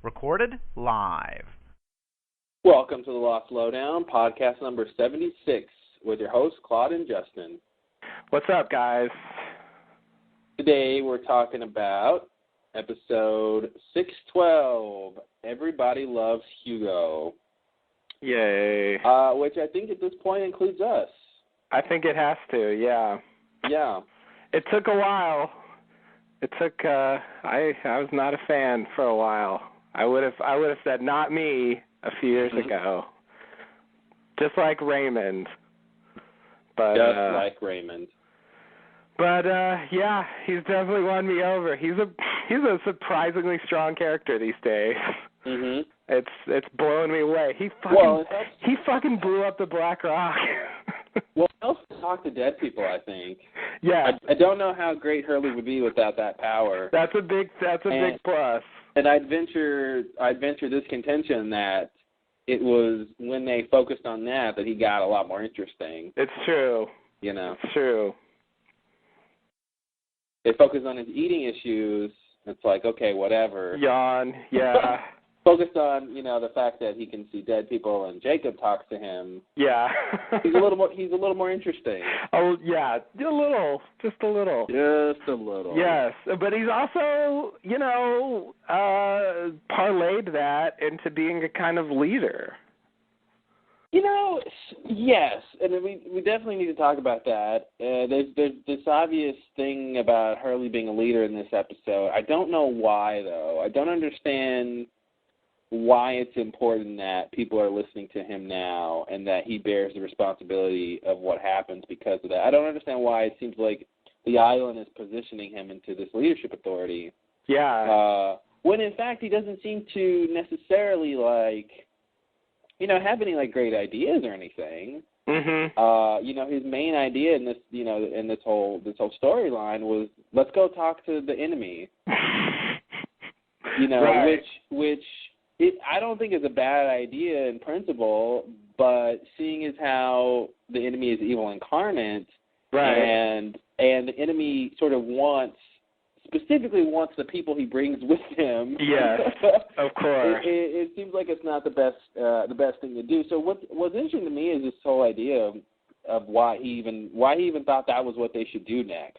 Recorded live. Welcome to the Lost Lowdown, podcast number 76, with your hosts, Claude and Justin. What's up, guys? Today we're talking about episode 612, Everybody Loves Hugo. Yay. Which I think at this point includes us. I think it has to, yeah. Yeah. It took a while. I was not a fan for a while. I would have said not me a few years ago. Just like Raymond. But yeah, he's definitely won me over. He's a surprisingly strong character these days. Mhm. It's blowing me away. He fucking blew up the Black Rock. Well, he also talk to dead people, I think. Yeah. I don't know how great Hurley would be without that power. That's a big plus. And I'd venture this contention that it was when they focused on that he got a lot more interesting. It's true. You know. It's true. They focused on his eating issues. It's like, okay, whatever. Yawn, yeah. Focused on, the fact that he can see dead people and Jacob talks to him. Yeah. He's a little more interesting. Oh, yeah, just a little. Yes, but he's also, parlayed that into being a kind of leader. Yes, and we definitely need to talk about that. There's this obvious thing about Hurley being a leader in this episode. I don't know why, though. I don't understand why it's important that people are listening to him now and that he bears the responsibility of what happens because of that. I don't understand why it seems like the island is positioning him into this leadership authority. Yeah. When in fact he doesn't seem to necessarily have any great ideas or anything. Mm-hmm. His main idea in this, in this whole storyline was let's go talk to the enemy. Right. which I don't think is a bad idea in principle, but seeing as how the enemy is evil incarnate, right, and the enemy sort of specifically wants the people he brings with him. Yes, of course. It seems like it's not the best thing to do. So what's interesting to me is this whole idea of why he even thought that was what they should do next.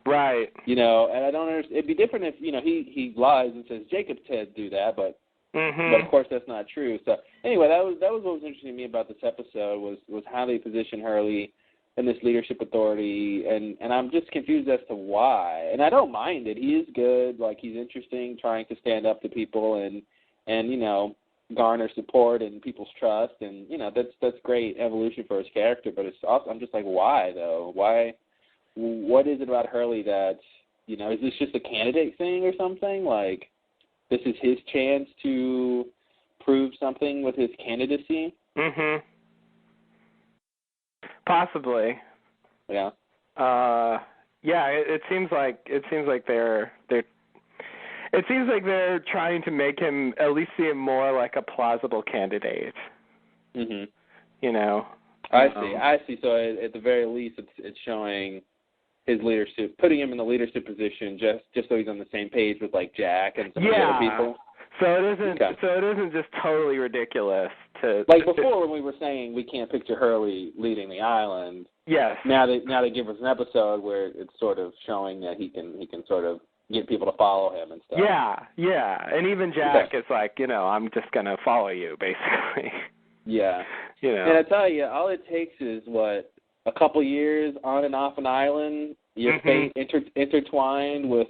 Right. And I don't understand. It'd be different if he lies and says Jacob said do that, but of course that's not true. So anyway, that was what was interesting to me about this episode was how they position Hurley in this leadership authority, and I'm just confused as to why. And I don't mind it. He is good. He's interesting, trying to stand up to people and garner support and people's trust, and that's great evolution for his character. But it's also, I'm just like, why though? Why? What is it about Hurley that is this just a candidate thing or something? This is his chance to prove something with his candidacy? Mhm. Possibly. Yeah. Yeah. It seems like they're trying to make him at least seem more like a plausible candidate. Mhm. I see. So at the very least, it's showing his leadership, putting him in the leadership position, just so he's on the same page with Jack and some of the other people. So it isn't just totally ridiculous to before when we were saying we can't picture Hurley leading the island. Yes. Now they give us an episode where it's sort of showing that he can sort of get people to follow him and stuff. Yeah. And even Jack is like, I'm just gonna follow you, basically. Yeah. And I tell you, all it takes is a couple years on and off an island, your fate intertwined with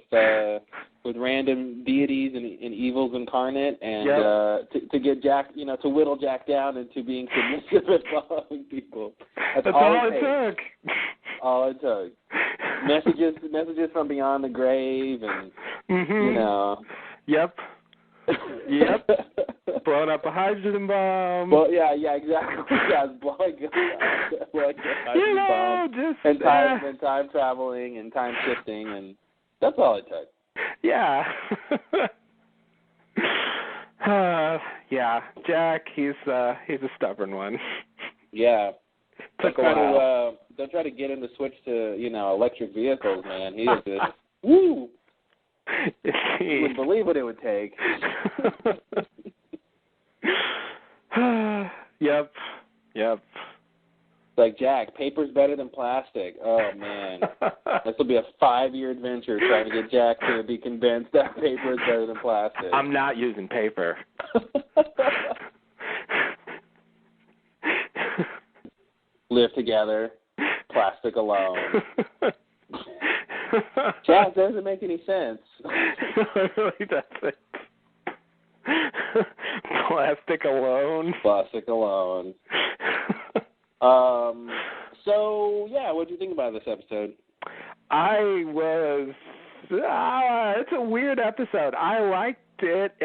random deities and evils incarnate, and to get Jack, to whittle Jack down into being submissive and following people. That's all it took. All it took. Messages from beyond the grave, and Yep. Blowing up a hydrogen bomb. Well, yeah, exactly. Yeah, blowing up a hydrogen bomb. And time traveling and time shifting, and that's all it took. Yeah. Jack, he's a stubborn one. Yeah. Took a while. Don't try to get him to switch to, electric vehicles, man. He is just, woo! You wouldn't believe what it would take. Yep. Like, Jack, paper's better than plastic. Oh, man. This will be a 5-year adventure trying to get Jack to be convinced that paper is better than plastic. I'm not using paper. Live together, plastic alone. Jack, doesn't make any sense. Really doesn't. Plastic alone. Plastic alone. So, yeah, what did you think about this episode? It's a weird episode. I liked it.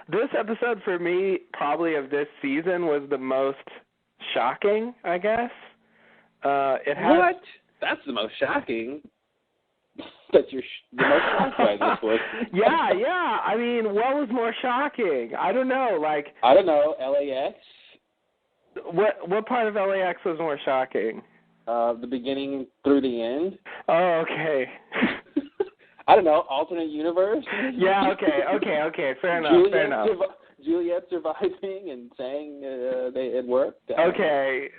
This episode, for me, probably of this season, was the most shocking, I guess. What? That's the most shocking. That you're the most shocked by this one. Yeah. I mean, what was more shocking? I don't know. I don't know. LAX? What part of LAX was more shocking? The beginning through the end. Oh, okay. I don't know. Alternate universe? Yeah, okay. Fair enough. Juliet surviving and saying it worked. Okay.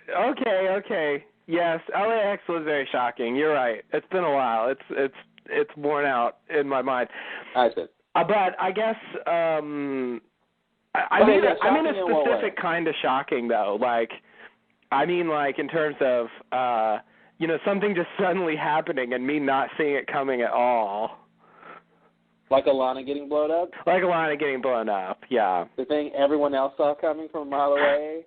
Yes, LAX was very shocking. You're right. It's been a while. It's worn out in my mind. I see. But I guess I mean a specific kind of shocking though. In terms of something just suddenly happening and me not seeing it coming at all. Like Alana getting blown up? Like Alana getting blown up, yeah. The thing everyone else saw coming from a mile away?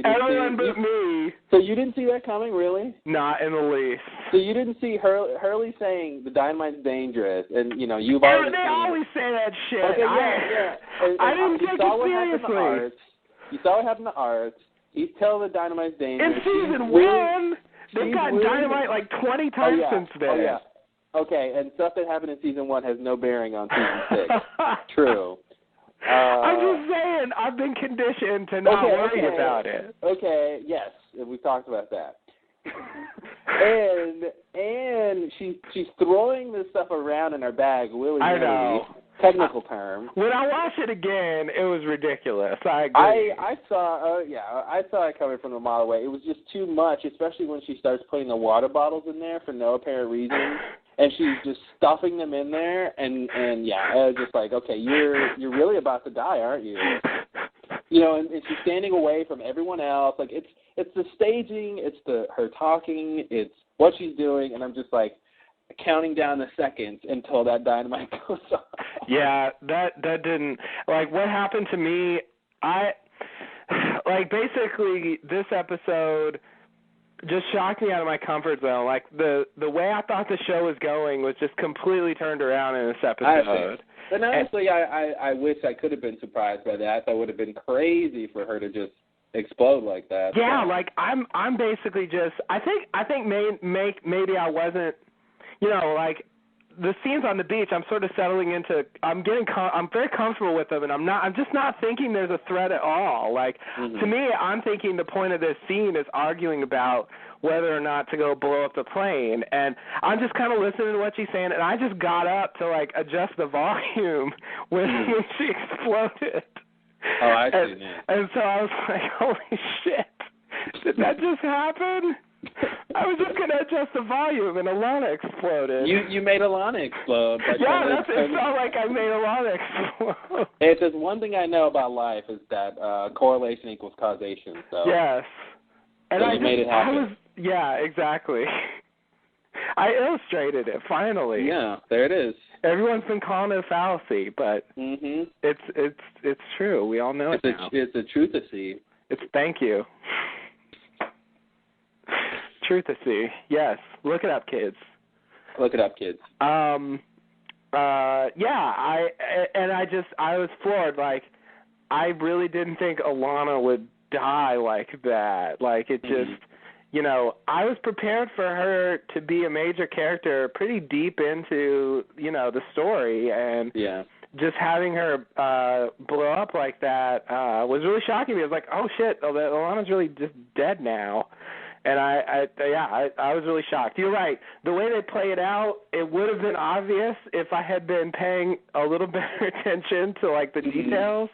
Everyone but me. So you didn't see that coming, really? Not in the least. So you didn't see Hurley saying the dynamite's dangerous, and, you've already They always say that shit. Okay, yeah. I didn't take it seriously. You saw what happened to Arts. He's telling the dynamite's dangerous. In season 1, they got dynamite like 20 times since then. Oh, yeah. Okay, and stuff that happened in season 1 has no bearing on season 6. True. I'm just saying, I've been conditioned to not worry about it. Okay, yes, we've talked about that. and she's throwing this stuff around in her bag willy-nilly. I know. Technical term. When I watch it again, it was ridiculous. I agree. I saw it coming from a mile away. It was just too much, especially when she starts putting the water bottles in there for no apparent reason. And she's just stuffing them in there, and I was just like, okay, you're really about to die, aren't you? And she's standing away from everyone else. Like it's the staging, it's her talking, it's what she's doing, and I'm just like counting down the seconds until that dynamite goes off. Yeah, that didn't what happened to me. Basically this episode just shocked me out of my comfort zone. The way I thought the show was going was just completely turned around in this episode. And honestly, I wish I could have been surprised by that. That would have been crazy for her to just explode like that. Yeah, I'm basically just I think maybe I wasn't, the scenes on the beach, I'm sort of settling into. I'm very comfortable with them, and I'm just not thinking there's a threat at all. To me, I'm thinking the point of this scene is arguing about whether or not to go blow up the plane, and I'm just kind of listening to what she's saying, and I just got up to adjust the volume when she exploded. Oh, I see. And so I was like, holy shit, did that just happen? I was just going to adjust the volume, and Alana exploded. You made Alana explode. It felt like I made Alana explode. If there's one thing I know about life is that correlation equals causation. So. Yes. And so you made it happen. Yeah, exactly. I illustrated it, finally. Yeah, there it is. Everyone's been calling it a fallacy, but it's true. We all know it now. It's a truth-a-see. Thank you. Truth-a-see. Yes. Look it up, kids. Look it up, kids. I was floored. I really didn't think Alana would die like that. It just, I was prepared for her to be a major character pretty deep into, the story, and just having her blow up like that was really shocking me. I was like, oh shit, Alana's really just dead now. And I was really shocked. You're right. The way they play it out, it would have been obvious if I had been paying a little better attention to like the details.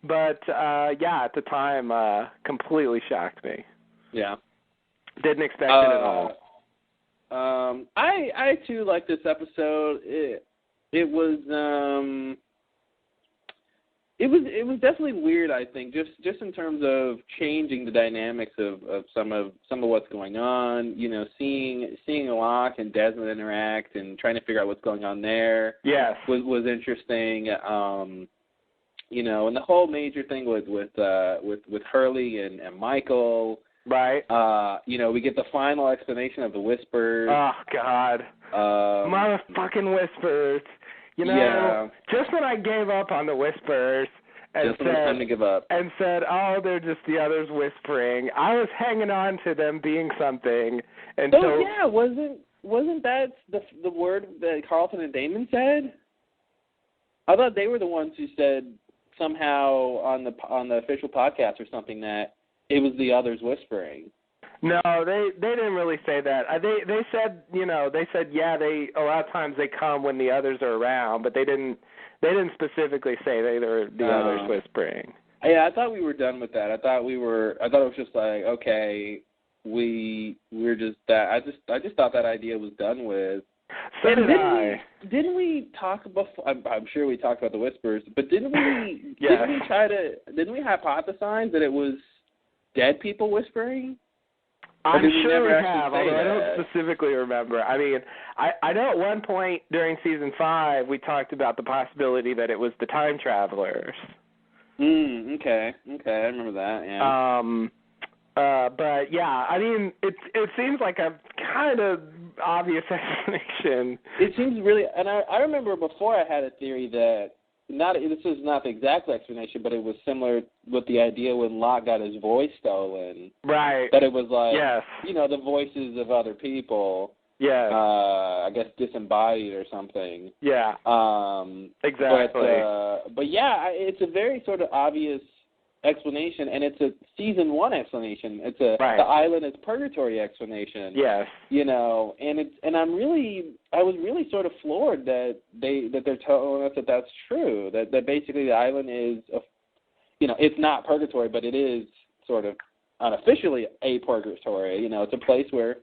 But at the time, completely shocked me. Yeah. Didn't expect it at all. I too like this episode. It was definitely weird, I think, just in terms of changing the dynamics of some of what's going on. You know, seeing Locke and Desmond interact and trying to figure out what's going on there. Yes, was interesting. You know, and the whole major thing with Hurley and Michael. Right. You know, we get the final explanation of the Whispers. Oh God. Motherfucking Whispers. You know, just when I gave up on the Whispers and time to give up. And said, oh, they're just the others whispering, I was hanging on to them being something until. Oh yeah, wasn't that the word that Carlton and Damon said? I thought they were the ones who said somehow on the official podcast or something that it was the others whispering. No, they didn't really say that. They said, you know, they a lot of times they come when the others are around, but they didn't specifically say they were the others whispering. Yeah, I thought we were done with that. I thought it was just like, okay, we're just that. I just thought that idea was done with. So didn't we talk before? I'm sure we talked about the Whispers, but didn't we? Yes. Didn't we hypothesize that it was dead people whispering? I'm sure we have, although I don't specifically remember. I mean, I know at one point during season 5 we talked about the possibility that it was the time travelers. Okay, I remember that. Yeah. But yeah, I mean, it seems like a kind of obvious explanation. It seems really, and I remember before I had a theory that this is not the exact explanation, but it was similar with the idea when Locke got his voice stolen. Right. That it was like, yes, you know, the voices of other people. Yes. I guess disembodied or something. Yeah. Exactly. But yeah, it's a very sort of obvious explanation, and it's a season 1 explanation. It's the island is purgatory explanation. Yes. You know, and I was really sort of floored that they're telling us that that's true. That basically the island is, you know, it's not purgatory, but it is sort of unofficially a purgatory. You know, it's a place where,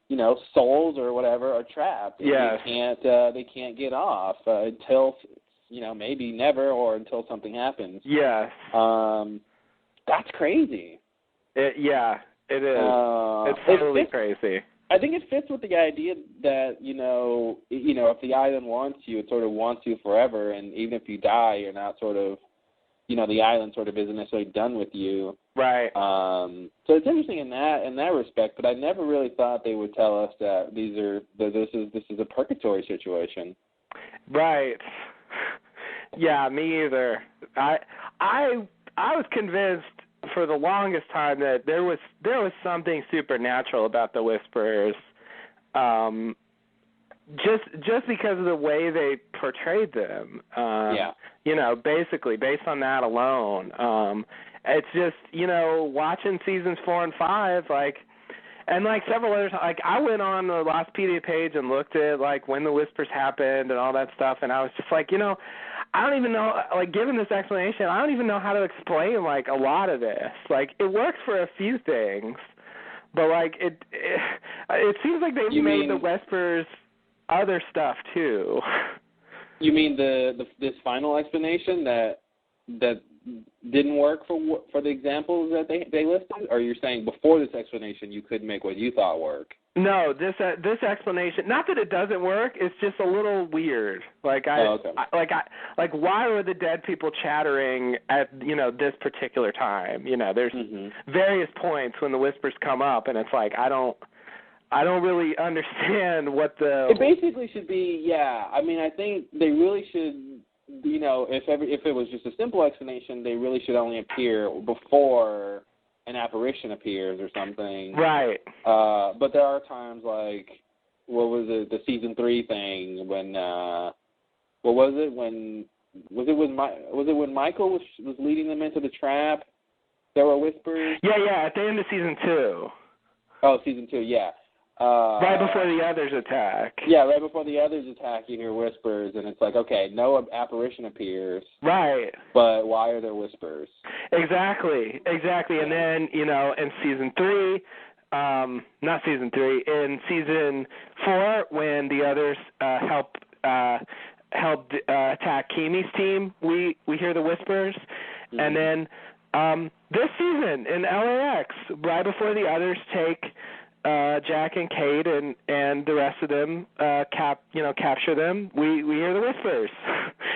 you know, souls or whatever are trapped. Yes. They can't get off until, you know, maybe never or until something happens. Yes. That's crazy. It is. It's totally crazy. I think it fits with the idea that, you know, if the island wants you, it sort of wants you forever, and even if you die, you're not sort of, you know, the island sort of isn't necessarily done with you. Right. So it's interesting in that respect, but I never really thought they would tell us that this is a purgatory situation. Right. Yeah, me either. I was convinced for the longest time that there was something supernatural about the Whisperers, just because of the way they portrayed them. You know, basically based on that alone. It's just, you know, watching seasons 4 and 5, and several others, I went on the Lostpedia page and looked at when the Whispers happened and all that stuff, and I was just like, you know, I don't even know, given this explanation, I don't even know how to explain a lot of this. It works for a few things, but it seems like they've made the Whispers other stuff too. You mean this final explanation that didn't work for the examples that they listed, or you're saying before this explanation you could make what you thought work? No, this explanation. Not that it doesn't work. It's just a little weird. Why were the dead people chattering at this particular time? You know, there's various points when the Whispers come up, and it's I don't really understand what the. It basically should be, yeah. I mean, I think they really should. You know, if it was just a simple explanation, they really should only appear before an apparition appears or something. Right. But there are times what was it, the season 3 thing when what was it when Michael was leading them into the trap? There were whispers. Yeah, at the end of season 2. Oh, season 2, yeah. Right before the others attack. Yeah, right before the others attack, you hear whispers, and it's like, okay, no apparition appears. Right. But why are there whispers? Exactly. And then, in season 3, not season 3, in season 4, when the others help attack Kimi's team, we hear the whispers. Mm-hmm. And then this season in LAX, right before the others take Jack and Kate and the rest of them capture them, we hear the whispers.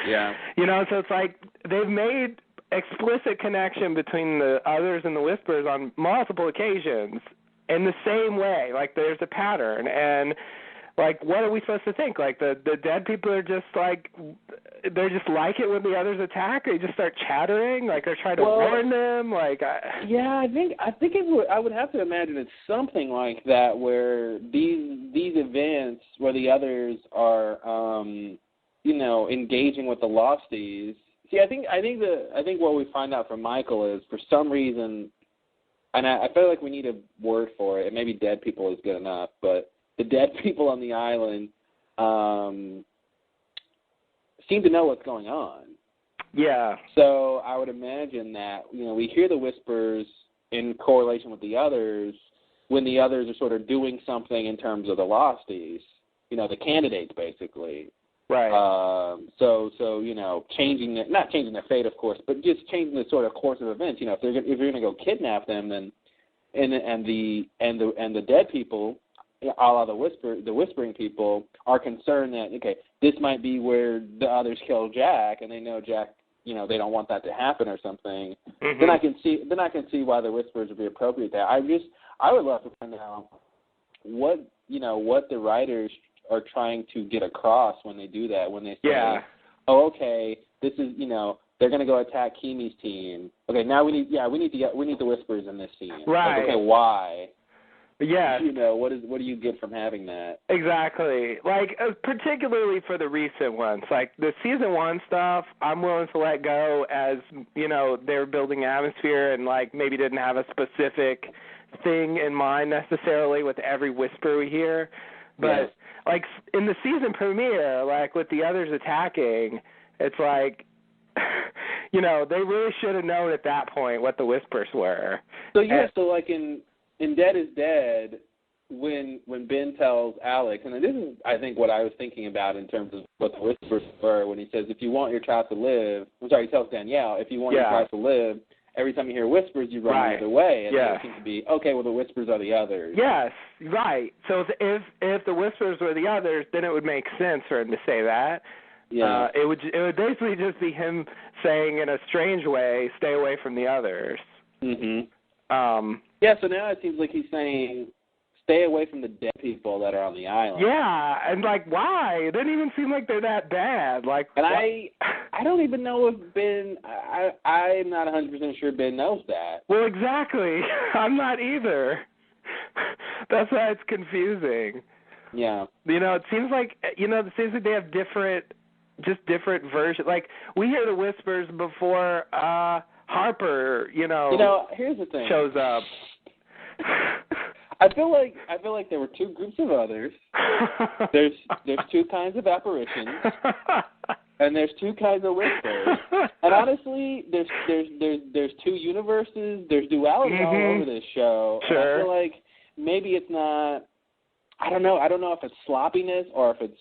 Yeah. So it's like they've made explicit connection between the others and the whispers on multiple occasions in the same way. Like there's a pattern, and like what are we supposed to think? Like the dead people are just like they're just like it when the others attack. They just start chattering, like they're trying to warn them. Like yeah, I think I would have to imagine it's something like that, where these events where the others are engaging with the Losties. See, I think what we find out from Michael is, for some reason, and I feel like we need a word for it. Maybe dead people is good enough, but the dead people on the island seem to know what's going on. Yeah. So I would imagine that, we hear the whispers in correlation with the others when the others are sort of doing something in terms of the Losties, the candidates basically. Right. So not changing their fate, of course, but just changing the sort of course of events. If you're going to go kidnap them, then and the dead people, a la the whispering people, are concerned that, okay, this might be where the others kill Jack, and they know Jack, they don't want that to happen or something. Mm-hmm. Then I can see why the whispers would be appropriate there. I would love to find out what the writers are trying to get across when they do that, when they say, oh, okay, this is, they're going to go attack Kimi's team. Okay, now we need the whispers in this scene. Right. Like, okay, why? Yeah. What do you get from having that? Exactly. Like, particularly for the recent ones. Like, the season 1 stuff, I'm willing to let go as, they're building atmosphere and, like, maybe didn't have a specific thing in mind necessarily with every whisper we hear. But, like, in the season premiere, like, with the others attacking, it's like, they really should have known at that point what the whispers were. So, so like in Dead is Dead, when Ben tells Alex, and this is, I think, what I was thinking about in terms of what the whispers were, when he says, if you want your child to live, he tells Danielle, if you want your child to live, every time you hear whispers, you run the other way. And it seems to be, okay, well, the whispers are the others. Yes, right. So if the whispers were the others, then it would make sense for him to say that. Yeah. It would basically just be him saying in a strange way, stay away from the others. Mm-hmm. Yeah, so now it seems like he's saying, stay away from the dead people that are on the island. Yeah, and like, why? It doesn't even seem like they're that bad. Like, and I don't even know if Ben, I'm not 100% sure Ben knows that. Well, exactly. I'm not either. That's why it's confusing. Yeah. It seems like, they have different versions. Like, we hear the whispers before Harper, here's the thing. shows up. I feel like there were two groups of others. There's two kinds of apparitions, and there's two kinds of whispers. And honestly, there's two universes. There's duality all over this show. Sure. And I feel like maybe it's not. I don't know if it's sloppiness or if it's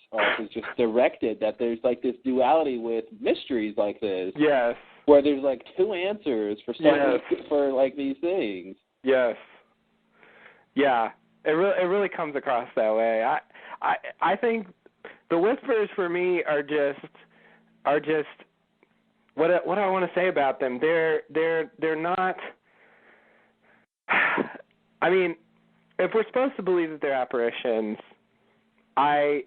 just directed, that there's like this duality with mysteries like this. Yes. Where there's like two answers for for like these things. Yes. Yeah. It really comes across that way. I think the whispers for me are just what do I want to say about them? They're not. I mean, if we're supposed to believe that they're apparitions, sorry.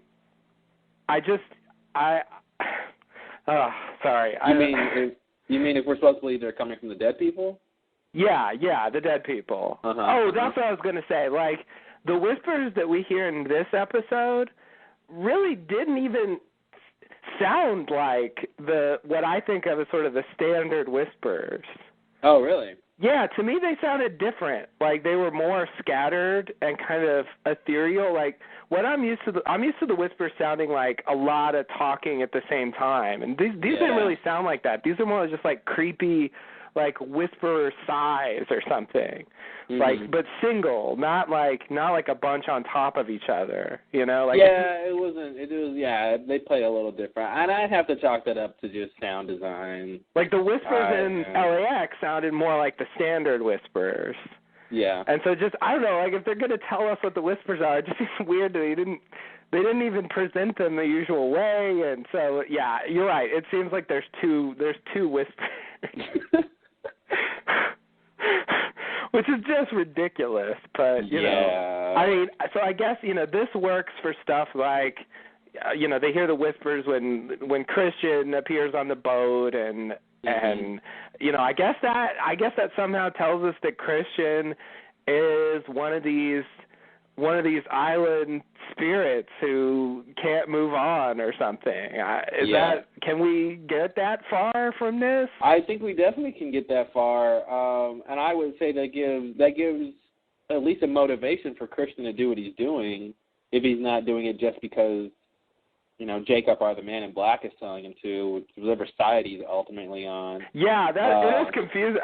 You mean if we're supposed to believe they're coming from the dead people? Yeah, the dead people. That's what I was going to say. Like, the whispers that we hear in this episode really didn't even sound like what I think of as sort of the standard whispers. Oh, really? Yeah, to me they sounded different. Like they were more scattered and kind of ethereal. Like what I'm used to the whispers sounding like a lot of talking at the same time. And these didn't really sound like that. These are more just like creepy, like whisperer sighs or something. Mm-hmm. Like but single, not like a bunch on top of each other, you know? Like they play a little different. And I'd have to chalk that up to just sound design. Like the whispers in LAX sounded more like the standard whispers. Yeah. And so just, I don't know, like if they're going to tell us what the whispers are, it just seems weird that they didn't even present them the usual way. And so, yeah, you're right. It seems like there's two whispers. Which is just ridiculous, but, you know, I mean, so I guess, you know, this works for stuff like, you know, they hear the whispers when Christian appears on the boat and you know, I guess that somehow tells us that Christian is one of these island spirits who can't move on or something. Can we get that far from this? I think we definitely can get that far, and I would say that gives at least a motivation for Christian to do what he's doing, if he's not doing it just because, you know, Jacob or the Man in Black is telling him to, whatever side he's ultimately on. Yeah, that is confusing.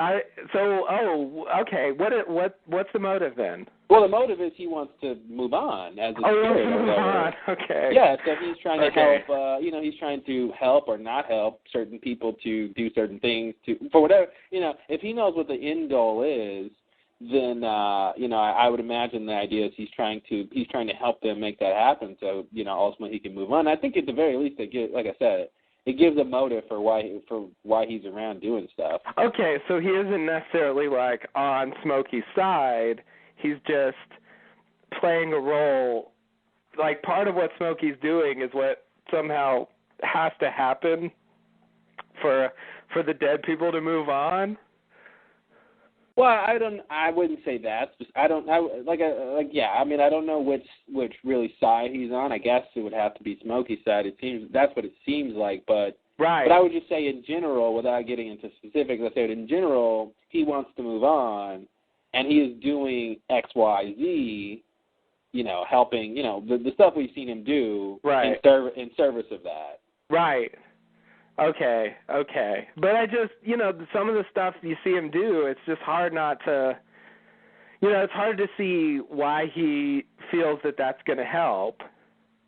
Okay. What's the motive then? Well, the motive is he wants to move on as a spirit. Move on. Okay. Yeah, so he's trying to help. You know, he's trying to help or not help certain people to do certain things for whatever. You know, if he knows what the end goal is, then you know, I would imagine the idea is he's trying to help them make that happen. So, you know, ultimately he can move on. I think at the very least, like I said, it gives a motive for why he's around doing stuff. Okay, so he isn't necessarily like on Smokey's side. He's just playing a role. Like part of what Smokey's doing is what somehow has to happen for the dead people to move on. Well, I wouldn't say that. I don't know which really side he's on. I guess it would have to be Smokey's side. That's what it seems like, but right. But I would just say in general, without getting into specifics, I say in general, he wants to move on, and he is doing X, Y, Z. You know, helping. You know, the stuff we've seen him do in service of that. Right. Okay. But I just, you know, some of the stuff you see him do, it's just hard not to, you know, it's hard to see why he feels that that's going to help.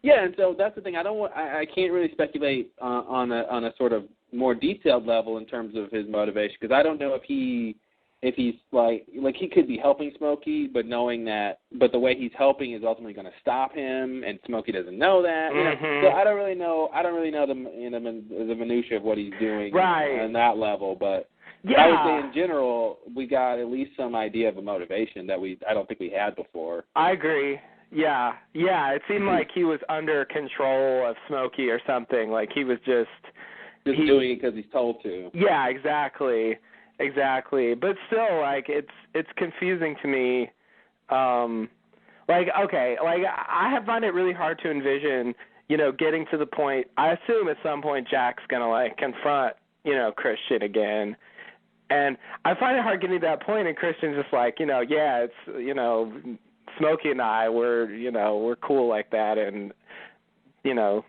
Yeah, and so that's the thing. I can't really speculate on a sort of more detailed level in terms of his motivation, because I don't know if he's like he could be helping Smokey, but the way he's helping is ultimately going to stop him, and Smokey doesn't know that. Mm-hmm. You know? So I don't really know the minutia of what he's doing on that level, but I would say in general we got at least some idea of a motivation that I don't think we had before. I agree. Yeah. It seemed like he was under control of Smokey or something. Like he was just doing it because he's told to. Yeah, exactly. But still, like it's confusing to me. I find it really hard to envision, you know, getting to the point. I assume at some point Jack's gonna like confront, you know, Christian again, and I find it hard getting to that point. And Christian's just like, you know, yeah, it's, you know, Smokey and I, we're cool like that, and, you know,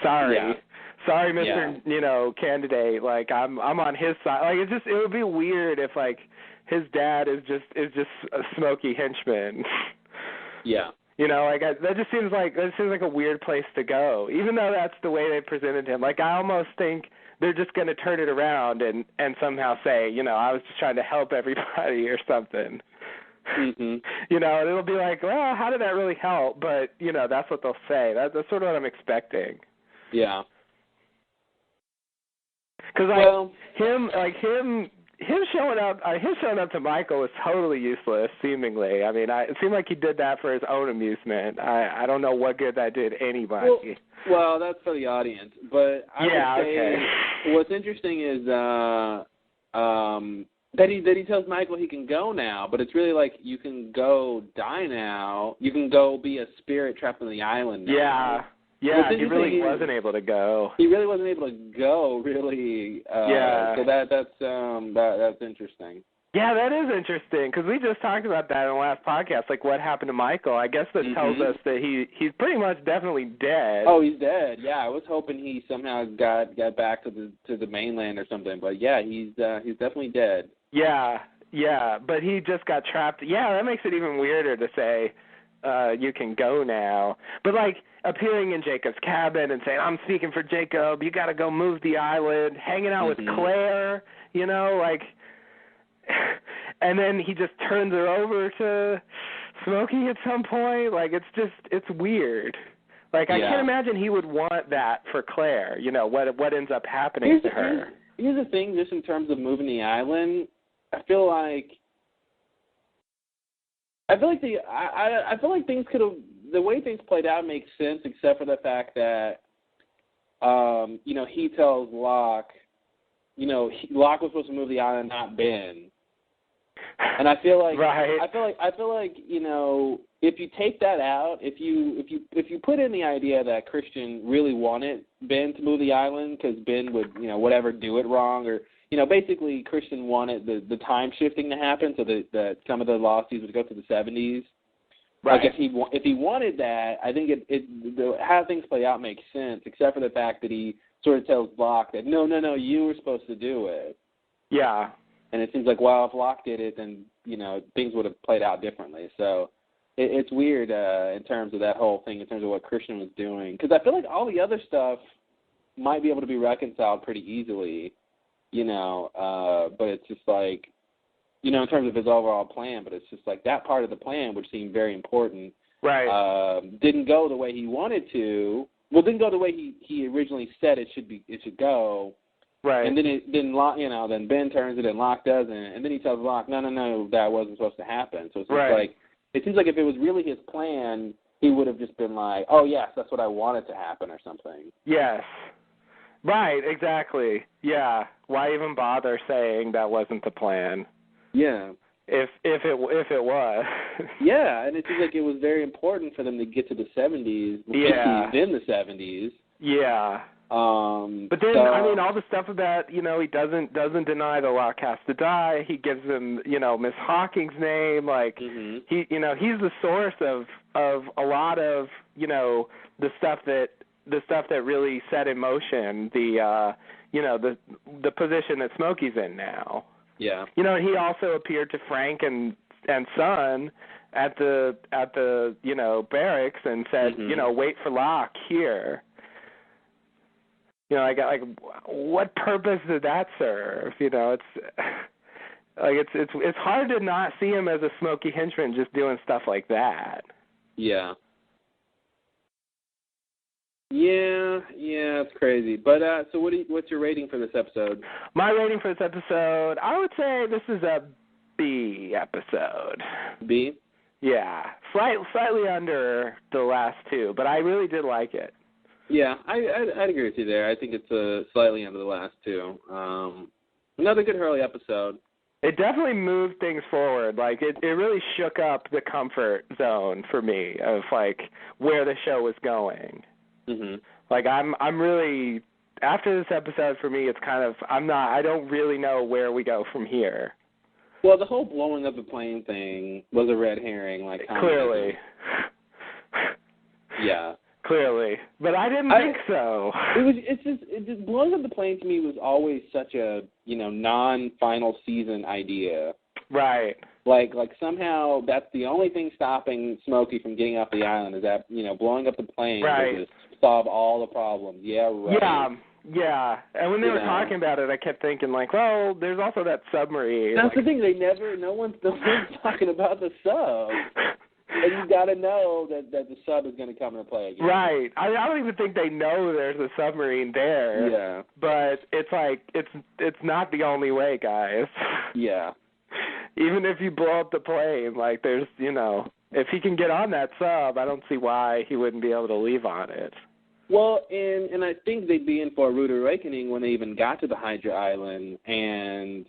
sorry. Yeah. Sorry, Mr. You know, candidate. Like I'm on his side. Like it would be weird if like his dad is just a Smokey henchman. Yeah. You know, like that seems like a weird place to go. Even though that's the way they presented him. Like I almost think they're just going to turn it around and somehow say, you know, I was just trying to help everybody or something. Mm-hmm. You know, and it'll be like, well, how did that really help? But you know, that's what they'll say. That's sort of what I'm expecting. Yeah. Because him showing up to Michael was totally useless, seemingly. I mean, it seemed like he did that for his own amusement. I don't know what good that did anybody. Well, that's for the audience. But I would say what's interesting is that he tells Michael he can go now, but it's really like you can go die now. You can go be a spirit trapped on the island now. Yeah, he really wasn't able to go. He really wasn't able to go, really. Yeah. So that's interesting. Yeah, that is interesting, because we just talked about that in the last podcast, like what happened to Michael. I guess that tells us that he's pretty much definitely dead. Oh, he's dead. Yeah, I was hoping he somehow got back to the mainland or something, but yeah, he's definitely dead. Yeah, but he just got trapped. Yeah, that makes it even weirder to say you can go now. But like appearing in Jacob's cabin and saying, "I'm speaking for Jacob. You got to go move the island," hanging out with Claire, you know, like. And then he just turns her over to Smokey at some point. Like, it's weird. Like, I can't imagine he would want that for Claire, you know, what ends up happening to her. Here's the thing, just in terms of moving the island, I feel like things could have, the way things played out makes sense, except for the fact that, you know, he tells Locke, you know, Locke was supposed to move the island, not Ben. And I feel like I feel like you know, if you take that out, if you put in the idea that Christian really wanted Ben to move the island because Ben would, you know, whatever, do it wrong, or, you know, basically Christian wanted the time shifting to happen so that some of the lawsuits would go to the 70s. Right. Like if he wanted that, I think how things play out makes sense, except for the fact that he sort of tells Locke that no, you were supposed to do it. Yeah. And it seems like, well, if Locke did it, then, you know, things would have played out differently. So it's weird in terms of that whole thing, in terms of what Christian was doing. Because I feel like all the other stuff might be able to be reconciled pretty easily, you know, but it's just like, you know, in terms of his overall plan, but it's just like that part of the plan, which seemed very important, right? Didn't go the way he wanted to. Well, didn't go the way he originally said it should go. Right. And then Locke, you know, then Ben turns it and Locke doesn't, and then he tells Locke, no, that wasn't supposed to happen. So it's like, it seems like if it was really his plan, he would have just been like, oh yes, that's what I wanted to happen or something. Yes. Right. Exactly. Yeah. Why even bother saying that wasn't the plan? Yeah. If it was. Yeah, and it seems like it was very important for them to get to the 70s. Yeah. Then the 70s. Yeah. But then, I mean, all the stuff about, you know, he doesn't deny that Locke has to die. He gives him, you know, Miss Hawking's name. Like, he, you know, he's the source of a lot of, you know, the stuff that really set in motion the, you know, the position that Smokey's in now. Yeah. You know, he also appeared to Frank and Son at the you know, barracks and said, you know, wait for Locke here. You know, like what purpose did that serve? You know, it's like it's hard to not see him as a Smokey henchman just doing stuff like that. Yeah. Yeah, it's crazy. But so what's your rating for this episode? My rating for this episode, I would say this is a B episode. B? Yeah, slightly under the last two, but I really did like it. Yeah, I'd agree with you there. I think it's slightly under the last two. Another good Hurley episode. It definitely moved things forward. Like it really shook up the comfort zone for me of like where the show was going. Like I'm really, after this episode for me, it's kind of I don't really know where we go from here. Well, the whole blowing up the plane thing was a red herring, like clearly. Yeah. Clearly, but I didn't think so. It's just blowing up the plane to me was always such a, you know, non-final season idea. Right. Like somehow that's the only thing stopping Smokey from getting off the island is that, you know, blowing up the plane will just solve all the problems. Yeah, right. Yeah. And when they were talking about it, I kept thinking like, well, there's also that submarine. That's the thing. No one's talking about the sub. And you got to know that the sub is going to come into play again. Right. I don't even think they know there's a submarine there. Yeah. But it's like it's not the only way, guys. Yeah. Even if you blow up the plane, like there's, you know, if he can get on that sub, I don't see why he wouldn't be able to leave on it. Well, and I think they'd be in for a rude awakening when they even got to the Hydra Island and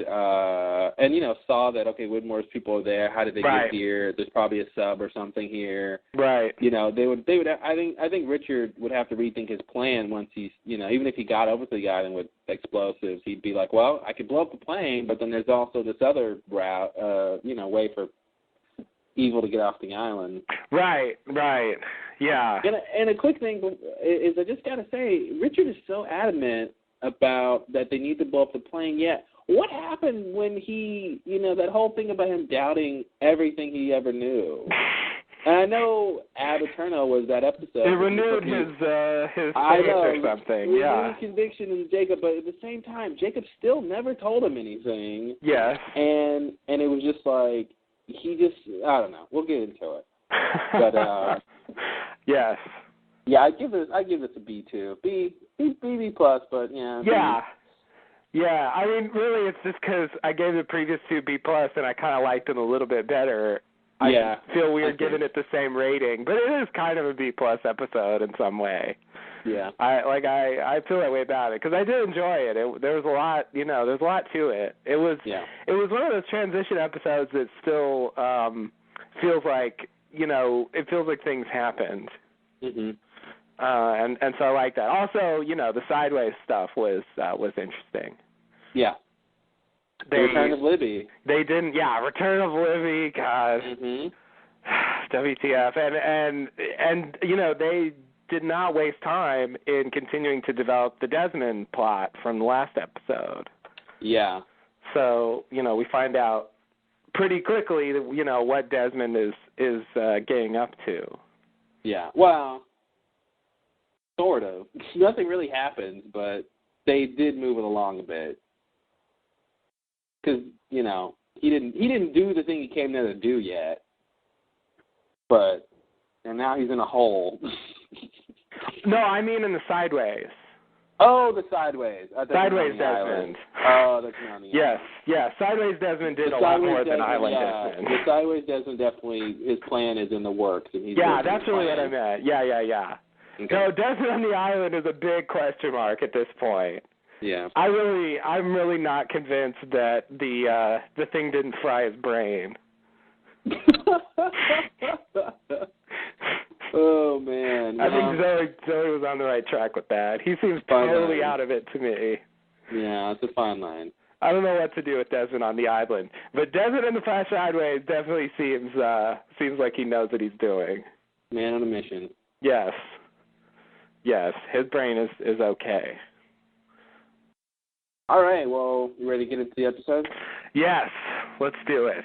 saw that, okay, Widmore's people are there. How did they get here? There's probably a sub or something here. Right. They would. I think Richard would have to rethink his plan once he's, even if he got over to the island with explosives, he'd be like, well, I could blow up the plane, but then there's also this other route, way for evil to get off the island. Right. Yeah. And a quick thing is I just got to say, Richard is so adamant about that they need to blow up the plane, yet what happened when he, that whole thing about him doubting everything he ever knew? And I know Ab Eterno was that episode. It renewed his faith or something, renewed conviction in Jacob, but at the same time, Jacob still never told him anything. Yes. And it was just like, I don't know. We'll get into it. But, yes. Yeah, I give this a B2. B+, but yeah. Yeah. Yeah, I mean, really, it's just because I gave the previous two B+, and I kind of liked them a little bit better. I feel weird giving it the same rating, but it is kind of a B+ episode in some way. Yeah. I feel that way about it because I did enjoy it. There was a lot, there's a lot to it. It was one of those transition episodes that still feels like, it feels like things happened. Mhm. And so I like that. Also, the sideways stuff was interesting. Yeah. Return of Libby. They didn't. Yeah, Return of Libby. God. Mhm. WTF. And they did not waste time in continuing to develop the Desmond plot from the last episode. Yeah. So, we find out pretty quickly that, what Desmond is getting up to. Yeah. Well, sort of. Nothing really happens, but they did move it along a bit. Because, he didn't do the thing he came there to do yet. And now he's in a hole. No, I mean in the sideways. Oh, the sideways. Sideways Desmond. Oh, that's not the island. Yes. Sideways Desmond did a lot more than Island Desmond. The sideways Desmond definitely, his plan is in the works. And he's that's really what I meant. Yeah. Okay. So Desmond on the island is a big question mark at this point. Yeah. I'm really not convinced that the thing didn't fry his brain. Oh man! I think Zoe was on the right track with that. He seems totally out of it to me. Yeah, it's a fine line. I don't know what to do with Desmond on the island, but Desmond in the Flash Sideways definitely seems like he knows what he's doing. Man on a mission. Yes, his brain is okay. All right, well, you ready to get into the episode? Yes, let's do it.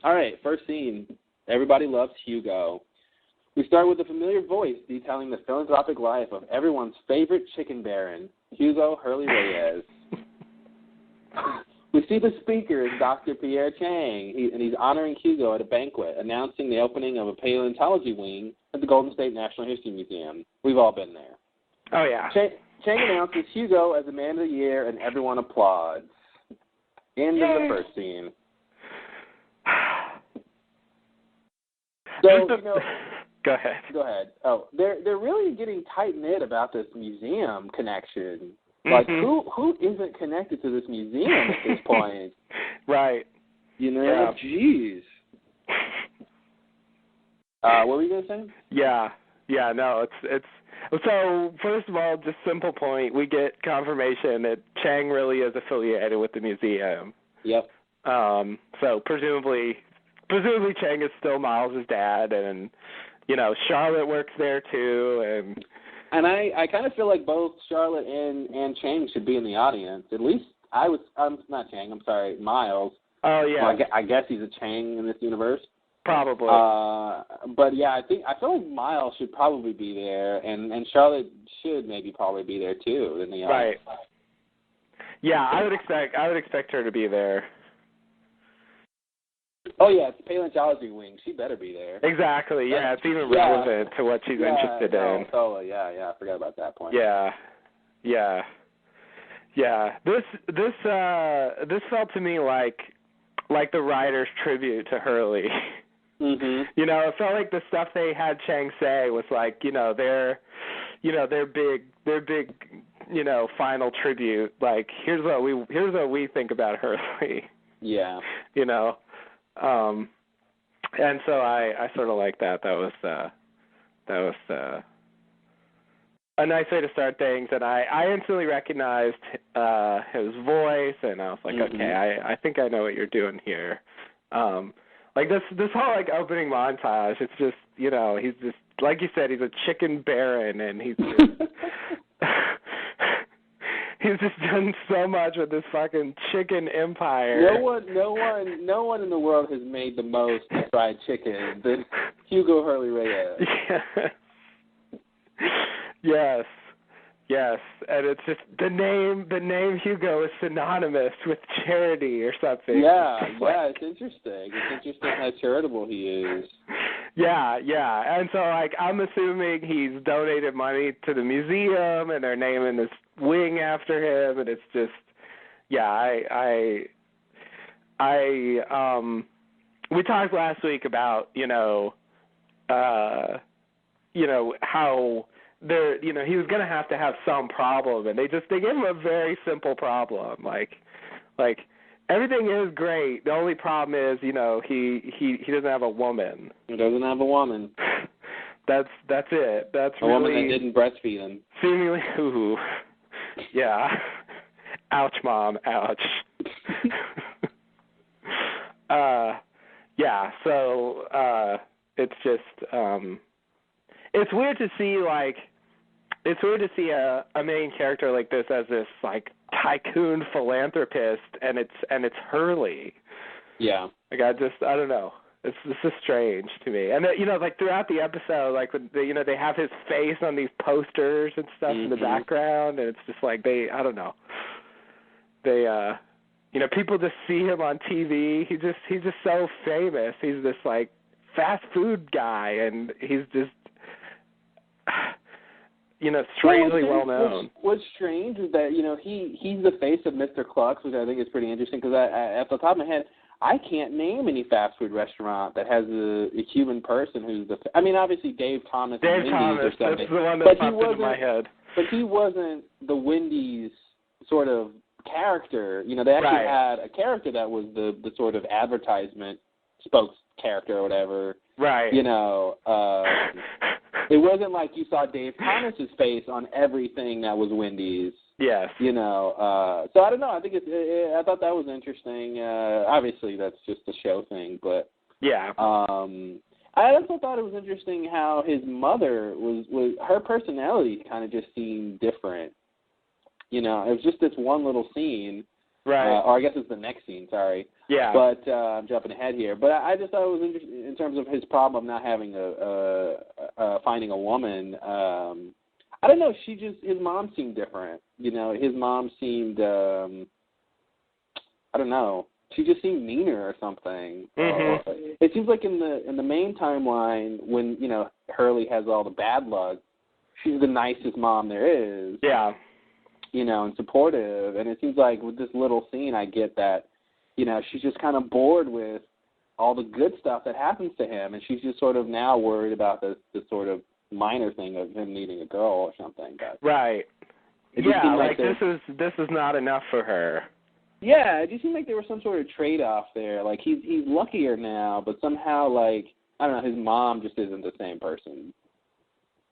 All right, first scene. Everybody loves Hugo. We start with a familiar voice detailing the philanthropic life of everyone's favorite chicken baron, Hugo Hurley Reyes. We see the speaker is Dr. Pierre Chang, and he's honoring Hugo at a banquet, announcing the opening of a paleontology wing at the Golden State Natural History Museum. We've all been there. Oh, yeah. Chang announces Hugo as the Man of the Year, and everyone applauds. End of the first scene. So, Go ahead. Oh, they're really getting tight-knit about this museum connection. Like, who isn't connected to this museum at this point? Right. Jeez. What were you going to say? Yeah, no, it's so, first of all, just simple point, we get confirmation that Chang really is affiliated with the museum. Yep. So, presumably Chang is still Miles' dad, and, Charlotte works there, too, And I kind of feel like both Charlotte and Chang should be in the audience. At least not Chang, I'm sorry, Miles. Oh, yeah. Well, I guess he's a Chang in this universe. Probably. But yeah, I feel like Miles should probably be there, and Charlotte should maybe probably be there too in the audience. Right. Yeah, I would expect her to be there. Oh yeah, it's the paleontology wing. She better be there. Exactly. Yeah, it's even relevant to what she's interested in. Totally. Yeah. I forgot about that point. Yeah. This felt to me like the writer's tribute to Hurley. Mm-hmm. It felt like the stuff they had Chang say was like, they're their big final tribute. Like, here's what we think about Hurley. Yeah. And so I sort of like that. That was a nice way to start things, and I instantly recognized his voice, and I was like, okay, I think I know what you're doing here. Like this whole like opening montage, it's just he's just, like you said, he's a chicken baron, and he's just, he's just done so much with this fucking chicken empire. No one in the world has made the most fried chicken than Hugo Hurley Reyes. Yeah. Yes, and it's just the name Hugo is synonymous with charity or something. Yeah, it's interesting. It's interesting how charitable he is. Yeah, and so like I'm assuming he's donated money to the museum, and they're naming this wing after him, and it's just, we talked last week about how there, he was gonna have to have some problem, and they gave him a very simple problem, like everything is great. The only problem is, he doesn't have a woman. He doesn't have a woman. That's it. That's a woman that didn't breastfeed him. Seemingly, ooh, yeah. Ouch, Mom. Ouch. Yeah. So it's just it's weird to see a main character like this as this like tycoon philanthropist, and it's Hurley. Yeah. Like I don't know. This is strange to me. And like throughout the episode, like when they have his face on these posters and stuff in the background, and it's just like I don't know. They people just see him on TV. He's just so famous. He's this like fast food guy, and he's just strangely well known. What's strange is that he's the face of Mr. Cluck's, which I think is pretty interesting, because I off the top of my head, I can't name any fast food restaurant that has a human person who's the. I mean, obviously Dave Thomas. Dave Thomas, or something. That's the one that popped into my head. But he wasn't the Wendy's sort of character. They actually had a character that was the sort of advertisement spokes character or whatever. Right. It wasn't like you saw Dave Thomas's face on everything that was Wendy's. Yes. So I don't know. I think I thought that was interesting. Obviously, that's just a show thing, but yeah. I also thought it was interesting how his mother was her personality kind of just seemed different. It was just this one little scene. Right. Or I guess it's the next scene, sorry. Yeah. But I'm jumping ahead here. But I just thought it was interesting in terms of his problem not having finding a woman. I don't know. His mom seemed different. His mom seemed, I don't know. She just seemed meaner or something. Mm-hmm. It seems like in the main timeline when Hurley has all the bad luck, she's the nicest mom there is. Yeah. And supportive. And it seems like with this little scene, I get that, she's just kind of bored with all the good stuff that happens to him, and she's just sort of now worried about the sort of minor thing of him needing a girl or something. But right. Yeah, like this is not enough for her. Yeah, it just seemed like there was some sort of trade-off there. Like he's luckier now, but somehow, like, I don't know, his mom just isn't the same person.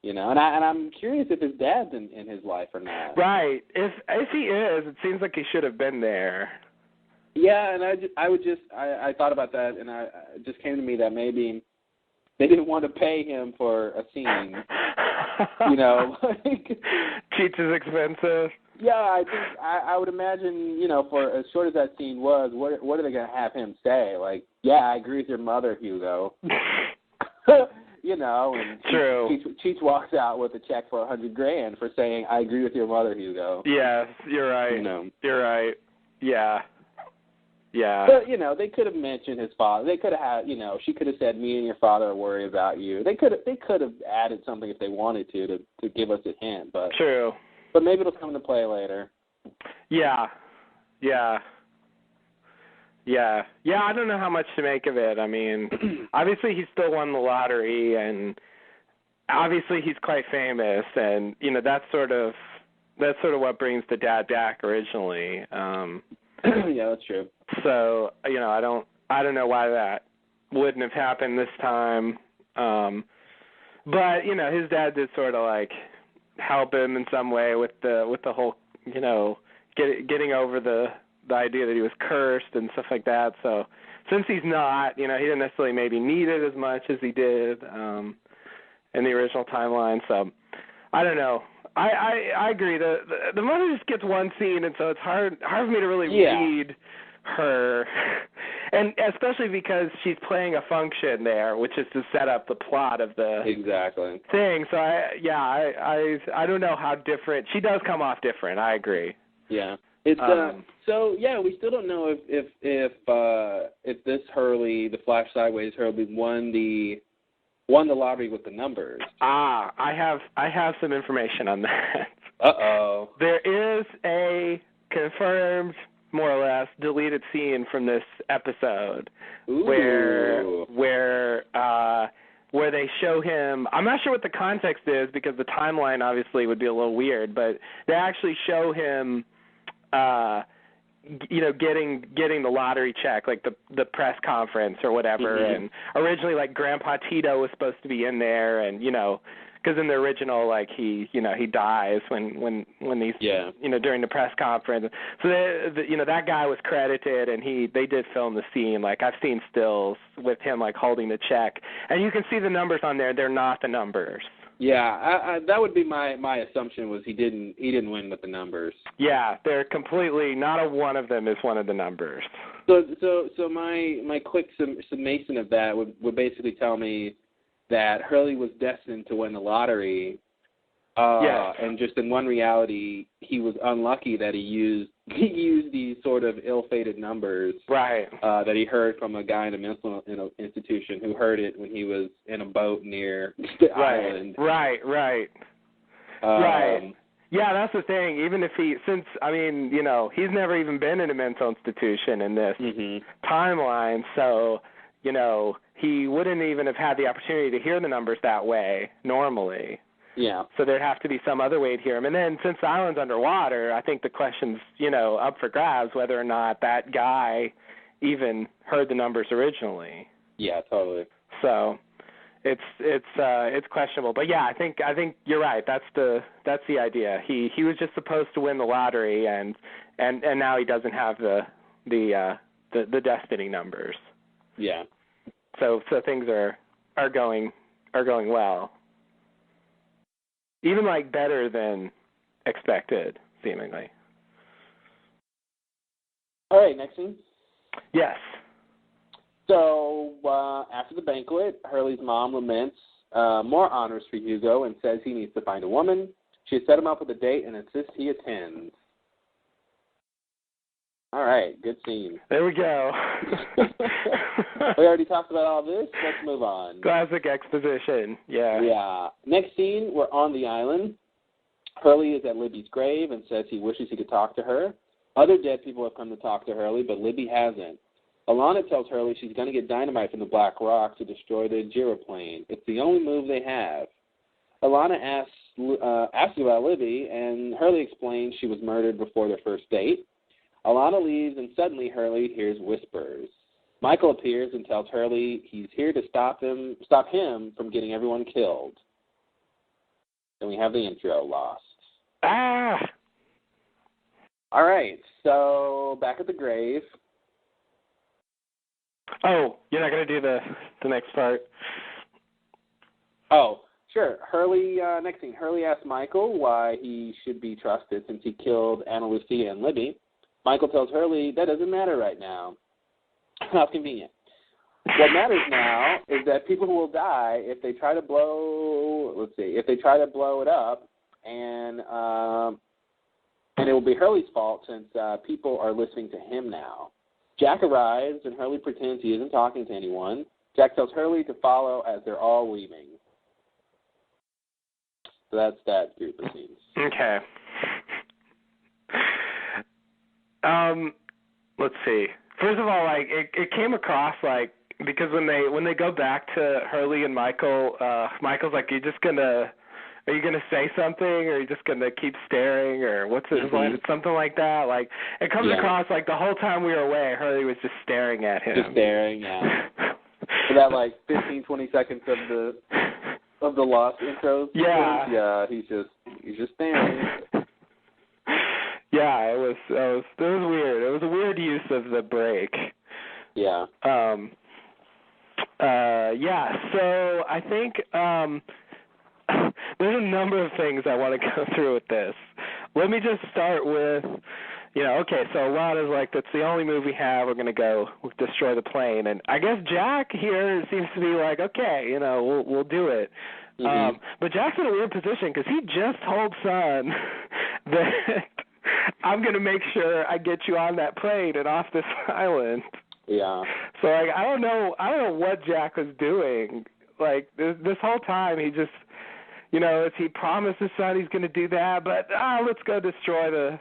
And I'm curious if his dad's in his life or not. Right. If he is, it seems like he should have been there. Yeah, and I thought about that, and it just came to me that maybe they didn't want to pay him for a scene. Like Cheats is expensive. Yeah, I think I would imagine, for as short as that scene was, what are they gonna have him say? Like, yeah, I agree with your mother, Hugo. And True. Cheech walks out with a check for $100,000 for saying, I agree with your mother, Hugo. Yes, you're right. You're right. Yeah. Yeah. But, they could have mentioned his father. They could have had, she could have said, me and your father are worried about you. They could have added something if they wanted to give us a hint. But true. But maybe it'll come into play later. Yeah. Yeah. Yeah. Yeah, I don't know how much to make of it. I mean, obviously he still won the lottery, and obviously he's quite famous, and that's sort of what brings the dad back originally. Yeah, that's true. So I don't know why that wouldn't have happened this time. But his dad did sort of like help him in some way with the whole getting over the idea that he was cursed and stuff like that. So since he's not, he didn't necessarily maybe need it as much as he did in the original timeline. So I don't know. I agree. The mother just gets one scene, and so it's hard for me to really read her, and especially because she's playing a function there, which is to set up the plot of the thing. So I don't know how different she does come off different. I agree. Yeah. It's we still don't know if this Hurley, the Flash Sideways Hurley, won the lottery with the numbers. I have some information on that. Uh-oh. There is a confirmed, more or less, deleted scene from this episode. Ooh. where they show him. I'm not sure what the context is because the timeline obviously would be a little weird, but they actually show him getting the lottery check, like the press conference or whatever. Mm-hmm. And originally, like, Grandpa Tito was supposed to be in there, and because in the original, like, he dies when he's during the press conference. So that guy was credited, and they did film the scene. Like, I've seen stills with him, like, holding the check, and you can see the numbers on there. They're not the numbers. Yeah, that would be my assumption, was he didn't win with the numbers. Yeah, they're completely, not a one of them is one of the numbers. So my quick summation of that would basically tell me that Hurley was destined to win the lottery. And just in one reality, he was unlucky that he used these sort of ill-fated numbers. Right. That he heard from a guy in a mental institution who heard it when he was in a boat near the island. Right. Right. Yeah, that's the thing. Even if he's never even been in a mental institution in this timeline, so, he wouldn't even have had the opportunity to hear the numbers that way normally. Yeah. So there'd have to be some other way to hear him. And then since the island's underwater, I think the question's, up for grabs whether or not that guy even heard the numbers originally. Yeah, totally. So it's questionable. But yeah, I think you're right. That's the idea. He was just supposed to win the lottery, and now he doesn't have the destiny numbers. Yeah. So things are going well. Even, like, better than expected, seemingly. All right, next scene. Yes. So after the banquet, Hurley's mom laments more honors for Hugo and says he needs to find a woman. She has set him up with a date and insists he attends. All right, good scene. There we go. We already talked about all this. Let's move on. Classic exposition, yeah. Yeah. Next scene, we're on the island. Hurley is at Libby's grave and says he wishes he could talk to her. Other dead people have come to talk to Hurley, but Libby hasn't. Alana tells Hurley she's going to get dynamite from the Black Rock to destroy the gyroplane. It's the only move they have. Alana asks about Libby, and Hurley explains she was murdered before their first date. Alana leaves, and suddenly Hurley hears whispers. Michael appears and tells Hurley he's here to stop him from getting everyone killed. Then we have the intro, Lost. Ah! All right, so back at the grave. Oh, you're not going to do the next part? Oh, sure. Hurley, next thing, Hurley asks Michael why he should be trusted since he killed Ana Lucia and Libby. Michael tells Hurley that doesn't matter right now. How convenient. What matters now is that people will die if they try to blow it up, and it will be Hurley's fault since people are listening to him now. Jack arrives, and Hurley pretends he isn't talking to anyone. Jack tells Hurley to follow as they're all leaving. So that's that group of scenes. Okay. Let's see. First of all, like it came across like because when they go back to Hurley and Michael, Michael's like, are you gonna say something, or are you just gonna keep staring, or what's it like? It's something like that. Like it comes across like the whole time we were away, Hurley was just staring at him. Just staring, yeah. For that 15, 20 seconds of the Lost intros. Yeah. Yeah, he's just staring. Yeah, it was weird. It was a weird use of the break. Yeah. So I think there's a number of things I want to go through with this. Let me just start with, okay, so Ron is like, that's the only move we have. We're going to go destroy the plane. And I guess Jack here seems to be like, okay, we'll do it. Mm-hmm. But Jack's in a weird position because he just told Sun that I'm going to make sure I get you on that plane and off this island. Yeah. So I don't know what Jack was doing. Like this whole time he just, he promised his son he's going to do that, but let's go destroy the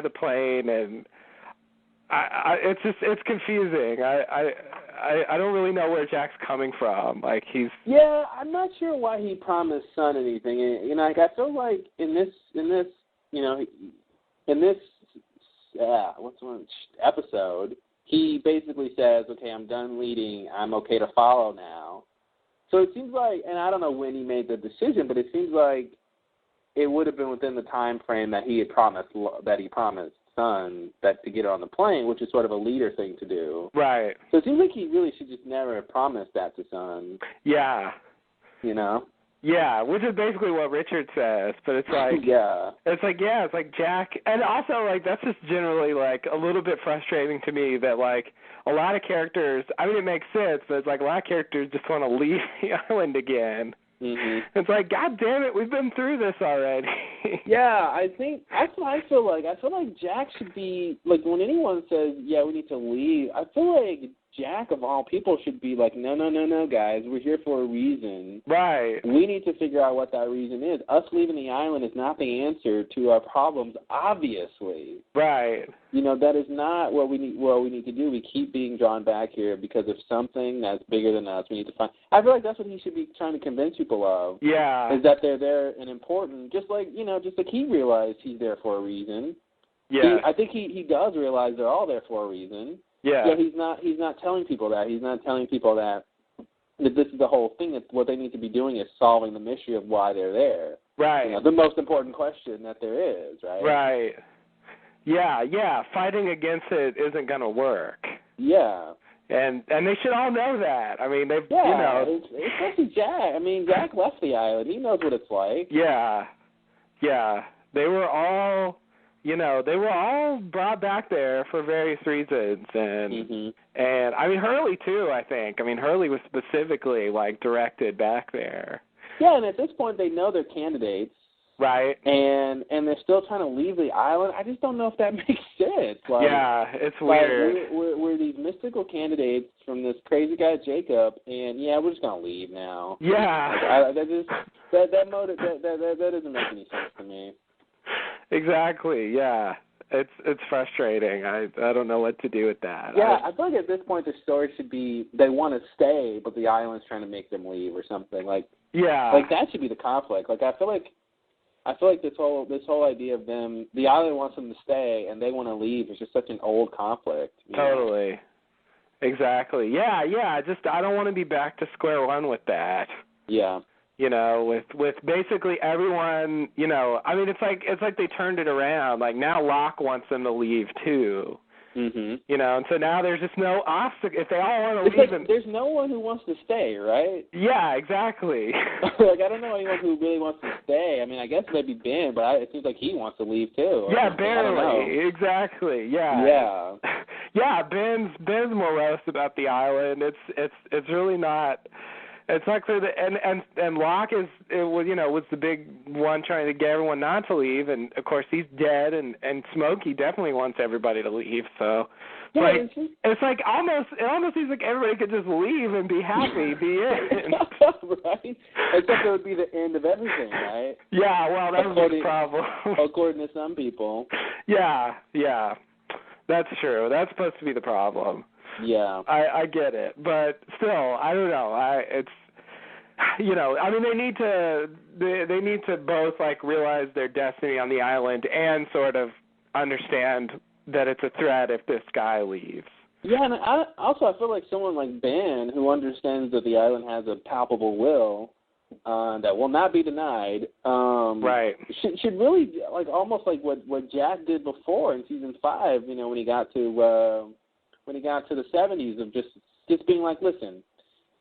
plane, and it's confusing. I don't really know where Jack's coming from. Like yeah, I'm not sure why he promised Son anything. And I feel like in this episode, he basically says, okay, I'm done leading. I'm okay to follow now. So it seems like, and I don't know when he made the decision, but it seems like it would have been within the time frame that he promised Son that to get on the plane, which is sort of a leader thing to do. Right. So it seems like he really should just never have promised that to Son. Yeah. Yeah, which is basically what Richard says, but it's like it's like Jack, and also like that's just generally like a little bit frustrating to me that like a lot of characters, I mean it makes sense, but it's like a lot of characters just want to leave the island again. Mm-hmm. It's like, God damn it, we've been through this already. Yeah, I think that's what I feel like. I feel like Jack should be like when anyone says, yeah, we need to leave, I feel like Jack, of all people, should be like, no, guys, we're here for a reason. Right. We need to figure out what that reason is. Us leaving the island is not the answer to our problems, obviously. Right. That is not what we need to do. We keep being drawn back here because of something that's bigger than us. We need to find. I feel like that's what he should be trying to convince people of. Yeah. Is that they're there and important, just like he realized he's there for a reason. Yeah. I think he does realize they're all there for a reason. Yeah. Yeah, he's not telling people that. He's not telling people that this is the whole thing. That what they need to be doing is solving the mystery of why they're there. Right. The most important question that there is, right? Right. Yeah. Fighting against it isn't going to work. Yeah. And they should all know that. I mean, they've, especially Jack. I mean, Jack left the island. He knows what it's like. Yeah. They were all brought back there for various reasons, and I mean Hurley too. I think. I mean Hurley was specifically like directed back there. Yeah, and at this point they know they're candidates, right? And they're still trying to leave the island. I just don't know if that makes sense. Like, yeah, it's weird. We're these mystical candidates from this crazy guy Jacob, and we're just gonna leave now. Yeah, that motive that doesn't make any sense to me. Exactly. Yeah, it's frustrating. I don't know what to do with that. Yeah, I feel like at this point the story should be they want to stay, but the island's trying to make them leave or something. Like that should be the conflict. Like I feel like this whole idea of them, the island wants them to stay and they want to leave is just such an old conflict. Totally. Exactly. Yeah. Just I don't want to be back to square one with that. Yeah. With basically everyone, I mean, it's like they turned it around. Like now Locke wants them to leave too. Mm-hmm. And so now there's just no obstacle. If they all want to leave, there's no one who wants to stay, right? Yeah, exactly. Like I don't know anyone who really wants to stay. I mean, I guess maybe Ben, but it seems like he wants to leave too. Yeah, barely. Exactly. Yeah. Yeah. Yeah. Ben's morose about the island. It's really not. It's not clear that, and Locke was the big one trying to get everyone not to leave, and of course he's dead, and Smokey definitely wants everybody to leave. So, it almost seems like everybody could just leave and be happy, be in. Right? Except it would be the end of everything, right? Yeah, well, that was the problem. According to some people. Yeah, that's true. That's supposed to be the problem. Yeah. I get it, but still, I don't know. It's, you know, I mean, they need to both like realize their destiny on the island and sort of understand that it's a threat if this guy leaves. Yeah, and I feel like someone like Ben, who understands that the island has a palpable will that will not be denied, right, should really like almost like what Jack did before in season 5. You know, when he got to the 70s, of just being like, listen,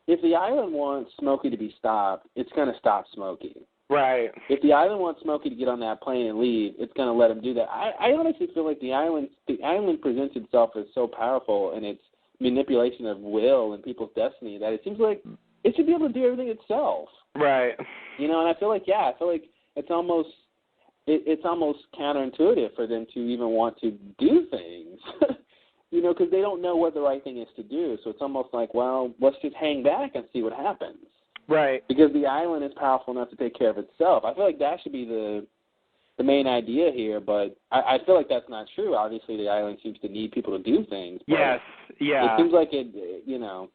if the island wants Smokey to be stopped, it's going to stop Smokey. Right. If the island wants Smokey to get on that plane and leave, it's going to let him do that. I honestly feel like the island presents itself as so powerful in its manipulation of will and people's destiny that it seems like it should be able to do everything itself. Right. You know, and I feel like it's almost counterintuitive for them to even want to do things. You know, because they don't know what the right thing is to do. So it's almost like, well, let's just hang back and see what happens. Right. Because the island is powerful enough to take care of itself. I feel like that should be the main idea here, but I feel like that's not true. Obviously, the island seems to need people to do things. Yes. Yeah. It seems like it, you know.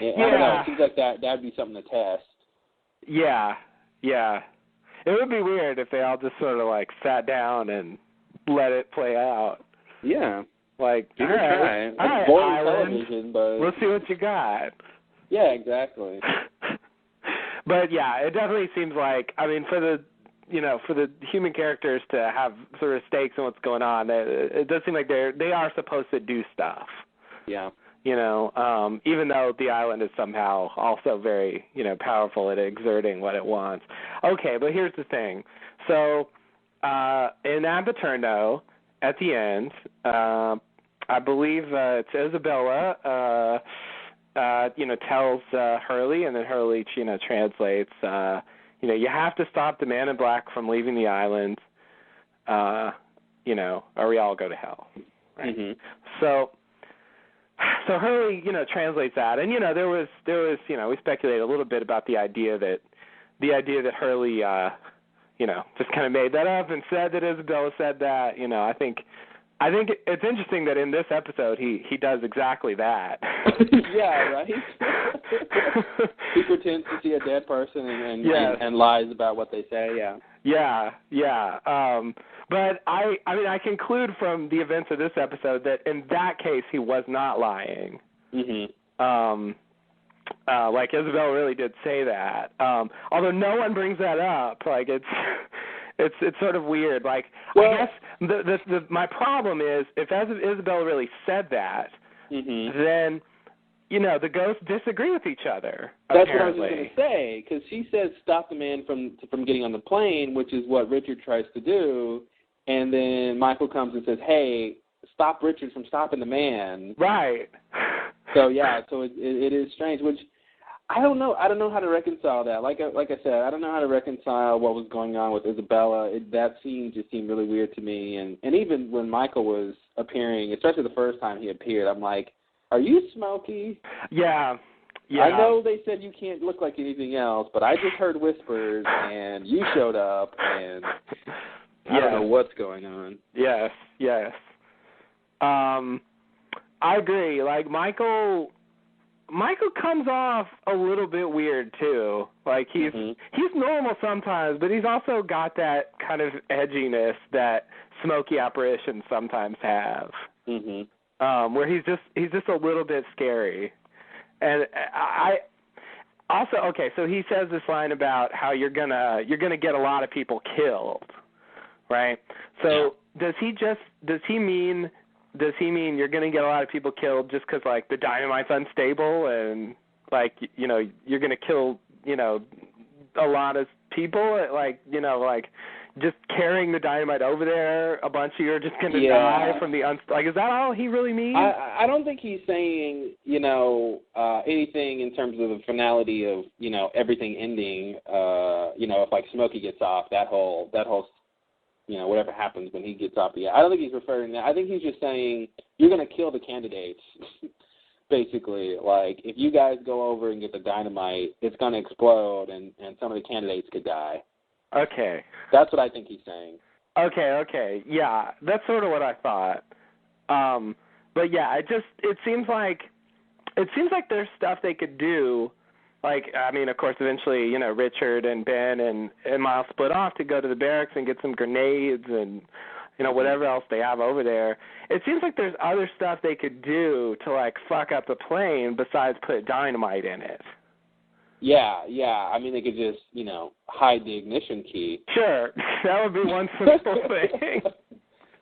I don't know. It seems like that'd be something to test. Yeah. Yeah. It would be weird if they all just sort of like sat down and let it play out. Yeah. Like, all right, boring television, but we'll see what you got. Yeah, exactly. But yeah, it definitely seems like, I mean, for the human characters to have sort of stakes in what's going on, it does seem like they are supposed to do stuff. Yeah. You know, even though the island is somehow also very, you know, powerful at exerting what it wants. Okay, but here's the thing. So, in Abaturno, at the end, I believe it's Isabella, you know, tells Hurley, and then Hurley, you know, translates, you know, you have to stop the man in black from leaving the island, you know, or we all go to hell. Right? Mm-hmm. So Hurley, you know, translates that, and you know, there was, you know, we speculated a little bit about the idea that Hurley, you know, just kind of made that up and said that Isabella said that. You know, I think it's interesting that in this episode he does exactly that. Yeah, right. He pretends to see a dead person and lies about what they say. Yeah. Yeah. But I mean, I conclude from the events of this episode that in that case he was not lying. Mm-hmm. Like Isabel really did say that. Although no one brings that up. Like it's sort of weird. Like, well, I guess my problem is if Isabel really said that, mm-hmm. then you know the ghosts disagree with each other. That's apparently. what I was going to say, because she says stop the man from getting on the plane, which is what Richard tries to do, and then Michael comes and says, "Hey, stop Richard from stopping the man." Right. So yeah, so it is strange, which I don't know. I don't know how to reconcile that. Like I said, I don't know how to reconcile what was going on with Isabella. That scene just seemed really weird to me. And even when Michael was appearing, especially the first time he appeared, I'm like, are you Smokey? Yeah. I know they said you can't look like anything else, but I just heard whispers, and you showed up, and I don't know what's going on. Yes. I agree. Like Michael comes off a little bit weird too. Like he's normal sometimes, but he's also got that kind of edginess that Smokey apparitions sometimes have. Mm-hmm. Where he's just a little bit scary. And I also, okay, so he says this line about how you're gonna get a lot of people killed, right? So does he mean you're going to get a lot of people killed just because, like, the dynamite's unstable and, like, you know, you're going to kill, you know, a lot of people? Like, you know, like, just carrying the dynamite over there, a bunch of you are just going to die from the like, is that all he really means? I don't think he's saying, you know, anything in terms of the finality of, you know, everything ending, you know, if, like, Smokey gets off, that whole you know, whatever happens when he gets off the I don't think he's referring to that. I think he's just saying you're going to kill the candidates, basically. Like, if you guys go over and get the dynamite, it's going to explode, and some of the candidates could die. Okay. That's what I think he's saying. Okay. Yeah, that's sort of what I thought. But yeah, it seems like there's stuff they could do. Like, I mean, of course, eventually, you know, Richard and Ben and Miles split off to go to the barracks and get some grenades and, you know, whatever else they have over there. It seems like there's other stuff they could do to, like, fuck up the plane besides put dynamite in it. Yeah. I mean, they could just, you know, hide the ignition key. Sure, that would be one simple thing.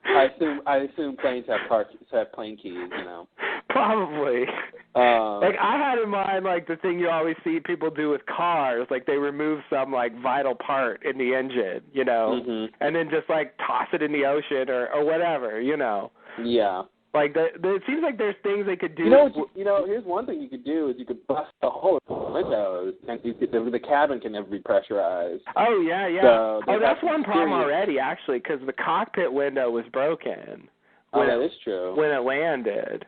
I assume planes have plane keys, you know. Probably. Like, I had in mind, like, the thing you always see people do with cars, like they remove some, like, vital part in the engine, you know, and then just, like, toss it in the ocean or whatever, you know. Yeah. Like, it seems like there's things they could do. You know, here's one thing you could do is you could bust a hole in the windows, and the cabin can never be pressurized. Oh, yeah. So that's one problem already, actually, because the cockpit window was broken. That is true. When it landed.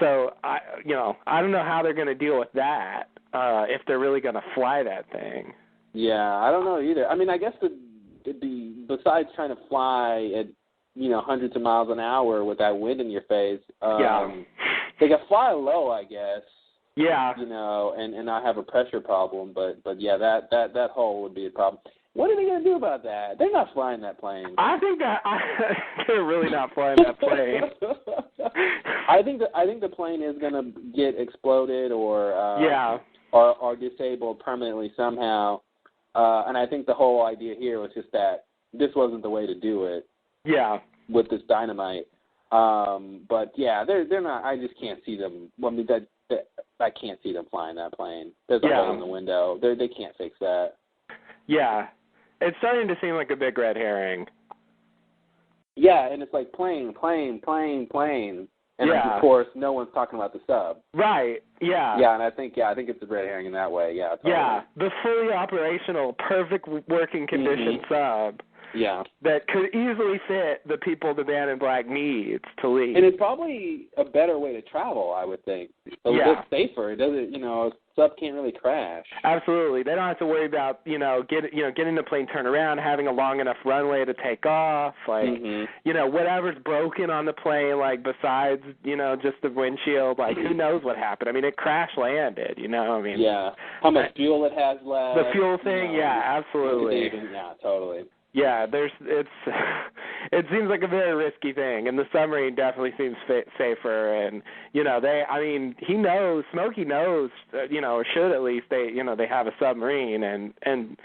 So, I don't know how they're going to deal with that, if they're really going to fly that thing. Yeah, I don't know either. I mean, I guess besides trying to fly at, you know, hundreds of miles an hour with that wind in your face, they can fly low, I guess. Yeah. You know, and not have a pressure problem, but yeah, that hole would be a problem. What are they going to do about that? They're not flying that plane. I think they're really not flying that plane. I think the plane is going to get exploded or disabled permanently somehow. And I think the whole idea here was just that this wasn't the way to do it. Yeah. With this dynamite. But yeah, they're not. I just can't see them. Well, I mean, I can't see them flying that plane. There's a hole in the window. They can't fix that. Yeah. It's starting to seem like a big red herring. Yeah, and it's like plane. And of course, no one's talking about the sub. Right. Yeah. Yeah, and I think it's a red herring in that way. Yeah. Totally. Yeah, the fully operational, perfect working condition sub. Yeah. That could easily fit the people the Man in Black needs to leave. And it's probably a better way to travel, I would think. A little bit safer. It doesn't, you know, sub can't really crash. Absolutely. They don't have to worry about, getting the plane turned around, having a long enough runway to take off, like, whatever's broken on the plane, like, besides, just the windshield, like, who knows what happened. I mean, it crash landed, Yeah. How much fuel it has left. The fuel thing, absolutely. Yeah, totally. Yeah, it seems like a very risky thing, and the submarine definitely seems safer. And he knows, Smokey knows, or should at least they have a submarine, and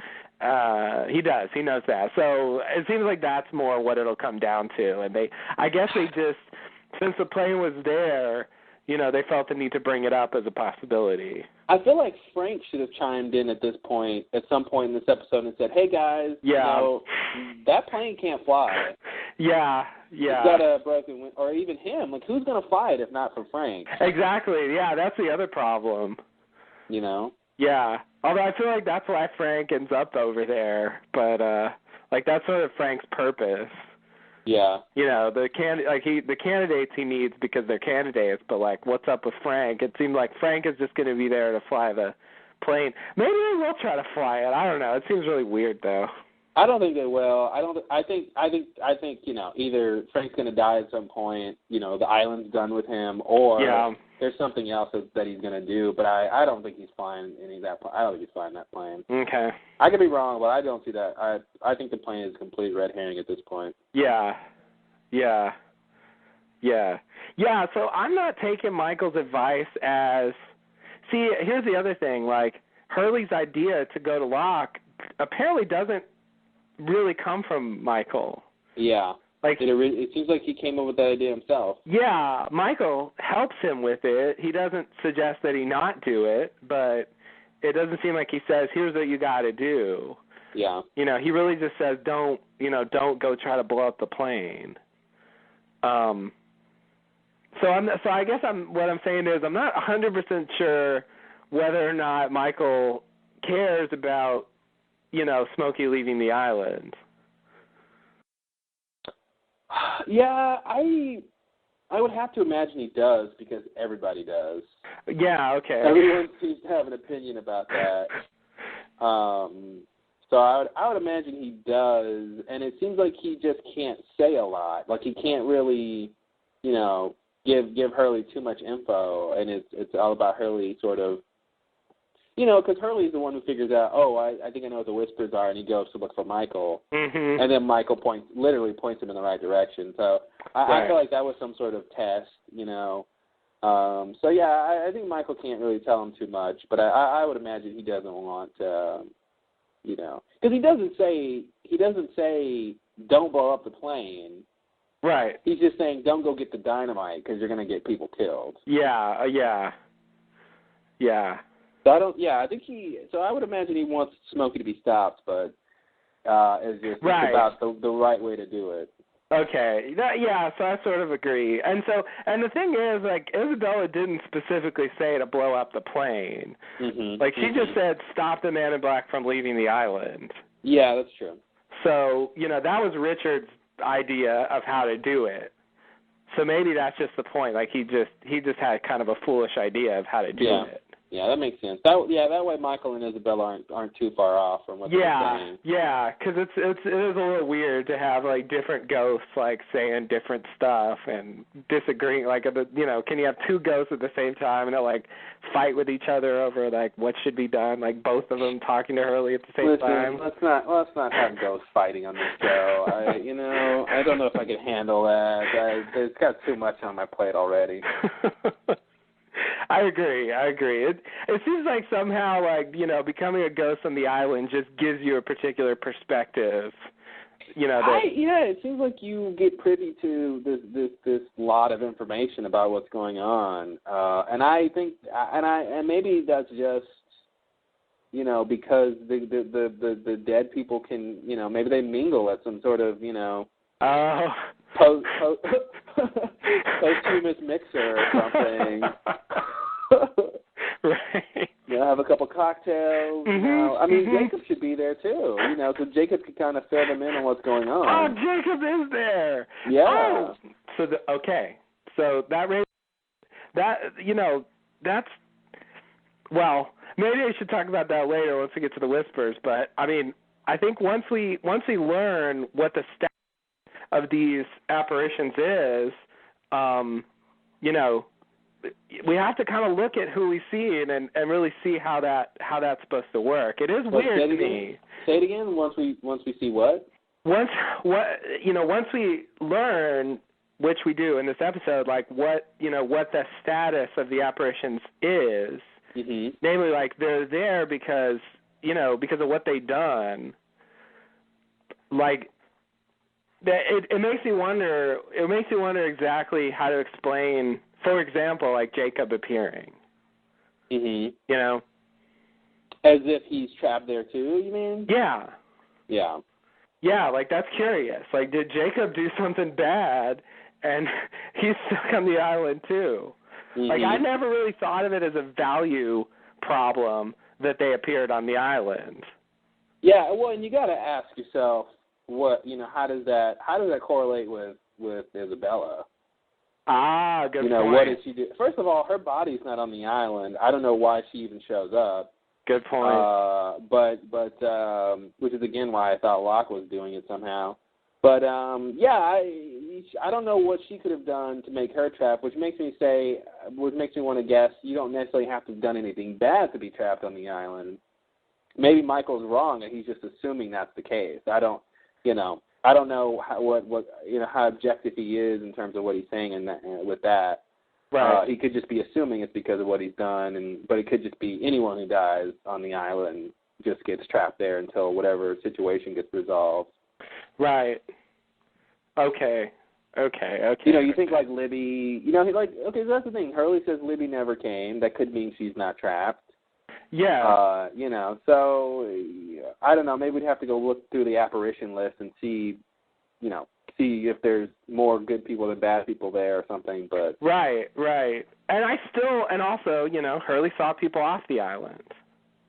he does, he knows that. So it seems like that's more what it'll come down to. And I guess they just, since the plane was there, they felt the need to bring it up as a possibility. I feel like Frank should have chimed in at some point in this episode and said, hey, guys, that plane can't fly. Yeah. It's got a broken wind, or even him. Like, who's going to fly it if not for Frank? Exactly. Yeah, that's the other problem. Yeah. Although I feel like that's why Frank ends up over there. But, that's sort of Frank's purpose. Yeah. The candidates he needs because they're candidates, but, what's up with Frank? It seemed like Frank is just going to be there to fly the plane. Maybe they will try to fly it. I don't know. It seems really weird, though. I don't think they will. I think either Frank's going to die at some point, the island's done with him, or there's something else that he's going to do, but I don't think he's flying I don't think he's flying that plane. Okay. I could be wrong, but I don't see that. I think the plane is a complete red herring at this point. Yeah. So I'm not taking Michael's advice as, see, here's the other thing, Hurley's idea to go to Locke apparently doesn't really come from Michael. Yeah. It seems like he came up with that idea himself. Yeah, Michael helps him with it. He doesn't suggest that he not do it, but it doesn't seem like he says, here's what you got to do. Yeah. He really just says, don't go try to blow up the plane. So I guess what I'm saying is I'm not 100% sure whether or not Michael cares about, Smokey leaving the island. Yeah, I would have to imagine he does because everybody does. Yeah, okay. Everyone seems to have an opinion about that. So I would imagine he does, and it seems like he just can't say a lot. Like he can't really, he give Hurley too much info, and it's all about Hurley sort of, because Hurley's the one who figures out, I think I know what the whispers are, and he goes to look for Michael, and then Michael literally points him in the right direction. So I feel like that was some sort of test, So yeah, I think Michael can't really tell him too much, but I would imagine he doesn't want to, because he doesn't say don't blow up the plane. Right. He's just saying don't go get the dynamite because you're going to get people killed. Yeah. So I would imagine he wants Smokey to be stopped, but it's about the right way to do it. Okay. So I sort of agree. And the thing is, like, Isabella didn't specifically say to blow up the plane. Like, she just said stop the Man in Black from leaving the island. Yeah, that's true. So, that was Richard's idea of how to do it. So maybe that's just the point. Like, he just had kind of a foolish idea of how to do it. Yeah, that makes sense. That way Michael and Isabella aren't too far off from what they're saying. Yeah, because it is a little weird to have like different ghosts like saying different stuff and disagreeing. Like, can you have two ghosts at the same time and they'll like fight with each other over like what should be done? Like both of them talking to Hurley at the same time. Let's not have ghosts fighting on this show. I don't know if I can handle that. It's got too much on my plate already. I agree. It seems like somehow, like, becoming a ghost on the island just gives you a particular perspective. It seems like you get privy to this lot of information about what's going on, and I think, and maybe that's just, because the dead people can, maybe they mingle at some sort of, posthumous mixer or something. Right. Have a couple cocktails. Jacob should be there too. So Jacob could kind of fill them in on what's going on. Oh, Jacob is there. Yeah. Oh. So So that's well. Maybe I should talk about that later once we get to the whispers. But I think once we learn what the status of these apparitions is, we have to kind of look at who we see and really see how that's supposed to work. It is weird to me. Say it again. Once we see what? Once we learn, which we do in this episode, like what the status of the apparitions is. Namely, like they're there because of what they've done. Like. It makes me wonder. It makes me wonder exactly how to explain, for example, like Jacob appearing. As if he's trapped there too. You mean? Yeah. Yeah. Yeah. Like that's curious. Like, did Jacob do something bad, and he's stuck on the island too? Like, I never really thought of it as a value problem that they appeared on the island. Yeah. Well, and you got to ask yourself. What how does that correlate with Isabella? Good point. What did she do? First of all, her body's not on the island. I don't know why she even shows up. Good point. But which is again why I thought Locke was doing it somehow. But I don't know what she could have done to make her trapped, which makes me want to guess you don't necessarily have to have done anything bad to be trapped on the island. Maybe Michael's wrong and he's just assuming that's the case. I don't know how objective he is in terms of what he's saying with that. Right. He could just be assuming it's because of what he's done, but it could just be anyone who dies on the island just gets trapped there until whatever situation gets resolved. Right. Okay. You think like Libby. So that's the thing. Hurley says Libby never came. That could mean she's not trapped. Yeah. So I don't know. Maybe we'd have to go look through the apparition list and see if there's more good people than bad people there or something. But right. And also, Hurley saw people off the island.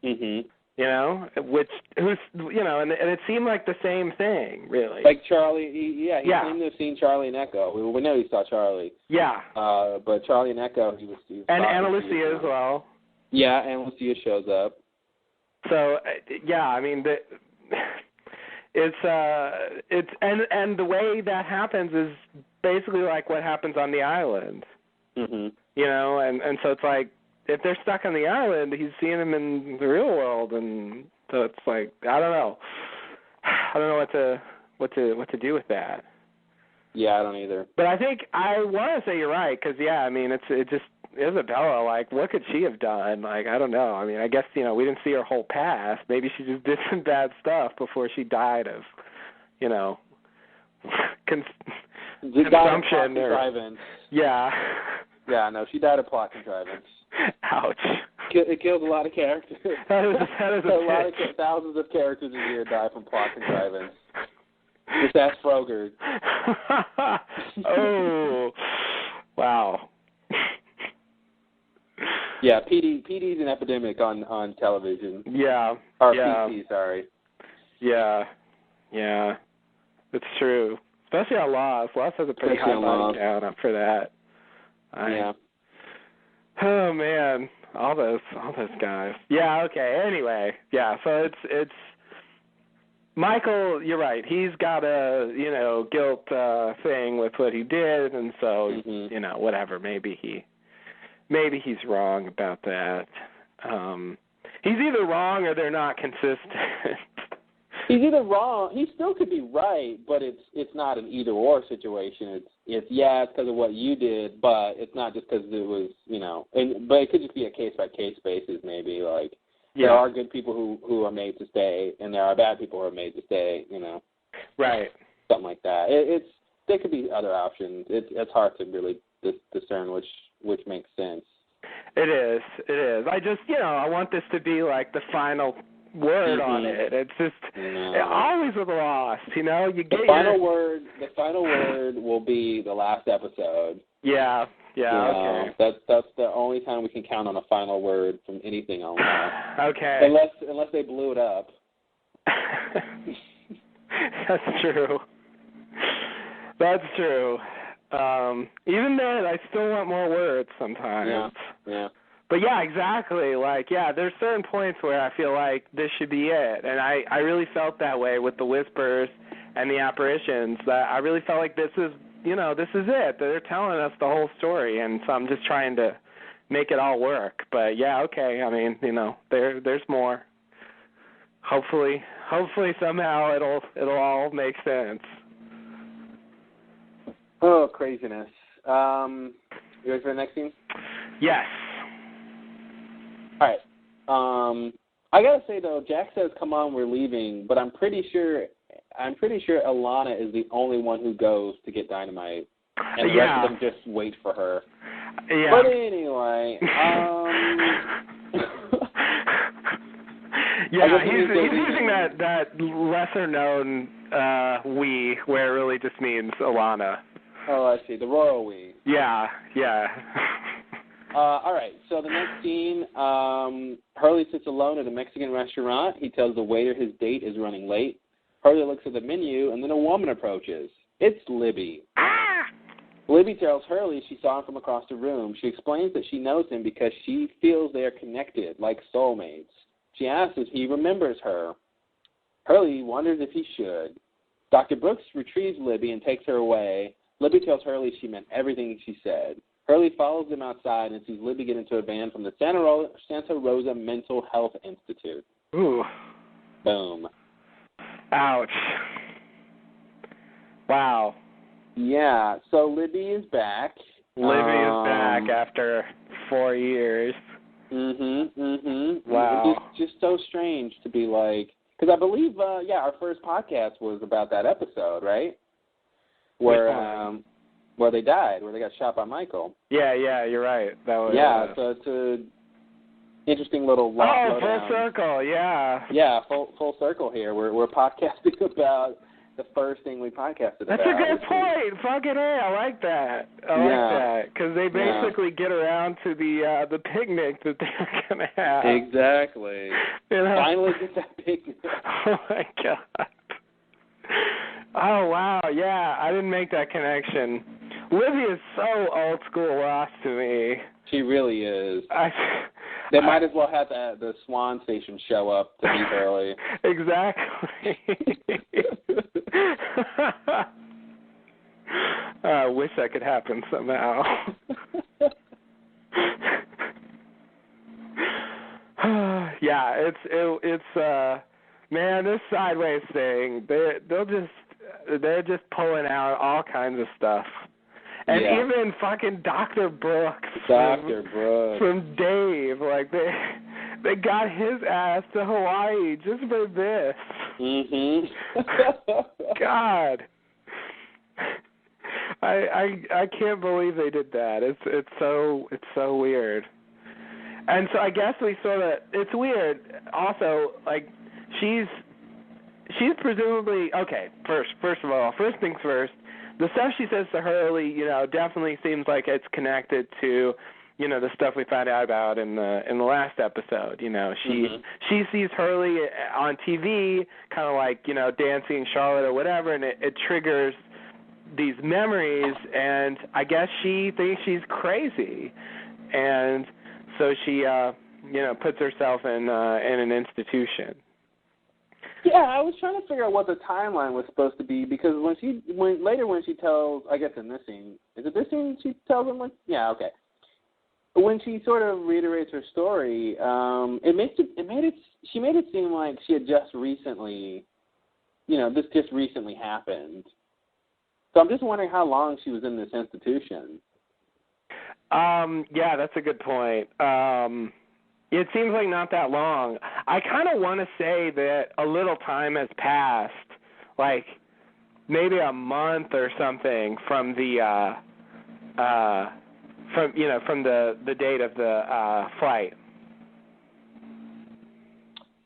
And it seemed like the same thing, really. Like Charlie, he seemed to have seen Charlie and Echo. We know he saw Charlie. Yeah. But Charlie and Echo, he was and Ana Lucia as well. Yeah, and Lucia shows up. So it's and the way that happens is basically like what happens on the island. Mhm. You know, and so it's like if they're stuck on the island, he's seeing them in the real world, and so it's like I don't know what to do with that. Yeah, I don't either. But I think I want to say you're right because I mean it just Isabella, like what could she have done? Like I don't know. I mean I guess we didn't see her whole past. Maybe she just did some bad stuff before she died of consumption or contrivance. Yeah. Yeah, no, she died of plot contrivance. Ouch. It kills a lot of characters. That is a lot of thousands of characters a year die from plot contrivance. Just ask Frogger. Oh, wow. Yeah, PD's an epidemic on television. Yeah. Or yeah. PT, sorry. Yeah. Yeah. It's true. Especially on Lost. Lost has a pretty high body count up for that. Yeah. Oh man, all those guys. Yeah. Okay. Anyway, yeah. So it's Michael. You're right. He's got a guilt thing with what he did, and so whatever. Maybe he's wrong about that. He's either wrong or they're not consistent. He's either wrong. He still could be right, but it's not an either or situation. It's because of what you did, but it's not just because it was but it could just be a case by case basis. Maybe there are good people who are made to stay, and there are bad people who are made to stay. Right. Something like that. There could be other options. It's hard to really discern which makes sense. It is. I just I want this to be like the final word on it. It's just always with Lost, you get the final word. The final word will be the last episode. Yeah. Okay. That's the only time we can count on a final word from anything on Lost. Okay. Unless they blew it up. That's true. That's true. Even then, I still want more words sometimes. Yeah. But yeah, exactly. There's certain points where I feel like this should be it, and I really felt that way with the whispers and the apparitions. That I really felt like this is it. They're telling us the whole story, and so I'm just trying to make it all work. But yeah, okay. I mean, there's more. Hopefully somehow it'll all make sense. Oh, craziness. You ready for the next scene? Yes. All right. I gotta say though, Jack says, "Come on, we're leaving," but I'm pretty sure Alana is the only one who goes to get dynamite, and the rest of them just wait for her. Yeah. But anyway, yeah, he's using that lesser known we, where it really just means Alana. Oh, I see. The royal we. Yeah. All right, so the next scene, Hurley sits alone at a Mexican restaurant. He tells the waiter his date is running late. Hurley looks at the menu, and then a woman approaches. It's Libby. Ah! Libby tells Hurley she saw him from across the room. She explains that she knows him because she feels they are connected, like soulmates. She asks if he remembers her. Hurley wonders if he should. Dr. Brooks retrieves Libby and takes her away. Libby tells Hurley she meant everything she said. Hurley follows them outside and sees Libby get into a van from the Santa Rosa Mental Health Institute. Ooh. Boom. Ouch. Wow. Yeah, so Libby is back. Libby is back after 4 years. Wow. It's just so strange to be like, because I believe, our first podcast was about that episode, right? Where they died, where they got shot by Michael. Yeah, you're right. That was. Yeah, so it's a interesting little. Full circle, yeah. Yeah, full circle here. We're podcasting about the first thing we podcasted about. That's a good point. Fucking A, I like that. I like that because they basically get around to the picnic that they're gonna have. Exactly. Finally get that picnic. Oh my God. Oh wow, yeah, I didn't make that connection. Libby is so old school Lost to me. She really is. They might as well have the Swan Station show up to meet early. Exactly. wish that could happen somehow. Yeah, it's man, this sideways thing, they're just pulling out all kinds of stuff. And even fucking Dr. Brooks from Dave, like they got his ass to Hawaii just for this. God. I can't believe they did that. It's so weird. And so I guess we sort of, it's weird. Also, like, she's presumably, okay, first of all, first things first, the stuff she says to Hurley, you know, definitely seems like it's connected to, you know, the stuff we found out about in the last episode. You know, she sees Hurley on TV, kind of like, you know, dancing Charlotte or whatever, and it triggers these memories, and I guess she thinks she's crazy. And so she, you know, puts herself in an institution. Yeah, I was trying to figure out what the timeline was supposed to be, because when she tells, I guess in this scene, is it this scene she tells him? Yeah, okay. When she sort of reiterates her story, she made it seem like she had just recently, you know, this just recently happened. So I'm just wondering how long she was in this institution. Yeah, that's a good point. It seems like not that long. I kind of want to say that a little time has passed, like maybe a month or something from the from the date of the flight.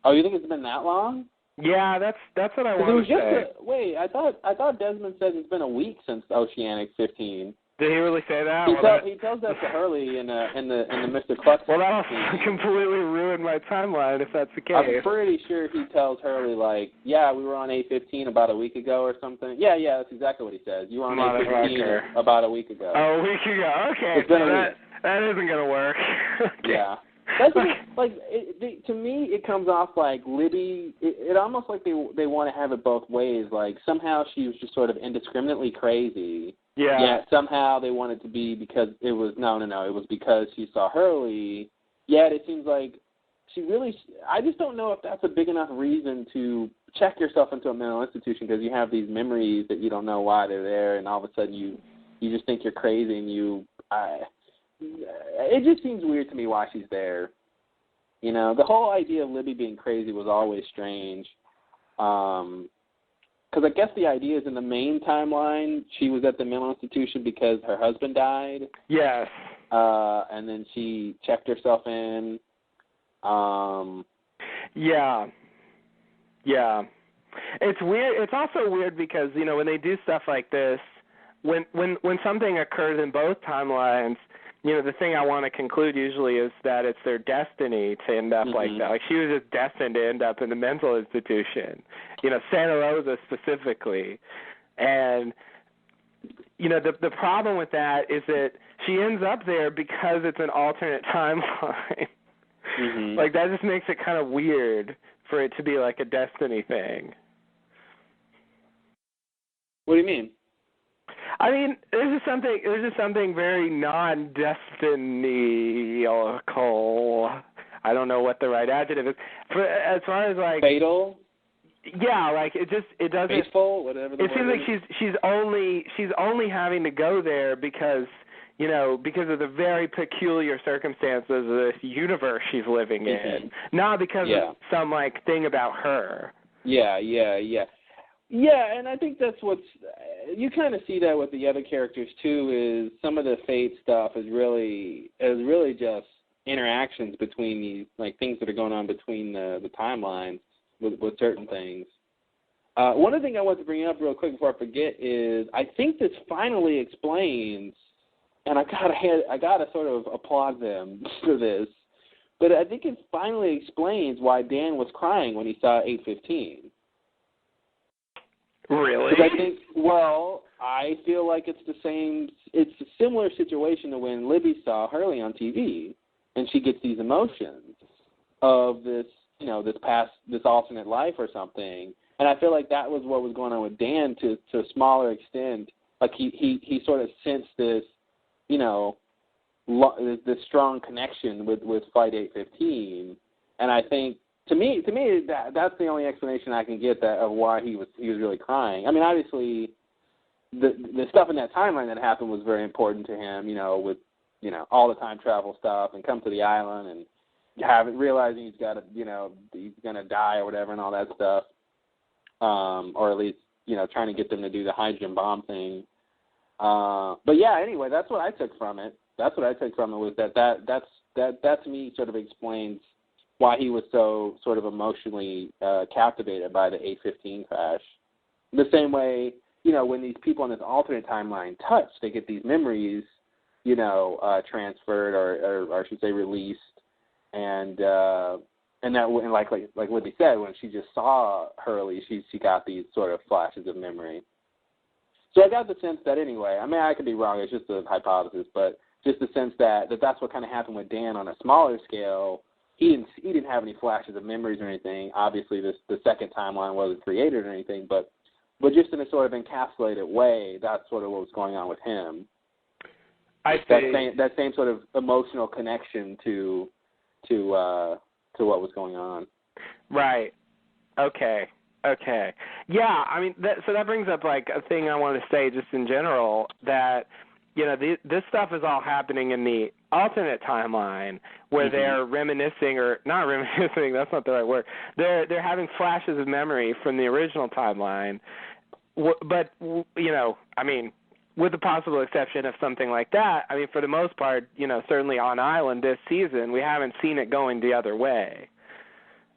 Oh, you think it's been that long? Yeah, that's what I want to say. Wait, I thought Desmond said it's been a week since Oceanic 15. Did he really say that? He tells that to Hurley in the Mr. Cluck. Well, that'll completely ruin my timeline if that's the case. I'm pretty sure he tells Hurley, like, yeah, we were on A15 about a week ago or something. Yeah, that's exactly what he says. You were on A15 about a week ago. Oh, a week ago. Okay, it's been a week. That isn't gonna work. Okay. Yeah. That's to me, it comes off like Libby. It almost like they want to have it both ways. Like somehow she was just sort of indiscriminately crazy. Yeah. Yet somehow they wanted to be because it was no. It was because she saw Hurley. Yet it seems like she really. I just don't know if that's a big enough reason to check yourself into a mental institution, because you have these memories that you don't know why they're there, and all of a sudden you just think you're crazy, and it just seems weird to me why she's there. You know, the whole idea of Libby being crazy was always strange. Because I guess the idea is in the main timeline, she was at the mental institution because her husband died. Yes. And then she checked herself in. Yeah. It's weird. It's also weird because, you know, when they do stuff like this, when something occurs in both timelines, you know, the thing I want to conclude usually is that it's their destiny to end up like that. Like, she was just destined to end up in the mental institution, you know, Santa Rosa specifically. And, you know, the problem with that is that she ends up there because it's an alternate timeline. Like, that just makes it kind of weird for it to be like a destiny thing. What do you mean? I mean, there's just something very non-destinical. I don't know what the right adjective is. As far as like fatal. Yeah, like it doesn't. Faithful, whatever. It seems like she's only having to go there because, you know, because of the very peculiar circumstances of this universe she's living in, not because of some like thing about her. Yeah, and I think that's what's you kind of see that with the other characters too. Is some of the fate stuff is really just interactions between these, like, things that are going on between the timelines with certain things. One other thing I want to bring up real quick before I forget is I think this finally explains, and I gotta sort of applaud them for this, but I think it finally explains why Dan was crying when he saw 815. Really? Because I feel like it's a similar situation to when Libby saw Hurley on TV, and she gets these emotions of this, you know, this alternate life or something. And I feel like that was what was going on with Dan to a smaller extent he sort of sensed this, this strong connection with Flight 815, and I think to me that's the only explanation I can get of why he was really crying. I mean, obviously, the stuff in that timeline that happened was very important to him, with all the time travel stuff and come to the island and realizing he's got to, he's gonna die or whatever and all that stuff, or at least trying to get them to do the hydrogen bomb thing. But yeah, anyway, that's what I took from it. That's what I took from it was that to me sort of explains why he was so sort of emotionally captivated by the 815 crash. The same way, when these people in this alternate timeline touch, they get these memories, transferred or I should say released, and like Libby said, when she just saw Hurley, she got these sort of flashes of memory. So I got the sense that anyway, I mean, I could be wrong, it's just a hypothesis, but just the sense that that's what kind of happened with Dan on a smaller scale. He didn't have any flashes of memories or anything. Obviously, the second timeline wasn't created or anything, but just in a sort of encapsulated way, that's sort of what was going on with him. I see. That same sort of emotional connection to what was going on. Right. Okay. Yeah, I mean, so that brings up like a thing I want to say just in general, that this stuff is all happening in the alternate timeline where they're reminiscing, or not reminiscing, that's not the right word. They're having flashes of memory from the original timeline. But I mean, with the possible exception of something like that, I mean, for the most part, certainly on Island this season, we haven't seen it going the other way.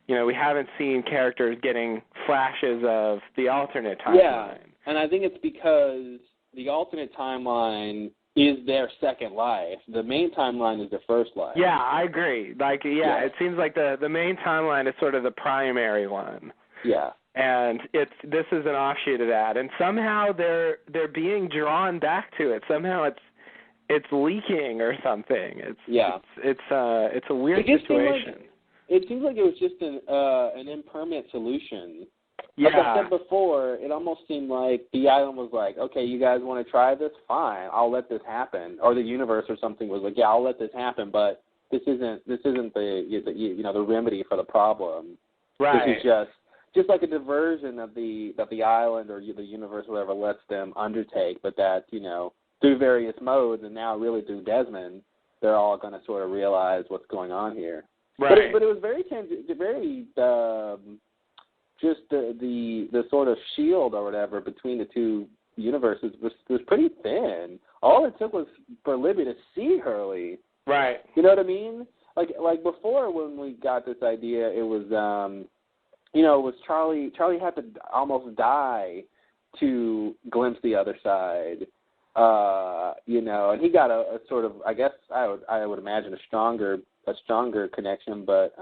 We haven't seen characters getting flashes of the alternate timeline. Yeah, and I think it's because the alternate timeline is their second life. The main timeline is their first life. Yeah, I agree. It seems like the main timeline is sort of the primary one. Yeah. And this is an offshoot of that, and somehow they're being drawn back to it. Somehow it's leaking or something. It's a weird situation. It seems like it was just an impermanent solution. Yeah. Like I said before, it almost seemed like the island was like, okay, you guys want to try this? Fine, I'll let this happen. Or the universe or something was like, yeah, I'll let this happen, but this isn't the remedy for the problem. Right. This is just like a diversion that the island or the universe, whatever, lets them undertake, but that, through various modes, and now really through Desmond, they're all going to sort of realize what's going on here. Right. But it was very just the sort of shield or whatever between the two universes was pretty thin. All it took was for Libby to see Hurley. Right. You know what I mean? Like before, when we got this idea, it was it was Charlie. Charlie had to almost die to glimpse the other side. And he got a sort of, I guess I would imagine a stronger connection, but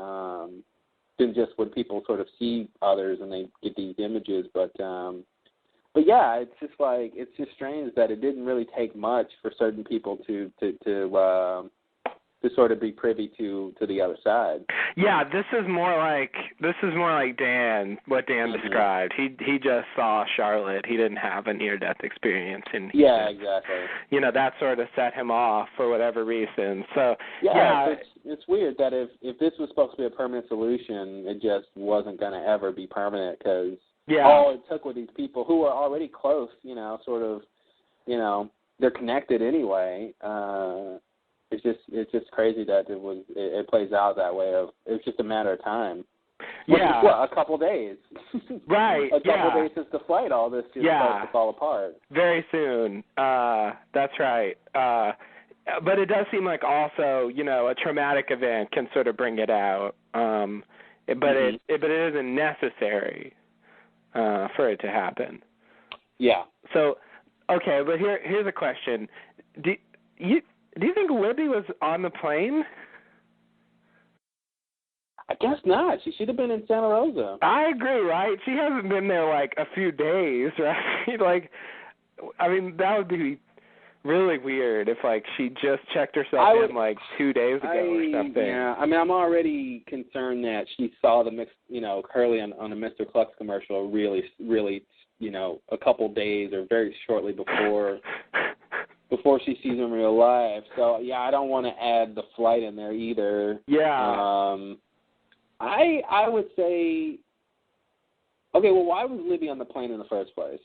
than just when people sort of see others and they get these images. But yeah, it's just strange that it didn't really take much for certain people to sort of be privy to the other side. Yeah, this is more like Dan, what Dan described. He just saw Charlotte. He didn't have a near-death experience, and exactly. That sort of set him off for whatever reason. So it's weird that if this was supposed to be a permanent solution, it just wasn't going to ever be permanent, because all it took were these people who were already close. They're connected anyway. It's just crazy that it plays out that way. It was just a matter of time. A couple days. Right. A couple days since the flight, all this just starts to fall apart. Very soon. That's right. But it does seem like also, a traumatic event can sort of bring it out. But it isn't necessary for it to happen. Yeah. So, okay, but here's a question. Do you think Libby was on the plane? I guess not. She should have been in Santa Rosa. I agree, right? She hasn't been there like a few days, right? That would be really weird if she just checked herself in 2 days ago or something. Yeah, I'm already concerned that she saw the mix, Hurley on a Mr. Clux commercial really, really a couple days or very shortly before she sees him in real life. So, yeah, I don't want to add the flight in there either. Yeah. I would say, okay, well, why was Libby on the plane in the first place?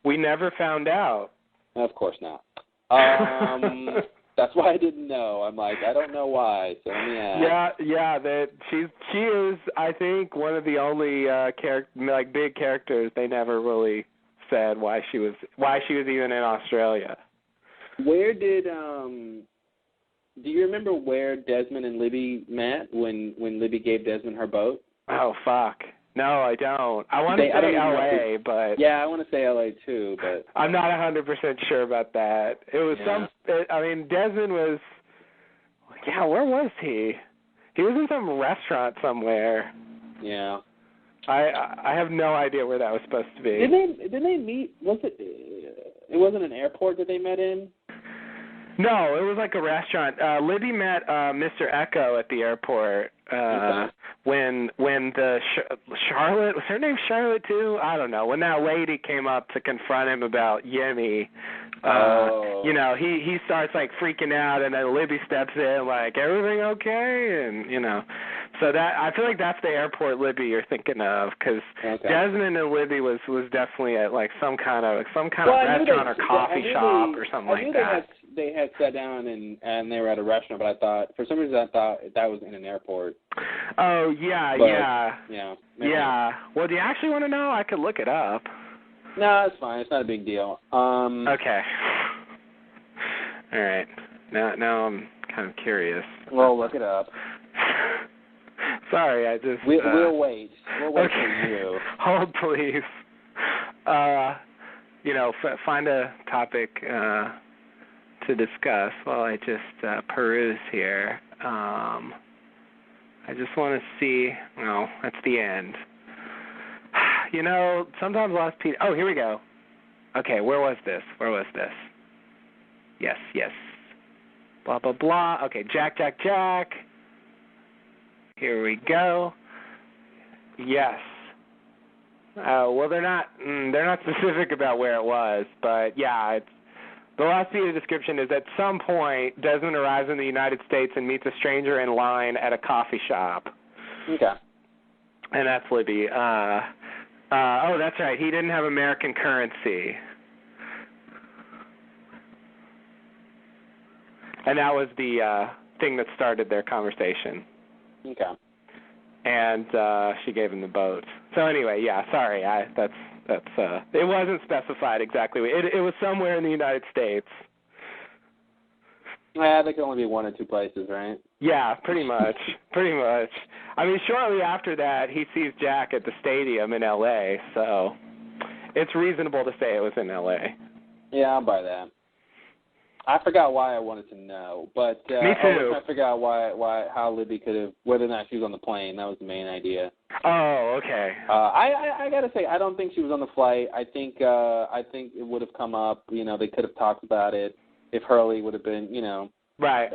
We never found out. Of course not. That's why I didn't know. I'm like, I don't know why. So let me ask. Yeah. That she is, I think, one of the only big characters they never really said why she was even in Australia. Where did do you remember where Desmond and Libby met when Libby gave Desmond her boat? Oh fuck. No, I don't. I want to say L.A., but... Yeah, I want to say L.A. too, but... I'm not 100% sure about that. It was Desmond was... Yeah, where was he? He was in some restaurant somewhere. Yeah. I have no idea where that was supposed to be. Didn't they meet... It wasn't an airport that they met in? No, it was like a restaurant. Libby met Mr. Echo at the airport when the Charlotte, was her name Charlotte too? I don't know. When that lady came up to confront him about Yemi, he starts like freaking out, and then Libby steps in like, everything okay? And so that I feel like that's the airport Libby you're thinking of, because Desmond and Libby was definitely at like some kind of restaurant or coffee shop or something like that. They had sat down and they were at a restaurant, but for some reason I thought that was in an airport. Oh, yeah. Yeah. Well, do you actually want to know? I could look it up. No, it's fine. It's not a big deal. Okay. All right. Now I'm kind of curious. Well, look it up. Sorry, I just... We'll wait. We'll wait okay. for you. Hold, please. Find a topic to discuss while I just peruse here. I just want to see... No, that's the end. Sometimes lost people... Oh, here we go. Okay, where was this? Yes. Blah, blah, blah. Okay, Jack. Here we go. Yes. Well, they're not specific about where it was, but yeah, the last piece of the description is at some point Desmond arrives in the United States and meets a stranger in line at a coffee shop. Okay. And that's Libby. Oh, that's right. He didn't have American currency. And that was the thing that started their conversation. Okay. And she gave him the boat. So anyway, yeah, sorry. That's it wasn't specified exactly. It was somewhere in the United States. Yeah, there can only be one or two places, right? Yeah, pretty much. I mean, shortly after that, he sees Jack at the stadium in L.A., so it's reasonable to say it was in L.A. Yeah, I'll buy that. I forgot why I wanted to know, but Me too. I was trying to figure out how Libby could have, whether or not she was on the plane. That was the main idea. Oh, okay. I gotta say, I don't think she was on the flight. I think it would have come up. They could have talked about it if Hurley would have been, right.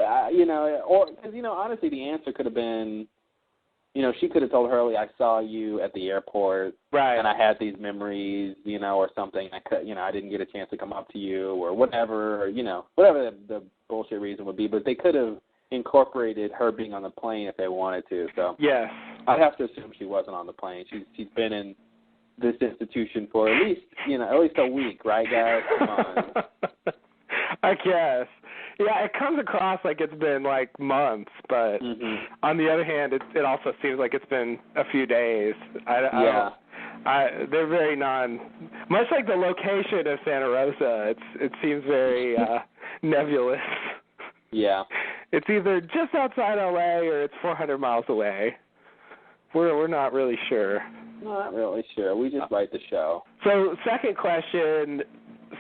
Or because honestly, the answer could have been, she could have told Hurley, I saw you at the airport, right, and I had these memories, or something. I didn't get a chance to come up to you, or whatever, or whatever the bullshit reason would be. But they could have incorporated her being on the plane if they wanted to. So yes, I'd have to assume she wasn't on the plane. She's been in this institution for at least a week, right, guys? Come on. I guess. Yeah, it comes across like it's been like months, but on the other hand, it also seems like it's been a few days. They're very much like the location of Santa Rosa. It seems very nebulous. Yeah. It's either just outside LA or it's 400 miles away. We're not really sure. Not really sure. We just write the show. So, second question,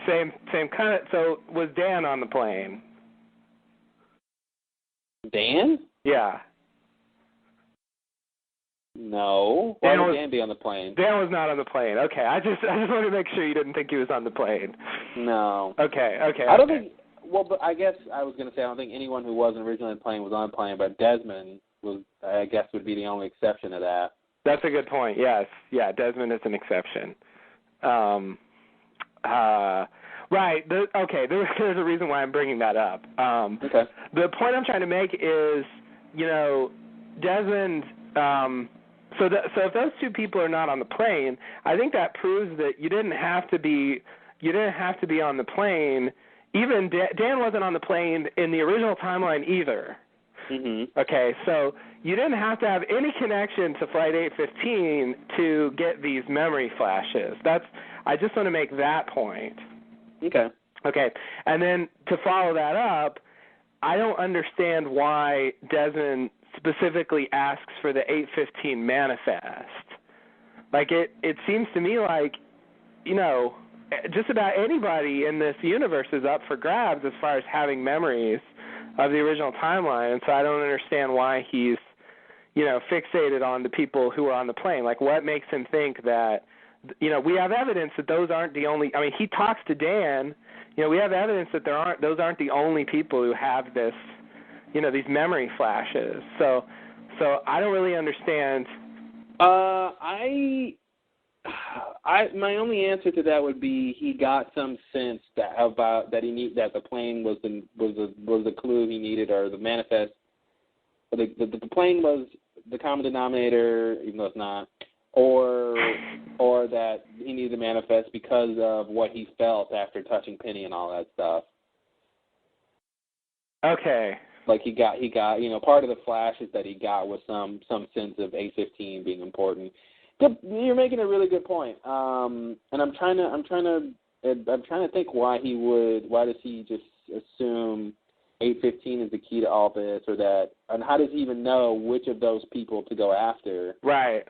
same kind of. So, was Dan on the plane? Dan? Yeah. No. Why would Dan be on the plane? Dan was not on the plane. Okay. I just wanted to make sure you didn't think he was on the plane. No. Okay. I don't think. Well, but I guess I was going to say I don't think anyone who wasn't originally on the plane was on the plane, but Desmond was. I guess would be the only exception to that. That's a good point. Yes. Yeah. Desmond is an exception. Right. There's a reason why I'm bringing that up. Okay. The point I'm trying to make is, Desmond. So if those two people are not on the plane, I think that proves that you didn't have to be on the plane. Even Dan wasn't on the plane in the original timeline either. Mm-hmm. Okay, so you didn't have to have any connection to Flight 815 to get these memory flashes. I just want to make that point. Okay. Okay, and then to follow that up, I don't understand why Desmond specifically asks for the 815 manifest. Like, it seems to me like, just about anybody in this universe is up for grabs as far as having memories of the original timeline, and so I don't understand why he's, fixated on the people who are on the plane. Like, what makes him think that, we have evidence that those aren't the only, he talks to Dan, we have evidence that those aren't the only people who have this, these memory flashes. So I don't really understand. My only answer to that would be he got some sense that the plane was the clue he needed, or the manifest. The plane was the common denominator, even though it's not, or that he needed the manifest because of what he felt after touching Penny and all that stuff. Okay. Like he got part of the flashes that he got was some sense of A15 being important. You're making a really good point, and I'm trying to think why does he just assume 815 is the key to all this, and how does he even know which of those people to go after? Right.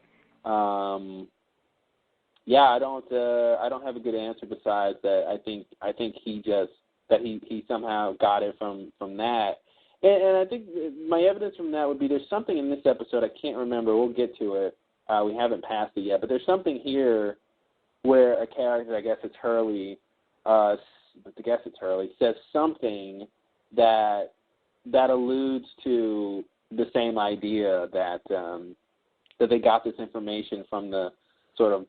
I don't have a good answer besides that. I think he somehow got it from that, and I think my evidence from that would be there's something in this episode I can't remember. We'll get to it. We haven't passed it yet, but there's something here where a character, I guess it's Hurley, says something that alludes to the same idea that they got this information from the sort of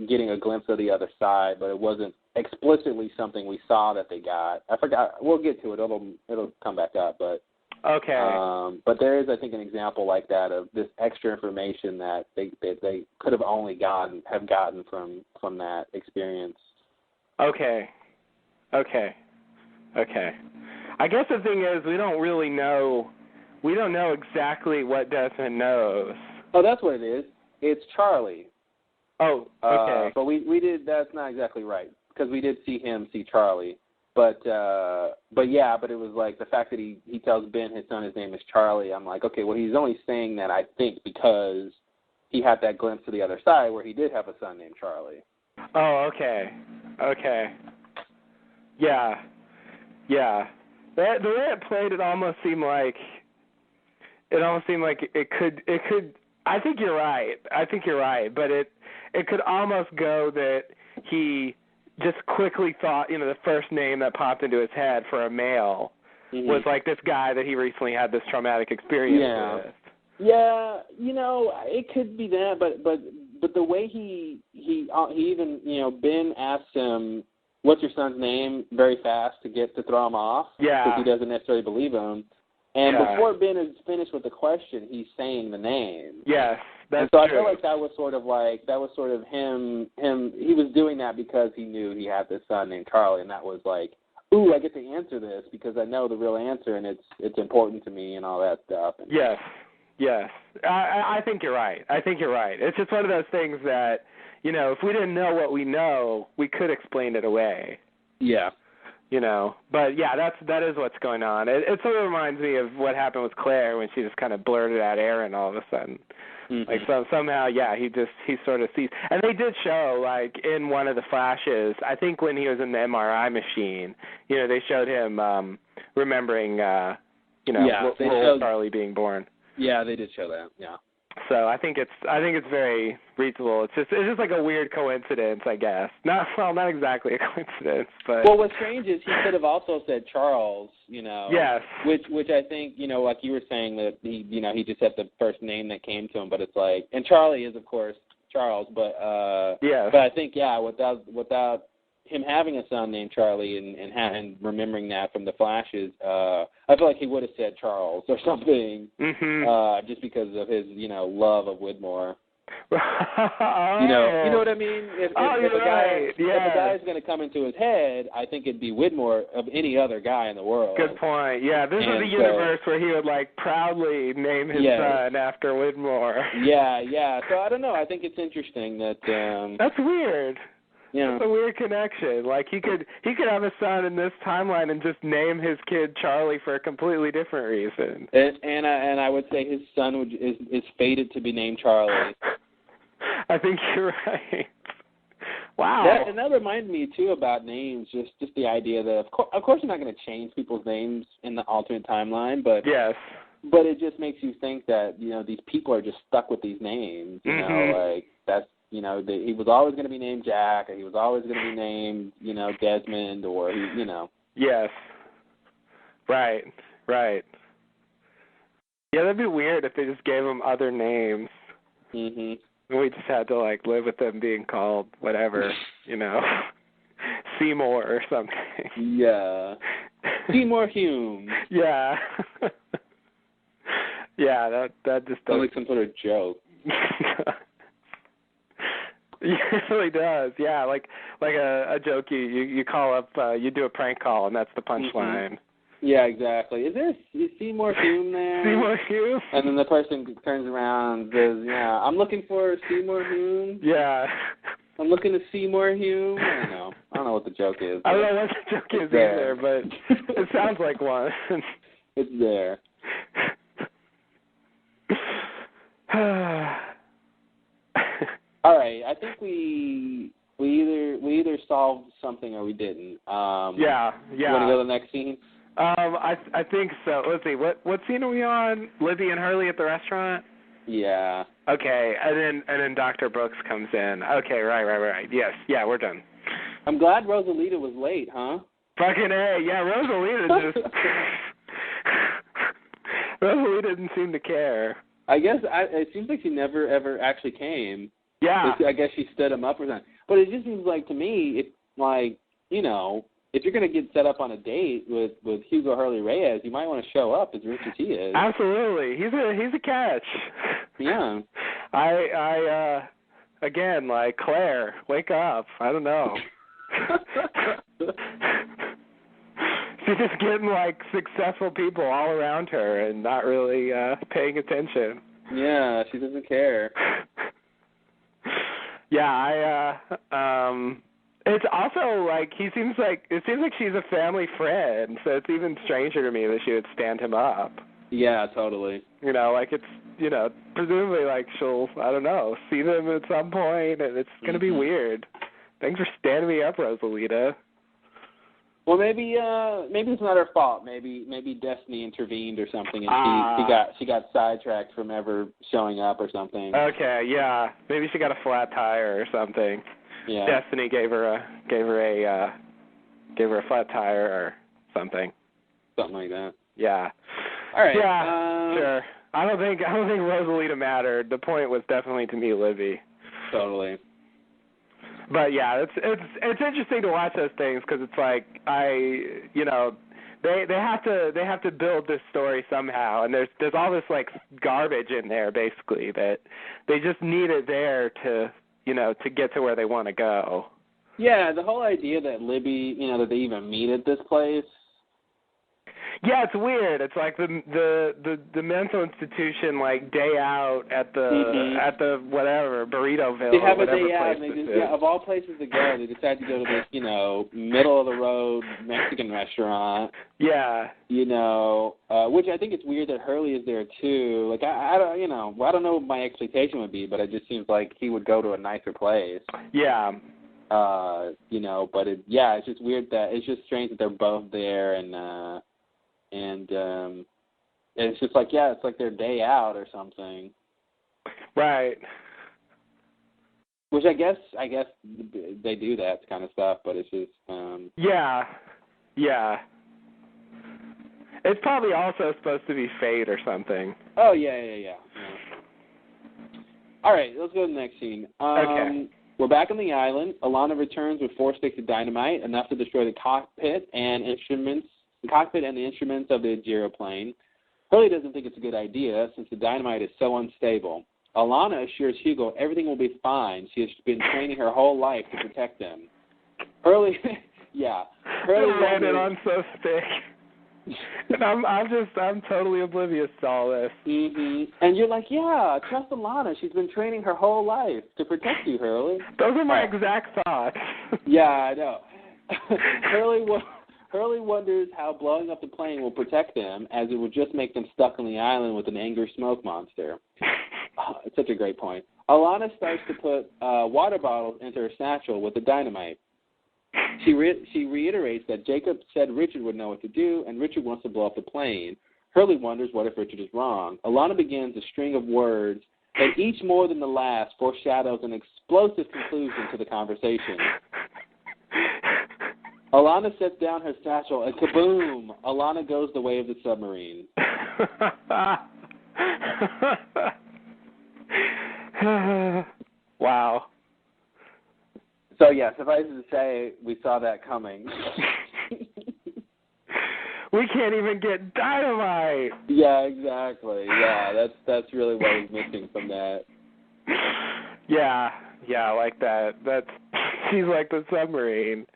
getting a glimpse of the other side, but it wasn't explicitly something we saw that they got. I forgot. We'll get to it. It'll come back up, but. Okay. But there is, I think, an example like that of this extra information that they could have only gotten from that experience. Okay. I guess the thing is we don't really know. We don't know exactly what Desmond knows. Oh, that's what it is. It's Charlie. Oh, okay. But we did. That's not exactly right because we did see him see Charlie. But it was like the fact that he tells Ben his name is Charlie. I'm like, okay, well, he's only saying that, I think, because he had that glimpse to the other side where he did have a son named Charlie. Oh, okay. Yeah. The way it played, it almost seemed like it could. I think you're right. But it could almost go that he just quickly thought, the first name that popped into his head for a male was like this guy that he recently had this traumatic experience with. Yeah, it could be that, but the way he even, Ben asks him, "What's your son's name?" very fast to throw him off. Yeah. Because he doesn't necessarily believe him. And before Ben is finished with the question, he's saying the name. Yes. That's so true. I feel like that was sort of him. He was doing that because he knew he had this son named Charlie, and that was like, ooh, I get to answer this because I know the real answer, and it's important to me and all that stuff. And yes. I think you're right. It's just one of those things that, if we didn't know what we know, we could explain it away. Yeah. But yeah, that is what's going on. It sort of reminds me of what happened with Claire when she just kind of blurted out Aaron all of a sudden. Mm-hmm. Like somehow, he sort of sees. And they did show, like, in one of the flashes, I think when he was in the MRI machine, they showed him remembering, Charlie being born. Yeah, they did show that. Yeah. So I think it's very reasonable. It's just like a weird coincidence, I guess. Not exactly a coincidence, but. Well, what's strange is he could have also said Charles, Yes. Which I think, like you were saying that he just said the first name that came to him, but it's like, and Charlie is, of course, Charles, but yeah. But I think without him having a son named Charlie and remembering that from the flashes, I feel like he would have said Charles or something, just because of his love of Widmore. You know what I mean? If a guy is going to come into his head, I think it'd be Widmore of any other guy in the world. Good point. Yeah, this is a universe where he would proudly name his son after Widmore. Yeah. So I don't know. I think it's interesting that. That's weird. Yeah. It's a weird connection. He could have a son in this timeline and just name his kid Charlie for a completely different reason. And I would say his son is fated to be named Charlie. I think you're right. Wow. That reminds me too about names. Just the idea that of course you're not going to change people's names in the alternate timeline, but yes. But it just makes you think that these people are just stuck with these names. That's. He was always going to be named Jack, or he was always going to be named, Desmond, or Yes. Right. Yeah, that'd be weird if they just gave him other names. Mhm. We just had to live with them being called whatever, Seymour or something. Yeah. Seymour Hume. Yeah. Yeah, that just sounds like some sort of joke. It really does. Yeah, like a joke you call up, you do a prank call, and that's the punchline. Yeah, exactly. Is Seymour Hume there? Seymour Hume? And then the person turns around and says, yeah, I'm looking for Seymour Hume. Yeah. I'm looking to Seymour Hume. I don't know what the joke is. I don't know what the joke is either, but it sounds like one. It's there. All right, I think we either solved something or we didn't. Yeah. You want to go to the next scene? I think so. Let's see. What scene are we on? Libby and Hurley at the restaurant? Yeah. Okay, and then Dr. Brooks comes in. Okay, right. Yes, yeah, we're done. I'm glad Rosalita was late, huh? Fucking A, yeah, Rosalita just Rosalita didn't seem to care. I guess it seems like she never ever actually came. Yeah. I guess she stood him up or something. But it just seems like to me, if you're going to get set up on a date with Hugo Hurley Reyes, you might want to show up as rich as he is. Absolutely. He's a catch. Yeah. I again, Claire, wake up. I don't know. She's just getting successful people all around her and not really paying attention. Yeah, she doesn't care. Yeah, it's also it seems like she's a family friend, so it's even stranger to me that she would stand him up. Yeah, totally. It's presumably she'll, I don't know, see them at some point, and it's going to be weird. Thanks for standing me up, Rosalita. Well, maybe it's not her fault. Maybe Destiny intervened or something, and she got sidetracked from ever showing up or something. Okay, yeah, maybe she got a flat tire or something. Yeah. Destiny gave her a flat tire or something. Something like that. Yeah. All right. Yeah. Sure. I don't think Rosalita mattered. The point was definitely to meet Libby. Totally. But yeah, it's interesting to watch those things because it's they have to build this story somehow, and there's all this garbage in there basically that they just need it there to get to where they want to go. Yeah, the whole idea that Libby, that they even meet at this place. Yeah, it's weird. It's like the mental institution day out at the whatever Burritoville. They have or a day out, and they just, of all places to go, they decide to go to this middle of the road Mexican restaurant. Yeah. Which I think it's weird that Hurley is there too. I don't know what my expectation would be, but it just seems like he would go to a nicer place. Yeah. But it's just weird it's just strange that they're both there and it's just it's like their day out or something. Right. Which I guess they do that kind of stuff, but it's just Yeah. It's probably also supposed to be fate or something. Oh yeah. All right, let's go to the next scene. Okay. We're back on the island. Alana returns with 4 sticks of dynamite, enough to destroy the cockpit and the instruments of the gyroplane. Hurley doesn't think it's a good idea since the dynamite is so unstable. Alana assures Hugo everything will be fine. She has been training her whole life to protect them. Hurley, Hurley landed on so thick. And I'm totally oblivious to all this. Mm-hmm. And you're like, yeah, trust Alana. She's been training her whole life to protect you, Hurley. Those are my exact thoughts. Yeah, I know. Hurley wonders how blowing up the plane will protect them, as it would just make them stuck on the island with an angry smoke monster. Oh, it's such a great point. Alana starts to put water bottles into her satchel with the dynamite. She reiterates that Jacob said Richard would know what to do, and Richard wants to blow up the plane. Hurley wonders what if Richard is wrong. Alana begins a string of words that each more than the last foreshadows an explosive conclusion to the conversation. Alana sets down her satchel, and kaboom! Alana goes the way of the submarine. Wow. So, yeah, suffice it to say, we saw that coming. We can't even get dynamite. Yeah, exactly. Yeah, that's really what was missing from that. Yeah, I like that. She's like the submarine.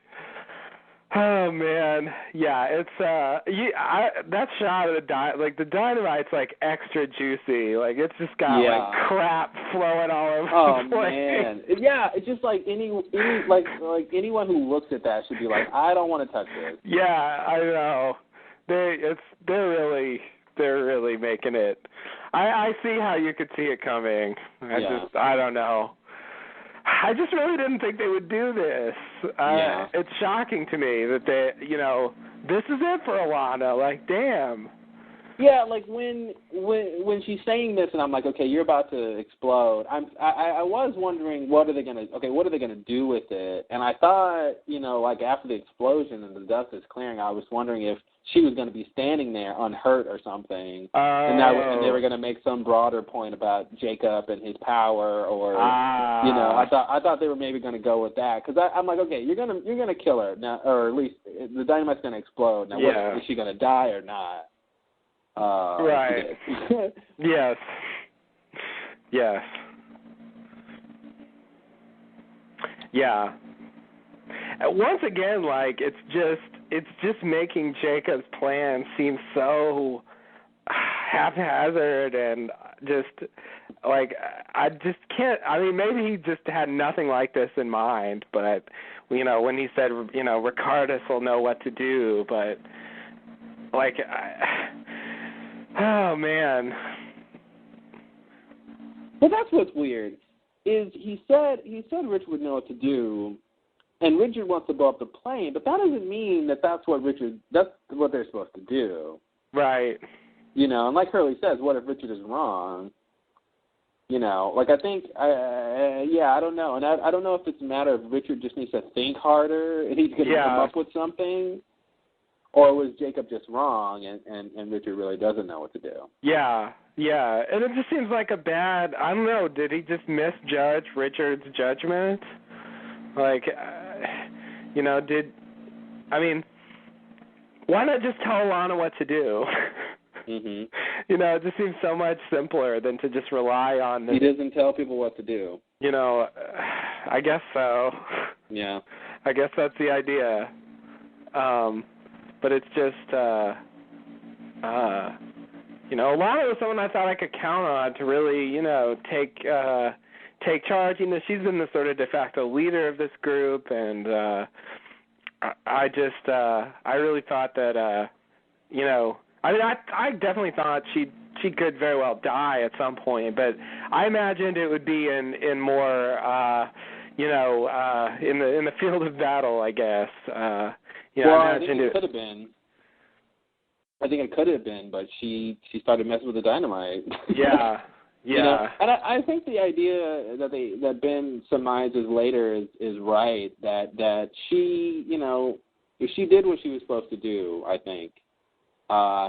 Oh man, yeah, it's that shot of the dynamite's like extra juicy, like it's just got like crap flowing all over the place. Man, yeah, it's just like anyone who looks at that should be like, I don't want to touch this. Yeah, I know. They're really making it. I see how you could see it coming. I don't know. I just really didn't think they would do this. It's shocking to me that this is it for Alana. Like, damn. Yeah, like when she's saying this, and I'm like, okay, you're about to explode. I was wondering what are they gonna do with it? And I thought, like after the explosion and the dust is clearing, I was wondering if she was going to be standing there unhurt or something, and they were going to make some broader point about Jacob and his power, or I thought they were maybe going to go with that, because I'm like, okay, you're gonna kill her now, or at least the dynamite's going to explode. Now, is she going to die or not? Right. Yes. Yeah. Once again, like it's just making Jacob's plan seem so haphazard, and just like I just can't. I mean, maybe he just had nothing like this in mind, but when he said Ricardus will know what to do, but like. Oh man. Well, that's what's weird. Is he said Richard would know what to do, and Richard wants to blow up the plane, but that doesn't mean that's what they're supposed to do. Right. And like Hurley says, what if Richard is wrong? Like I think, I don't know, and I don't know if it's a matter of Richard just needs to think harder and he's going to come up with something. Or was Jacob just wrong, and Richard really doesn't know what to do? Yeah, and it just seems like I don't know, did he just misjudge Richard's judgment? Like, why not just tell Alana what to do? Mm-hmm. It just seems so much simpler than to just rely on He doesn't tell people what to do. I guess so. Yeah. I guess that's the idea. But it's just, Alana was someone I thought I could count on to really, take charge. She's been the sort of de facto leader of this group, and I really thought that, I definitely thought she could very well die at some point, but I imagined it would be in more, in the field of battle, I guess. I think it could have been. I think it could have been, but she started messing with the dynamite. Yeah. And I think the idea that Ben surmises later is right. That she, if she did what she was supposed to do, I think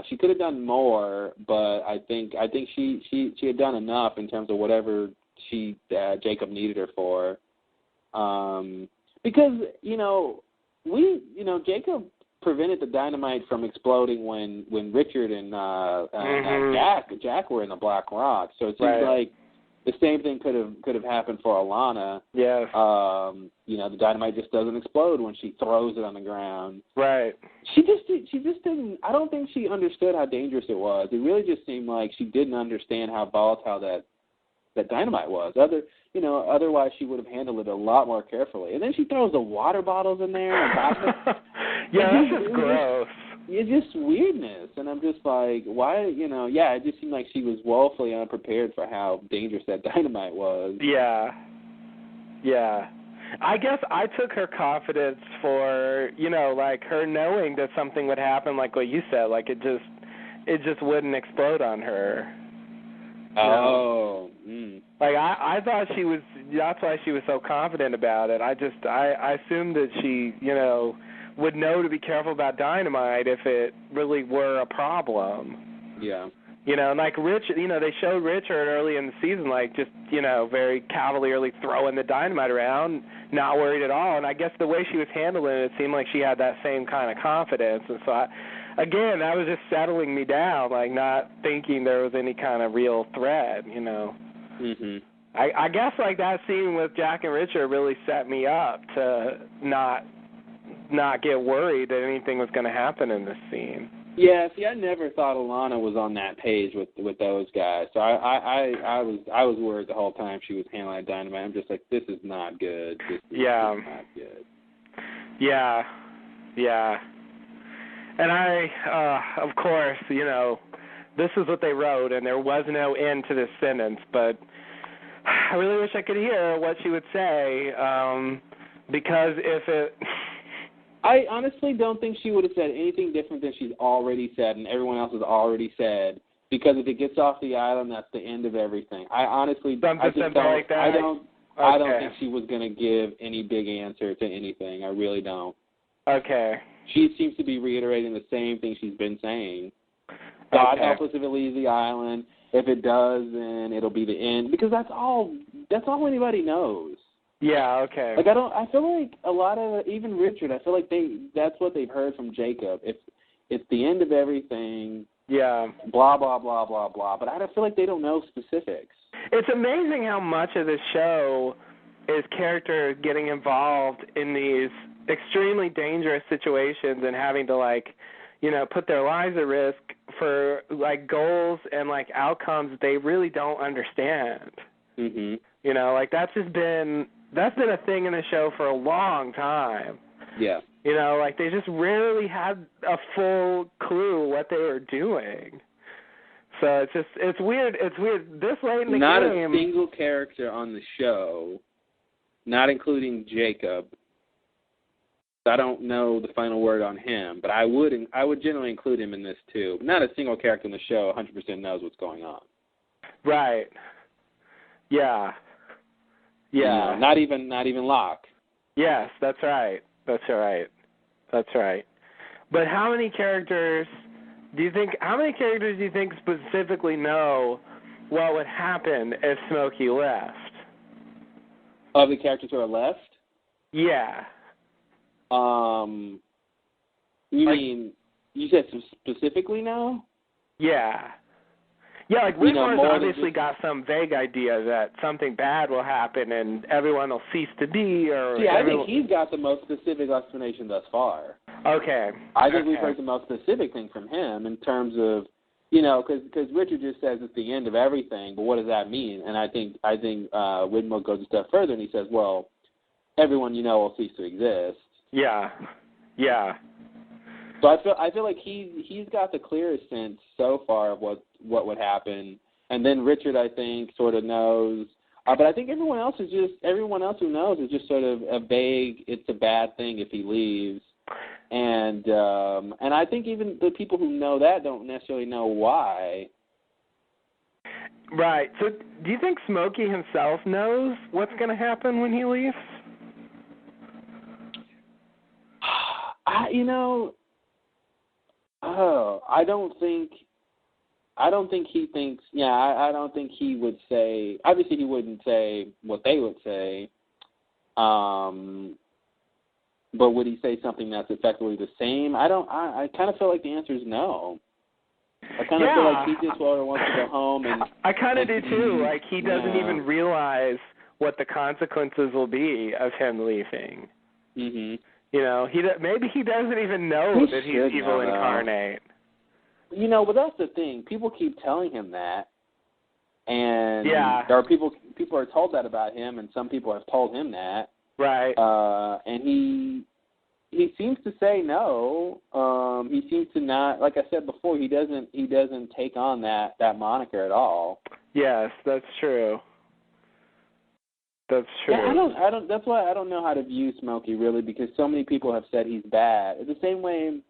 she could have done more. But I think she had done enough in terms of whatever Jacob needed her for. Because Jacob prevented the dynamite from exploding when Richard and Jack were in the Black Rock. So it seems like the same thing could have happened for Alana. Yes. The dynamite just doesn't explode when she throws it on the ground. Right. She just didn't. I don't think she understood how dangerous it was. It really just seemed like she didn't understand how volatile that dynamite was. Otherwise she would have handled it a lot more carefully. And then she throws the water bottles in there on top of it. That's just gross. It's just weirdness, and I'm just like, why? It just seemed like she was woefully unprepared for how dangerous that dynamite was. Yeah. I guess I took her confidence for, like her knowing that something would happen, like what you said, like it just wouldn't explode on her. Oh. Like I thought that's why she was so confident about it. I assumed that she, would know to be careful about dynamite if it really were a problem. Yeah. Like Richard, they showed Richard early in the season, like just, very cavalierly throwing the dynamite around, not worried at all. And I guess the way she was handling it seemed like she had that same kind of confidence. And so, that was just settling me down, like not thinking there was any kind of real threat, Mm-hmm. I guess like that scene with Jack and Richard really set me up to not get worried that anything was going to happen in this scene. Yeah, see, I never thought Alana was on that page with those guys. So I was worried the whole time she was handling dynamite. I'm just like, this is not good. This is not good. Yeah. And of course, this is what they wrote, and there was no end to this sentence, but I really wish I could hear what she would say, because if it... I honestly don't think she would have said anything different than she's already said and everyone else has already said, because if it gets off the island, that's the end of everything. I honestly don't think she was going to give any big answer to anything. I really don't. Okay. She seems to be reiterating the same thing she's been saying. God help us if it leaves the island. If it does, then it'll be the end, because that's all anybody knows. Yeah, okay. Like I feel like a lot of, even Richard, I feel like that's what they've heard from Jacob. It's the end of everything. Yeah. Blah blah blah blah blah. But I feel like they don't know specifics. It's amazing how much of this show is characters getting involved in these extremely dangerous situations and having to put their lives at risk for goals and outcomes they really don't understand. Mhm. That's been a thing in the show for a long time. Yeah. They just rarely had a full clue what they were doing. So it's weird. It's weird. This late in the game... Not a single character on the show, not including Jacob. I don't know the final word on him, but I would generally include him in this too. Not a single character in the show 100% knows what's going on. Right. Yeah. Not even Locke. Yes, that's right. But how many characters do you think specifically know what would happen if Smokey left? Of the characters who are left? Yeah. You mean, you said specifically now? Yeah. Yeah, Whitmore's obviously got some vague idea that something bad will happen and everyone will cease to be, or... Yeah, I think he's got the most specific explanation thus far. Okay. I think we've heard the most specific thing from him in terms of, because Richard just says it's the end of everything, but what does that mean? And I think Whitmore goes a step further and he says, well, everyone will cease to exist. Yeah. So I feel like he's got the clearest sense so far of what would happen, and then Richard, I think, sort of knows. But I think everyone else who knows is just sort of a vague. It's a bad thing if he leaves, and I think even the people who know that don't necessarily know why. Right. So do you think Smokey himself knows what's going to happen when he leaves? I don't think I don't think he thinks. Yeah, I don't think he would say. Obviously, he wouldn't say what they would say. But would he say something that's effectively the same? I don't. I kind of feel like the answer is no. I kind of feel like he just wants to go home and. I kind of do too. Like he doesn't even realize what the consequences will be of him leaving. Mhm. You know, maybe he doesn't even know that he's evil incarnate. You know, but that's the thing. People keep telling him that, and there are people are told that about him, and some people have told him that. Right. And he seems to say no. He seems to not. Like I said before, he doesn't take on that moniker at all. Yes, that's true. That's true. Yeah, I don't. That's why I don't know how to view Smokey really, because so many people have said he's bad. The same way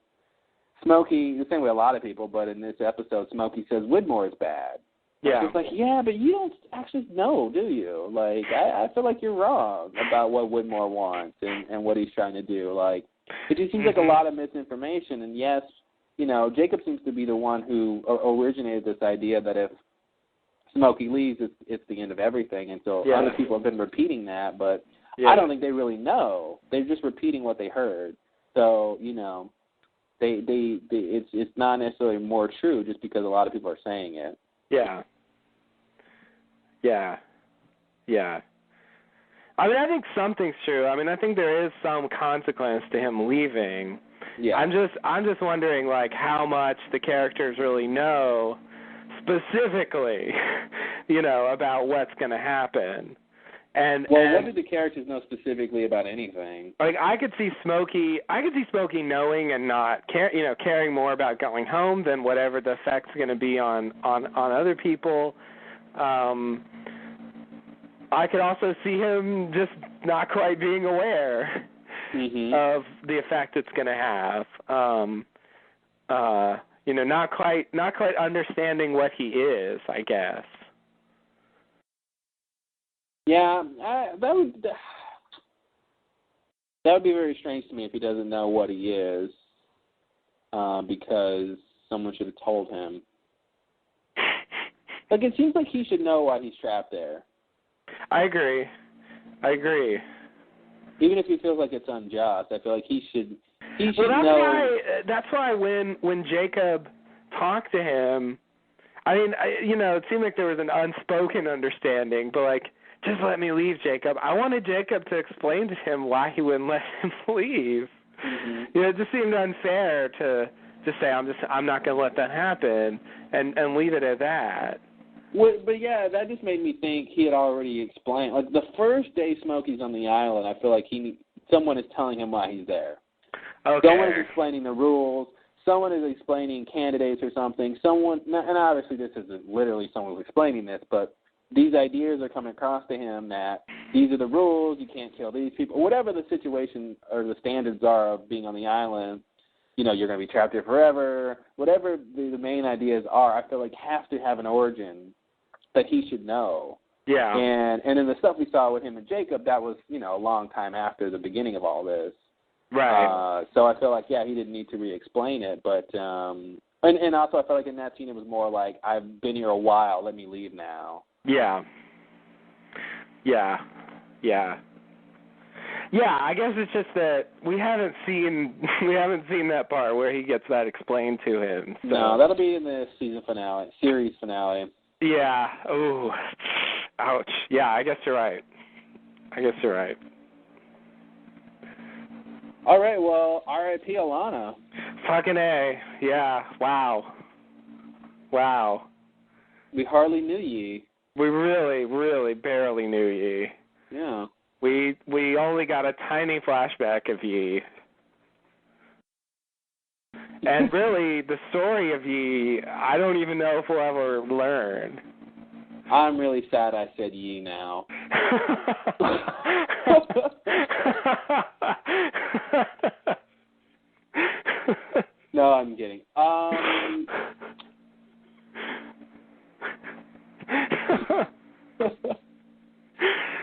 a lot of people, but in this episode, Smokey says Widmore is bad. Yeah. It's like, yeah, but you don't actually know, do you? Like, I feel like you're wrong about what Widmore wants and what he's trying to do. Like, it just seems like a lot of misinformation. And yes, you know, Jacob seems to be the one who originated this idea that if Smokey leaves, it's the end of everything. And so other people have been repeating that, but I don't think they really know. They're just repeating what they heard. So, you know, it's not necessarily more true just because a lot of people are saying it. Yeah. Yeah. Yeah. I mean, I think something's true. I mean, I think there is some consequence to him leaving. Yeah. I'm just wondering, like, how much the characters really know specifically, you know, about what's going to happen. What do the characters know specifically about anything? Like, I could see Smokey knowing and not caring more about going home than whatever the effect's going to be on other people. I could also see him just not quite being aware of the effect it's going to have. Not quite understanding what he is, I guess. Yeah, that would be very strange to me if he doesn't know what he is, because someone should have told him. Like, it seems like he should know why he's trapped there. I agree. Even if he feels like it's unjust, I feel like he should know. That's why when Jacob talked to him, I mean, it seemed like there was an unspoken understanding, but like, just let me leave, Jacob. I wanted Jacob to explain to him why he wouldn't let him leave. Mm-hmm. It just seemed unfair to just say, I'm not going to let that happen and leave it at that. Well, but yeah, that just made me think he had already explained. Like, the first day Smokey's on the island, I feel like someone is telling him why he's there. Okay. Someone is explaining the rules. Someone is explaining candidates or something. And obviously this isn't literally someone who's explaining this, but these ideas are coming across to him that these are the rules, you can't kill these people. Whatever the situation or the standards are of being on the island, you're going to be trapped here forever. Whatever the main ideas are, I feel like have to have an origin that he should know. Yeah. And in the stuff we saw with him and Jacob, that was, a long time after the beginning of all this. Right. So I feel like, he didn't need to re-explain it. But, and also I felt like in that scene it was more like, I've been here a while, let me leave now. Yeah. Yeah, I guess it's just that we haven't seen that part where he gets that explained to him. So. No, that'll be in the series finale. Yeah. Ooh. Ouch. Yeah, I guess you're right. All right, well, R.I.P. Alana. Fucking A. Yeah. Wow. We hardly knew ye. We really, really barely knew ye. Yeah. We only got a tiny flashback of ye. And really, the story of ye, I don't even know if we'll ever learn. I'm really sad I said ye now. No, I'm kidding.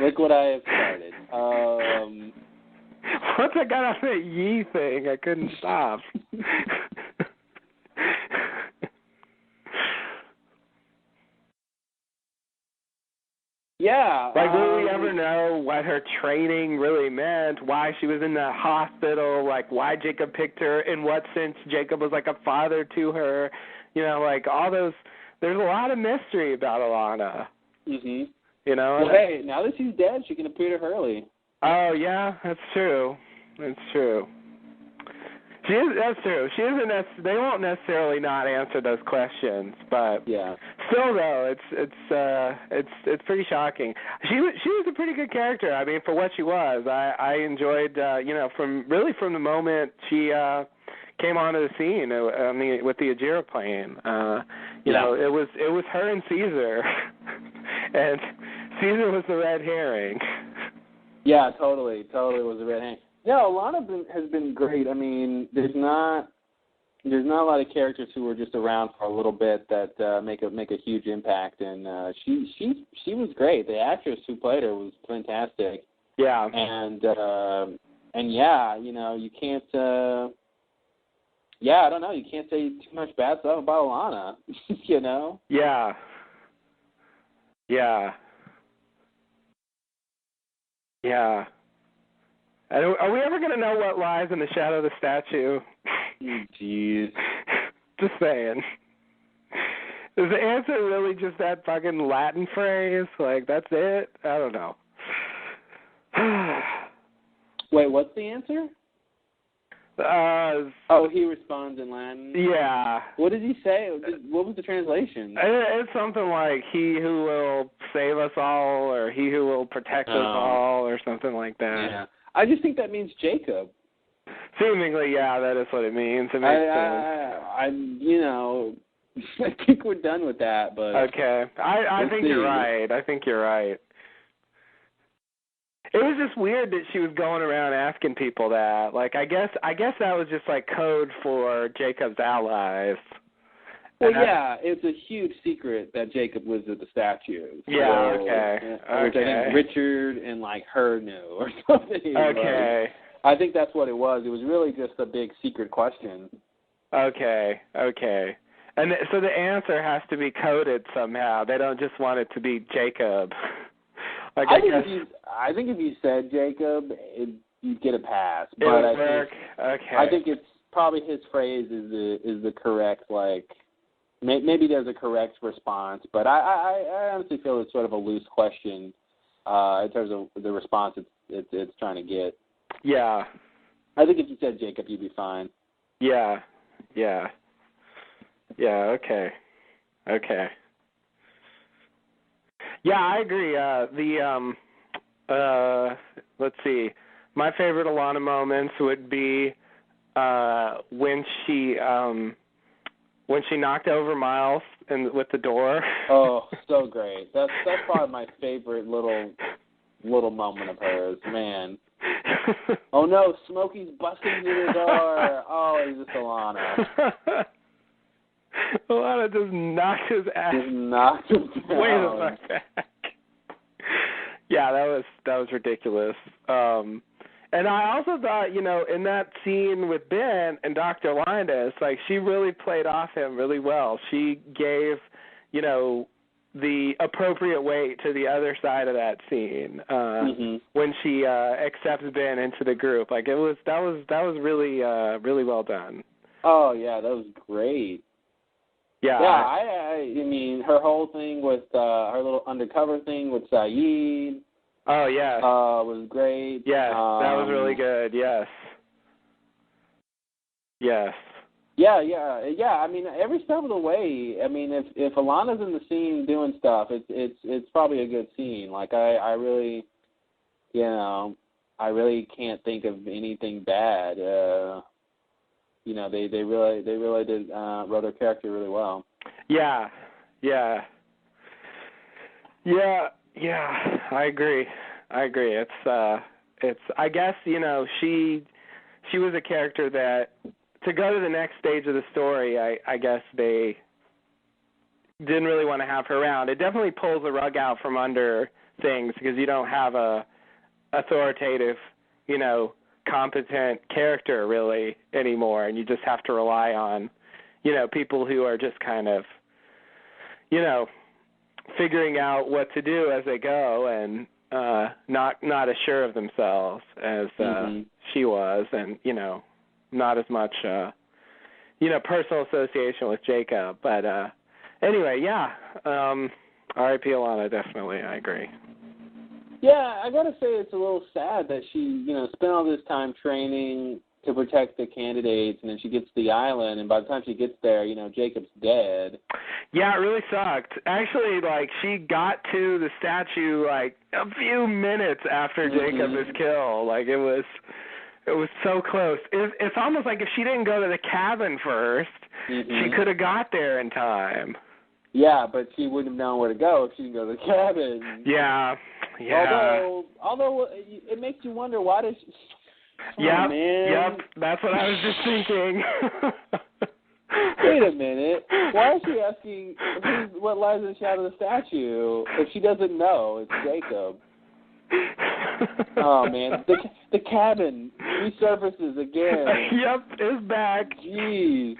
Look what I have started. Once I got off that ye thing, I couldn't stop. Yeah. Like, will we ever know what her training really meant, why she was in the hospital, like, why Jacob picked her, in what sense Jacob was like a father to her, like all those, there's a lot of mystery about Alana. Mhm. Well, hey, now that she's dead, she can appear to Hurley. Oh, yeah, that's true. That's true. That's true. She isn't. They won't necessarily not answer those questions, but still, though, it's pretty shocking. She was a pretty good character. I mean, for what she was, I enjoyed. From the moment she came onto the scene with the Ajira plane. It was her and Caesar, and Caesar was the red herring. Yeah, totally was a red herring. Yeah, Alana has been great. I mean, there's not a lot of characters who were just around for a little bit that make a huge impact, and she was great. The actress who played her was fantastic. Yeah. And yeah, you can't. I don't know. You can't say too much bad stuff about Alana. Yeah. Yeah. Yeah. Are we ever going to know what lies in the shadow of the statue? Jeez. Just saying. Is the answer really just that fucking Latin phrase? Like, that's it? I don't know. Wait, what's the answer? He responds in Latin? Yeah. What did he say? What was the translation? It's something like, he who will save us all, or he who will protect us all, or something like that. Yeah. I just think that means Jacob. Seemingly, yeah, that is what it means. It makes sense. I think we're done with that, but... Okay. I think you're right. It was just weird that she was going around asking people that. Like, I guess that was just like code for Jacob's allies. Well, yeah, it's a huge secret that Jacob lives at the statue. So, yeah, okay. Which I think Richard and, her knew or something. Okay. I think that's what it was. It was really just a big secret question. Okay. And so the answer has to be coded somehow. They don't just want it to be Jacob. I think if you said Jacob, you'd get a pass. It would work. Okay. I think it's probably his phrase is the correct, maybe there's a correct response, but I honestly feel it's sort of a loose question in terms of the response it's trying to get. Yeah. I think if you said Jacob, you'd be fine. Yeah. Okay. Yeah, I agree. Let's see. My favorite Alana moments would be when she knocked over Miles with the door. Oh, so great. That's probably my favorite little moment of hers, man. Oh no, Smokey's busting through the door. Oh, he's just Alana. Alana just knocked his ass. Just knocked him down. Way the fuck back. Yeah, that was ridiculous. And I also thought, in that scene with Ben and Dr. Linus, she really played off him really well. She gave, the appropriate weight to the other side of that scene when she accepts Ben into the group. That was really really well done. Oh yeah, that was great. Yeah. Yeah, I mean, her whole thing with her little undercover thing with Saeed. Oh yeah. Was great. Yes, that was really good. Yes. Yeah. I mean, every step of the way. I mean, if Alana's in the scene doing stuff, it's probably a good scene. I really, I really can't think of anything bad. They really did wrote her character really well. Yeah. I agree. It's I guess, she was a character that, to go to the next stage of the story, I guess they didn't really want to have her around. It definitely pulls the rug out from under things because you don't have a authoritative, competent character really anymore, and you just have to rely on, people who are just kind of, figuring out what to do as they go, and not as sure of themselves as she was, and not as much personal association with Jacob. But anyway, yeah, R.I.P. Alana, definitely, I agree. Yeah, I gotta say it's a little sad that she, spent all this time training to protect the candidates, and then she gets to the island, and by the time she gets there, Jacob's dead. Yeah, it really sucked. Actually, she got to the statue, a few minutes after Jacob is killed. It was so close. It's almost like if she didn't go to the cabin first, she could have got there in time. Yeah, but she wouldn't have known where to go if she didn't go to the cabin. Yeah. Although it makes you wonder, why does she... Yep, that's what I was just thinking. Wait a minute. Why is she asking what lies in the shadow of the statue if she doesn't know it's Jacob? Oh, man. The cabin resurfaces again. Yep, it's back. Jeez.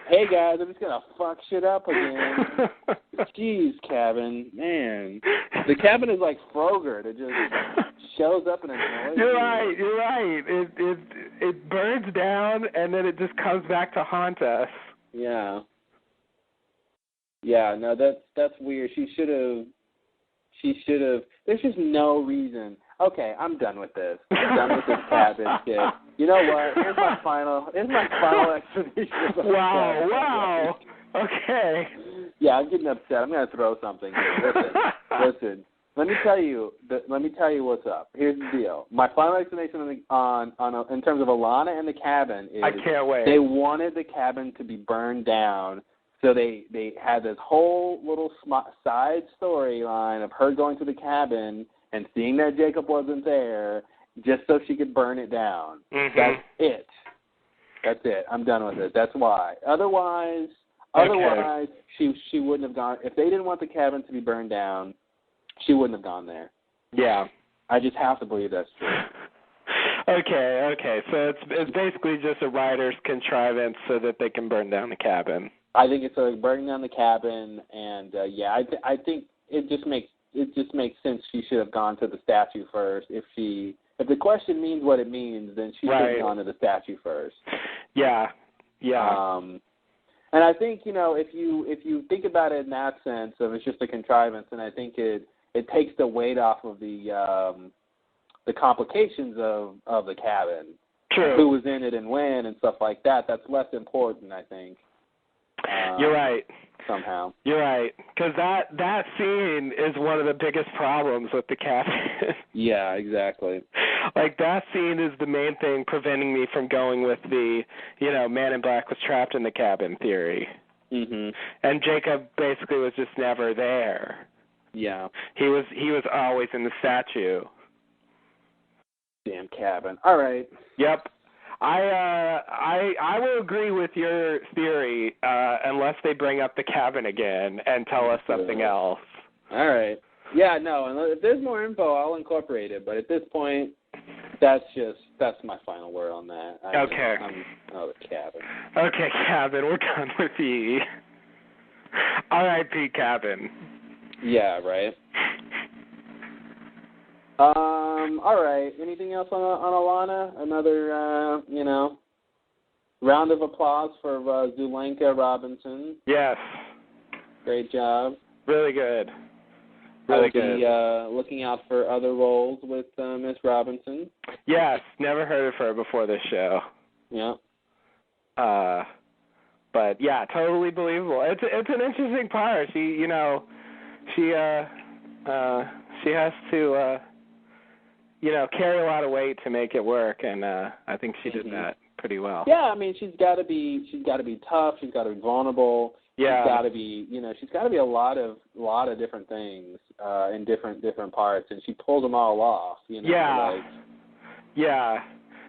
Hey, guys, I'm just going to fuck shit up again. Jeez, cabin. Man. The cabin is like Frogurt. It just shows up and annoys you. You're right. It burns down, and then it just comes back to haunt us. Yeah. Yeah, no, that's weird. She should have. There's just no reason. Okay, I'm done with this. I'm done with this cabin shit. You know what? Here's my final explanation. Wow. Okay. Yeah, I'm getting upset. I'm going to throw something here. Listen. Let me tell you what's up. Here's the deal. My final explanation in terms of Alana and the cabin is I can't wait. They wanted the cabin to be burned down. So they had this whole little side storyline of her going to the cabin and seeing that Jacob wasn't there just so she could burn it down. That's it. I'm done with it. That's why. Otherwise, she wouldn't have gone. If they didn't want the cabin to be burned down, she wouldn't have gone there. Yeah. I just have to believe that's true. Okay. So it's basically just a writer's contrivance so that they can burn down the cabin. I think it's burning down the cabin, and I think it just makes sense. She should have gone to the statue first. If the question means what it means, then she should have gone to the statue first. Yeah. And I think if you think about it in that sense of it's just a contrivance, and I think it takes the weight off of the complications of the cabin. True. Who was in it and when and stuff like that. That's less important, I think. You're right. Somehow. You're right. Because that scene is one of the biggest problems with the cabin. Yeah, exactly. That scene is the main thing preventing me from going with the, Man in Black was trapped in the cabin theory. Mm-hmm. And Jacob basically was just never there. Yeah. He was always in the statue. Damn cabin. All right. Yep. I will agree with your theory unless they bring up the cabin again and tell us something else. All right. Yeah, no, and if there's more info, I'll incorporate it. But at this point, that's my final word on that. Okay. The cabin. Okay, cabin. We're done with you. R.I.P. cabin. Yeah, right. All right. Anything else on Alana? Another, round of applause for Zulenka Robinson. Yes. Great job. Really good. Really good. Looking out for other roles with Miss Robinson. Yes. Never heard of her before this show. Yeah. But yeah, totally believable. It's an interesting part. She has to. Carry a lot of weight to make it work, and I think she did that pretty well. Yeah, I mean, she's got to be tough. She's got to be vulnerable. Yeah. She's got to be, she's got to be a lot of different things in different parts, and she pulls them all off. Yeah. Yeah.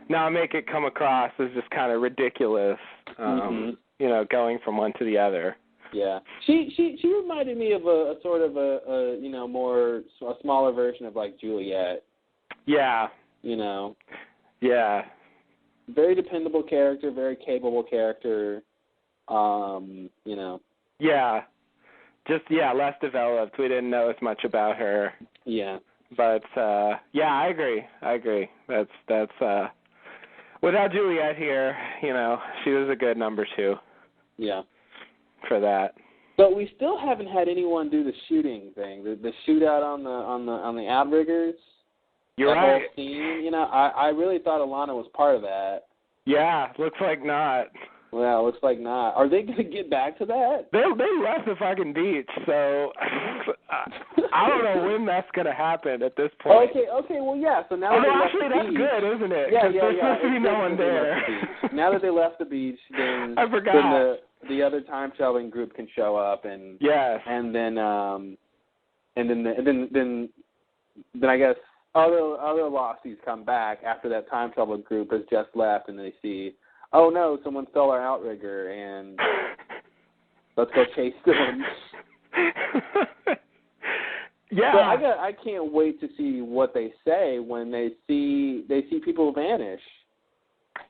Now make it come across as just kind of ridiculous. Going from one to the other. Yeah, she reminded me of a sort of a smaller version of like Juliet. Yeah. Yeah. Very dependable character, very capable character. Yeah. just less developed. We didn't know as much about her. Yeah. But I agree. That's without Juliet here, she was a good number 2. Yeah. For that. But we still haven't had anyone do the shooting thing, the shootout on the outriggers. You're that right. Whole scene, I really thought Alana was part of that. Yeah, looks like not. Well, looks like not. Are they going to get back to that? They left the fucking beach, so I don't know when that's going to happen at this point. Okay, well, yeah, so now that they left the that's beach, good, isn't it? Yeah. There's supposed to be no one there. Now that they left the beach, then I forgot. Then the other time traveling group can show up, and yes, and then I guess other losties come back after that time travel group has just left, and they see, oh no, someone stole our outrigger, and let's go chase them. Yeah. So I can't wait to see what they say when they see people vanish.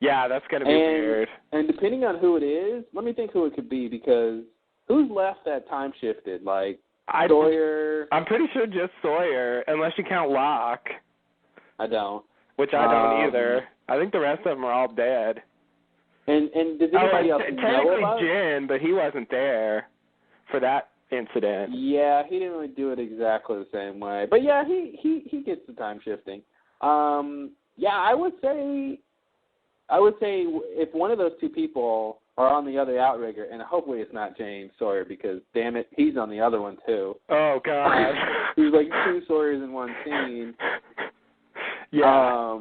Yeah, that's going to be weird. And depending on who it is, let me think who it could be, because who's left that time shifted? Like Sawyer? I'm pretty sure just Sawyer, unless you count Locke. I don't. Which I don't either. I think the rest of them are all dead. And did anybody else know about Jin, but he wasn't there for that incident. Yeah, he didn't really do it exactly the same way. But yeah, he gets the time shifting. Yeah, I would say if one of those two people are on the other outrigger, and hopefully it's not James Sawyer, because damn it, he's on the other one too. Oh God. He's like 2 Sawyers in one scene. Yeah.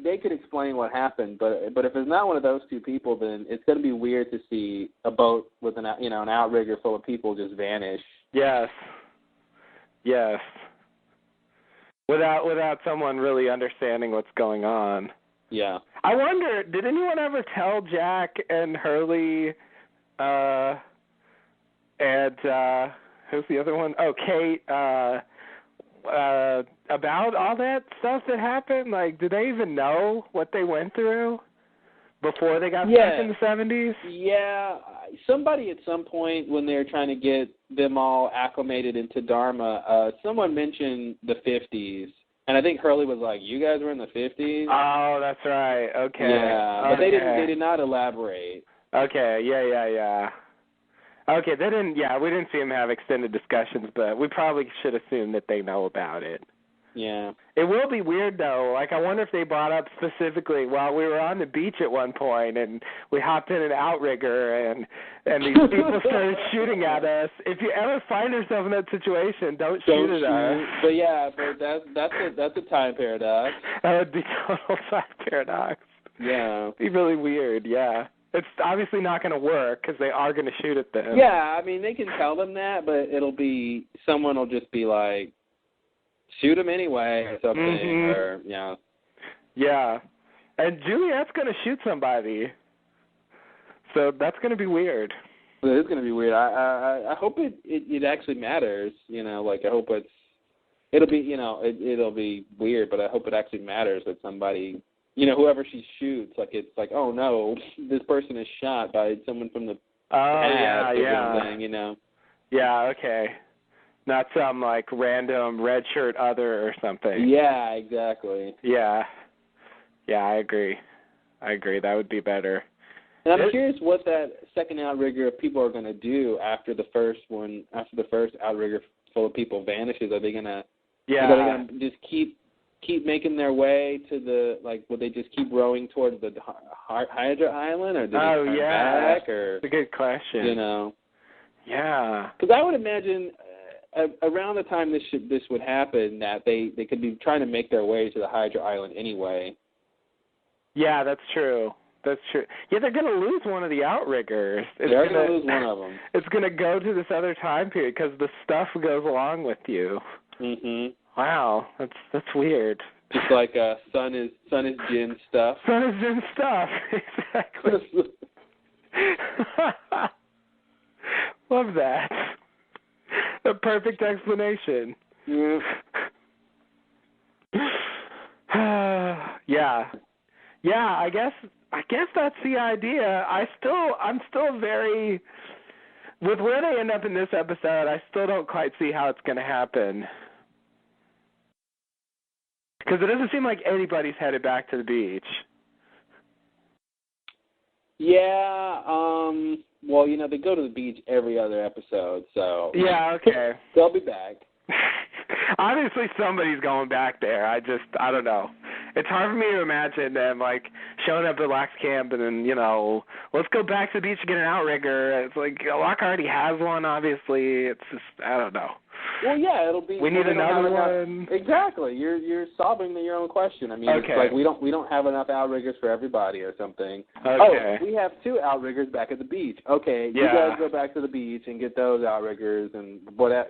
They could explain what happened, but if it's not one of those two people, then it's going to be weird to see a boat with an outrigger full of people just vanish. Yes. Yes. Without someone really understanding what's going on. Yeah. I wonder, did anyone ever tell Jack and Hurley and who's the other one? Oh, Kate, about all that stuff that happened? Like, did they even know what they went through before they got stuck in the 70s? Yeah. Somebody at some point when they were trying to get them all acclimated into Dharma, someone mentioned the 50s. And I think Hurley was like, "You guys were in the 50s?" Oh, that's right. Okay. Yeah, but they did not elaborate. Okay. Yeah. Okay, they didn't. Yeah, we didn't see them have extended discussions, but we probably should assume that they know about it. Yeah. It will be weird though. Like, I wonder if they brought up specifically while we were on the beach at one point, and we hopped in an outrigger, and these people started shooting at us. If you ever find yourself in that situation, don't shoot at us. But yeah, that's a time paradox. That would be total time paradox. Yeah. It'd be really weird. Yeah. It's obviously not going to work because they are going to shoot at them. Yeah, I mean, they can tell them that, but someone will just be like, shoot them anyway or something, or, Yeah. And Juliet's going to shoot somebody. So that's going to be weird. It is going to be weird. I hope it actually matters, like I hope it'll be weird, but I hope it actually matters that somebody, whoever she shoots, like it's like, oh no, this person is shot by someone from the past or something, Yeah, okay. Not some like random red shirt other or something. Yeah, exactly. Yeah. Yeah, I agree. That would be better. And I'm curious what that second outrigger of people are going to do after the first outrigger full of people vanishes. Are they going to just keep making their way to the, like, would they just keep rowing towards the Hydra Island, or do they turn back? Or, that's a good question. Yeah. Because I would imagine around the time this would happen, that they could be trying to make their way to the Hydra Island anyway. Yeah, that's true. Yeah, they're going to lose one of the outriggers. They're going to lose one of them. It's going to go to this other time period because the stuff goes along with you. Mhm. Wow, that's weird. Just like Sun is Jin stuff. Sun is Jin stuff, exactly. Love that. A perfect explanation. Yeah. Yeah, I guess that's the idea. I'm still very with where they end up in this episode, I still don't quite see how it's going to happen. Because it doesn't seem like anybody's headed back to the beach. Yeah, well, they go to the beach every other episode, so... Yeah, okay. They'll be back. Obviously somebody's going back there. I don't know. It's hard for me to imagine them, showing up at Locke's camp and then, let's go back to the beach to get an outrigger. It's like, Locke already has one, obviously. It's just, I don't know. Well, yeah, it'll be... We need another one. Exactly. You're solving your own question. I mean, okay. It's like we don't have enough outriggers for everybody or something. Okay. Oh, we have 2 outriggers back at the beach. Okay, yeah. You guys go back to the beach and get those outriggers and whatever,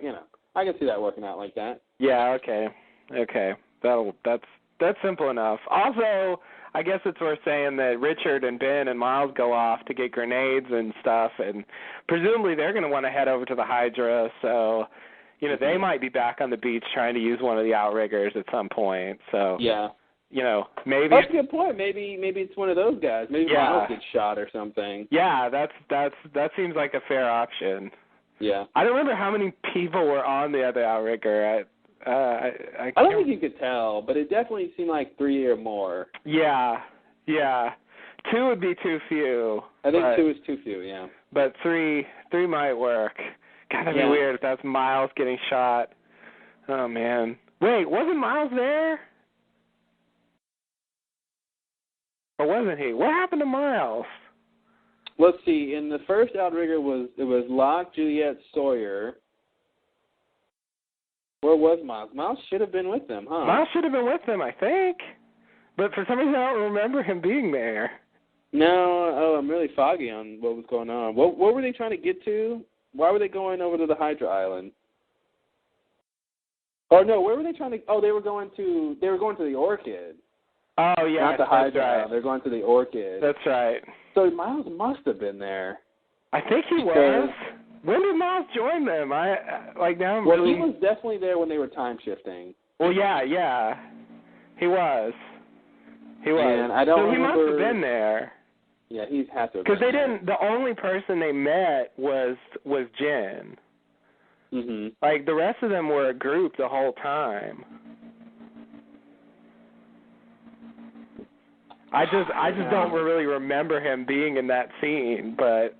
I can see that working out like that. Yeah, okay. That's simple enough. Also, I guess it's worth saying that Richard and Ben and Miles go off to get grenades and stuff, and presumably they're going to want to head over to the Hydra, so, they might be back on the beach trying to use one of the outriggers at some point, so... Yeah. Maybe... That's a good point. Maybe it's one of those guys. Maybe Miles gets shot or something. Yeah, that seems like a fair option. Yeah. I don't remember how many people were on the other outrigger. I don't think you could tell, but it definitely seemed like 3 or more. Yeah. 2 would be too few. I think 2 is too few, yeah. But 3 might work. God, that'd be weird if that's Miles getting shot. Oh, man. Wait, wasn't Miles there? Or wasn't he? What happened to Miles? Let's see. In the first outrigger, it was Locke, Juliet, Sawyer. Where was Miles? Miles should have been with them, huh? Miles should have been with them, I think. But for some reason, I don't remember him being there. No, I'm really foggy on what was going on. What were they trying to get to? Why were they going over to the Hydra Island? Or no, where were they trying to? Oh, they were going to the Orchid. Oh yeah, not the Hydra. Right. They're going to the Orchid. That's right. So Miles must have been there. I think he was. When did Miles join them? Now. Well, he was definitely there when they were time shifting. Well, yeah, he was. And I don't so remember. He must have been there. Yeah, he had to. Because they didn't. The only person they met was Jen. Mhm. The rest of them were a group the whole time. I just don't really remember him being in that scene, but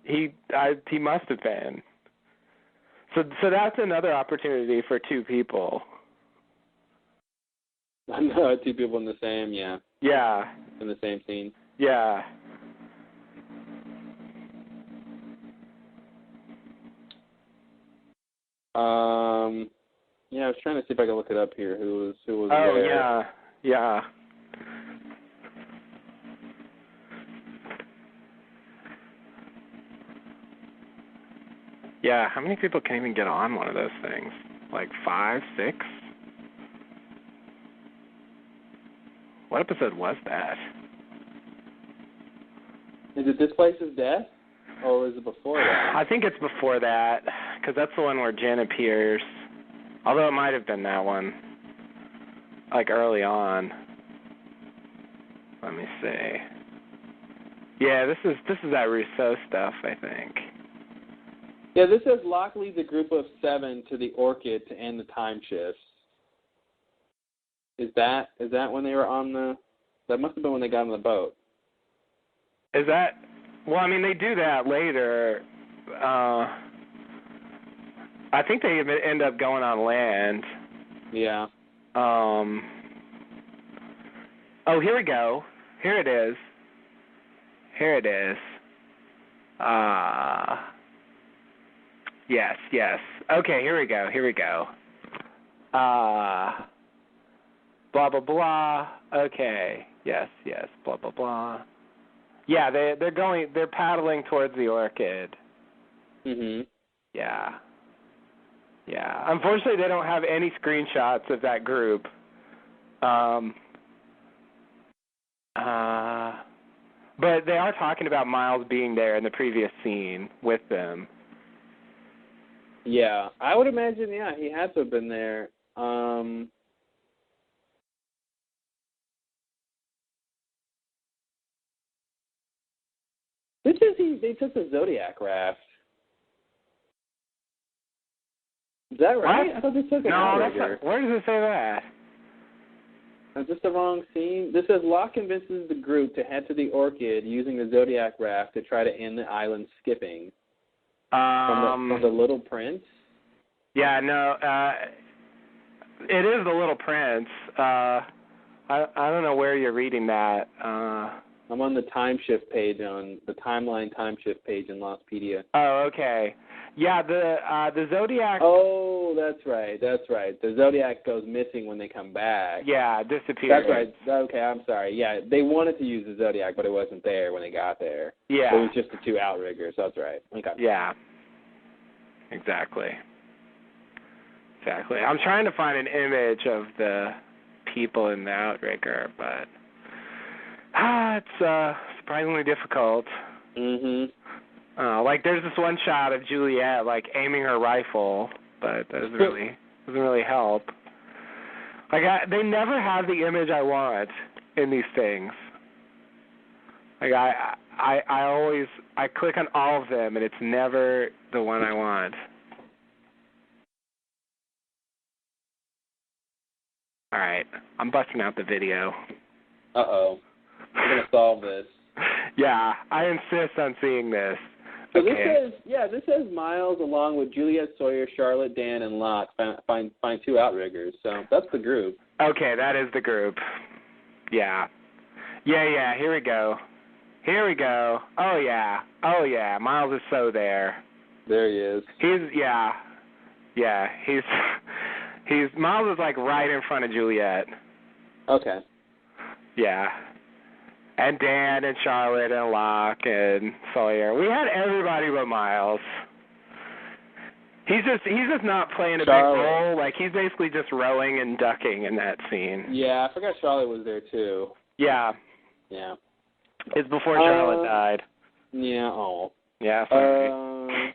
he must have been. So that's another opportunity for 2 people. No, 2 people in the same, yeah. Yeah. In the same scene. Yeah. Yeah, I was trying to see if I could look it up here. Who was Oh, there? yeah. Yeah, how many people can even get on one of those things? 5, 6? What episode was that? Is it This Place's Death? Or is it before that? I think it's before that, because that's the one where Jen appears. Although it might have been that one. Early on. Let me see. Yeah, this is that Rousseau stuff, I think. Yeah, this says Locke leads a group of 7 to the Orchid to end the time shifts. Is that when they were on the... That must have been when they got on the boat. Is that... Well, I mean, they do that later. I think they end up going on land. Yeah. Oh, here we go. Here it is. Yes. Okay, here we go. Blah, blah, blah. Okay. Yes, blah, blah, blah. Yeah, they're paddling towards the Orchid. Mhm. Yeah. Unfortunately, they don't have any screenshots of that group. But they are talking about Miles being there in the previous scene with them. Yeah, I would imagine, he had to have been there. This is they took the Zodiac raft. Is that right? What? I thought they took an No, outrigger. where does it say that? Is this the wrong scene? This says Locke convinces the group to head to the Orchid using the Zodiac raft to try to end the island skipping. From the Little Prince? Yeah, no, it is the Little Prince. I don't know where you're reading that. I'm on the time shift page on the timeline time shift page in Lostpedia. Oh, okay. Yeah, the Zodiac. Oh, that's right. The Zodiac goes missing when they come back. Yeah, disappears. That's right. Okay, I'm sorry. Yeah, they wanted to use the Zodiac, but it wasn't there when they got there. Yeah. It was just the two outriggers. That's right. Okay. Yeah. Exactly. I'm trying to find an image of the people in the outrigger, but it's surprisingly difficult. Mhm. Like there's this one shot of Juliet like aiming her rifle, but that doesn't really help. Like they never have the image I want in these things. Like I always click on all of them and it's never the one I want. All right, I'm busting out the video. Uh-oh. We're going to solve this. Yeah, I insist on seeing this. So okay. this says Miles along with Juliet, Sawyer, Charlotte, Dan, and Locke find two outriggers. So that's the group. Okay, that is the group. Yeah. Here we go. Oh yeah. Miles is so there. There he is. He's Miles is like right in front of Juliet. Okay. Yeah. And Dan and Charlotte and Locke and Sawyer. We had everybody but Miles. He's just not playing a big role. Like he's basically just rowing and ducking in that scene. Yeah, I forgot Charlotte was there too. Yeah. Yeah. It's before Charlotte died. Yeah. Oh. Yeah. Sorry.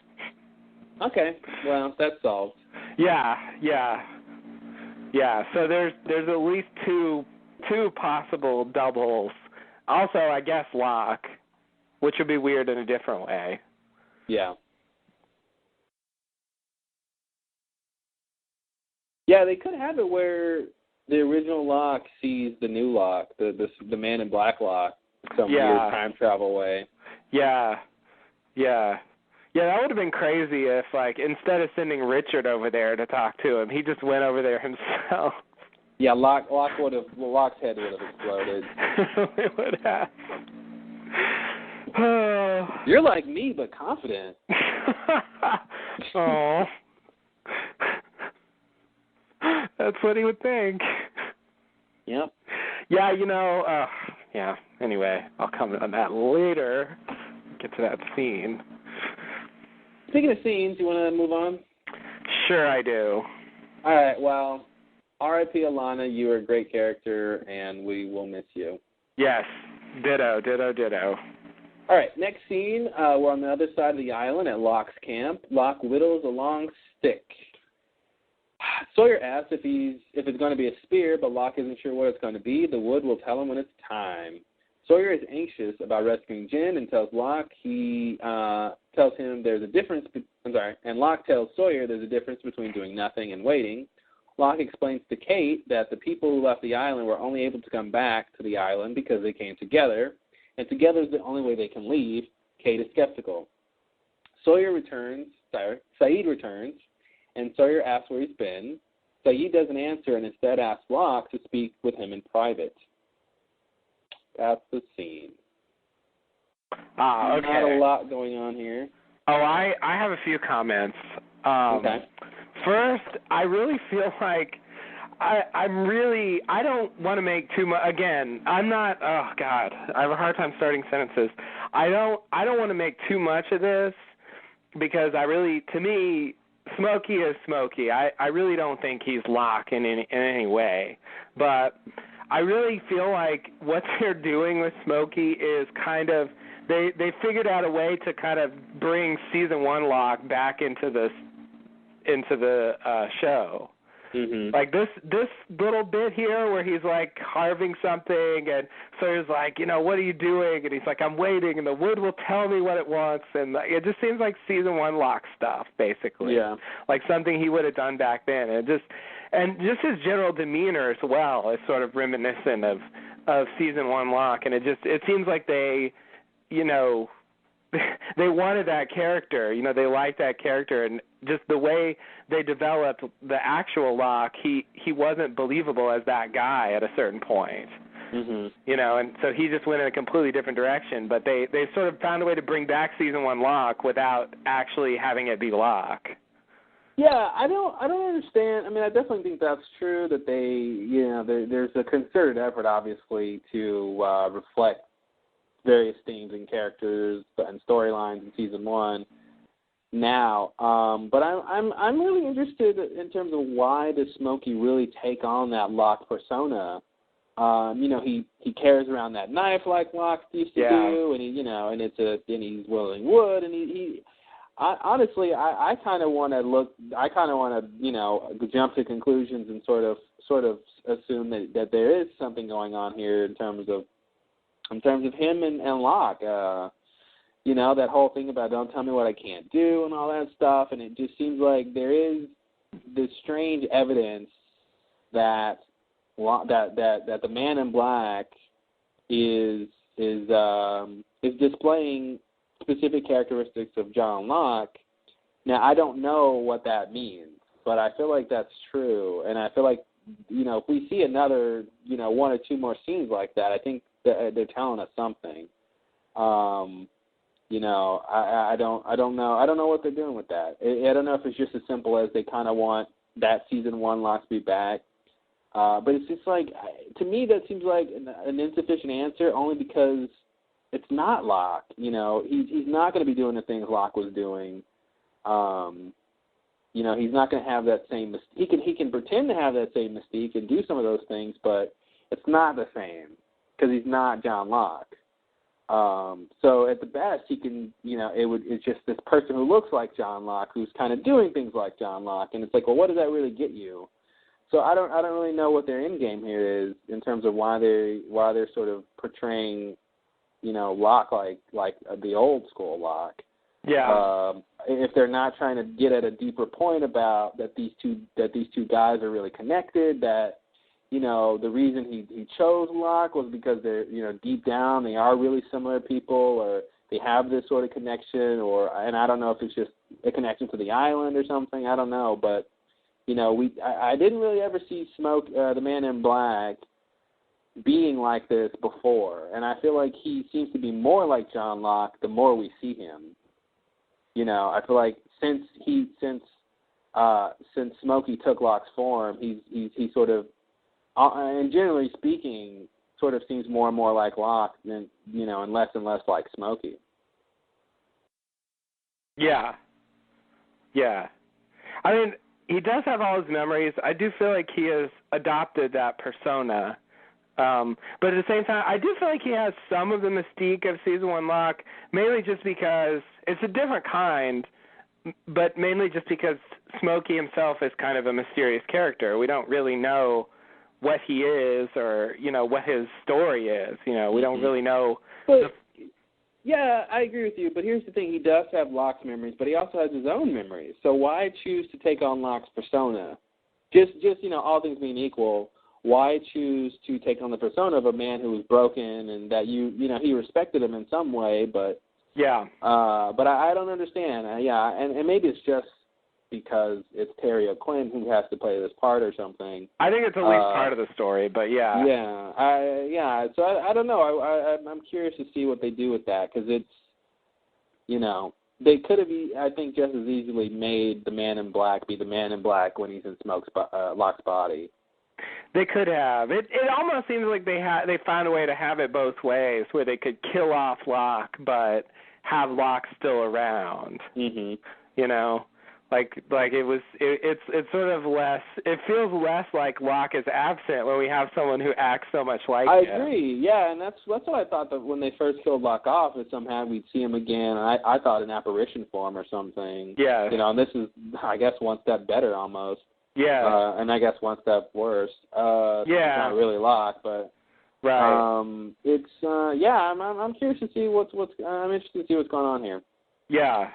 Okay. Well, that's solved. Yeah. So there's at least two possible doubles. Also, I guess Locke, which would be weird in a different way. Yeah. Yeah, they could have it where the original Locke sees the new Locke, the Man in Black Locke, some weird time travel way. Yeah, that would have been crazy if, like, instead of sending Richard over there to talk to him, he just went over there himself. Yeah, Locke's head would have exploded. It would have. You're like me, but confident. Oh. That's what he would think. Yep. Yeah, anyway, I'll comment on that later. Get to that scene. Speaking of scenes, you want to move on? Sure, I do. All right, well, R.I.P. Alana, you were a great character, and we will miss you. Yes, ditto. All right, next scene, we're on the other side of the island at Locke's camp. Locke whittles a long stick. Sawyer asks if it's going to be a spear, but Locke isn't sure what it's going to be. The wood will tell him when it's time. Sawyer is anxious about rescuing Jen and tells Locke tells him there's a difference. And Locke tells Sawyer there's a difference between doing nothing and waiting. Locke explains to Kate that the people who left the island were only able to come back to the island because they came together, and together is the only way they can leave. Kate is skeptical. Saeed returns, and Sawyer asks where he's been. Saeed doesn't answer and instead asks Locke to speak with him in private. That's the scene. Okay. Not a lot going on here. Oh, I have a few comments. Okay. First, I really feel like I don't want to make too much. Again, I'm not. Oh God, I have a hard time starting sentences. I don't want to make too much of this because to me, Smokey is Smokey. I really don't think he's Locke in any way, but I really feel like what they're doing with Smokey is kind of they figured out a way to kind of bring season 1 Locke back into the show. Mm-hmm. Like this little bit here where he's like carving something, and Sawyer's like, what are you doing? And he's like, I'm waiting, and the wood will tell me what it wants. And it just seems like season 1 Locke stuff, basically. Yeah. Like something he would have done back then. And just his general demeanor as well is sort of reminiscent of season 1 Locke. And it seems like they, they wanted that character, they liked that character, and just the way they developed the actual Locke, he wasn't believable as that guy at a certain point. Mm-hmm. And so he just went in a completely different direction, but they sort of found a way to bring back season 1 Locke without actually having it be Locke. Yeah, I don't understand. I mean, I definitely think that's true that they, there's a concerted effort, obviously, to reflect various themes and characters and storylines in season 1 now. But I'm really interested in terms of why does Smokey really take on that Locke persona? He carries around that knife like Locke used to do, and and he's whittling wood, and honestly, I kind of want to jump to conclusions and sort of assume that there is something going on here in terms of him and Locke. That whole thing about don't tell me what I can't do and all that stuff, and it just seems like there is this strange evidence that the Man in Black is displaying specific characteristics of John Locke. Now, I don't know what that means, but I feel like that's true, and I feel like if we see another 1 or 2 more scenes like that, I think they're telling us something. I don't know what they're doing with that. I don't know if it's just as simple as they kind of want that season 1 Locke to be back. But it's just like, to me, that seems like an insufficient answer only because it's not Locke. He's not going to be doing the things Locke was doing. He's not going to have that same he can pretend to have that same mystique and do some of those things, but it's not the same because he's not John Locke. So at the best, he can, it's just this person who looks like John Locke who's kind of doing things like John Locke, and it's like, well, what does that really get you? So I don't really know what their end game here is in terms of why they're sort of portraying, Locke like the old school Locke. Yeah. If they're not trying to get at a deeper point about that these two guys are really connected, that the reason he chose Locke was because they're deep down they are really similar people, or they have this sort of connection, and I don't know if it's just a connection to the island or something. I don't know, but I didn't really ever see the Man in Black being like this before, and I feel like he seems to be more like John Locke the more we see him. I feel like since Smokey took Locke's form, he sort of, and generally speaking, sort of seems more and more like Locke than and less like Smokey. Yeah. Yeah. I mean, he does have all his memories. I do feel like he has adopted that persona. But at the same time, I do feel like he has some of the mystique of season 1 Locke, mainly just because it's a different kind, but mainly just because Smokey himself is kind of a mysterious character. We don't really know what he is or, what his story is. We don't really know. Yeah, I agree with you, but here's the thing. He does have Locke's memories, but he also has his own memories. So why choose to take on Locke's persona? Just all things being equal, why choose to take on the persona of a man who was broken and that he respected him in some way, but yeah. But I don't understand. And maybe it's just because it's Terry O'Quinn who has to play this part or something. I think it's at least part of the story, but yeah. Yeah. So I don't know. I'm curious to see what they do with that, because it's, they could have, I think, just as easily made the Man in Black be the Man in Black when he's in Locke's body. They could have. It almost seems like they found a way to have it both ways, where they could kill off Locke but have Locke still around. Mm-hmm. It's sort of less. It feels less like Locke is absent when we have someone who acts so much like him. I agree. Yeah, and that's what I thought, that when they first killed Locke off, that somehow we'd see him again. I thought in apparition form or something. Yeah. And this is, I guess, one step better almost. Yeah. And I guess one step worse. Yeah. It's not really Locke, but right. It's I'm curious to see I'm interested to see what's going on here. Yeah.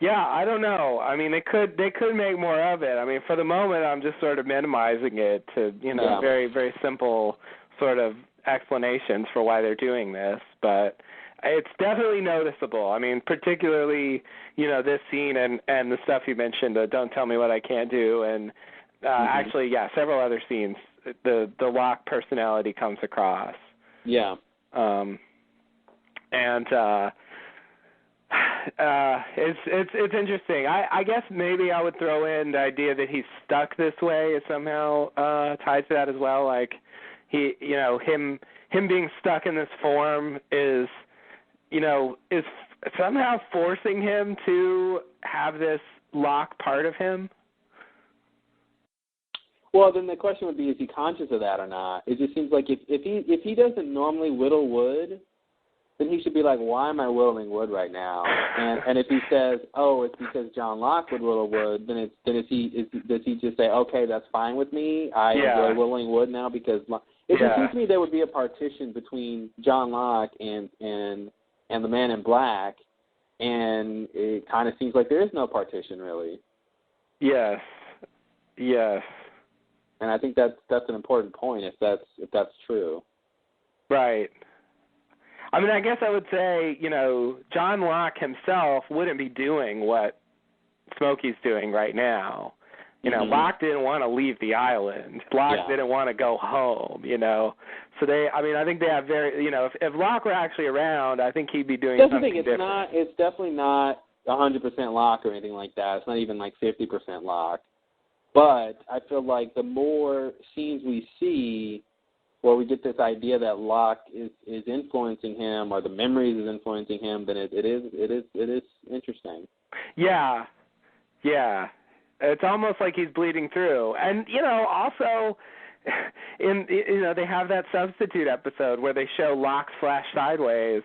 Yeah, I don't know. I mean, they could make more of it. I mean, for the moment, I'm just sort of minimizing it to, very, very simple sort of explanations for why they're doing this. But it's definitely noticeable. I mean, particularly, this scene and the stuff you mentioned, Don't Tell Me What I Can't Do, and actually, several other scenes, the Locke personality comes across. Yeah. It's interesting. I guess maybe I would throw in the idea that he's stuck this way is somehow tied to that as well. Like him being stuck in this form is somehow forcing him to have this Locke part of him. Well, then the question would be: is he conscious of that or not? It just seems like if he doesn't normally whittle wood, then he should be like, why am I whittling wood right now? And if he says, oh, it's because John Locke would whittle wood, does he just say, okay, that's fine with me? I enjoy whittling wood now because it just seems to me there would be a partition between John Locke and the Man in Black, and it kind of seems like there is no partition really. Yes. And I think that's an important point if that's true. Right. I mean, I guess I would say, John Locke himself wouldn't be doing what Smokey's doing right now. Locke didn't want to leave the island. Locke didn't want to go home, So I think they have very, if Locke were actually around, I think he'd be doing something different. It's definitely not 100% Locke or anything like that. It's not even like 50% Locke. But I feel like the more scenes we see where we get this idea that Locke is influencing him, or the memories is influencing him, then it is interesting. Yeah. It's almost like he's bleeding through, and also, they have that substitute episode where they show Locke's flash sideways,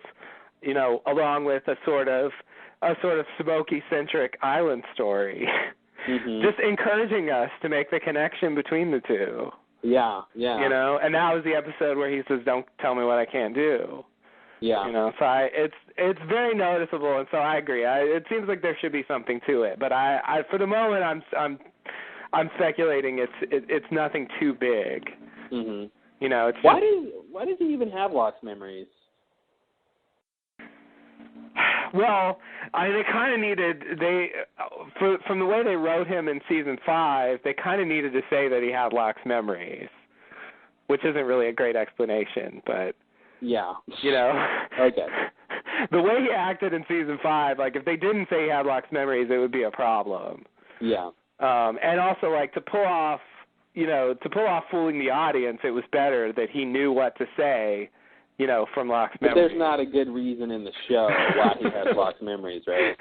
along with a sort of Smokey-centric island story, just encouraging us to make the connection between the two. Yeah. And that was the episode where he says, "Don't tell me what I can't do." Yeah. So it's very noticeable, and so I agree. It seems like there should be something to it, but I for the moment I'm speculating it's nothing too big. It's why does he even have Locke's memories? Well, they kind of needed from the way they wrote him in season 5, they kind of needed to say that he had Locke's memories, which isn't really a great explanation, but yeah, okay. The way he acted in season 5, like if they didn't say he had Locke's memories, it would be a problem. Yeah. And also like to pull off fooling the audience, it was better that he knew what to say. From Locke's memories. But there's not a good reason in the show why he has Locke's memories, right?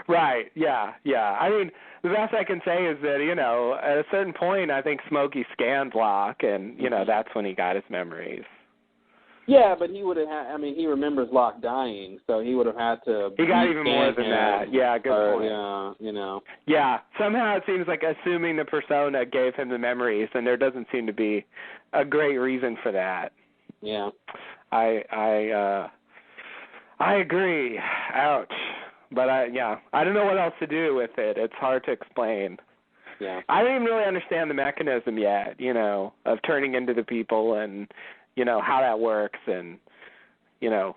Right, yeah. I mean, the best I can say is that, at a certain point, I think Smokey scanned Locke, and, that's when he got his memories. Yeah, but he would have he remembers Locke dying, so he would have had to... He got even more than that. Yeah, good point. Yeah, somehow it seems like assuming the persona gave him the memories, and there doesn't seem to be a great reason for that. Yeah, I agree. Ouch. But I don't know what else to do with it. It's hard to explain. Yeah. I don't even really understand the mechanism yet, of turning into the people and, how that works, and, it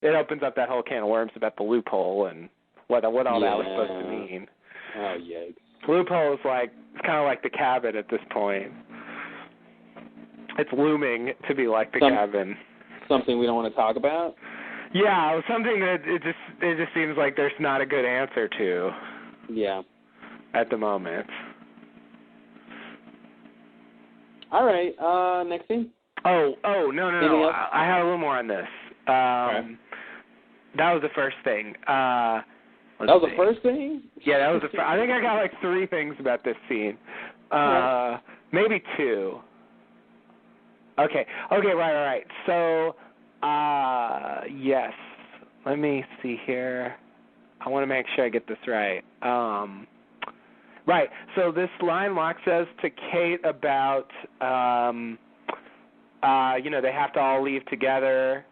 opens up that whole can of worms about the loophole and what all that was supposed to mean. Oh, yikes. Loophole is it's kind of like the cabin at this point. It's looming to be like the cabin. Something we don't want to talk about? Yeah, something that it just seems like there's not a good answer to. Yeah. At the moment. All right, next thing? Oh, no. I have a little more on this. Okay. That was the first thing. That was the first thing? Yeah, that was the first. I think I got 3 things about this scene. Maybe 2. Okay, right. So, yes. Let me see here. I want to make sure I get this right. Right. So this line Locke says to Kate about, they have to all leave together.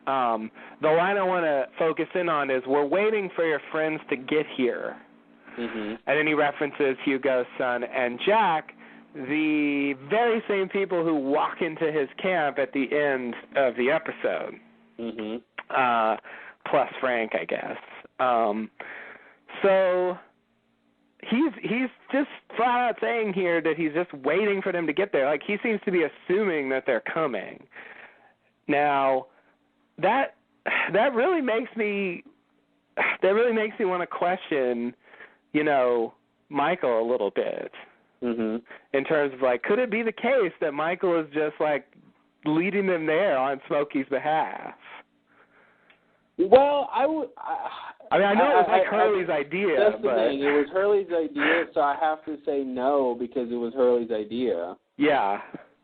The line I want to focus in on is, we're waiting for your friends to get here. Mm-hmm. And then he references Hugo, Sun, and Jack, the very same people who walk into his camp at the end of the episode. Mm-hmm. Plus Frank, I guess. So he's just flat out saying here that he's just waiting for them to get there. Like, he seems to be assuming that they're coming. Now, that really makes me want to question, Michael a little bit. Mm-hmm. In terms of, like, could it be the case that Michael is just, like, leading them there on Smokey's behalf? Well, I know it was like Hurley's idea. That's the thing. It was Hurley's idea, so I have to say no because it was Hurley's idea. Yeah.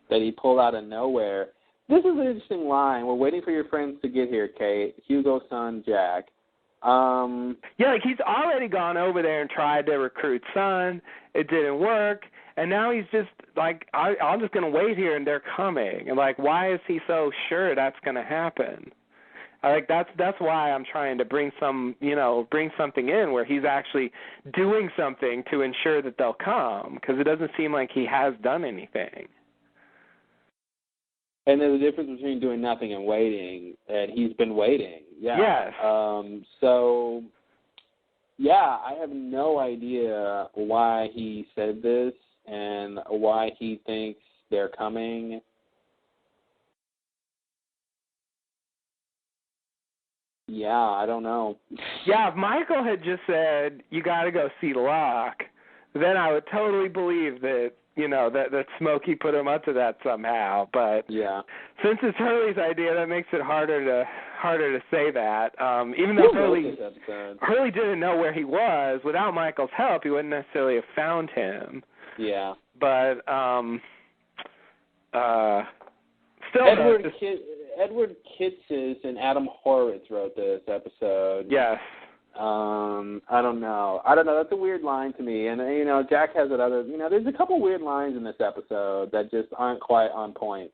That he pulled out of nowhere. This is an interesting line. We're waiting for your friends to get here, Kate. Hugo, Sun, Jack. Yeah, like, he's already gone over there and tried to recruit Sun. It didn't work. And now he's just like, I'm just going to wait here and they're coming. And, like, why is he so sure that's going to happen? Like, that's why I'm trying to bring something in where he's actually doing something to ensure that they'll come, because it doesn't seem like he has done anything. And there's a difference between doing nothing and waiting, and he's been waiting. Yeah. Yes. So, yeah, I have no idea why he said this and why he thinks they're coming. Yeah, I don't know. Yeah, if Michael had just said, you got to go see Locke, then I would totally believe that, that Smokey put him up to that somehow. But yeah, since it's Hurley's idea, that makes it harder to say that. Even though Hurley didn't know where he was, without Michael's help, he wouldn't necessarily have found him. Yeah. But still, Edward Kitsis and Adam Horowitz wrote this episode. Yes. I don't know. That's a weird line to me. And, Jack has another, there's a couple weird lines in this episode that just aren't quite on point.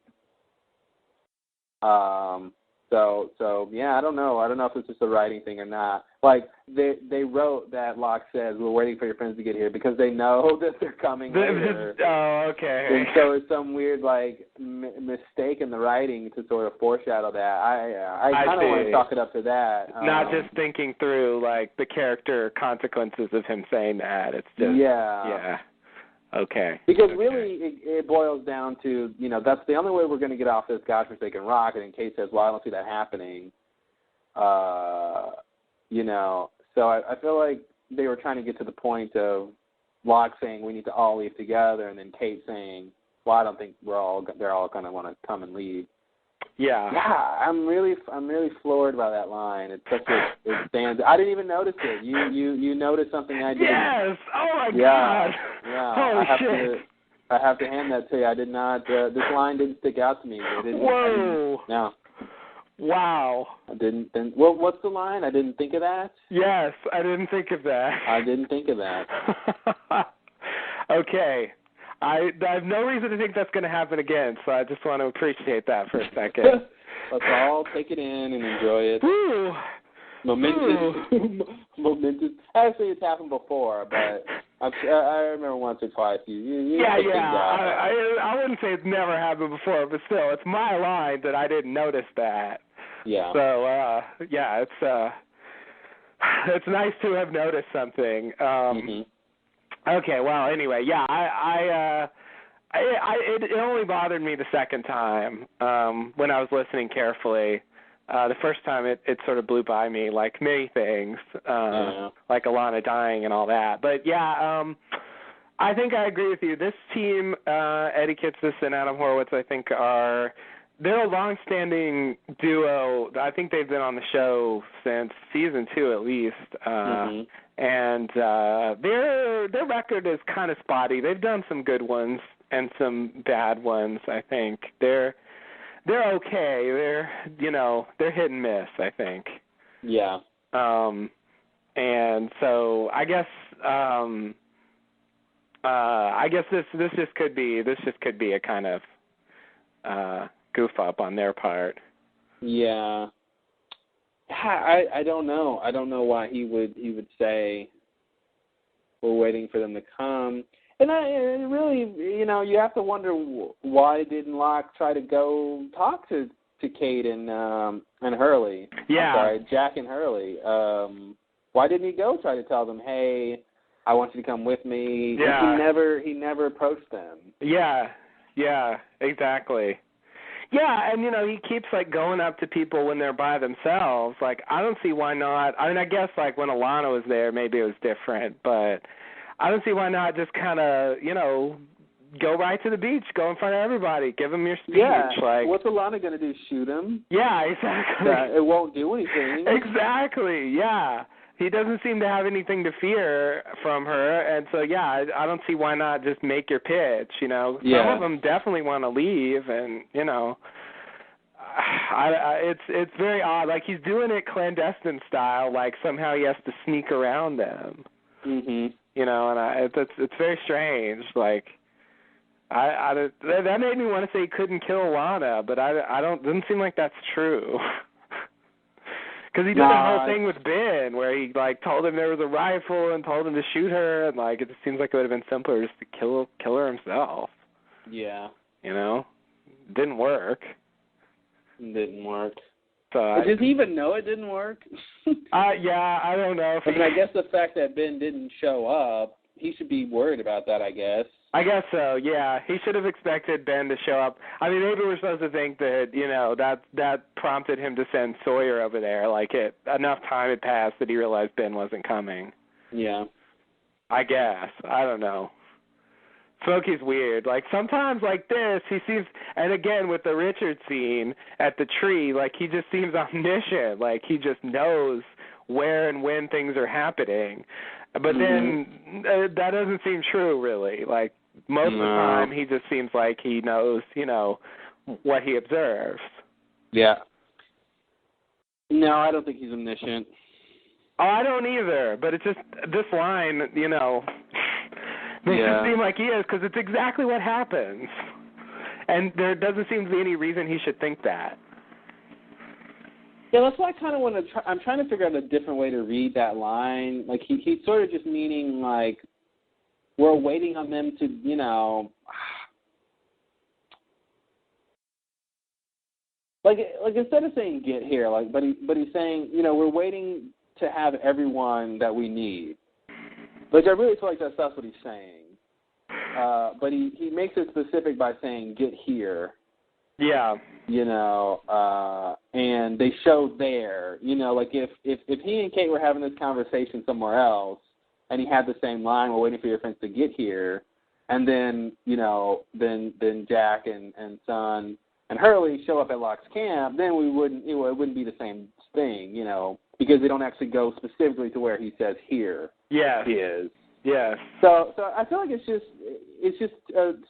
So yeah, I don't know. I don't know if it's just a writing thing or not. Like, they wrote that Locke says, we're waiting for your friends to get here because they know that they're coming later. Oh, okay. And so it's some weird, like, mistake in the writing to sort of foreshadow that. I kind of want to chalk it up to that. Not just thinking through, like, the character consequences of him saying that. It's just, yeah. Okay. Because really, it boils down to, that's the only way we're going to get off this godforsaken rocket. And Kate says, well, I don't see that happening. So I feel like they were trying to get to the point of Locke saying we need to all leave together, and then Kate saying, well, I don't think they're all going to want to come and leave. Yeah. Yeah, I'm really floored by that line. It's such it stands. I didn't even notice it. You noticed something I didn't. Yes. Oh my God. Yeah. Holy shit. I have to hand that to you. I did not. This line didn't stick out to me. Whoa. No. Wow. I didn't think. Well, what's the line? I didn't think of that. Yes, I didn't think of that. I didn't think of that. Okay. I have no reason to think that's going to happen again, so I just want to appreciate that for a second. Let's all take it in and enjoy it. Woo. Momentous. Actually, it's happened before, but I remember once or twice. You I wouldn't say it's never happened before, but still, it's my line that I didn't notice that. Yeah. So, it's nice to have noticed something. Okay, well, anyway, yeah, it only bothered me the second time when I was listening carefully. The first time it sort of blew by me, like many things, like Alana dying and all that. But, yeah, I think I agree with you. This team, Eddie Kitsis and Adam Horowitz, I think they're a long-standing duo. I think they've been on the show since season 2 at least. And their record is kind of spotty. They've done some good ones and some bad ones, I think. They're okay. They're hit and miss, I think. Yeah. And so I guess I guess this just could be a kind of goof up on their part. Yeah. I don't know. I don't know why he would say we're waiting for them to come. And really, you have to wonder why didn't Locke try to go talk to Kate and Hurley? Yeah. I'm sorry, Jack and Hurley. Why didn't he go try to tell them, hey, I want you to come with me? Yeah. He never approached them. Yeah, exactly. Yeah, and he keeps going up to people when they're by themselves. I don't see why not. I mean, I guess when Alana was there, maybe it was different, but I don't see why not just kind of go right to the beach, go in front of everybody, give them your speech. Yeah. What's Alana going to do? Shoot him? Yeah, exactly. It won't do anything. Exactly. Yeah. He doesn't seem to have anything to fear from her, and so I don't see why not just make your pitch. Yeah. Some of them definitely want to leave, and it's very odd. He's doing it clandestine style, somehow he has to sneak around them. Mhm. And it's very strange. That made me want to say he couldn't kill Alana, but doesn't seem like that's true. Because he did the whole thing with Ben, where he told him there was a rifle and told him to shoot her, and it just seems like it would have been simpler just to kill her himself. Yeah. Didn't work. Didn't work. So does he even know it didn't work? Yeah, I don't know. I guess the fact that Ben didn't show up, he should be worried about that, I guess. I guess so, yeah. He should have expected Ben to show up. I mean, maybe we're supposed to think that, that prompted him to send Sawyer over there. Enough time had passed that he realized Ben wasn't coming. Yeah. I guess. I don't know. Smokey's weird. Sometimes this, he seems, and again with the Richard scene at the tree, he just seems omniscient. He just knows where and when things are happening. But then that doesn't seem true, really. Most of the time, he just seems like he knows, what he observes. Yeah. No, I don't think he's omniscient. Oh, I don't either. But it's just this line, makes it seem like he is, because it's exactly what happens. And there doesn't seem to be any reason he should think that. Yeah, that's why I kind of want to I'm trying to figure out a different way to read that line. He's sort of just meaning, we're waiting on them to, instead of saying get here, but he's saying, we're waiting to have everyone that we need. I really feel like that's what he's saying. But he makes it specific by saying get here. Yeah. And they showed there, if he and Kate were having this conversation somewhere else and he had the same line, we're waiting for your friends to get here, and then, then Jack and Son and Hurley show up at Locke's camp, then it wouldn't be the same thing, because they don't actually go specifically to where he says here. Yeah. He is. Yes. So I feel like it's just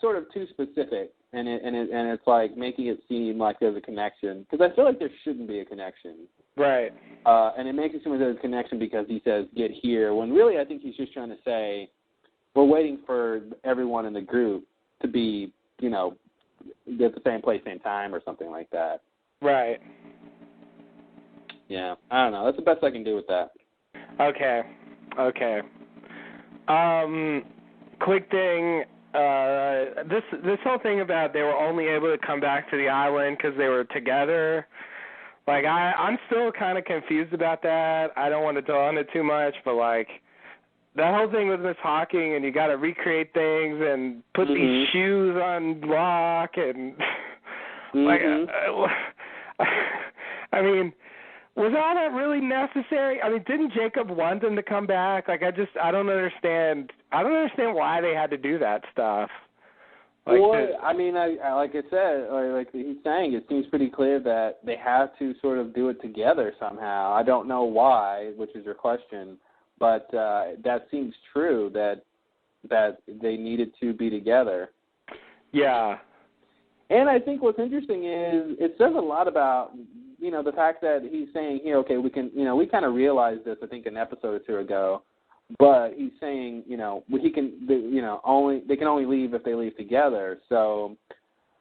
sort of too specific, and it's making it seem like there's a connection, because I feel like there shouldn't be a connection. Right. And it makes it seem like there's a connection because he says get here, when really I think he's just trying to say we're waiting for everyone in the group to be, at the same place, same time, or something like that. Right. Yeah. I don't know. That's the best I can do with that. Okay. Quick thing, this whole thing about they were only able to come back to the island because they were together, I'm still kind of confused about that. I don't want to dwell on it too much, but that whole thing with Miss Hawking, and you got to recreate things and put these shoes on Locke, and I mean, was all that really necessary? I mean, didn't Jacob want them to come back? I don't understand. I don't understand why they had to do that stuff. I mean, like I said, like he's saying, it seems pretty clear that they have to sort of do it together somehow. I don't know why, which is your question, but that seems true that they needed to be together. Yeah. And I think what's interesting is it says a lot about, the fact that he's saying here, okay, we can, we kind of realized this, I think, an episode or two ago, but he's saying, they can only leave if they leave together. So,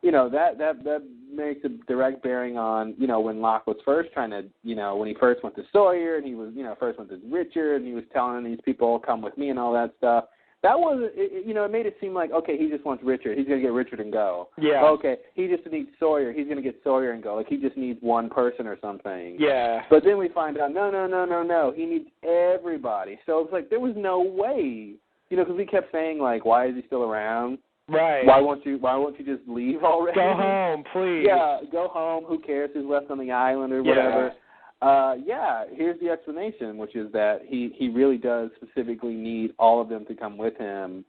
that makes a direct bearing on, when Locke was first trying to, when he first went to Sawyer and he was, first went to Richard and he was telling these people, come with me and all that stuff. That was, it made it seem like, okay, he just wants Richard. He's going to get Richard and go. Yeah. Okay, he just needs Sawyer. He's going to get Sawyer and go. Like, he just needs one person or something. Yeah. But then we find out, no. He needs everybody. So it's like, there was no way, because we kept saying, like, why is he still around? Right. Why won't you just leave already? Go home, please. Yeah, go home. Who cares who's left on the island or whatever? Here's the explanation, which is that he really does specifically need all of them to come with him.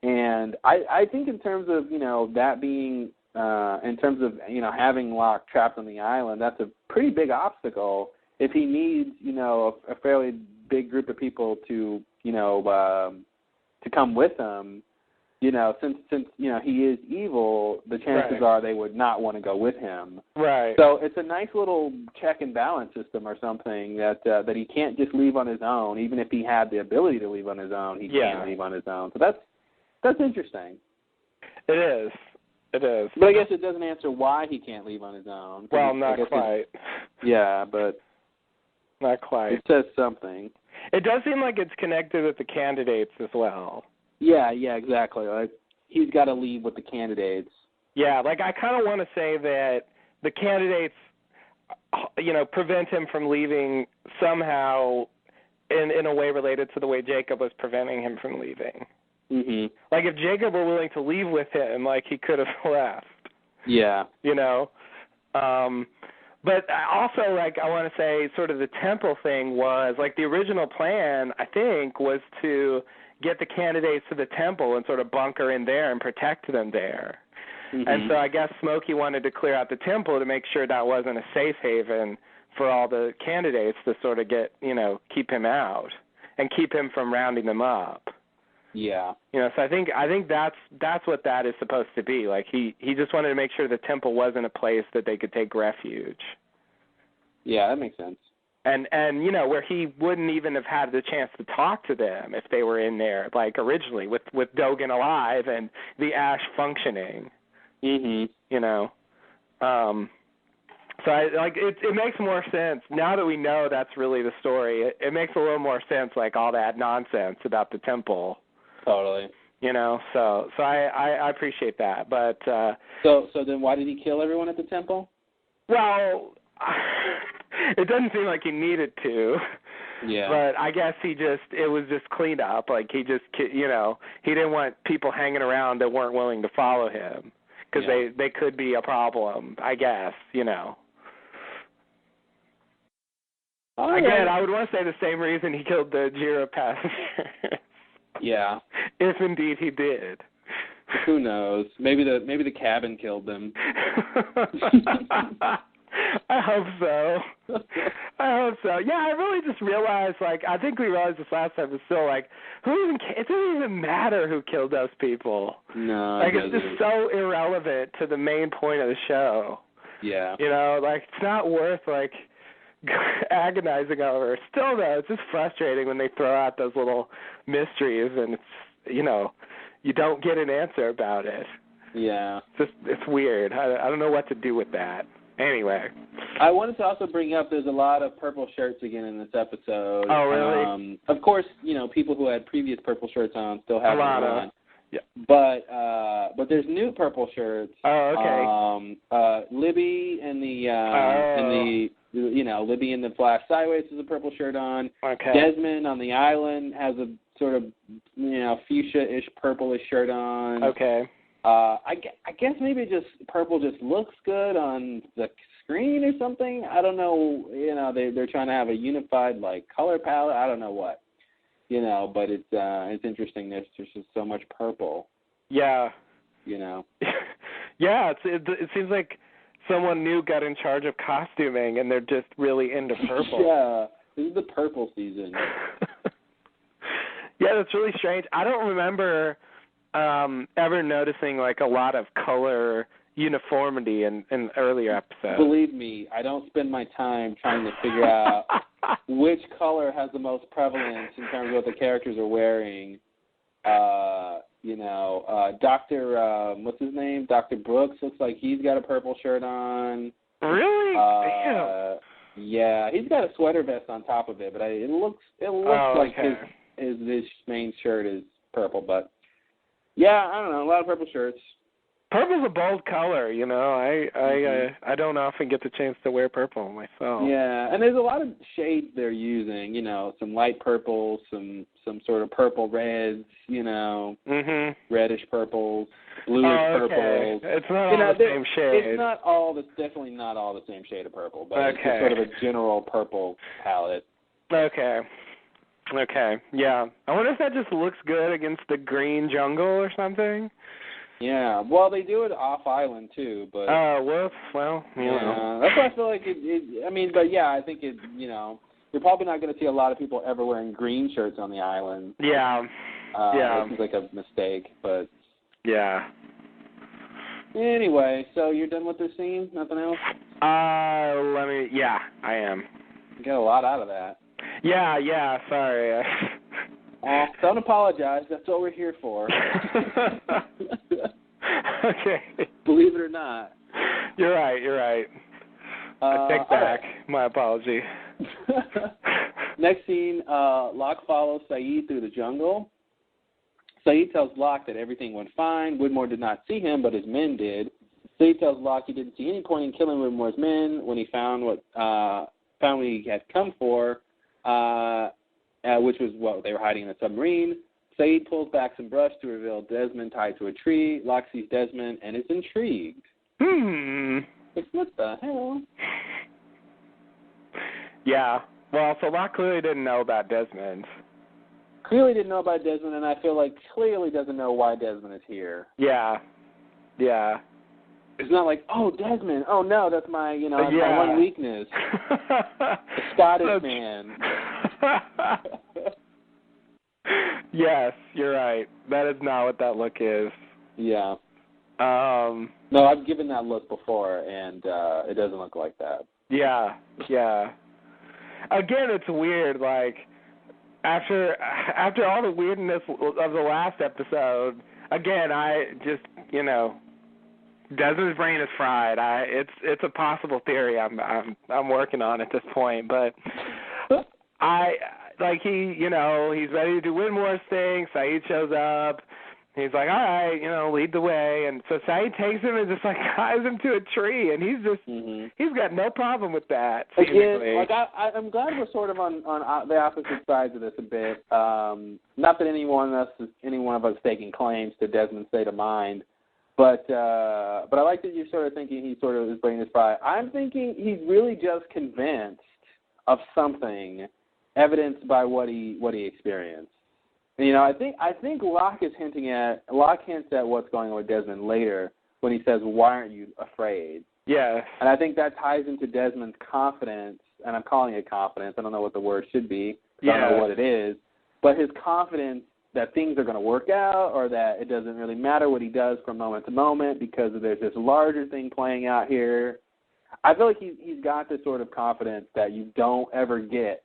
And I think in terms of, that being, in terms of, having Locke trapped on the island, that's a pretty big obstacle if he needs, a fairly big group of people to, to come with him. Since he is evil, the chances are they would not want to go with him. Right. So it's a nice little check and balance system or something that he can't just leave on his own. Even if he had the ability to leave on his own, he can't leave on his own. So that's interesting. It is. But I guess it doesn't answer why he can't leave on his own. Well, not quite. Yeah, but not quite. It says something. It does seem like it's connected with the candidates as well. Yeah, exactly. Like, he's got to leave with the candidates. Yeah, like I kind of want to say that the candidates, prevent him from leaving somehow in a way related to the way Jacob was preventing him from leaving. Mm-hmm. Like if Jacob were willing to leave with him, like he could have left. Yeah. But also, like, I want to say sort of the temple thing was, like, the original plan, I think, was to get the candidates to the temple and sort of bunker in there and protect them there. Mm-hmm. And so I guess Smokey wanted to clear out the temple to make sure that wasn't a safe haven for all the candidates to sort of get, keep him out and keep him from rounding them up. Yeah. So I think that's what that is supposed to be. Like he just wanted to make sure the temple wasn't a place that they could take refuge. Yeah, that makes sense. And where he wouldn't even have had the chance to talk to them if they were in there, like originally with Dogen alive and the Ash functioning. Mhm. So it makes more sense now that we know that's really the story. It makes a little more sense, like all that nonsense about the temple. Totally. So I appreciate that, but so then why did he kill everyone at the temple? Well, it doesn't seem like he needed to. Yeah. But I guess it was just cleaned up. Like he didn't want people hanging around that weren't willing to follow him because they could be a problem. I guess Again, I would want to say the same reason he killed the Jira passengers. Yeah. If indeed he did. Who knows? Maybe the cabin killed them. I hope so. Yeah, I really just realized, I think we realized this last time, but still, it doesn't even matter who killed those people. No, it's just so irrelevant to the main point of the show. Yeah. It's not worth, agonizing over. Still, though, it's just frustrating when they throw out those little mysteries and it's, you don't get an answer about it. Yeah. It's weird. I don't know what to do with that. Anyway. I wanted to also bring up there's a lot of purple shirts again in this episode. Oh, really? Of course, people who had previous purple shirts on still have them on. Yeah. But there's new purple shirts. Oh, okay. Libby and the Libby in the Flash Sideways has a purple shirt on. Okay. Desmond on the island has a sort of fuchsia-ish purplish shirt on. Okay. I guess maybe purple just looks good on the screen or something. I don't know. They're trying to have a unified color palette. I don't know what. But it's interesting. There's just so much purple. Yeah. Yeah. It seems like someone new got in charge of costuming, and they're just really into purple. Yeah. This is the purple season. Yeah, that's really strange. I don't remember ever noticing a lot of color uniformity in earlier episodes. Believe me, I don't spend my time trying to figure out which color has the most prevalence in terms of what the characters are wearing. Dr. What's his name? Dr. Brooks looks like he's got a purple shirt on. Really? Damn. Yeah, he's got a sweater vest on top of it, but it looks like his main shirt is purple. But yeah, I don't know, a lot of purple shirts. Purple's a bold color, you know. I don't often get the chance to wear purple myself. Yeah, and there's a lot of shades they're using. You know, some light purple, some sort of purple reds. You know, reddish purples, bluish purples. It's not all the same shade. It's not all. Definitely not all the same shade of purple, but it's just sort of a general purple palette. Okay. Yeah. I wonder if that just looks good against the green jungle or something. Yeah, well, they do it off-island, too, but... well, you know. That's why I feel like I think you're probably not going to see a lot of people ever wearing green shirts on the island. Yeah. It seems like a mistake, but... Yeah. Anyway, so you're done with this scene? Nothing else? Yeah, I am. You got a lot out of that. Yeah, sorry. Don't apologize. That's what we're here for. Okay. Believe it or not. You're right. I take back my apology. Next scene, Locke follows Sayid through the jungle. Sayid tells Locke that everything went fine. Widmore did not see him, but his men did. Sayid tells Locke he didn't see any point in killing Widmore's men when he found what he had come for, which was what they were hiding in the submarine. Sayid pulls back some brush to reveal Desmond tied to a tree. Locke sees Desmond and is intrigued. Like, what the hell? Yeah. Well, so Locke clearly didn't know about Desmond. And I feel like clearly doesn't know why Desmond is here. Yeah. It's not like, oh, Desmond. Oh, no, that's my, my one weakness. The Scottish man. Yes, you're right. That is not what that look is. Yeah. No, I've given that look before, and it doesn't look like that. Yeah. Again, it's weird. Like after all the weirdness of the last episode, again, I just Desmond's brain is fried. It's a possible theory I'm working on at this point, but he's ready to do Widmore's thing. Sayid shows up. He's like, all right, lead the way. And so Sayid takes him and just ties him to a tree, and he's got no problem with that. Again, I'm glad we're sort of on the opposite sides of this a bit. Not that any one of us is taking claims to Desmond's state of mind, but I like that you're sort of thinking his brain is fried. I'm thinking he's really just convinced of something, evidenced by what he experienced. I think Locke hints at what's going on with Desmond later when he says, "Why aren't you afraid?" Yeah. And I think that ties into Desmond's confidence, and I'm calling it confidence. I don't know what the word should be. I don't know what it is, but his confidence that things are going to work out, or that it doesn't really matter what he does from moment to moment because there's this larger thing playing out here. I feel like he's got this sort of confidence that you don't ever get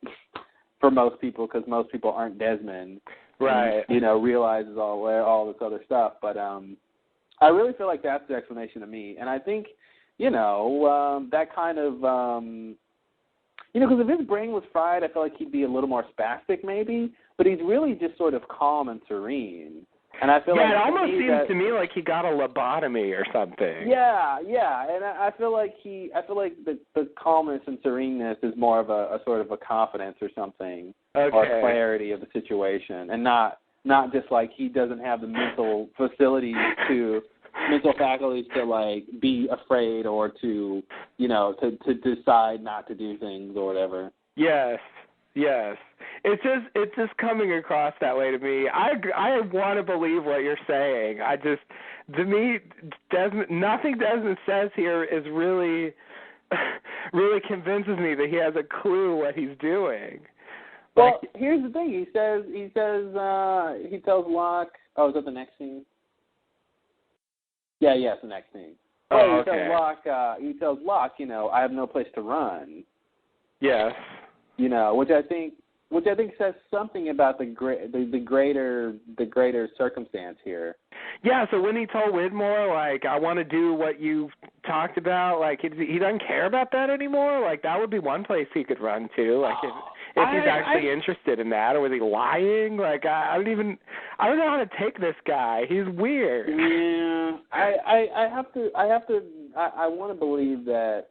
for most people, because most people aren't Desmond. Right. And, realizes all this other stuff. But I really feel like that's the explanation to me. And I think, that kind of, because if his brain was fried, I feel like he'd be a little more spastic maybe. But he's really just sort of calm and serene. And I feel like it almost seems to me like he got a lobotomy or something. Yeah, and I feel like the calmness and sereneness is more of a sort of a confidence or something, or clarity of the situation, and not just like he doesn't have the mental faculties to like be afraid or to to decide not to do things or whatever. Yes. It's just coming across that way to me. I want to believe what you're saying. To me, nothing Desmond says here is really convinces me that he has a clue what he's doing. Well, here's the thing. He tells Locke. Oh, is that the next scene? Yeah, it's the next scene. He tells Locke, I have no place to run. Yes. which I think says something about the greater circumstance here. Yeah, so when he told Widmore, like, I want to do what you talked about, like, he doesn't care about that anymore. Like, that would be one place he could run to. Like, if he's actually interested in that, or was he lying? Like, I don't know how to take this guy. He's weird. Yeah, I want to believe that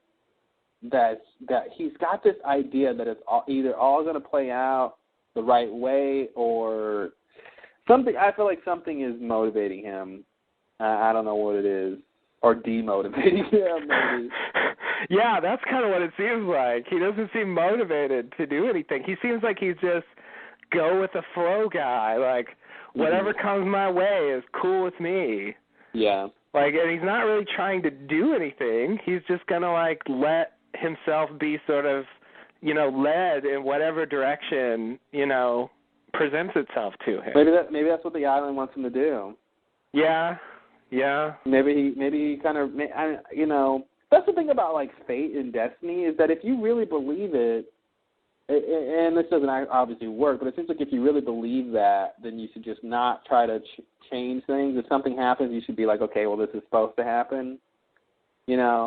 he's got this idea that it's either all going to play out the right way or something. I feel like something is motivating him. I don't know what it is, or demotivating him, maybe. Yeah, that's kind of what it seems like. He doesn't seem motivated to do anything. He seems like he's just go with the flow guy. Like, whatever comes my way is cool with me. Yeah. Like, and he's not really trying to do anything. He's just going to, like, let himself be sort of, led in whatever direction, presents itself to him. Maybe that's what the island wants him to do. Yeah. Maybe he kind of, that's the thing about, like, fate and destiny is that if you really believe it, and this doesn't obviously work, but it seems like if you really believe that, then you should just not try to change things. If something happens, you should be like, okay, well, this is supposed to happen.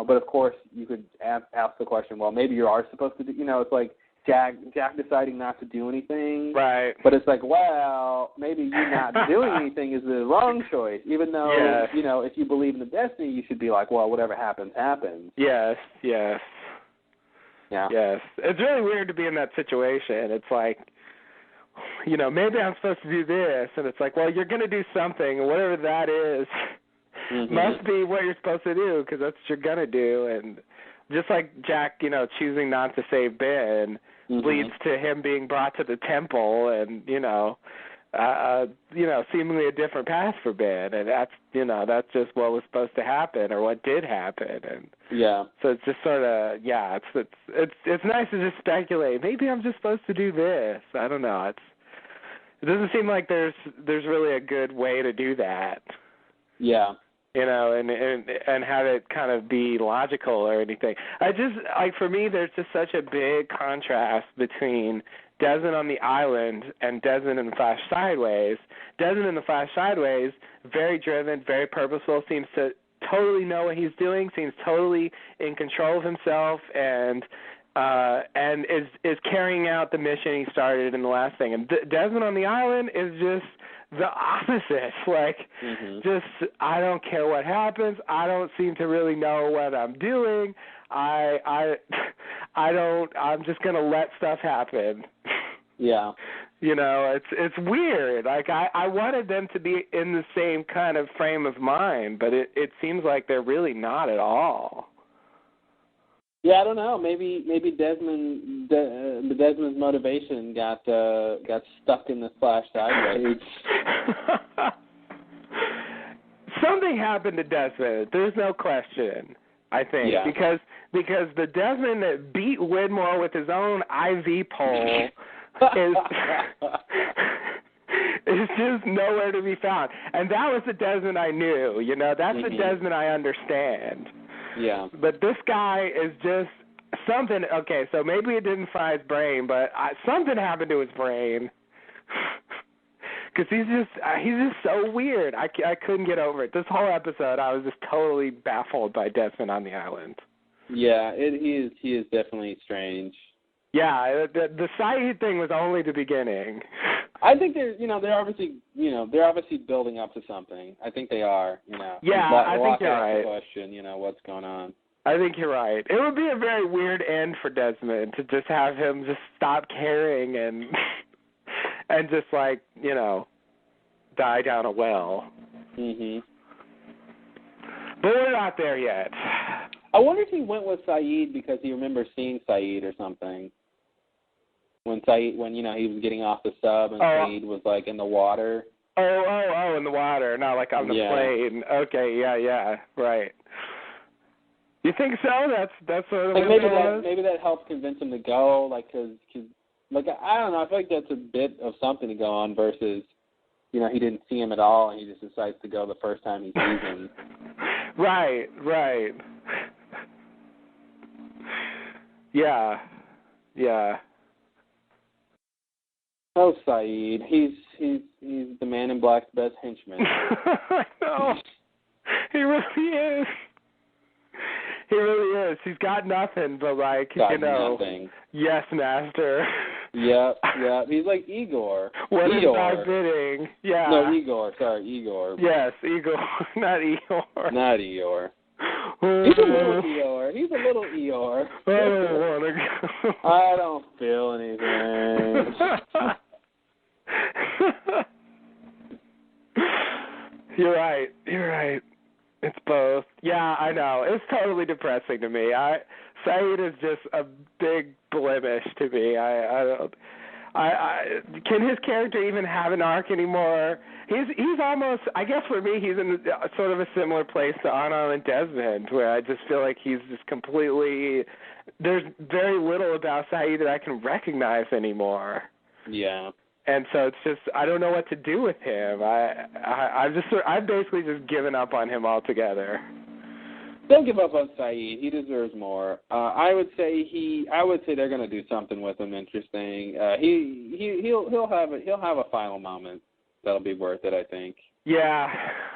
But of course you could ask the question, well, maybe you are supposed to do, it's like Jack deciding not to do anything. Right. But it's like, well, maybe you not doing anything is the wrong choice, even though, if you believe in the destiny, you should be like, well, whatever happens, happens. Yes. Yeah. Yes. It's really weird to be in that situation. It's like, maybe I'm supposed to do this, and it's like, well, you're going to do something, and whatever that is, must be what you're supposed to do, because that's what you're going to do. And just like Jack, choosing not to save Ben leads to him being brought to the temple and, seemingly a different path for Ben. And that's just what was supposed to happen or what did happen. And so it's just sort of, it's nice to just speculate. Maybe I'm just supposed to do this. I don't know. It doesn't seem like there's really a good way to do that. Yeah. And have it kind of be logical or anything. For me, there's just such a big contrast between Desmond on the island and Desmond in the Flash Sideways. Desmond in the Flash Sideways, very driven, very purposeful, seems to totally know what he's doing, seems totally in control of himself, and is carrying out the mission he started in the last thing. And Desmond on the island is just the opposite. Like, just, I don't care what happens. I don't seem to really know what I'm doing. I'm just going to let stuff happen. Yeah. It's weird. Like, I wanted them to be in the same kind of frame of mind, but it seems like they're really not at all. Yeah, I don't know. Maybe Desmond's motivation got stuck in the Flash Sideways. Something happened to Desmond. There's no question. I think because the Desmond that beat Widmore with his own IV pole is just nowhere to be found. And that was the Desmond I knew. That's the Desmond I understand. Yeah. But this guy is just something. Okay, so maybe it didn't fry his brain, but something happened to his brain. Because he's just so weird. I couldn't get over it. This whole episode, I was just totally baffled by Desmond on the island. Yeah, he is definitely strange. Yeah, the Saeed thing was only the beginning. I think they're obviously building up to something. I think they are. Yeah, I think you're right. The question, what's going on. I think you're right. It would be a very weird end for Desmond to just have him just stop caring and just die down a well. Mhm. But we're not there yet. I wonder if he went with Saeed because he remembers seeing Saeed or something. When he was getting off the sub and Saeed was like in the water. Oh, in the water, not like on the plane. Okay, yeah, right. You think so? That's sort of like maybe that helped convince him to go, cause I don't know. I feel like that's a bit of something to go on versus, he didn't see him at all and he just decides to go the first time he sees him. Right. Yeah. Oh, Saeed, he's the Man in Black's best henchman. I know. He really is. He really is. He's got nothing but, like, nothing. Yes, master. Yep. He's like Igor. What Eeyore. is my bidding? Yeah. No, Igor. Sorry, Igor. Yes, Igor, not Eeyore. Not Eeyore. He's a little Eeyore. I don't want to go. I don't feel anything. You're right. It's both. Yeah, I know. It's totally depressing to me. Saeed is just a big blemish to me. Can his character even have an arc anymore? He's almost, I guess for me, he's in sort of a similar place to Anna and Desmond, where I just feel like he's just completely, there's very little about Saeed that I can recognize anymore. Yeah. And so it's just, I don't know what to do with him. I've basically just given up on him altogether. Don't give up on Saeed. He deserves more. I would say they're going to do something with him interesting. He'll have a final moment that'll be worth it, I think. Yeah,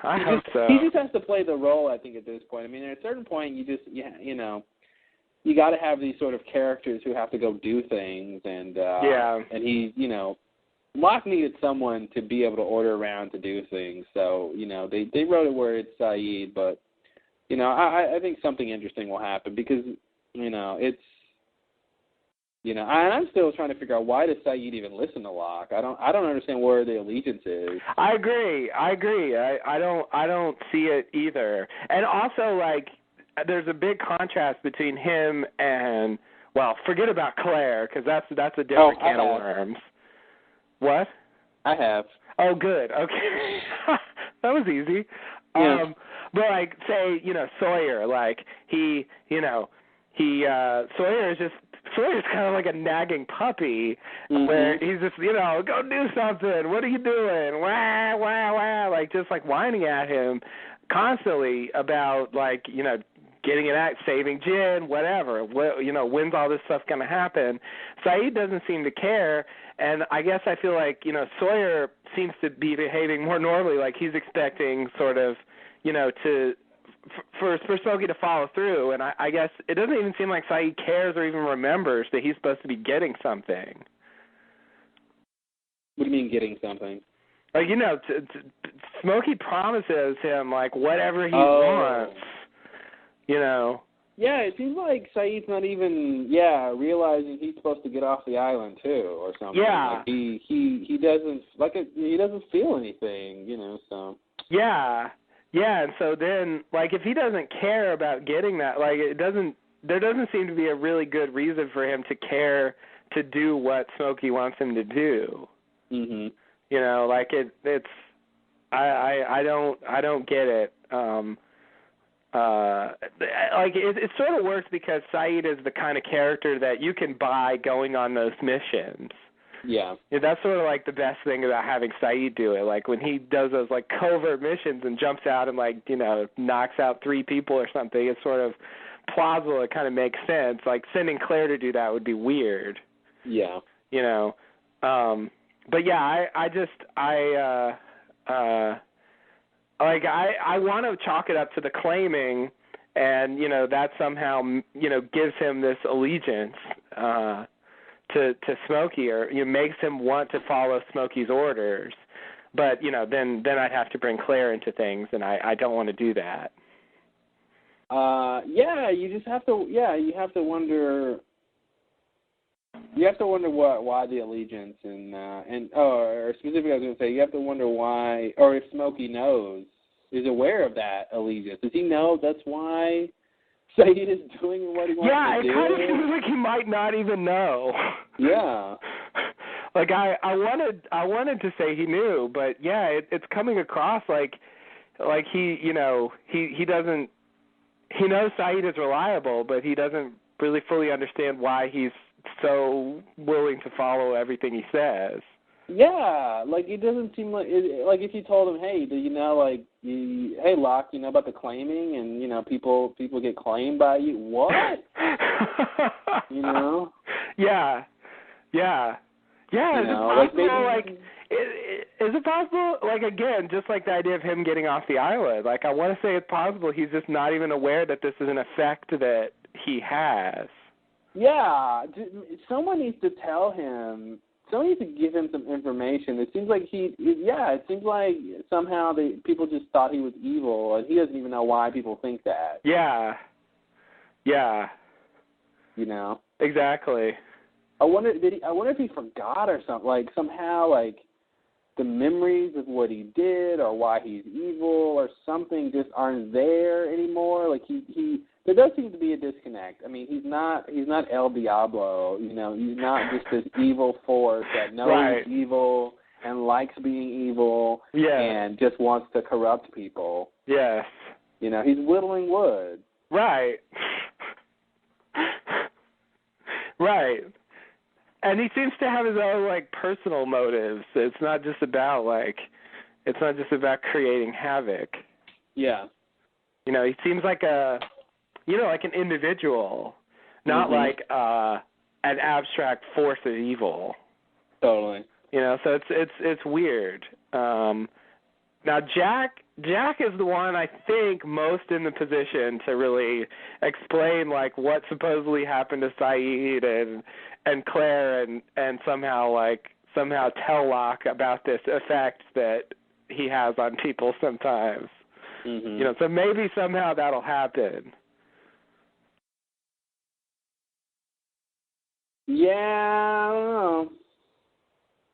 I hope so. He just has to play the role, I think, at this point. I mean, at a certain point, you got to have these sort of characters who have to go do things, and he, Locke needed someone to be able to order around to do things. So, they wrote it where it's Saeed, but I think something interesting will happen because, it's, I'm still trying to figure out why does Saeed even listen to Locke. I don't understand where the allegiance is. I agree. I don't see it either. And also, like, there's a big contrast between him and, well, forget about Claire because that's a different can of worms. What? I have. Oh, good. Okay. That was easy. Yeah. But like, say, Sawyer, like Sawyer's kind of like a nagging puppy where he's just, go do something. What are you doing? Wah, wah, wah. Like, just like whining at him constantly about, like, getting it out, saving Jin, whatever. When's all this stuff going to happen? Saeed doesn't seem to care. And I guess I feel like, Sawyer seems to be behaving more normally, like he's expecting sort of, for Smokey to follow through. And I guess it doesn't even seem like Saeed cares or even remembers that he's supposed to be getting something. What do you mean getting something? Like, Smokey promises him, like, whatever he wants, Yeah, it seems like Saeed's not even, realizing he's supposed to get off the island too, or something. Yeah. Like he doesn't feel anything, so. Yeah, and so then, like, if he doesn't care about getting that, like, there doesn't seem to be a really good reason for him to care to do what Smokey wants him to do. Mhm. Like it's, I don't get it. Like it sort of works because Saeed is the kind of character that you can buy going on those missions. Yeah. That's sort of like the best thing about having Saeed do it. Like when he does those like covert missions and jumps out and like, knocks out 3 people or something, it's sort of plausible. It kind of makes sense. Like sending Claire to do that would be weird. Yeah. But yeah, I want to chalk it up to the claiming, and that somehow gives him this allegiance to Smokey, or makes him want to follow Smokey's orders. But then I'd have to bring Claire into things, and I don't want to do that. You just have to. Yeah, you have to wonder. You have to wonder why the allegiance or specifically I was going to say you have to wonder why, or if Smokey is aware of that allegiance. Does he know that's why Saeed is doing what he wants to do? Yeah, it kind of seems like he might not even know. Yeah. Like I wanted to say he knew, but yeah, it's coming across like he doesn't. He knows Saeed is reliable, but he doesn't really fully understand why he's so willing to follow everything he says. Yeah, like it doesn't seem like if you told him, hey, do you know hey Locke, you know about the claiming and people get claimed by you? What? Yeah. Yeah, is it possible, is it possible, again, just like the idea of him getting off the island, I want to say it's possible he's just not even aware that this is an effect that he has. Yeah, someone needs to tell him, someone needs to give him some information. It seems like it seems like somehow people just thought he was evil, and he doesn't even know why people think that. Yeah. Exactly. I wonder if he forgot or something, somehow, the memories of what he did or why he's evil or something just aren't there anymore. There does seem to be a disconnect. I mean, he's not El Diablo, he's not just this evil force that knows he's evil and likes being evil and just wants to corrupt people. Yes. He's whittling wood. Right. Right. And he seems to have his own personal motives. It's not just about creating havoc. Yeah. He seems like an individual, not an abstract force of evil. Totally. So it's weird. Now Jack is the one I think most in the position to really explain what supposedly happened to Saeed and Claire and somehow tell Locke about this effect that he has on people sometimes. Mm-hmm. So maybe somehow that'll happen. Yeah, I don't know.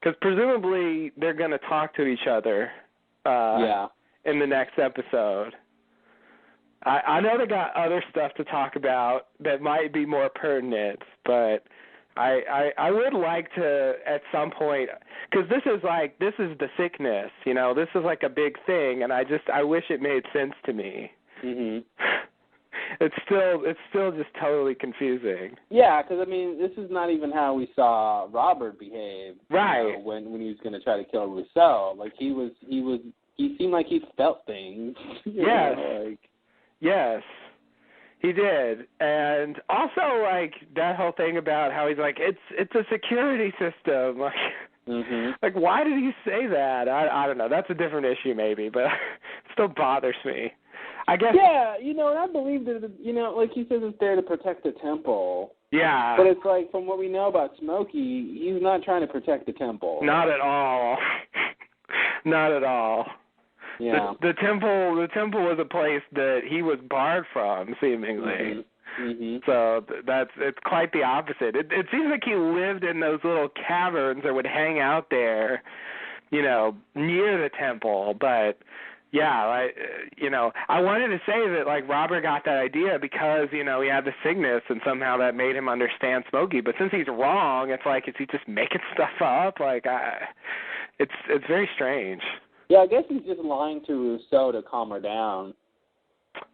Because presumably they're going to talk to each other. In the next episode. I know they got other stuff to talk about that might be more pertinent, but I would like to at some point, because this is the sickness, this is a big thing, and I wish it made sense to me. Mm-hmm. It's still just totally confusing. Yeah, because this is not even how we saw Robert behave. Right. When he was going to try to kill Rousseau, he seemed like he felt things. Yes. Yes, he did. And also, that whole thing about how he's it's a security system. Mm-hmm. Why did he say that? I don't know. That's a different issue maybe, but it still bothers me. I guess. Yeah, and I believe that, he says it's there to protect the temple. Yeah. But it's from what we know about Smokey, he's not trying to protect the temple. Not at all. Not at all. Yeah. The temple was a place that he was barred from, seemingly. Mm-hmm. Mm-hmm. So it's quite the opposite. It seems like he lived in those little caverns or would hang out there, near the temple. But yeah, I wanted to say that Robert got that idea because he had the sickness and somehow that made him understand Smokey. But since he's wrong, it's is he just making stuff up? It's very strange. Yeah, I guess he's just lying to Rousseau to calm her down.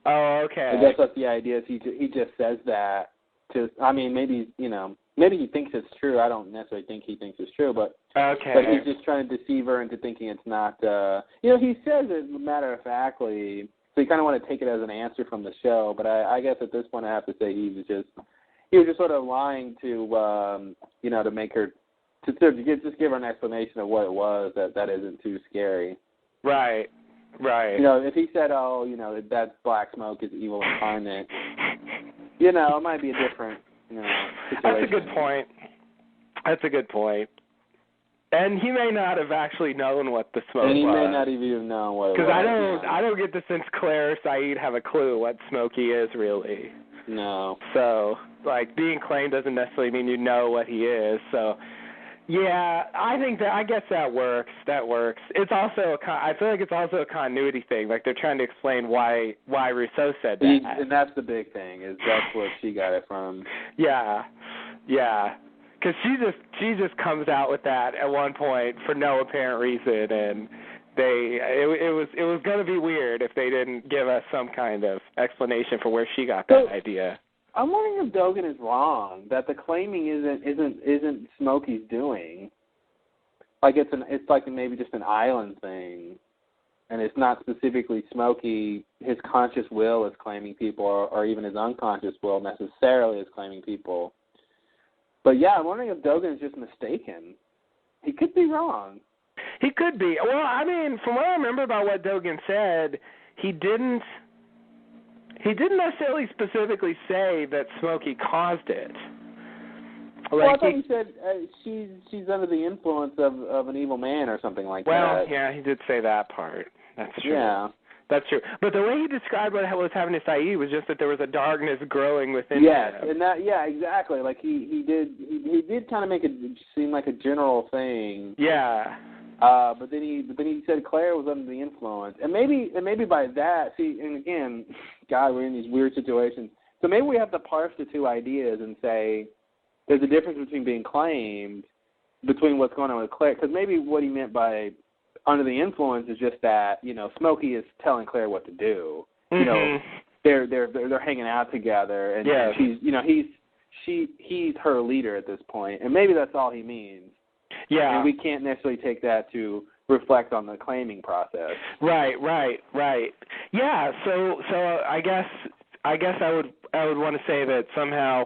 Oh, okay. I guess that's the idea. Is he just says that maybe he thinks it's true. I don't necessarily think he thinks it's true, but okay. But he's just trying to deceive her into thinking it's not. He says it matter of factly, so you kind of want to take it as an answer from the show. But I guess at this point I have to say he was just sort of lying to to make her. To just give her an explanation of what it was that isn't too scary. Right. If he said, that Black Smoke is evil incarnate, it might be a different, situation. That's a good point. And he may not have actually known what the smoke was. And he may not even know what it was. Because I don't get the sense Claire or Saeed have a clue what Smokey is, really. No. So, being claimed doesn't necessarily mean you know what he is, so... Yeah, I guess that works. It's also I feel like it's also a continuity thing. They're trying to explain why Rousseau said that. And that's the big thing, is that's where she got it from. Yeah. Because she just comes out with that at one point for no apparent reason, and it was going to be weird if they didn't give us some kind of explanation for where she got that idea. I'm wondering if Dogen is wrong, that the claiming isn't Smokey's doing. It's maybe just an island thing, and it's not specifically Smokey. His conscious will is claiming people, or even his unconscious will necessarily is claiming people. But yeah, I'm wondering if Dogen is just mistaken. He could be wrong. He could be. Well, I mean, from what I remember about what Dogan said, he didn't necessarily specifically say that Smokey caused it. Well, I thought he said she's under the influence of an evil man or something like that. Well, yeah, he did say that part. That's true. Yeah. That's true. But the way he described what was happening to Saeed was just that there was a darkness growing within him. Yes, and that, yeah, exactly. Like he did kind of make it seem like a general thing. Yeah. But then he said Claire was under the influence, and maybe by that, see, and again, God, we're in these weird situations. So maybe we have to parse the two ideas and say there's a difference between being claimed between what's going on with Claire, because maybe what he meant by under the influence is just that, you know, Smokey is telling Claire what to do. Mm-hmm. You know, they're hanging out together, and yes. she's, you know, he's her leader at this point, and maybe that's all he means. Yeah. And we can't necessarily take that to reflect on the claiming process. Right. Yeah. So I guess I would want to say that somehow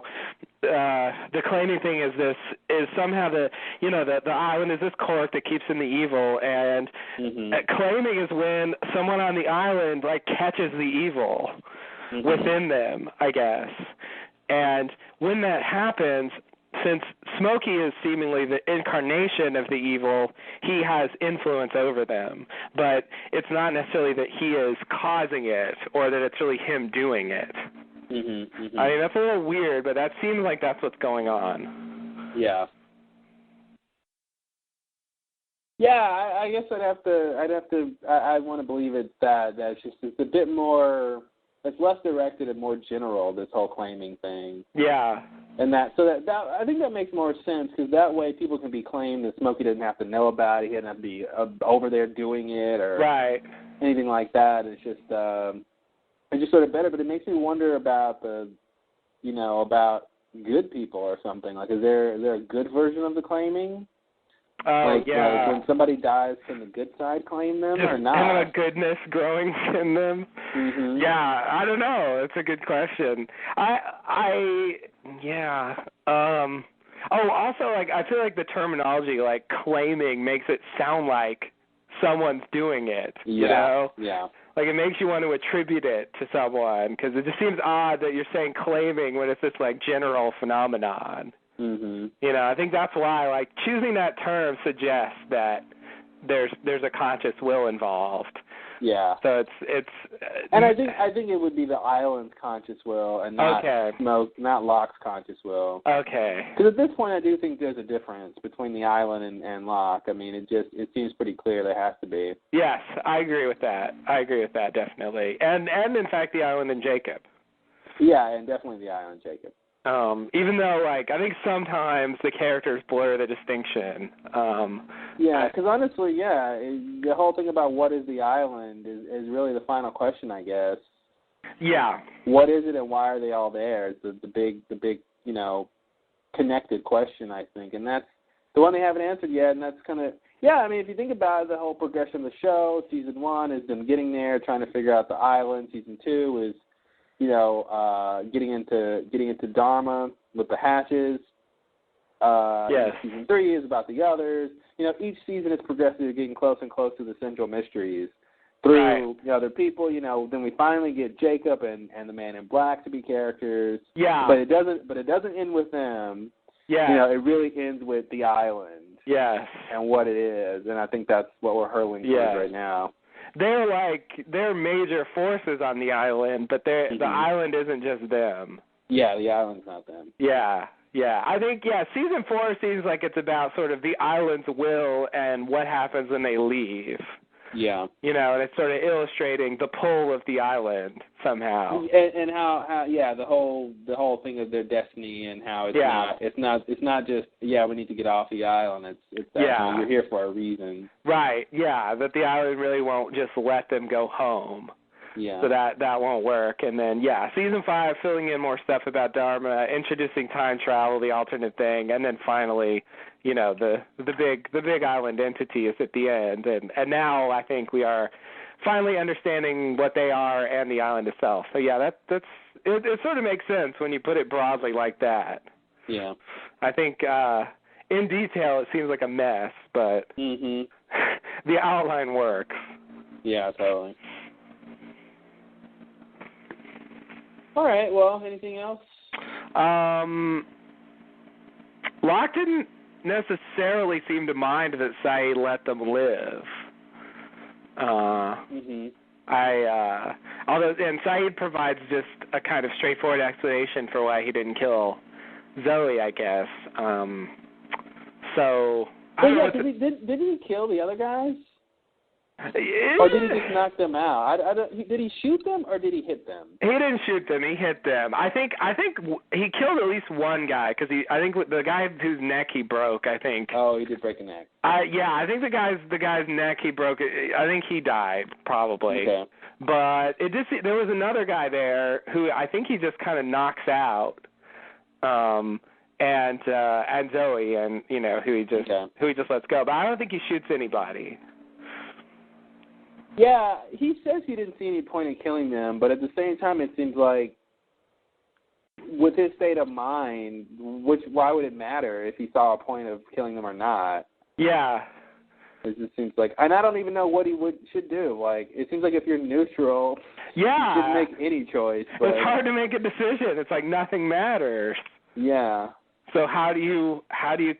the claiming thing is somehow the island is this cork that keeps in the evil, and claiming is when someone on the island like catches the evil within them, I guess. And when that happens, since Smokey is seemingly the incarnation of the evil, he has influence over them. But it's not necessarily that he is causing it or that it's really him doing it. I mean, that's a little weird, but that seems like that's what's going on. Yeah. Yeah, I guess I want to believe it that it's a bit more, it's less directed and more general, this whole claiming thing. Yeah. And that I think that makes more sense, because that way people can be claimed that Smokey doesn't have to know about it, he doesn't have to be over there doing it or anything like that. It's just sort of better, but it makes me wonder about about good people or something. Like, is there a good version of the claiming? Like when somebody dies, can the good side claim them or not? And a goodness growing in them? Yeah, I don't know. It's a good question. Also, like, I feel like the terminology, like, claiming makes it sound like someone's doing it, you know? Yeah. Like, it makes you want to attribute it to someone, because it just seems odd that you're saying claiming when it's this, like, general phenomenon. You know, I think that's why, like, choosing that term suggests that there's a conscious will involved. Yeah. So it's and I think it would be the island's conscious will and not Locke's conscious will. Okay. Because at this point, I do think there's a difference between the island and Locke. I mean, it seems pretty clear there has to be. Yes, I agree with that. Definitely. And in fact, the island and Jacob. Yeah, and definitely the island and Jacob. Even though, like, I think sometimes the characters blur the distinction. Yeah, because honestly, the whole thing about what is the island is really the final question, I guess. Yeah. What is it and why are they all there? It's the big, connected question, I think. And that's the one they haven't answered yet, and that's kind of, I mean, if you think about it, the whole progression of the show, Season 1 is them getting there, trying to figure out the island. Season 2 is getting into Dharma with the hatches. Season 3 is about the others. Each season is progressively getting closer and closer to the central mysteries through the other people. Then we finally get Jacob and the Man in Black to be characters. Yeah. But it doesn't end with them. Yeah. It really ends with the island. Yes. And what it is, and I think that's what we're hurling towards right now. They're major forces on the island, but the island isn't just them. Yeah, the island's not them. Yeah. I think, Season 4 seems like it's about sort of the island's will and what happens when they leave. Yeah. And it's sort of illustrating the pull of the island somehow. And how the whole thing of their destiny and how it's not just we need to get off the island. It's that you're here for a reason. Right. Yeah. That the island really won't just let them go home. Yeah. So that won't work. And then Season 5 filling in more stuff about Dharma, introducing time travel, the alternate thing, and then finally, the big island entity is at the end. And now I think we are finally understanding what they are and the island itself. So it sort of makes sense when you put it broadly like that. Yeah. I think in detail, it seems like a mess, but the outline works. Yeah, totally. All right. Well, anything else? Locke didn't necessarily seem to mind that Saeed let them live. And Saeed provides just a kind of straightforward explanation for why he didn't kill Zoe, I guess. Did he kill the other guys? Or did he just knock them out? Did he shoot them or did he hit them? He didn't shoot them. He hit them. I think he killed at least one guy because I think the guy whose neck he broke. I think. Oh, he did break a neck. I think the guy's neck he broke. I think he died probably. Okay. But there was another guy there who I think he just kind of knocks out. And Zoe, and who he just lets go. But I don't think he shoots anybody. Yeah, he says he didn't see any point in killing them, but at the same time, it seems like with his state of mind, why would it matter if he saw a point of killing them or not? Yeah. It just seems like, and I don't even know what he should do. Like, it seems like if you're neutral, you shouldn't make any choice. But it's hard to make a decision. It's like nothing matters. Yeah. So how do you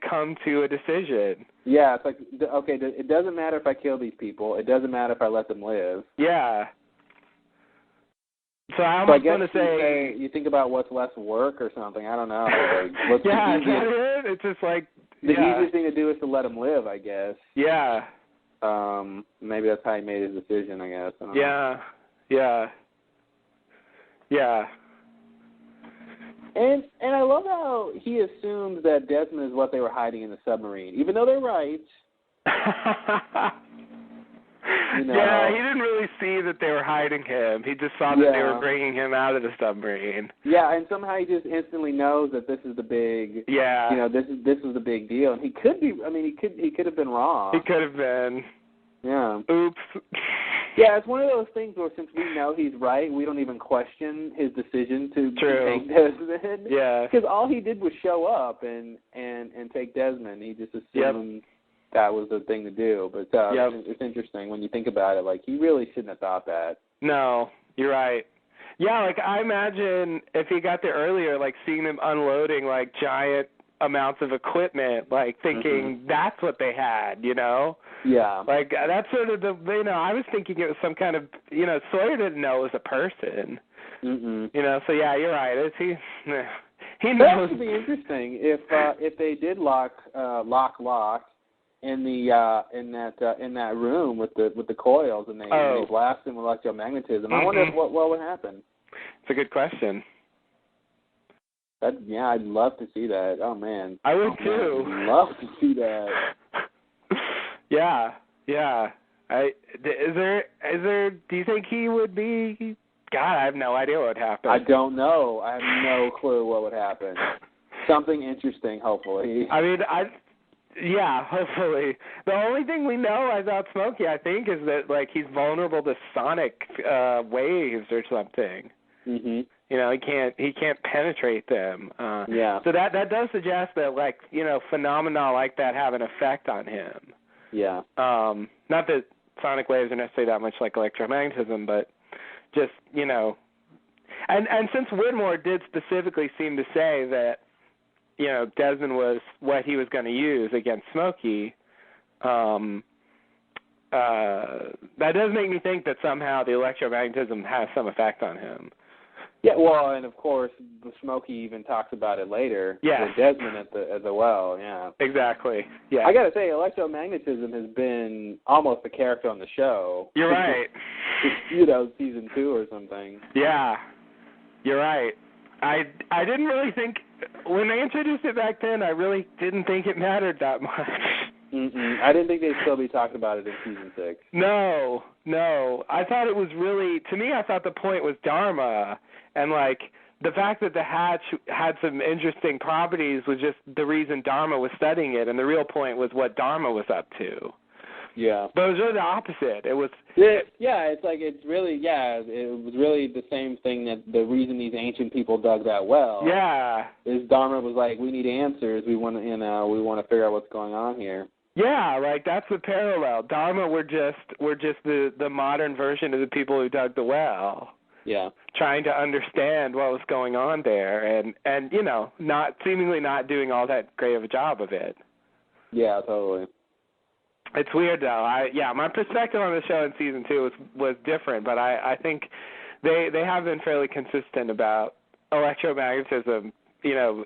come to a decision? Yeah, it's like, okay, it doesn't matter if I kill these people. It doesn't matter if I let them live. Yeah. So I'm going to say you think about what's less work or something. I don't know. Like, is that it? It's just like the easiest thing to do is to let them live, I guess. Yeah. Maybe that's how he made his decision, I guess. I don't know. Yeah. And I love how he assumes that Desmond is what they were hiding in the submarine, even though they're right. Yeah, he didn't really see that they were hiding him. He just saw that they were bringing him out of the submarine. Yeah, and somehow he just instantly knows that this is the big. Yeah. This is the big deal, and he could be. I mean, he could have been wrong. He could have been. Yeah. Oops. Yeah, it's one of those things where since we know he's right, we don't even question his decision to take Desmond. Yeah. Because all he did was show up and take Desmond. He just assumed that was the thing to do. But it's interesting when you think about it. Like, he really shouldn't have thought that. No, you're right. Yeah, like, I imagine if he got there earlier, like, seeing them unloading, like, giant amounts of equipment, like, thinking that's what they had, Yeah. Like, that's sort of I was thinking it was some kind of, Sawyer didn't know it was a person. So yeah, you're right. He knows. That would be interesting if they did lock in that room with the coils and they blast him with electromagnetism. I wonder what would happen. It's a good question. I'd love to see that. Oh man, I would too. I'd love to see that. Yeah. Is there? Do you think he would be? God, I have no idea what would happen. I don't know. I have no clue what would happen. Something interesting, hopefully. I mean, hopefully. The only thing we know about Smokey, I think, is that like he's vulnerable to sonic waves or something. He can't penetrate them. So that does suggest that like phenomena like that have an effect on him. Yeah. Not that sonic waves are necessarily that much like electromagnetism, but just and since Widmore did specifically seem to say that Desmond was what he was going to use against Smokey, that does make me think that somehow the electromagnetism has some effect on him. Yeah, well, and of course, Smokey even talks about it later. Yeah. With Desmond at the well, yeah. Exactly, yeah. I got to say, electromagnetism has been almost a character on the show. You're right. Season 2 or something. Yeah, you're right. I didn't really think, when they introduced it back then, I really didn't think it mattered that much. I didn't think they'd still be talking about it in Season 6. No. I thought it was really, to me, I thought the point was Dharma. And, like, the fact that the hatch had some interesting properties was just the reason Dharma was studying it, and the real point was what Dharma was up to. Yeah. But it was really the opposite. It was. It's like it was really the same thing that the reason these ancient people dug that well. Yeah. Is Dharma was like, we need answers. We want to, we want to figure out what's going on here. Yeah, like that's the parallel. Dharma were just the modern version of the people who dug the well. Yeah. Trying to understand what was going on there, and not seemingly not doing all that great of a job of it. Yeah, totally. It's weird though. My perspective on the show in season 2 was different, but I think they have been fairly consistent about electromagnetism,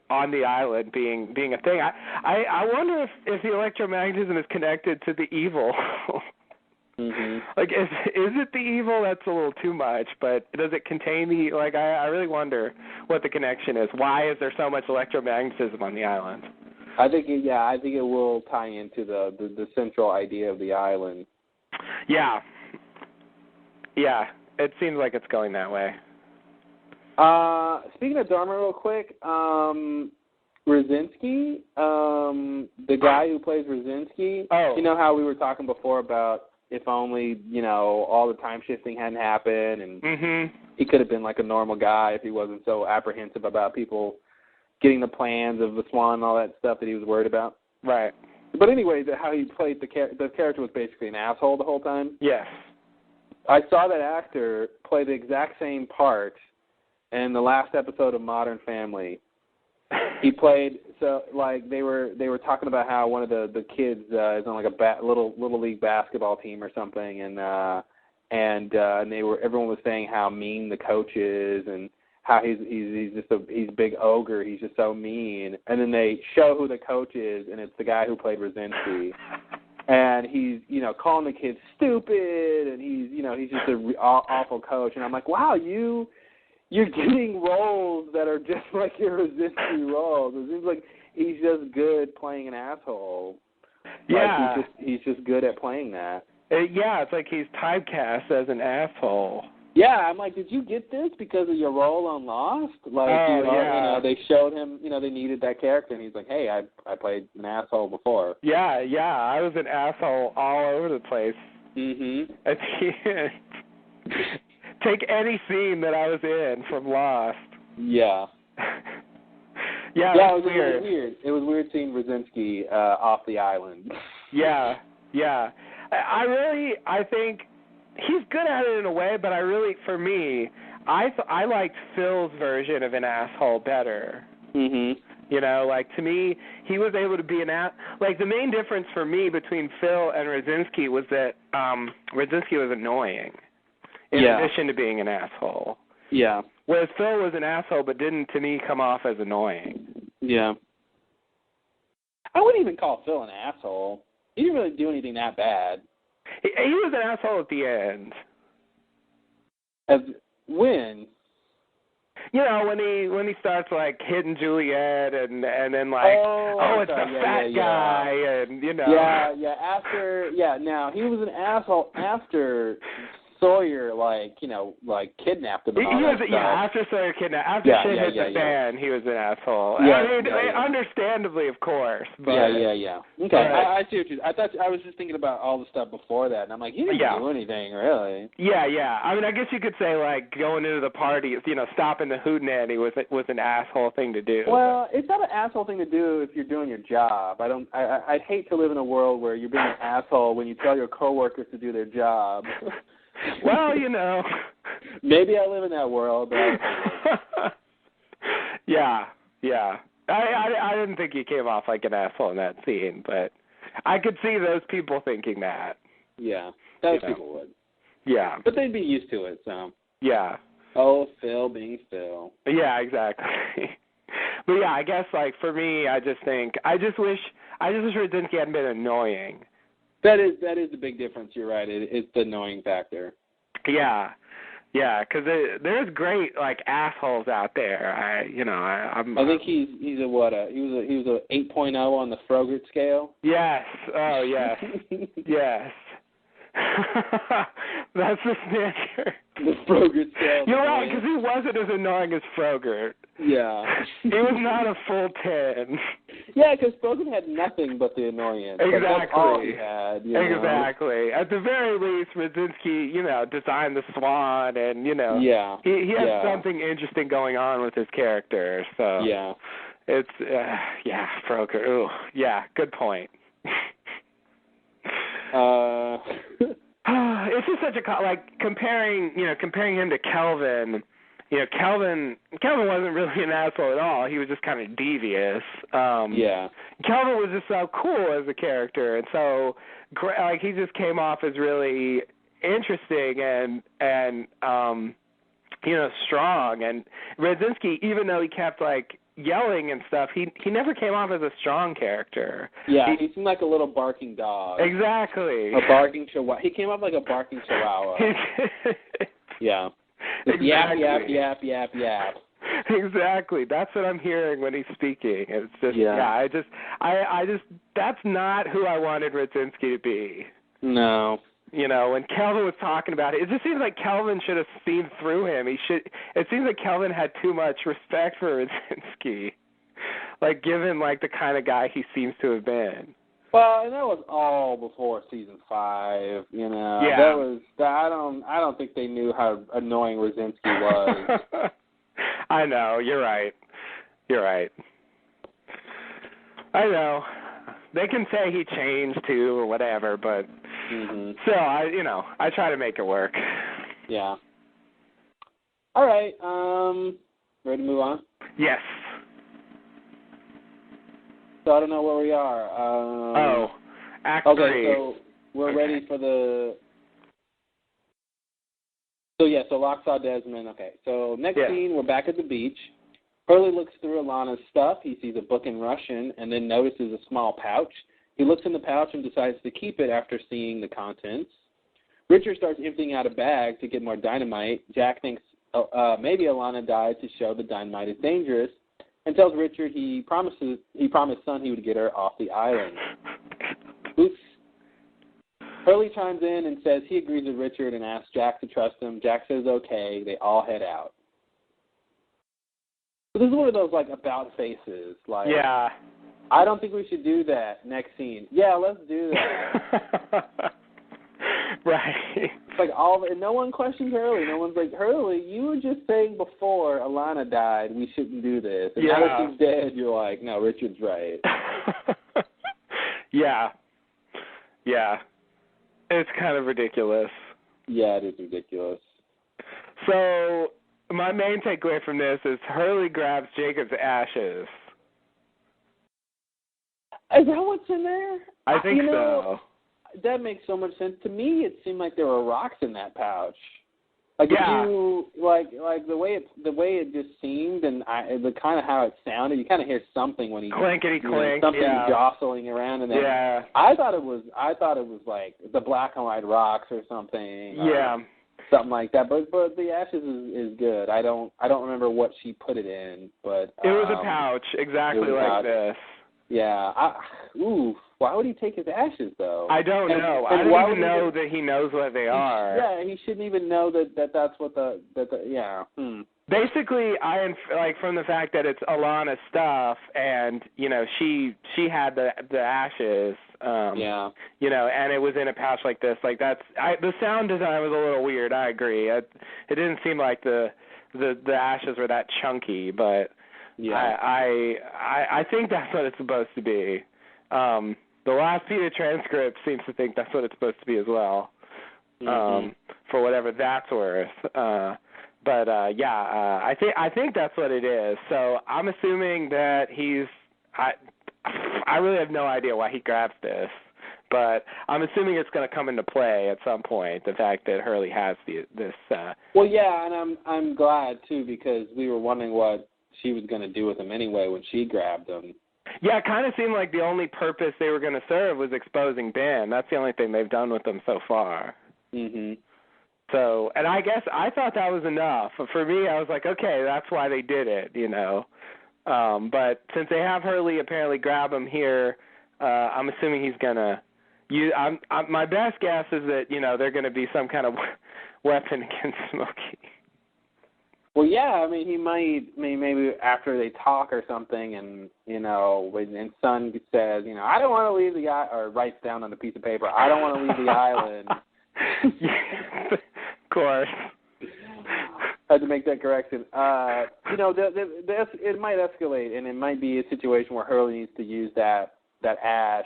on the island being a thing. I wonder if the electromagnetism is connected to the evil. Mm-hmm. Like, is it the evil? That's a little too much, but does it contain the, like, I really wonder what the connection is. Why is there so much electromagnetism on the island? I think it will tie into the central idea of the island. Yeah. Yeah, it seems like it's going that way. Speaking of Dharma real quick, Brzezinski, the guy who plays Brzezinski, you know how we were talking before about if only, all the time shifting hadn't happened, and he could have been like a normal guy if he wasn't so apprehensive about people getting the plans of the swan and all that stuff that he was worried about. Right. But anyway, how he played the character was basically an asshole the whole time. Yes. I saw that actor play the exact same part in the last episode of Modern Family. He played, so like they were talking about how one of the kids is on like a little league basketball team or something, and everyone was saying how mean the coach is and how he's just he's a big ogre, he's just so mean, and then they show who the coach is, and it's the guy who played Brzezinski, and he's calling the kids stupid, and he's just an awful coach, and I'm like, wow, You're getting roles that are just like your Brzezinski roles. It seems like he's just good playing an asshole. Yeah. Like he's just good at playing that. It's like he's typecast as an asshole. Yeah, I'm like, did you get this because of your role on Lost? Like, they showed him, they needed that character, and he's like, hey, I played an asshole before. Yeah, I was an asshole all over the place. Mm-hmm. Take any scene that I was in from Lost. Yeah. Yeah, it was weird. It was weird seeing Brzezinski off the island. Yeah. I think he's good at it in a way, but for me, I liked Phil's version of an asshole better. Mm-hmm. Like, to me, he was able to be like, the main difference for me between Phil and Brzezinski was that Brzezinski was annoying. In addition to being an asshole. Yeah. Whereas Phil was an asshole but didn't, to me, come off as annoying. Yeah. I wouldn't even call Phil an asshole. He didn't really do anything that bad. He was an asshole at the end. When? When he starts, like, hitting Juliet and then, like, it's the fat guy, and, Yeah, now, he was an asshole after Sawyer, kidnapped him. After Sawyer kidnapped. After shit hit the fan, he was an asshole. Understandably, of course. But, yeah. Okay, I see what you. I thought I was just thinking about all the stuff before that, and I'm like, he didn't do anything really. Yeah. I mean, I guess you could say like going into the party, stopping the hootenanny was an asshole thing to do. Well, it's not an asshole thing to do if you're doing your job. I'd hate to live in a world where you're being an asshole when you tell your coworkers to do their job. Well, Maybe I live in that world. But... Yeah. I didn't think you came off like an asshole in that scene, but I could see those people thinking that. Yeah, those people would. Yeah. But they'd be used to it, so. Yeah. Oh, Phil being Phil. Yeah, exactly. But yeah, I guess like for me, I just wish Brzezinski hadn't been annoying. That is the big difference. You're right. It's the annoying factor. Yeah, because there's great like assholes out there. I think he's he was a 8.0 on the Frogert scale. Yes. Oh yes. Yes. That's the standard. The Frogurt scale. You're right, because he wasn't as annoying as Frogurt. Yeah. He was not a full 10. Yeah, because Frogurt had nothing but the annoyance. Exactly. Like, that's all he had. Exactly. At the very least, Radzinski, designed the swan, and he has something interesting going on with his character. So yeah, it's Frogurt. Ooh, yeah, good point. It's just such a comparing him to Kelvin. Kelvin wasn't really an asshole at all. He was just kind of devious. Kelvin was just so cool as a character, and so he just came off as really interesting and strong. And Radzinski, even though he kept yelling and stuff, he never came off as a strong character. Yeah, he seemed like a little barking dog. Exactly. A barking chihuahua. He came off like a barking chihuahua. Yeah. Exactly. Yap, yap, yap, yap, yap. Exactly. That's what I'm hearing when he's speaking. It's just I just that's not who I wanted Radzinski to be. No. When Kelvin was talking about it just seems like Kelvin should have seen through him. It seems like Kelvin had too much respect for Radzinski. Given the kind of guy he seems to have been. Well, and that was all before season 5. Yeah. That was. I don't think they knew how annoying Radzinski was. I know. You're right. I know. They can say he changed too or whatever, but still, I try to make it work. Yeah. All right. Ready to move on? Yes. So I don't know where we are. Act 3. Okay, so we're ready for the... So Locke saw Desmond. Okay, so next scene, we're back at the beach. Hurley looks through Alana's stuff. He sees a book in Russian and then notices a small pouch. He looks in the pouch and decides to keep it after seeing the contents. Richard starts emptying out a bag to get more dynamite. Jack thinks maybe Alana died to show the dynamite is dangerous, and tells Richard he promised Son he would get her off the island. Oops. Hurley chimes in and says he agrees with Richard and asks Jack to trust him. Jack says okay. They all head out. So this is one of those about faces. Yeah. I don't think we should do that. Next scene. Yeah, let's do that. Right. It's and no one questions Hurley. No one's like, Hurley, you were just saying before Alana died we shouldn't do this. And now that she's dead, you're like, no, Richard's right. Yeah. It's kind of ridiculous. Yeah, it is ridiculous. So my main takeaway from this is Hurley grabs Jacob's ashes. Is that what's in there? I think so. That makes so much sense. To me, it seemed like there were rocks in that pouch. If you the way it just seemed, and the kind of how it sounded, you kind of hear something when he clinkety clink, something jostling around, and then I thought it was like the black and white rocks or something. Something like that. But the ashes is good. I don't remember what she put it in, but it was a pouch exactly like this. Yeah. Why would he take his ashes, though? I don't know. I don't even know that he knows what they are. Yeah, he shouldn't even know that's what Basically, from the fact that it's Alana's stuff, and she had the ashes. And it was in a pouch like this. The sound design was a little weird. I agree. It didn't seem like the ashes were that chunky, but I think that's what it's supposed to be. The last few transcript seems to think that's what it's supposed to be as well, for whatever that's worth. I think that's what it is. So I'm assuming that I really have no idea why he grabs this, but I'm assuming it's going to come into play at some point, the fact that Hurley has this. Well, yeah, and I'm glad, too, because we were wondering what she was going to do with him anyway when she grabbed him. Yeah, it kind of seemed like the only purpose they were going to serve was exposing Ben. That's the only thing they've done with them so far. So, and I guess I thought that was enough. For me, I was like, okay, that's why they did it, But since they have Hurley apparently grab him here, I'm assuming he's going to, My best guess is that they're going to be some kind of weapon against Smokey. Well, yeah, I mean, he might, maybe after they talk or something, and, when Son says, I don't want to leave the island, or writes down on a piece of paper, I don't want to leave the island. Of course. Had to make that correction. It might escalate, and it might be a situation where Hurley needs to use that ash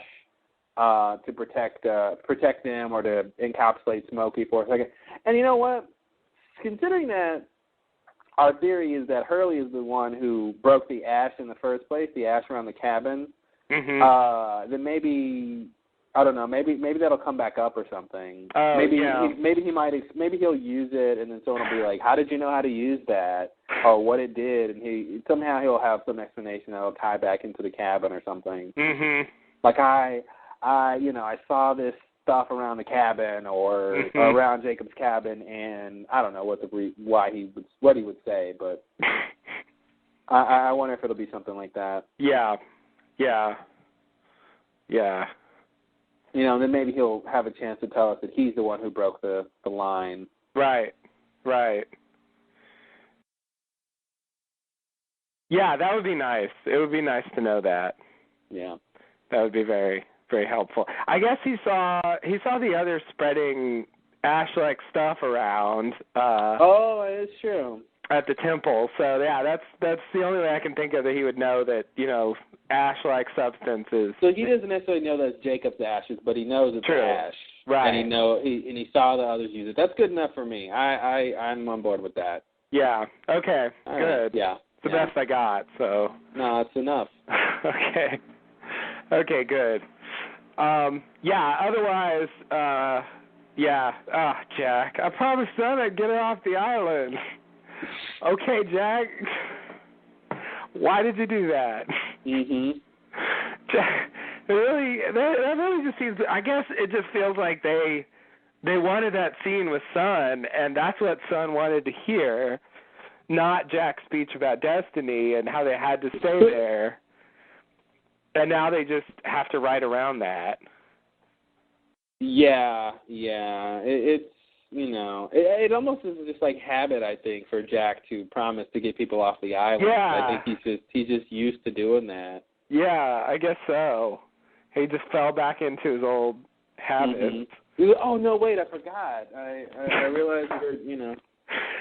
to protect them or to encapsulate Smokey for a second. And you know what? Considering that our theory is that Hurley is the one who broke the ash in the first place, the ash around the cabin, then maybe, I don't know, maybe that'll come back up or something. Maybe he'll use it, and then someone will be like, "How did you know how to use that?" or what it did, and he'll have some explanation that'll tie back into the cabin or something. Like I saw this stuff around the cabin or around Jacob's cabin, and I don't know what he would say, but I wonder if it'll be something like that. Yeah. Then maybe he'll have a chance to tell us that he's the one who broke the line. Right. Yeah, that would be nice. It would be nice to know that. Yeah. That would be very, very helpful. I guess he saw the others spreading ash-like stuff around. It's true. At the temple. So yeah, that's the only way I can think of that he would know that ash-like substances. So he doesn't necessarily know that it's Jacob's ashes, but he knows it's ash. Right. And he saw the others use it. That's good enough for me. I'm on board with that. Yeah. Okay. All good. Right. Yeah. It's the best I got. So. No, it's enough. Okay. Okay. Good. Yeah. Otherwise, yeah. Jack, I promised Son I'd get her off the island. Okay, Jack. Why did you do that? Jack, that really just seems. I guess it just feels like they wanted that scene with Son, and that's what Son wanted to hear, not Jack's speech about destiny and how they had to stay there. And now they just have to write around that. Yeah. It's it almost is just like habit, I think, for Jack to promise to get people off the island. Yeah. I think he's just used to doing that. Yeah, I guess so. He just fell back into his old habits. Oh no! Wait, I forgot. I realized that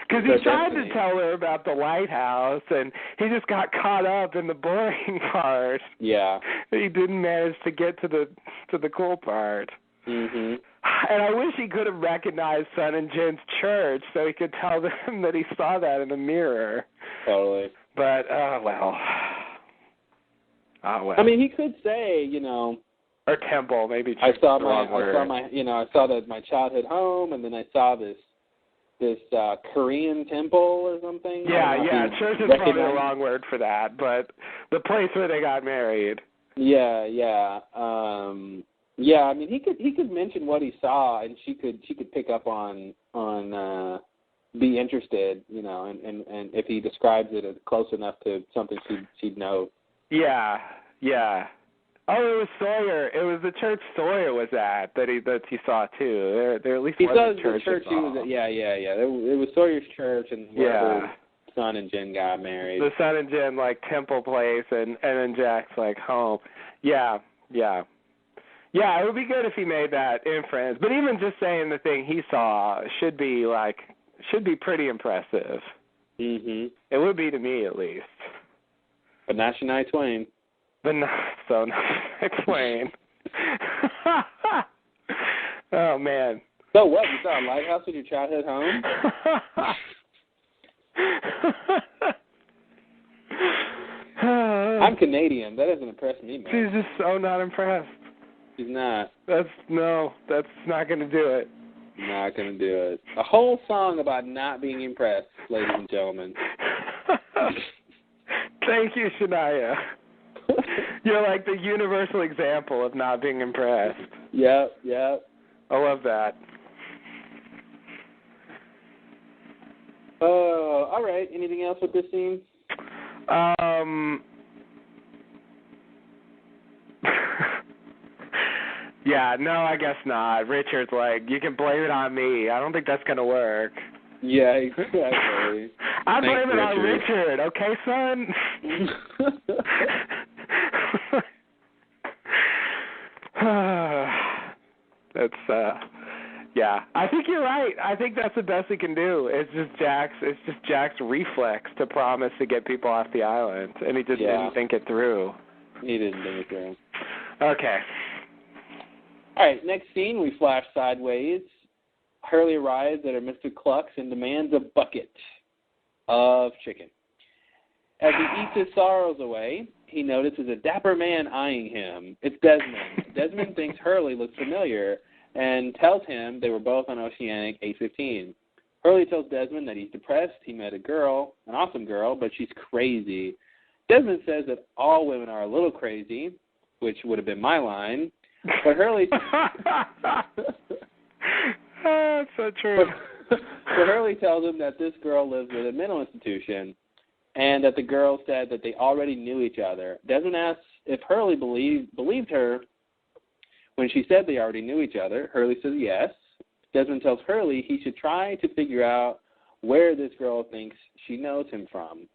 because he tried to tell her about the lighthouse, and he just got caught up in the boring part. Yeah. He didn't manage to get to the cool part. And I wish he could have recognized Son and Jen's church so he could tell them that he saw that in the mirror. Totally. But, well. I mean, he could say, or temple, maybe. I saw my childhood home, and then I saw this Korean temple or something. Yeah, church is probably the wrong word for that, but the place where they got married. Yeah. Yeah, I mean, he could mention what he saw, and she could pick up on be interested, and if he describes it as close enough to something she'd know. Yeah. Oh, it was Sawyer. It was the church Sawyer was at that he saw too. There at least he was saw a church. The church he was at. Yeah. It was Sawyer's church, and where Son and Jen got married. The Son and Jen temple place, and then Jack's home. Yeah. Yeah, it would be good if he made that inference. But even just saying the thing he saw should be pretty impressive. It would be to me, at least. But not Shania Twain. But not Shania Twain. Oh man. So what? You saw a lighthouse in your childhood home? I'm Canadian. That doesn't impress me, man. She's just so not impressed. She's not. That's not going to do it. Not going to do it. A whole song about not being impressed, ladies and gentlemen. Thank you, Shania. You're like the universal example of not being impressed. Yep. I love that. All right. Anything else with this scene? Yeah, no, I guess not. Richard's like, you can blame it on me. I don't think that's going to work. Yeah, exactly. I blame it on Richard, okay, son? That's, yeah. I think you're right. I think that's the best he can do. It's just Jack's reflex to promise to get people off the island, and he just didn't think it through. He didn't think it through. Okay. All right, next scene, we flash sideways. Hurley arrives at her Mr. Cluck's and demands a bucket of chicken. As he eats his sorrows away, he notices a dapper man eyeing him. It's Desmond. Desmond thinks Hurley looks familiar and tells him they were both on Oceanic 815. Hurley tells Desmond that he's depressed. He met a girl, an awesome girl, but she's crazy. Desmond says that all women are a little crazy, which would have been my line. But Hurley... That's so true. But Hurley tells him that this girl lives at a mental institution and that the girl said that they already knew each other. Desmond asks if Hurley believed her when she said they already knew each other. Hurley says yes. Desmond tells Hurley he should try to figure out where this girl thinks she knows him from.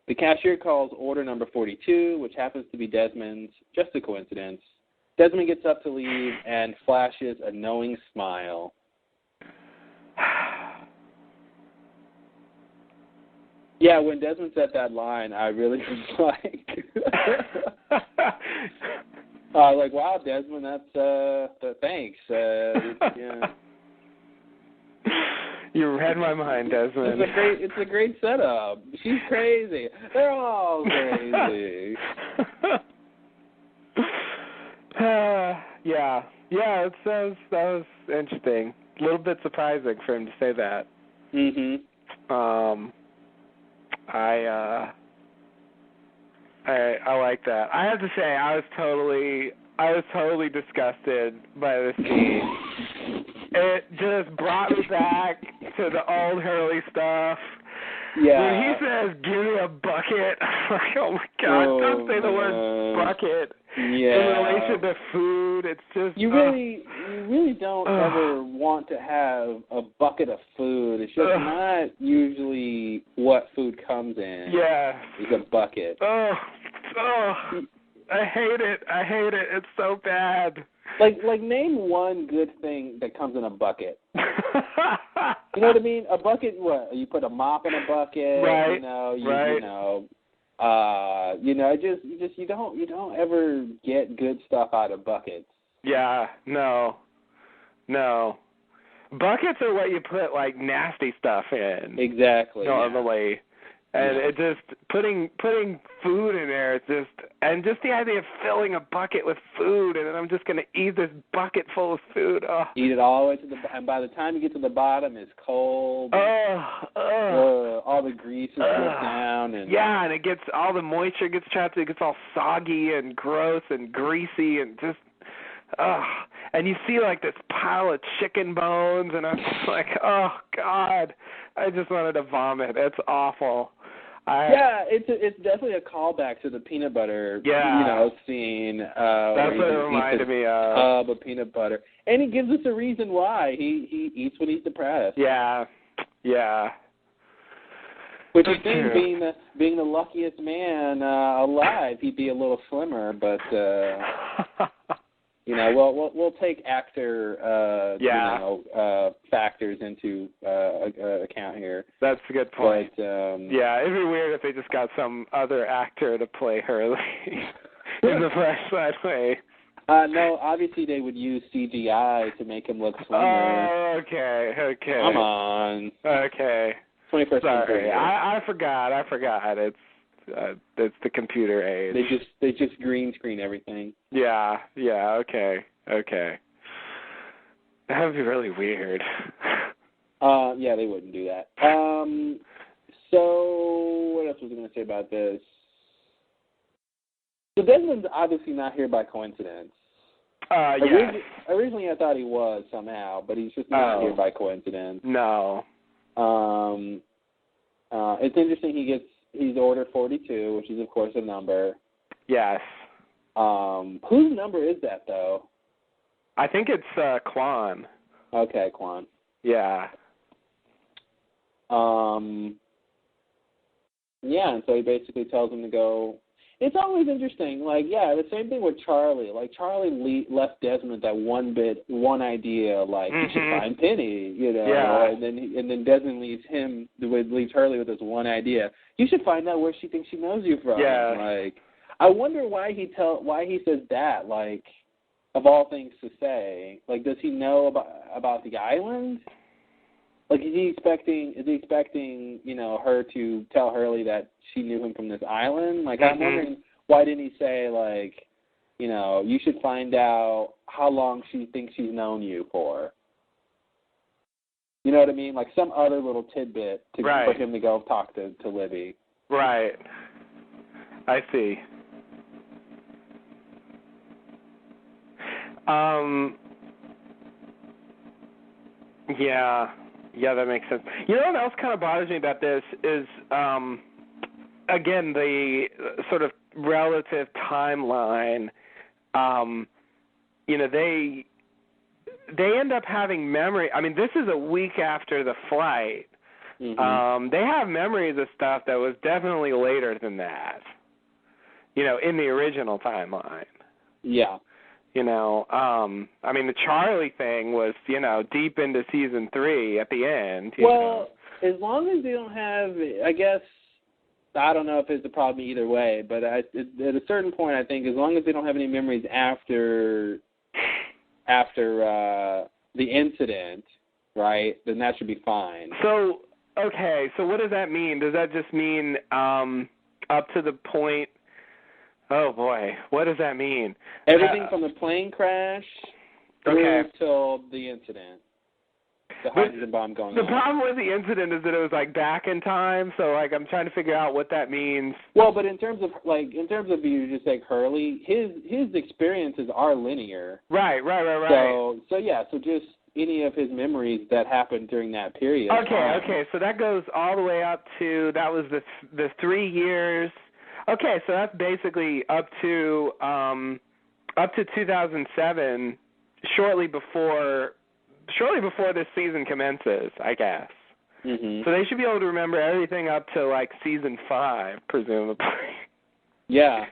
The cashier calls order number 42, which happens to be Desmond's. Just a coincidence. Desmond gets up to leave and flashes a knowing smile. Yeah, when Desmond said that line, I really was like, wow, Desmond, that's thanks. Yeah. You read my mind, Desmond. It's a great setup. She's crazy. They're all crazy. Yeah, that was interesting. A little bit surprising for him to say that. I like that. I have to say, I was totally disgusted by this scene. It just brought me back to the old Hurley stuff. Yeah. When he says, "Give me a bucket," I'm like, oh my God, don't say the word bucket. Yeah. In relation to food, it's just you really don't ever want to have a bucket of food. It's just not usually what food comes in. Yeah. It's a bucket. I hate it. It's so bad. Like name one good thing that comes in a bucket. You know what I mean? A bucket. What? You put a mop in a bucket. Right. You don't ever get good stuff out of buckets. Yeah. No. Buckets are what you put like nasty stuff in. Exactly. Normally. Yeah. And it just putting food in there, and just the idea of filling a bucket with food, and then I'm just gonna eat this bucket full of food. Oh. Eat it all the way to and by the time you get to the bottom, it's cold. All the grease is down, and and it gets all the moisture gets trapped. It gets all soggy and gross and greasy, and just and you see like this pile of chicken bones, and I'm just like, oh God, I just wanted to vomit. It's awful. It's definitely a callback to the peanut butter, scene. That's what it reminded me of. Tub of peanut butter, and he gives us a reason why he eats when he's depressed. Yeah. Which you think, being the luckiest man alive, he'd be a little slimmer, but we'll take actor factors into account here. That's a good point. But, it'd be weird if they just got some other actor to play Hurley in the flashlight way. No, obviously they would use CGI to make him look slimmer. Oh, okay. Come on. Okay. 21st century. I forgot. It's the computer age. They just green screen everything. Yeah. Okay. That would be really weird. Yeah, they wouldn't do that. So what else was I going to say about this? So Desmond's obviously not here by coincidence. Originally I thought he was somehow, but he's just not here by coincidence. No. It's interesting he's ordered 42, which is of course a number. Yes. Whose number is that though? I think it's Quan. Okay, Quan. Yeah. Yeah, and so he basically tells him to go. It's always interesting. Like, yeah, the same thing with Charlie. Like, Charlie left Desmond with that one idea, like, you should find Penny, you know. Yeah. And then Desmond leaves Hurley with this one idea. You should find out where she thinks she knows you from. Yeah. Like, I wonder why he says that. Like, of all things to say, like, does he know about the island? Like, is he expecting, you know, her to tell Hurley that she knew him from this island? Like, I'm wondering, why didn't he say, like, you know, you should find out how long she thinks she's known you for? You know what I mean? Like, some other little tidbit for him to go talk to Libby. Right. I see. Yeah, that makes sense. You know what else kind of bothers me about this is, again, the sort of relative timeline. You know, they end up having memory. I mean, this is a week after the flight. Mm-hmm. They have memories of stuff that was definitely later than that, you know, in the original timeline. Yeah. You know, I mean, the Charlie thing was, you know, deep into season 3 at the end. You know. As long as they don't have, I guess, I don't know if it's a problem either way, but at a certain point, I think, as long as they don't have any memories after the incident, right, then that should be fine. So, okay, so what does that mean? Does that just mean up to the point? Oh, boy. What does that mean? Everything from the plane crash through till the incident. The hydrogen bomb going on. The problem with the incident is that it was, like, back in time, so, like, I'm trying to figure out what that means. Well, but in terms of you just like Hurley, his experiences are linear. Right. So just any of his memories that happened during that period. Okay, so that goes all the way up to, that was the 3 years. Okay, so that's basically up to 2007, shortly before this season commences, I guess. Mm-hmm. So they should be able to remember everything up to like season 5, presumably. Yeah.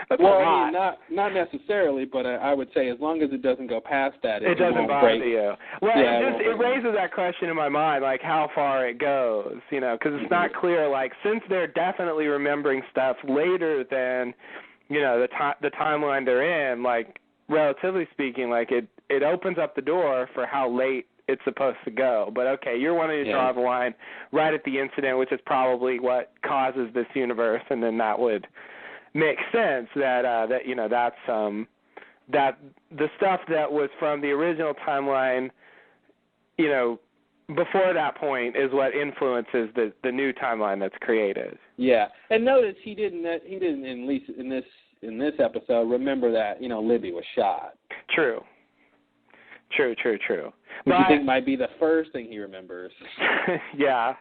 That's well, I mean, not necessarily, but I would say as long as it doesn't go past that, it doesn't bother you. Well, yeah, it raises that question in my mind, like how far it goes, you know, because it's not clear. Like, since they're definitely remembering stuff later than, you know, the timeline they're in, like, relatively speaking, like it opens up the door for how late it's supposed to go. But okay, you're wanting to draw the line right at the incident, which is probably what causes this universe, and then that would make sense that you know, that's that the stuff that was from the original timeline, you know, before that point is what influences the new timeline that's created. Yeah, and notice he didn't at least in this episode remember that, you know, Libby was shot. True. Which you think might be the first thing he remembers. Yeah.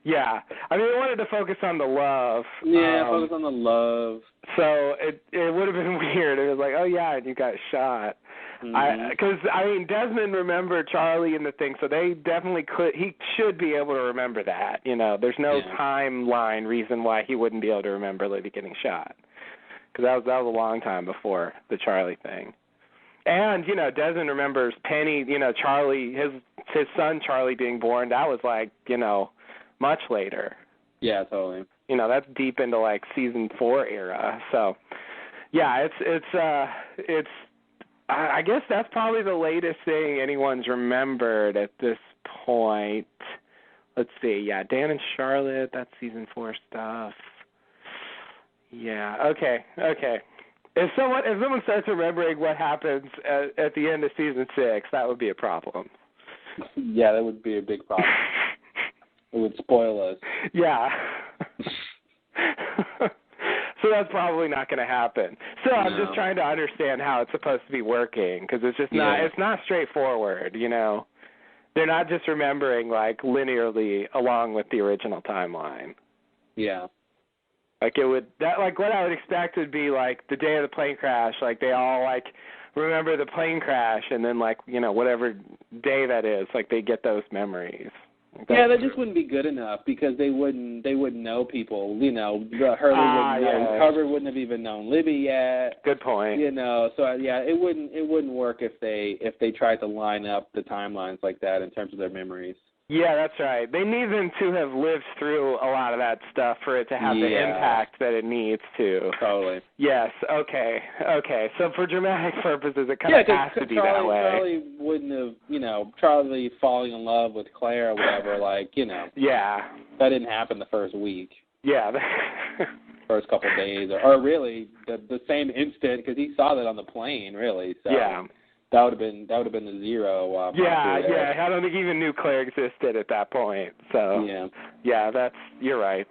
I mean, I wanted to focus on the love. Yeah, focus on the love. So it would have been weird. It was like, oh, yeah, and you got shot. Because, I mean, Desmond remembered Charlie and the thing, so they definitely he should be able to remember that. You know, there's no timeline reason why he wouldn't be able to remember Libby getting shot. Because that was a long time before the Charlie thing. And, you know, Desmond remembers Penny, you know, Charlie, his son Charlie being born. That was like, you know, much later. Yeah, totally. You know, that's deep into like season 4 era. So, yeah, it's I guess that's probably the latest thing anyone's remembered at this point. Let's see. Yeah, Dan and Charlotte, that's season 4 stuff. Yeah, okay. If someone starts remembering what happens at the end of season 6, that would be a problem. Yeah, that would be a big problem. It would spoil us. Yeah. So that's probably not going to happen. So no. I'm just trying to understand how it's supposed to be working, because it's just not. It's not straightforward. You know, they're not just remembering like linearly along with the original timeline. Yeah. Like what I would expect would be like the day of the plane crash, like they all like remember the plane crash, and then like whatever day that is, like they get those memories. Yeah, that just wouldn't be good enough because they wouldn't know people. Hurley wouldn't know. Harvard wouldn't have even known Libby yet. Good point. So yeah, it wouldn't work if they tried to line up the timelines like that in terms of their memories. Yeah, that's right. They need them to have lived through a lot of that stuff for it to have the impact that it needs to. Totally. Yes. Okay. So for dramatic purposes, it kind of has to be that way. Charlie wouldn't have, Charlie falling in love with Claire or whatever, Yeah. That didn't happen the first week. Yeah. First couple of days, or really the same instant, because he saw that on the plane, really. So. Yeah. That would have been the zero. Yeah. I don't think he even knew Claire existed at that point. So yeah, you're right.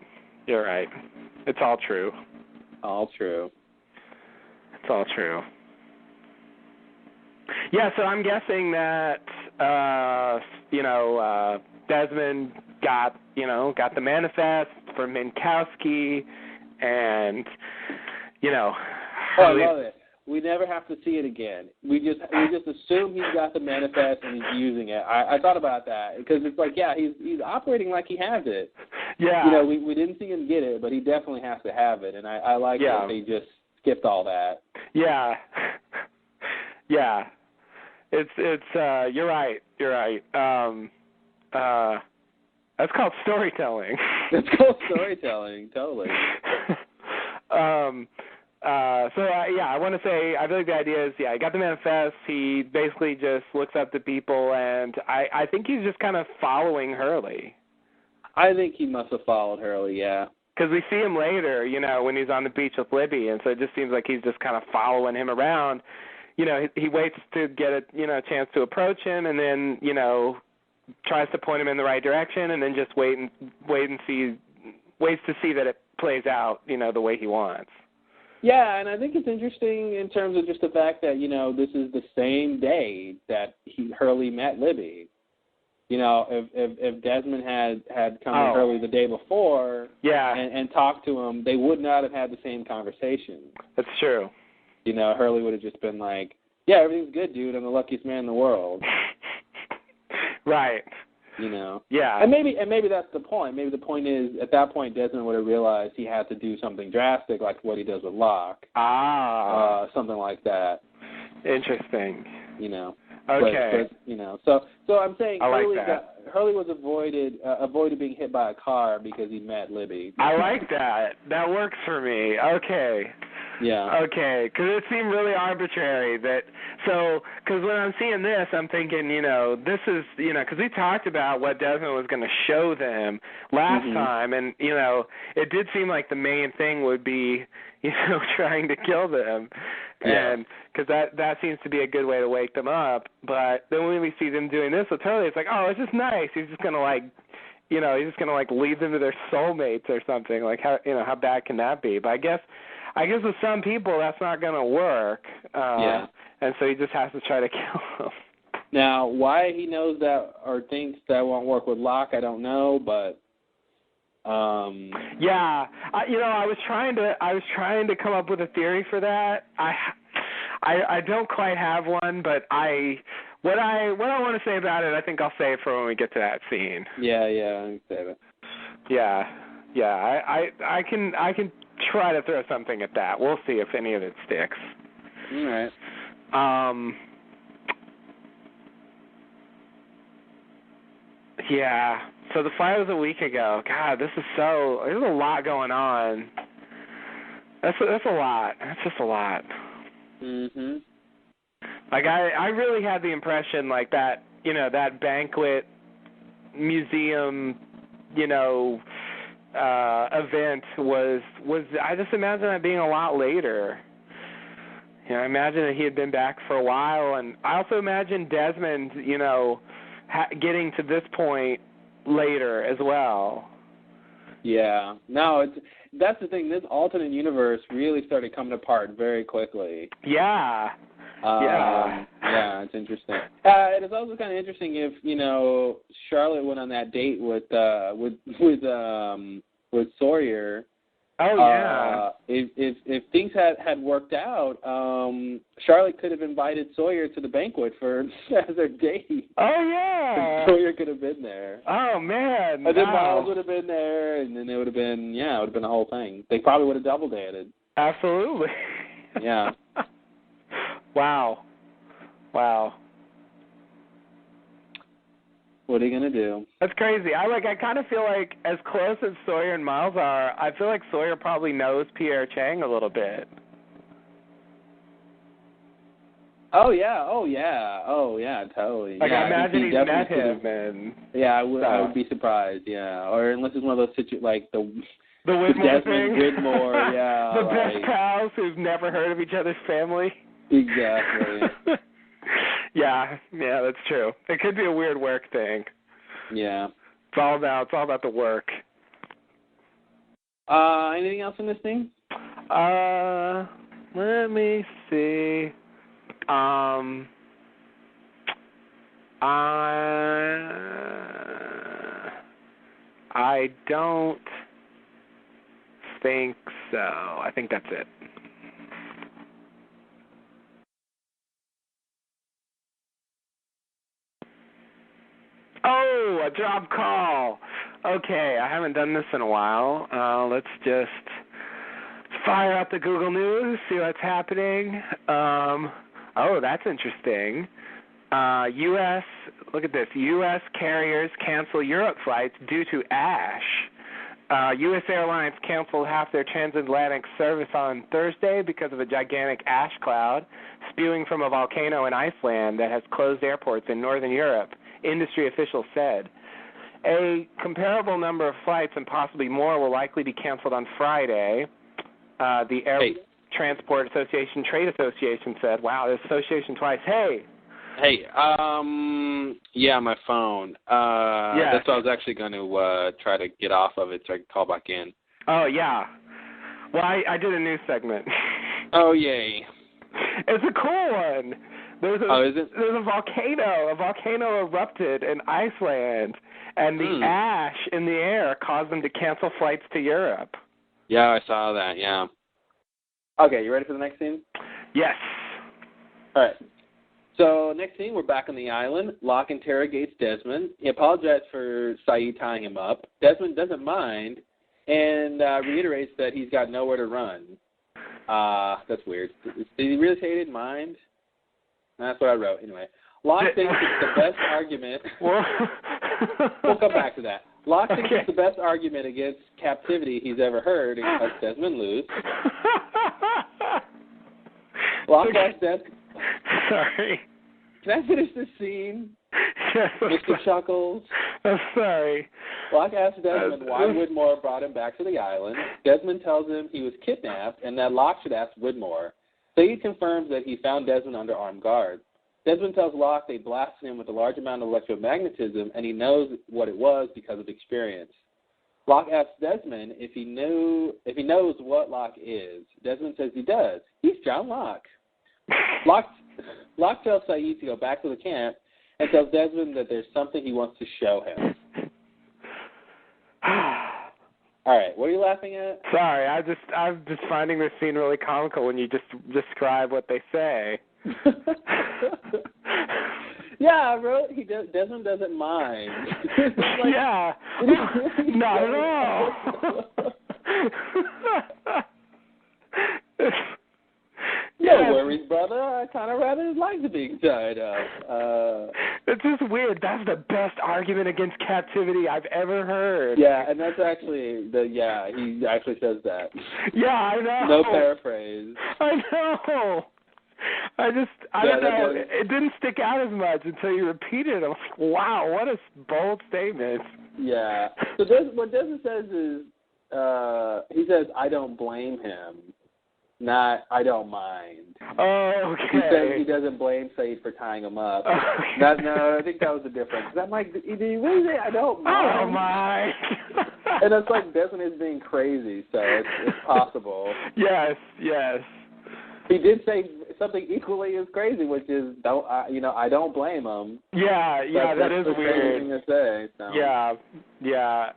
It's all true. It's all true. Yeah, so I'm guessing that Desmond got the manifest from Minkowski, and I love it. We never have to see it again. We just assume he's got the manifest and he's using it. I thought about that because it's like, he's operating like he has it. Yeah. We didn't see him get it, but he definitely has to have it, and I like that they just skipped all that. Yeah. Yeah. It's you're right. That's called storytelling. That's called storytelling, totally. I want to say, I feel like the idea is, he got the manifest. He basically just looks up to people, and I think he's just kind of following Hurley. I think he must have followed Hurley, yeah. Because we see him later, when he's on the beach with Libby, and so it just seems like he's just kind of following him around. He waits to get a chance to approach him, and then, tries to point him in the right direction, and then just waits to see that it plays out, the way he wants. Yeah, and I think it's interesting in terms of just the fact that, this is the same day that Hurley met Libby. If Desmond had come to Hurley the day before and talked to him, they would not have had the same conversation. That's true. Hurley would have just been like, yeah, everything's good, dude. I'm the luckiest man in the world. Right. Yeah. And maybe that's the point. Maybe the point is, at that point, Desmond would have realized he had to do something drastic, like what he does with Locke. Something like that. Interesting. Okay. But so I'm saying Hurley was avoided being hit by a car because he met Libby. I like that. That works for me. Okay. Yeah. Okay, because it seemed really arbitrary because when I'm seeing this, I'm thinking, this is, because we talked about what Desmond was going to show them last time, and, it did seem like the main thing would be, trying to kill them. Yeah. And because that seems to be a good way to wake them up. But then when we see them doing this with Hurley, it's like, oh, it's just nice. He's just going to lead them to their soulmates or something. Like, how bad can that be? But I guess with some people that's not going to work. And so he just has to try to kill them. Now, why he knows that or thinks that won't work with Locke, I don't know, but I was trying to come up with a theory for that. I don't quite have one, but what I want to say about it, I think I'll save for when we get to that scene. Yeah, I can save it. Yeah. I can try to throw something at that. We'll see if any of it sticks. All right. Yeah. So the fight was a week ago. God, there's a lot going on. That's a lot. That's just a lot. Mhm. Like I really had the impression like that, that banquet museum, event was I just imagine that being a lot later. I imagine that he had been back for a while, and I also imagine Desmond, getting to this point later as well. Yeah. No, that's the thing. This alternate universe really started coming apart very quickly. Yeah. Yeah, it's interesting. And it's also kind of interesting if Charlotte went on that date with Sawyer, Oh, yeah. If things had worked out, Charlotte could have invited Sawyer to the banquet as their date. Oh, yeah. And Sawyer could have been there. Oh, man. And then Miles would have been there, and then it would have been, it would have been the whole thing. They probably would have double dated. Absolutely. Yeah. Wow. What are you going to do? That's crazy. I kind of feel like as close as Sawyer and Miles are, I feel like Sawyer probably knows Pierre Chang a little bit. Oh yeah, totally. Like, yeah, I imagine he's met him. And I would be surprised, yeah. Or unless it's one of those like the Whitmore Desmond thing? Whitmore, yeah. The best pals who've never heard of each other's family. Exactly. Yeah, that's true. It could be a weird work thing. Yeah. It's all about the work. Anything else in this thing? Let me see. I don't think so. I think that's it. Oh, a job call. Okay, I haven't done this in a while. Let's just fire up the Google News, see what's happening. Oh, that's interesting. Look at this. U.S. carriers cancel Europe flights due to ash. U.S. Airlines canceled half their transatlantic service on Thursday because of a gigantic ash cloud spewing from a volcano in Iceland that has closed airports in northern Europe, industry officials said. A comparable number of flights and possibly more will likely be canceled on Friday. The Air Transport Association Trade Association said, wow, there's association twice. Hey, my phone. That's what I was actually going to try to get off of it so I could call back in. Oh, yeah. Well, I did a news segment. Oh, yay. It's a cool one. There's a volcano. A volcano erupted in Iceland, and the ash in the air caused them to cancel flights to Europe. Yeah, I saw that, yeah. Okay, you ready for the next scene? Yes. All right. So, next scene, we're back on the island. Locke interrogates Desmond. He apologized for Saeed tying him up. Desmond doesn't mind and reiterates that he's got nowhere to run. That's weird. Did he really say he didn't mind? That's what I wrote. Anyway, Locke thinks it's the best argument. We'll come back to that. Locke thinks it's the best argument against captivity he's ever heard and lets Desmond lose. Locke asks Desmond... Sorry. Can I finish this scene? Yes, Mr. Chuckles. I'm sorry. Locke asks Desmond why Widmore brought him back to the island. Desmond tells him he was kidnapped and that Locke should ask Widmore. Saeed confirms that he found Desmond under armed guard. Desmond tells Locke they blasted him with a large amount of electromagnetism and he knows what it was because of experience. Locke asks Desmond if he knows what Locke is. Desmond says he does. He's John Locke. Locke tells Saeed to go back to the camp and tells Desmond that there's something he wants to show him. All right, what are you laughing at? Sorry, I'm just finding this scene really comical when you just describe what they say. Yeah, I wrote Desmond doesn't mind. Like, yeah, not at all. No worries, brother. I kind of rather like to be tied up. It's just weird. That's the best argument against captivity I've ever heard. Yeah, and that's actually he actually says that. Yeah, I know. No paraphrase. I know. I don't know. It didn't stick out as much until you repeated it. I'm like, wow, what a bold statement. Yeah. So what Desmond says is, he says, I don't blame him. Not, I don't mind. Oh, okay. He says he doesn't blame Saeed for tying him up. Okay. No, I think that was the difference. I'm like, did he really say, I don't mind? I don't mind. And it's like Desmond is being crazy, so it's possible. Yes. He did say something equally as crazy, which is, I don't blame him. Yeah, that is weird. Thing to say, so. Yeah.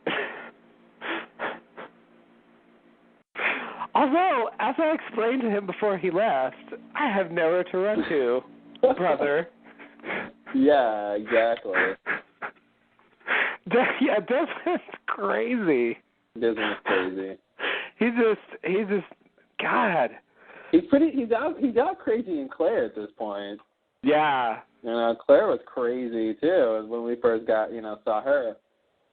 Although, as I explained to him before he left, I have nowhere to run to, brother. Yeah, exactly. Yeah, Desmond's crazy. Desmond's crazy. He's just, God. He's out crazy in Claire at this point. Yeah. Claire was crazy too when we first saw her.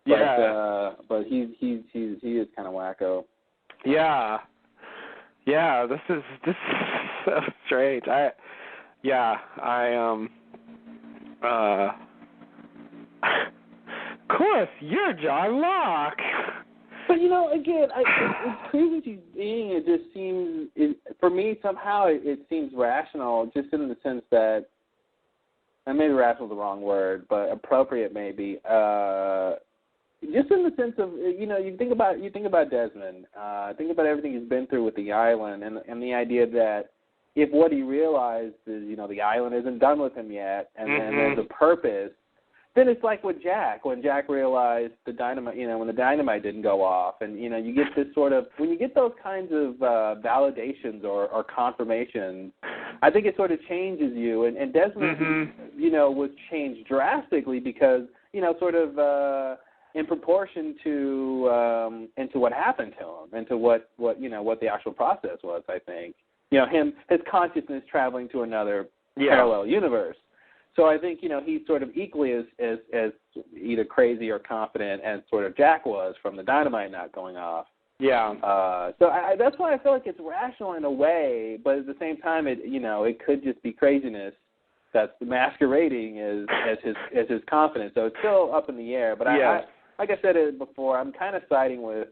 But, yeah. But he is kind of wacko. Yeah. Yeah. This is so strange. Of course, you're John Locke. But again, as crazy as he's being, it just seems, for me somehow it seems rational, just in the sense that, and maybe rational is the wrong word, but appropriate maybe. Just in the sense of, you think about Desmond, think about everything he's been through with the island, and the idea that if what he realized is, the island isn't done with him yet, and then there's a purpose. Then it's like with Jack, when Jack realized the dynamite, when the dynamite didn't go off, and you get this sort of, when you get those kinds of validations or confirmations, I think it sort of changes you. And Desmond, was changed drastically because sort of in proportion to into what happened to him, into what the actual process was. I think his consciousness traveling to another parallel universe. So I think, he's sort of equally as either crazy or confident as sort of Jack was from the dynamite not going off. Yeah. So that's why I feel like it's rational in a way, but at the same time, it could just be craziness that's masquerading as his confidence. So it's still up in the air. But I like I said it before, I'm kind of siding with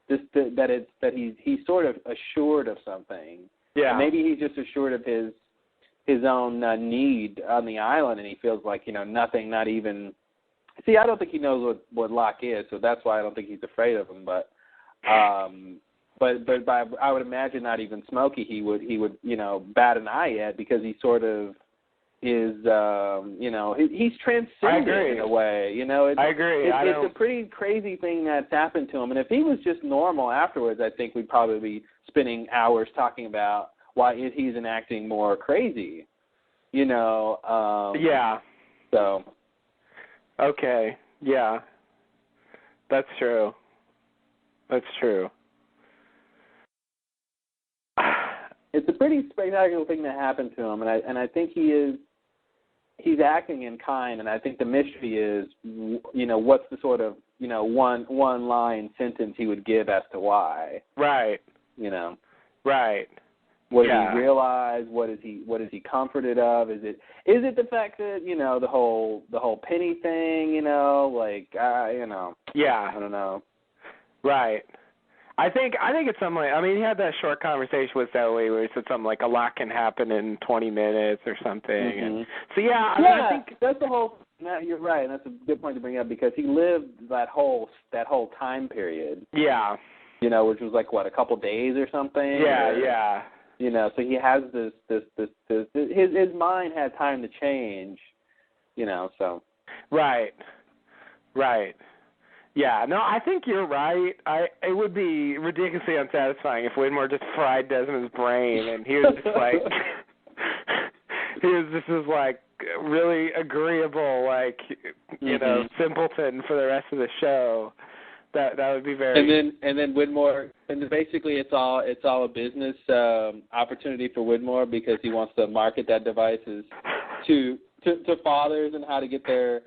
just that he's sort of assured of something. Yeah. And maybe he's just assured of his own need on the island, and he feels like, nothing, not even... See, I don't think he knows what Locke is, so that's why I don't think he's afraid of him, but I would imagine not even Smokey he would bat an eye at, because he sort of is, he's transcendent in a way, I agree. It's a pretty crazy thing that's happened to him, and if he was just normal afterwards, I think we'd probably be spending hours talking about why he's enacting more crazy, yeah. So. Okay. Yeah. That's true. It's a pretty spectacular thing that happened to him, and I think he's acting in kind, and I think the mystery is, what's the sort of, one line sentence he would give as to why. Right. Right. What did he realize? What is he comforted of? Is it the fact that the whole Penny thing? Yeah. I don't know. Right. I think it's something like, he had that short conversation with Zoe where he said something like a lot can happen in 20 minutes or something. Mm-hmm. And so I think that's the whole. No, you're right, and that's a good point to bring up, because he lived that whole time period. Yeah. Which was like what, a couple days or something. Yeah. Yeah. So he has this his mind had time to change, so. Right. Yeah, no, I think you're right. It would be ridiculously unsatisfying if Widmore just fried Desmond's brain and he was just like, this is like really agreeable, like, simpleton for the rest of the show. That would be very. And then Widmore, and basically it's all a business opportunity for Widmore, because he wants to market that device to fathers and how to get their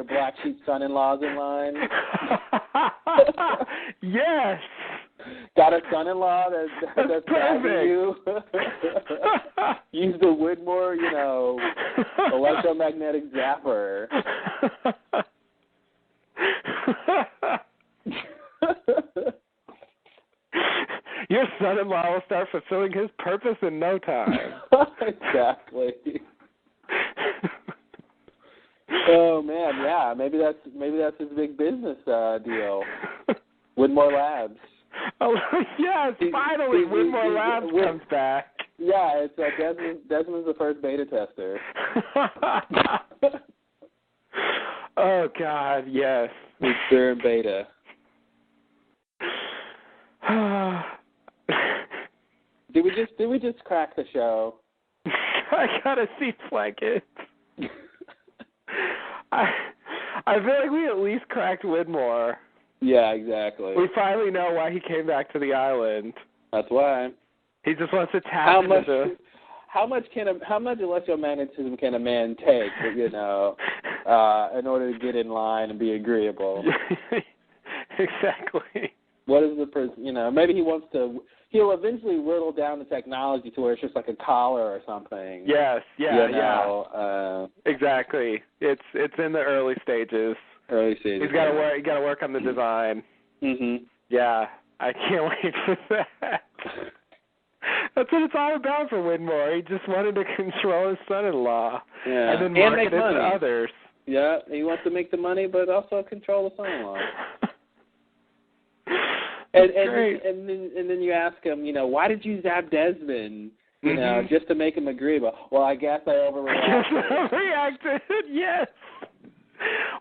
black sheep son-in-laws in line. Yes. Got a son-in-law that's perfect. You. Use the Widmore, electromagnetic zapper. Your son-in-law will start fulfilling his purpose in no time. Exactly. Oh man, yeah. Maybe that's his big business deal. Widmore Labs. Oh yes, finally Widmore Labs comes back. Yeah, it's Desmond's the first beta tester. Oh God, yes. They're in beta. Did we just crack the show? I gotta see Flankett. I feel like we at least cracked Widmore. Yeah, exactly. We finally know why he came back to the island. That's why. He just wants to tap into how much electromagnetism can a man take, in order to get in line and be agreeable? Exactly. What is the person? Maybe he'll eventually whittle down the technology to where it's just like a collar or something. Yes, yeah. Exactly. It's in the early stages. He's got to work on the design. Mhm. Yeah, I can't wait for that. That's what it's all about for Widmore. He just wanted to control his son-in-law and then market it to others. Yeah, he wants to make the money, but also control the son-in-law. And then you ask him, why did you zap Desmond? Just to make him agreeable. Well, I guess I overreacted. Yes.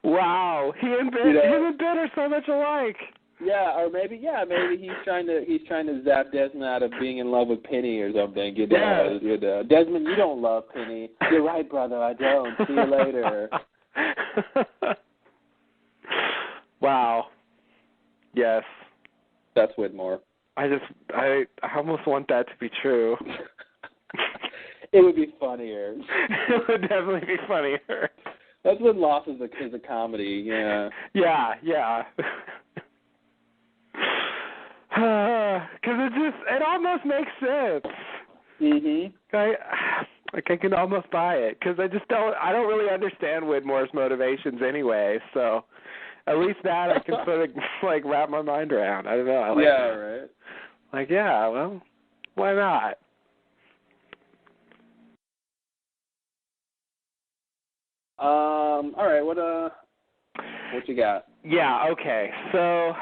Wow. He and Ben are so much alike. Yeah, or maybe he's trying to zap Desmond out of being in love with Penny or something. Desmond, you don't love Penny. You're right, brother. I don't. See you later. Wow. Yes. That's Widmore. I almost want that to be true. It would be funnier. It would definitely be funnier. That's when Lost is a comedy, yeah. Yeah. Because it almost makes sense. Mhm. I can almost buy it because I don't really understand Widmore's motivations anyway. So at least that I can sort of wrap my mind around. I don't know. Right. Well, why not? All right. What you got? Yeah. Okay. So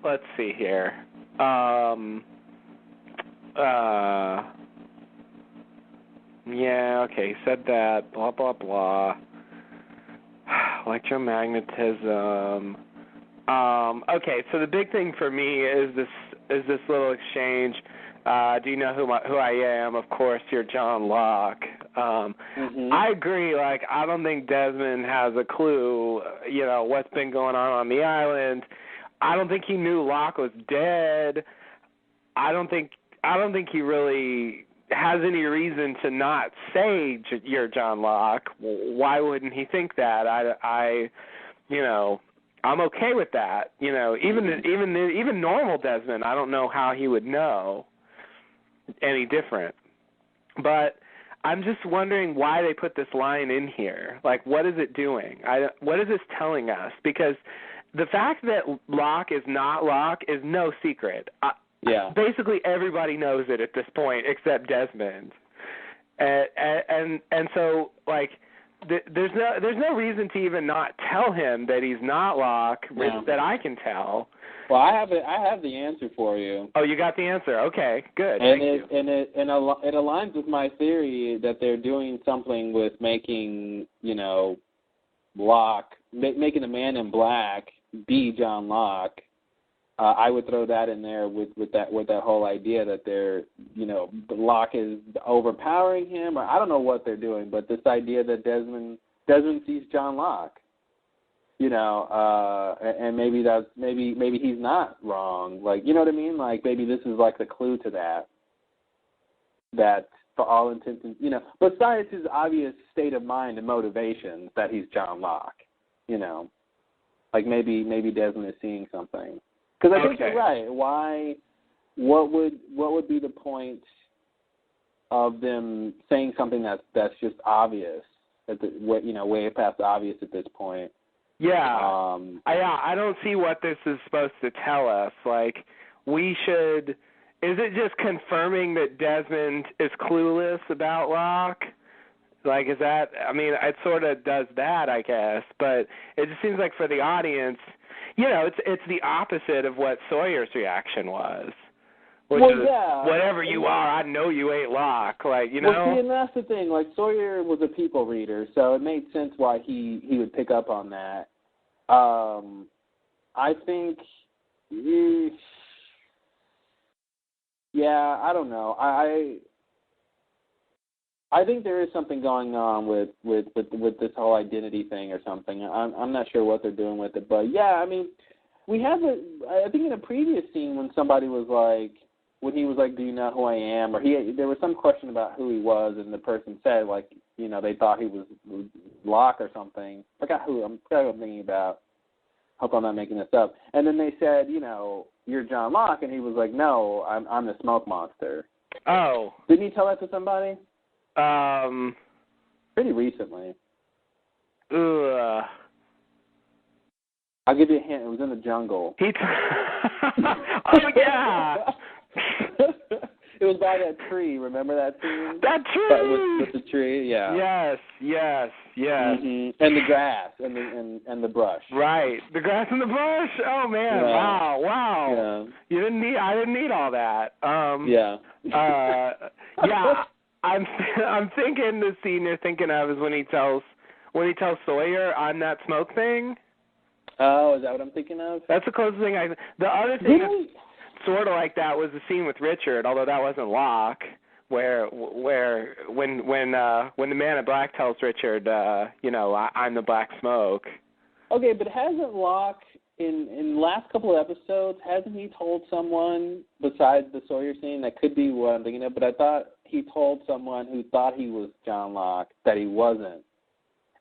let's see here. Yeah. Okay. He said that. Blah blah blah. Electromagnetism. Okay. So the big thing for me is this little exchange. Do you know who I am? Of course, you're John Locke. I agree. I don't think Desmond has a clue. What's been going on the island. I don't think he knew Locke was dead. I don't think he really has any reason to not say you're John Locke. Why wouldn't he think that? I'm okay with that. Even normal Desmond, I don't know how he would know any different. But I'm just wondering why they put this line in here. What is it doing? What is this telling us? Because the fact that Locke is not Locke is no secret. Basically, everybody knows it at this point except Desmond. And so, there's no reason to even not tell him that he's not Locke that I can tell. Well, I have the answer for you. Oh, you got the answer. Okay, good. And it aligns with my theory that they're doing something with making Locke, making the Man in Black be John Locke. I would throw that in there with that whole idea that they're Locke is overpowering him, or I don't know what they're doing, but this idea that Desmond sees John Locke. And maybe he's not wrong. You know what I mean? Maybe this is the clue to that. That for all intents and besides his obvious state of mind and motivations, that he's John Locke. Maybe Desmond is seeing something. Because I think you're right. Why? What would be the point of them saying something that's just obvious? Way past obvious at this point. Yeah. I don't see what this is supposed to tell us. Is it just confirming that Desmond is clueless about Locke? Is that, it sort of does that, I guess, but it just seems like for the audience, it's the opposite of what Sawyer's reaction was. Which is, whatever you are, I know you ain't Locke. Well, see, and that's the thing. Sawyer was a people reader, so it made sense why he would pick up on that. I think Yeah, I don't know. I think there is something going on with this whole identity thing or something. I'm not sure what they're doing with it, but yeah, I mean, I think in a previous scene when somebody was like, when he was like, "Do you know who I am?" or there was some question about who he was, and the person said like, you know, they thought he was Locke or something. I forgot who I'm thinking about. Hope I'm not making this up. And then they said, you know, "You're John Locke," and he was like, "No, I'm the smoke monster." Oh. Didn't he tell that to somebody? Pretty recently. Ugh. I'll give you a hint. It was in the jungle. Oh, yeah. It was by that tree. Remember that tree? That tree! With the tree, yeah. Yes. Mm-hmm. And the grass and the brush. Right. The grass and the brush. Oh, man. Yeah. Wow. Yeah. I didn't need all that. Yeah. Yeah. I'm thinking the scene you're thinking of is when he tells Sawyer, "I'm that smoke thing." Oh, is that what I'm thinking of? That's the closest thing the other thing that's sort of like that was the scene with Richard, although that wasn't Locke, where when the man in black tells Richard, you know, "I'm the black smoke." Okay, but hasn't Locke in the last couple of episodes, hasn't he told someone besides the Sawyer scene, that could be what I'm thinking of, but I thought he told someone who thought he was John Locke that he wasn't.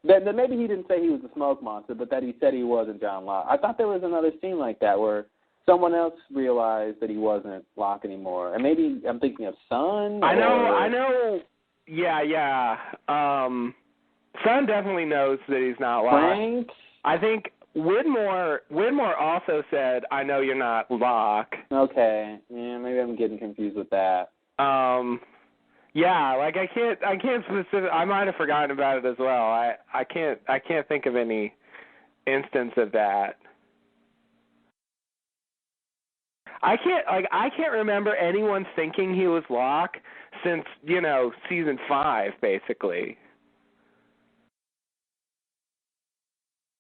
That maybe he didn't say he was the smoke monster, but that he said he wasn't John Locke. I thought there was another scene like that where someone else realized that he wasn't Locke anymore. And maybe I'm thinking of Sun. I know. Yeah. Sun definitely knows that he's not Locke. Frank? I think Widmore also said, "I know you're not Locke." Okay. Yeah, maybe I'm getting confused with that. Yeah, like I can't specific. I might have forgotten about it as well. I can't think of any instance of that. I can't remember anyone thinking he was Locke since, you know, season 5 basically.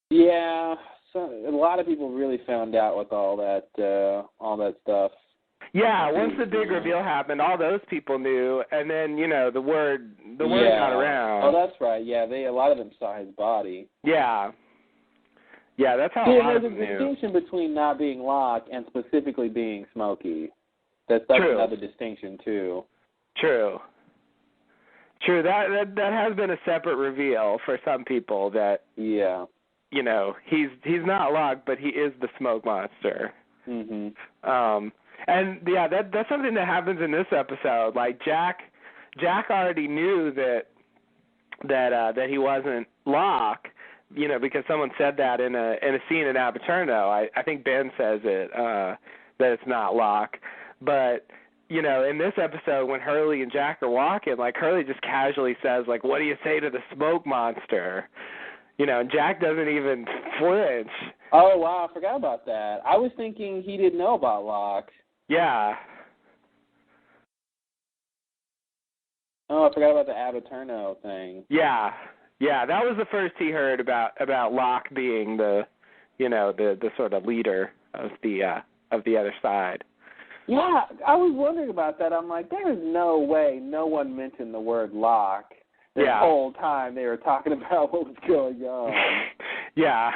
Yeah, so a lot of people really found out with all that stuff. Yeah, once the big reveal happened, all those people knew, and then, you know, the word got around. Oh, that's right. Yeah, a lot of them saw his body. Yeah, that's how a lot of them knew. There's a distinction between not being Locke and specifically being Smokey. That's True. Another distinction too. True. That has been a separate reveal for some people that. Yeah. You know, he's not Locke, but he is the smoke monster. Mhm. And yeah, that's something that happens in this episode. Like Jack already knew that he wasn't Locke, you know, because someone said that in a scene in Apaterno. I think Ben says it that it's not Locke, but you know, in this episode when Hurley and Jack are walking, like Hurley just casually says, like, "What do you say to the smoke monster?" You know, and Jack doesn't even flinch. Oh wow, I forgot about that. I was thinking he didn't know about Locke. Yeah. Oh, I forgot about the Apaterno thing. Yeah, that was the first he heard about Locke being the, you know, the sort of leader of the other side. Yeah, I was wondering about that. I'm like, there is no way no one mentioned the word Locke this whole time they were talking about what was going on. Yeah.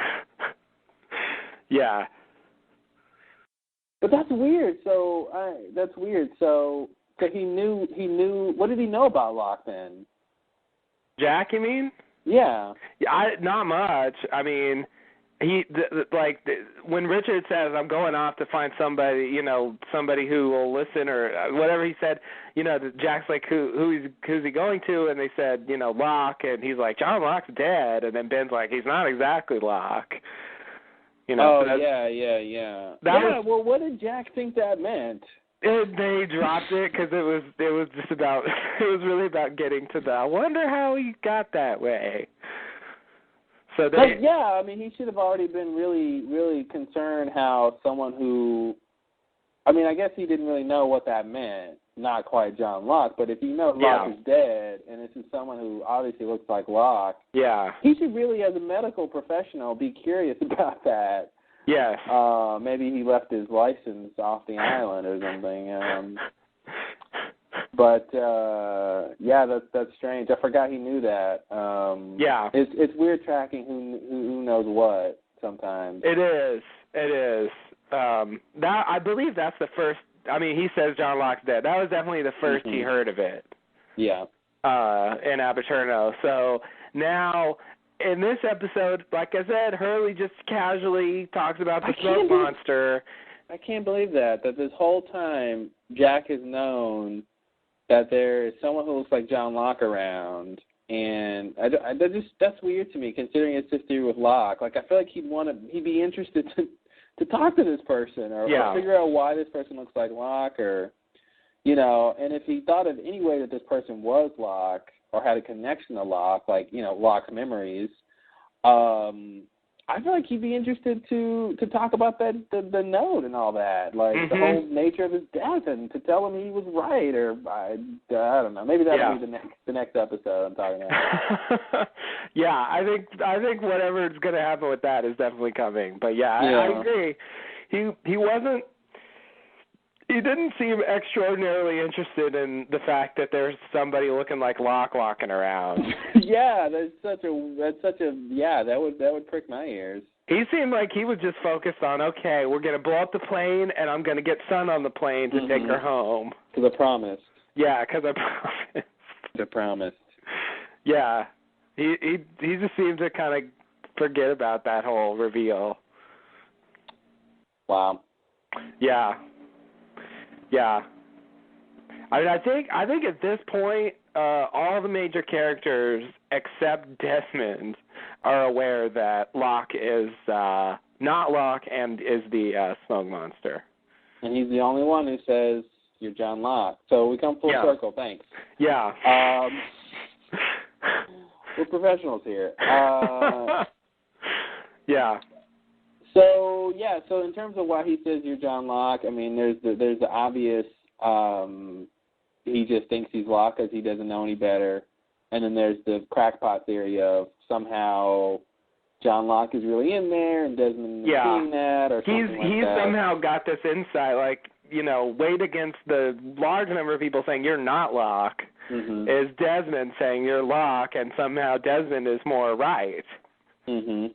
But that's weird. So he knew. What did he know about Locke then? Jack, you mean? Yeah. Not much. I mean, when Richard says, "I'm going off to find somebody, you know, somebody who will listen," or whatever he said, you know, Jack's like, who's he going to? And they said, you know, Locke, and he's like, "John Locke's dead," and then Ben's like, "He's not exactly Locke." You know. Oh, yeah. Well, what did Jack think that meant? They dropped it because it was just about it was really about getting to the. I wonder how he got that way. So I mean, he should have already been really, really concerned how someone who, I mean, I guess he didn't really know what that meant. Not quite John Locke, but if you know Locke is dead, and this is someone who obviously looks like Locke, he should really, as a medical professional, be curious about that. Yes. Maybe he left his license off the island or something. But yeah, that's strange. I forgot he knew that. Yeah, it's weird tracking who knows what sometimes. It is. That I believe that's the first. I mean, he says John Locke's dead. That was definitely the first he heard of it. Yeah. In Apaterno. So now, in this episode, like I said, Hurley just casually talks about the smoke monster. I can't believe that this whole time Jack has known that there is someone who looks like John Locke around, and that's weird to me, considering it's history with Locke. Like, I feel like he'd be interested to talk to this person or figure out why this person looks like Locke, or and if he thought of any way that this person was Locke or had a connection to Locke, like Locke's memories, I feel like he'd be interested to talk about the note and all that, like the whole nature of his death, and to tell him he was right, or I don't know. Maybe that'll be the next episode I'm talking about. Yeah, I think whatever is going to happen with that is definitely coming. But I agree. He didn't seem extraordinarily interested in the fact that there's somebody looking like Locke walking around. Yeah, that would prick my ears. He seemed like he was just focused on, okay, we're going to blow up the plane, and I'm going to get Sun on the plane to take her home. Because I promised. Yeah, because I promised. I promised. Yeah, he just seemed to kind of forget about that whole reveal. Wow. Yeah. Yeah. I mean, I think at this point, all the major characters except Desmond are aware that Locke is not Locke and is the smoke monster. And he's the only one who says, "You're John Locke." So we come full circle. Thanks. Yeah. We're professionals here. Yeah. So in terms of why he says you're John Locke, I mean, there's the obvious. He just thinks he's Locke because he doesn't know any better, and then there's the crackpot theory of somehow John Locke is really in there and Desmond is seeing that, or something like that. He's somehow got this insight, like weighed against the large number of people saying you're not Locke, is Desmond saying you're Locke, and somehow Desmond is more right.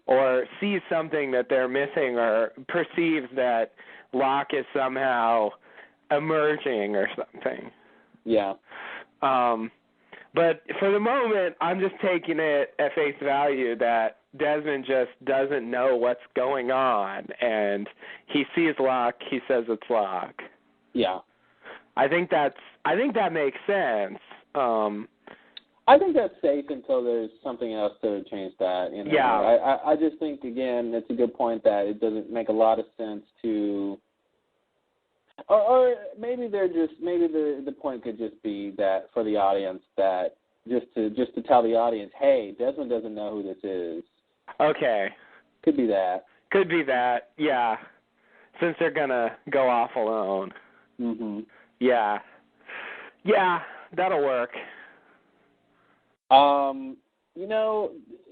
Or sees something that they're missing, or perceives that Locke is somehow emerging or something. Yeah. But for the moment, I'm just taking it at face value that Desmond just doesn't know what's going on, and he sees Locke, he says it's Locke. Yeah. I think that makes sense. I think that's safe until there's something else to change that. Yeah. I just think, again, it's a good point that it doesn't make a lot of sense to, or maybe the point could just be that for the audience, that just to tell the audience, hey, Desmond doesn't know who this is. Okay. Could be that. Yeah. Since they're gonna go off alone. Yeah. Yeah, that'll work.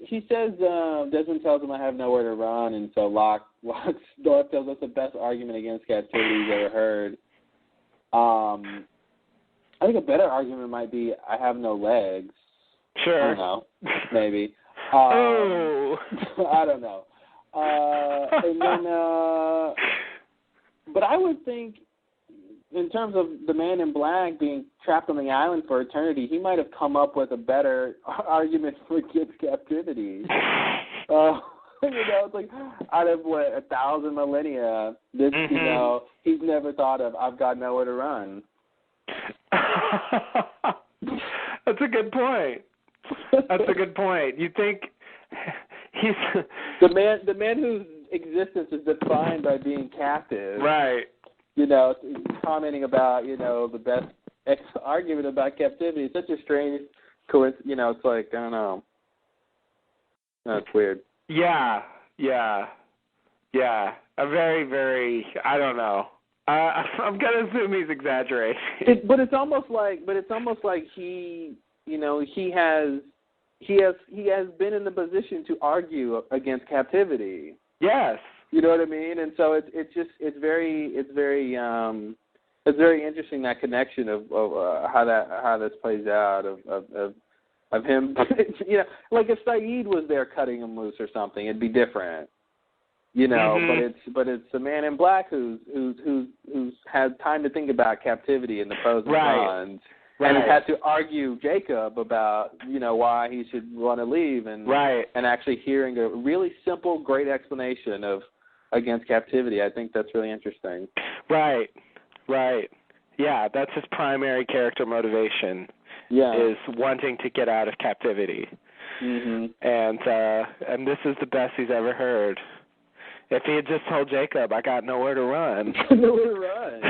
He says Desmond tells him I have nowhere to run, and so Locke tells us the best argument against captivity he's ever heard. I think a better argument might be I have no legs. Sure. I don't know. Maybe. I don't know. And then, but I would think, in terms of the Man in Black being trapped on the island for eternity, he might have come up with a better argument for against captivity. It's like out of 1,000 millennia, this he's never thought of I've got nowhere to run. That's a good point. You think he's the man whose existence is defined by being captive. Right. Commenting about, the best argument about captivity. It's such a strange coincidence. It's like, I don't know. That's weird. Yeah. A very, very, I don't know. I'm gonna assume he's exaggerating. But it's almost like he, he has been in the position to argue against captivity. Yes. You know what I mean? And so it's very it's very interesting, that connection of how this plays out of him. You know, like if Saeed was there cutting him loose or something, it'd be different. You know, but it's the man in black who's had time to think about captivity and the pros and cons. And has had to argue Jacob about, you know, why he should want to leave, and actually hearing a really simple, great explanation against captivity. I think that's really interesting. Right. Yeah, that's his primary character motivation. Yeah. Is wanting to get out of captivity. Mm-hmm. And this is the best he's ever heard. If he had just told Jacob, I got nowhere to run. Nowhere to run.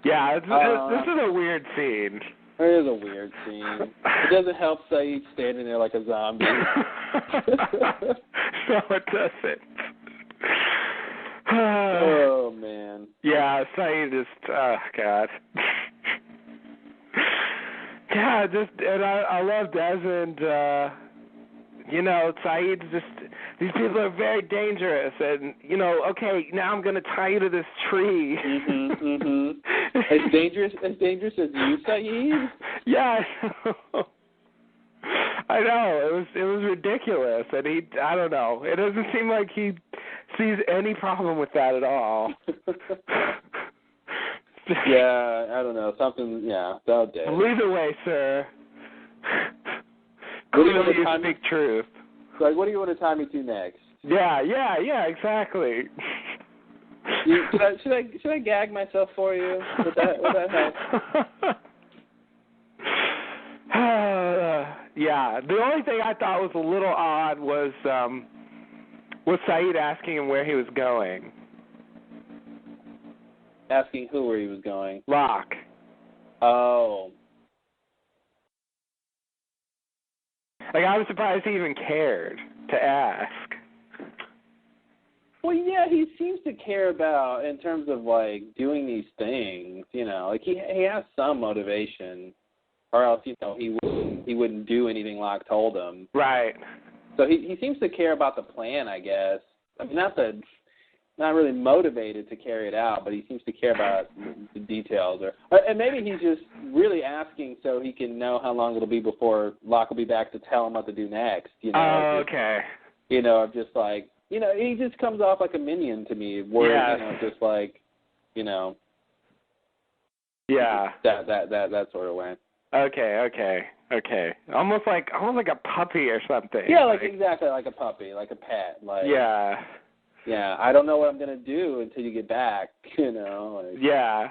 Yeah, this is a weird scene. It is a weird scene. It doesn't help Saeed standing there like a zombie. No, it doesn't. Oh, man. Yeah, Saeed is, oh, God. Yeah, and I love Desmond. You know, Saeed's just, these people are very dangerous, and, you know, okay, now I'm going to tie you to this tree. As dangerous as you, Saeed? Yeah, I know. It was ridiculous, and I don't know. It doesn't seem like he sees any problem with that at all. Yeah, I don't know. Something, yeah, that day. Lead the way, sir. Clearly you speak truth. Like, what do you want to tie me to next? Yeah, exactly. Should I gag myself for you? Would that help? Yeah, the only thing I thought was a little odd was Saeed asking him where he was going. Asking who where he was going? Locke. Oh. Like, I was surprised he even cared to ask. Well, yeah, he seems to care about, in terms of, like, doing these things, you know. Like, he has some motivation, or else, you know, he wouldn't do anything Locke told him. Right. So he seems to care about the plan, I guess. I mean, not really motivated to carry it out, but he seems to care about the details. And maybe he's just really asking so he can know how long it'll be before Locke will be back to tell him what to do next. You know, oh, okay. You know, just like, you know, he just comes off like a minion to me. Where, you know, just like, you know. Yeah. That sort of way. Okay. Almost like a puppy or something. Yeah, like exactly like a puppy, like a pet. Like. Yeah. Yeah, I don't know what I'm going to do until you get back, you know. Like. Yeah,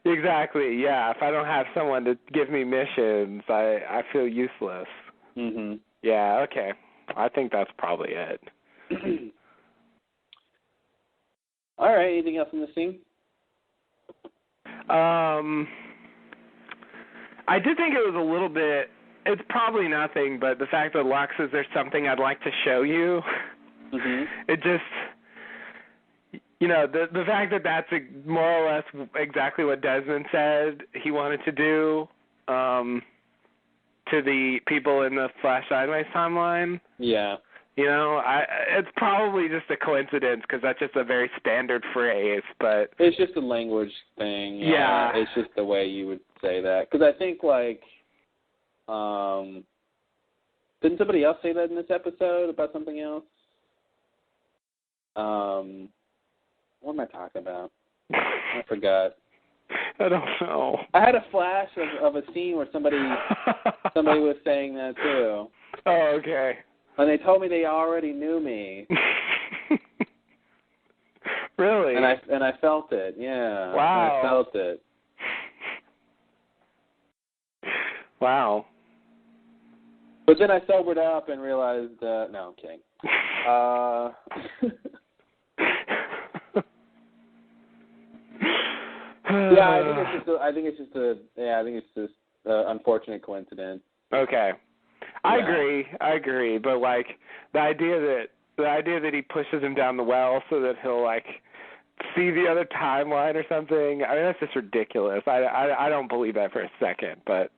exactly, yeah. If I don't have someone to give me missions, I feel useless. Mm-hmm. Yeah, okay. I think that's probably it. All right, anything else in the scene? I did think it was a little bit, it's probably nothing, but the fact that Locke says there's something I'd like to show you. Mm-hmm. It just, you know, the fact that that's more or less exactly what Desmond said he wanted to do to the people in the Flash Sideways timeline. Yeah. You know, it's probably just a coincidence because that's just a very standard phrase, but... It's just a language thing. Yeah. It's just the way you would say that. Because I think, like, didn't somebody else say that in this episode about something else? What am I talking about? I forgot. I don't know. I had a flash of a scene where somebody was saying that too. Oh, okay. And they told me they already knew me. Really? And I felt it. Yeah. Wow. I felt it. Wow. But then I sobered up and realized, no, I'm kidding. Yeah, I think it's just an unfortunate coincidence. Okay. I agree, but like the idea that he pushes him down the well so that he'll like see the other timeline or something. I mean, that's just ridiculous. I don't believe that for a second, but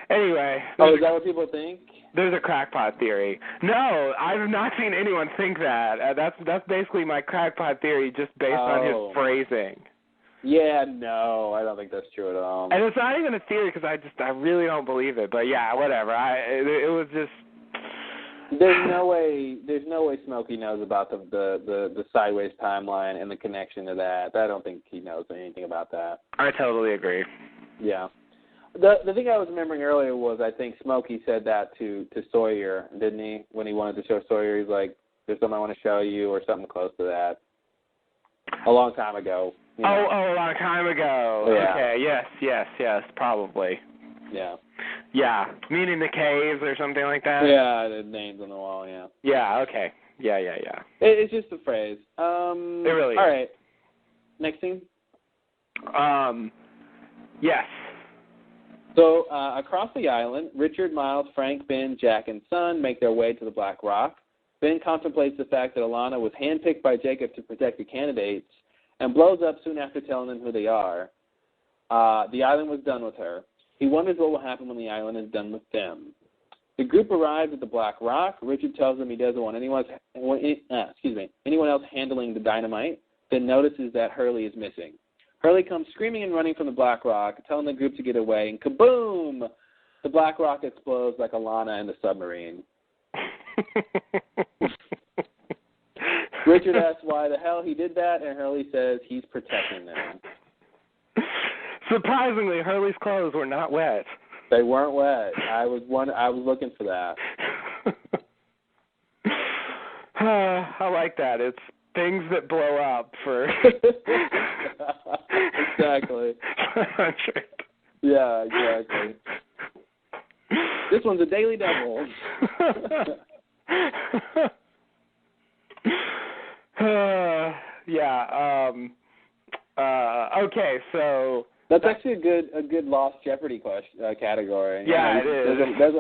anyway. Oh, is that what people think? There's a crackpot theory. No, I have not seen anyone think that. That's basically my crackpot theory, just based on his phrasing. Yeah, no, I don't think that's true at all. And it's not even a theory because I really don't believe it. But yeah, whatever. It was just. There's no way Smokey knows about the sideways timeline and the connection to that. I don't think he knows anything about that. I totally agree. Yeah. The thing I was remembering earlier was I think Smokey said that to Sawyer, didn't he? When he wanted to show Sawyer, he's like, "There's something I want to show you," or something close to that. A long time ago. You know? Oh, a long time ago. Yeah. Okay. Yes. Probably. Yeah. Yeah. Meaning the caves or something like that. Yeah, the names on the wall. Yeah. Yeah. Okay. Yeah. It's just a phrase. It really is. All right. Next scene. Yes. So, across the island, Richard, Miles, Frank, Ben, Jack, and Son make their way to the Black Rock. Ben contemplates the fact that Alana was handpicked by Jacob to protect the candidates and blows up soon after telling them who they are. The island was done with her. He wonders what will happen when the island is done with them. The group arrives at the Black Rock. Richard tells them he doesn't want anyone else handling the dynamite, then notices that Hurley is missing. Hurley comes screaming and running from the Black Rock, telling the group to get away, and kaboom! The Black Rock explodes like Alana in the submarine. Richard asks why the hell he did that, and Hurley says he's protecting them. Surprisingly, Hurley's clothes were not wet. They weren't wet. I was looking for that. I like that. It's things that blow up for... Exactly. Yeah, exactly. This one's a daily double. Okay, so that's actually a good Lost Jeopardy category. Yeah, it is. There's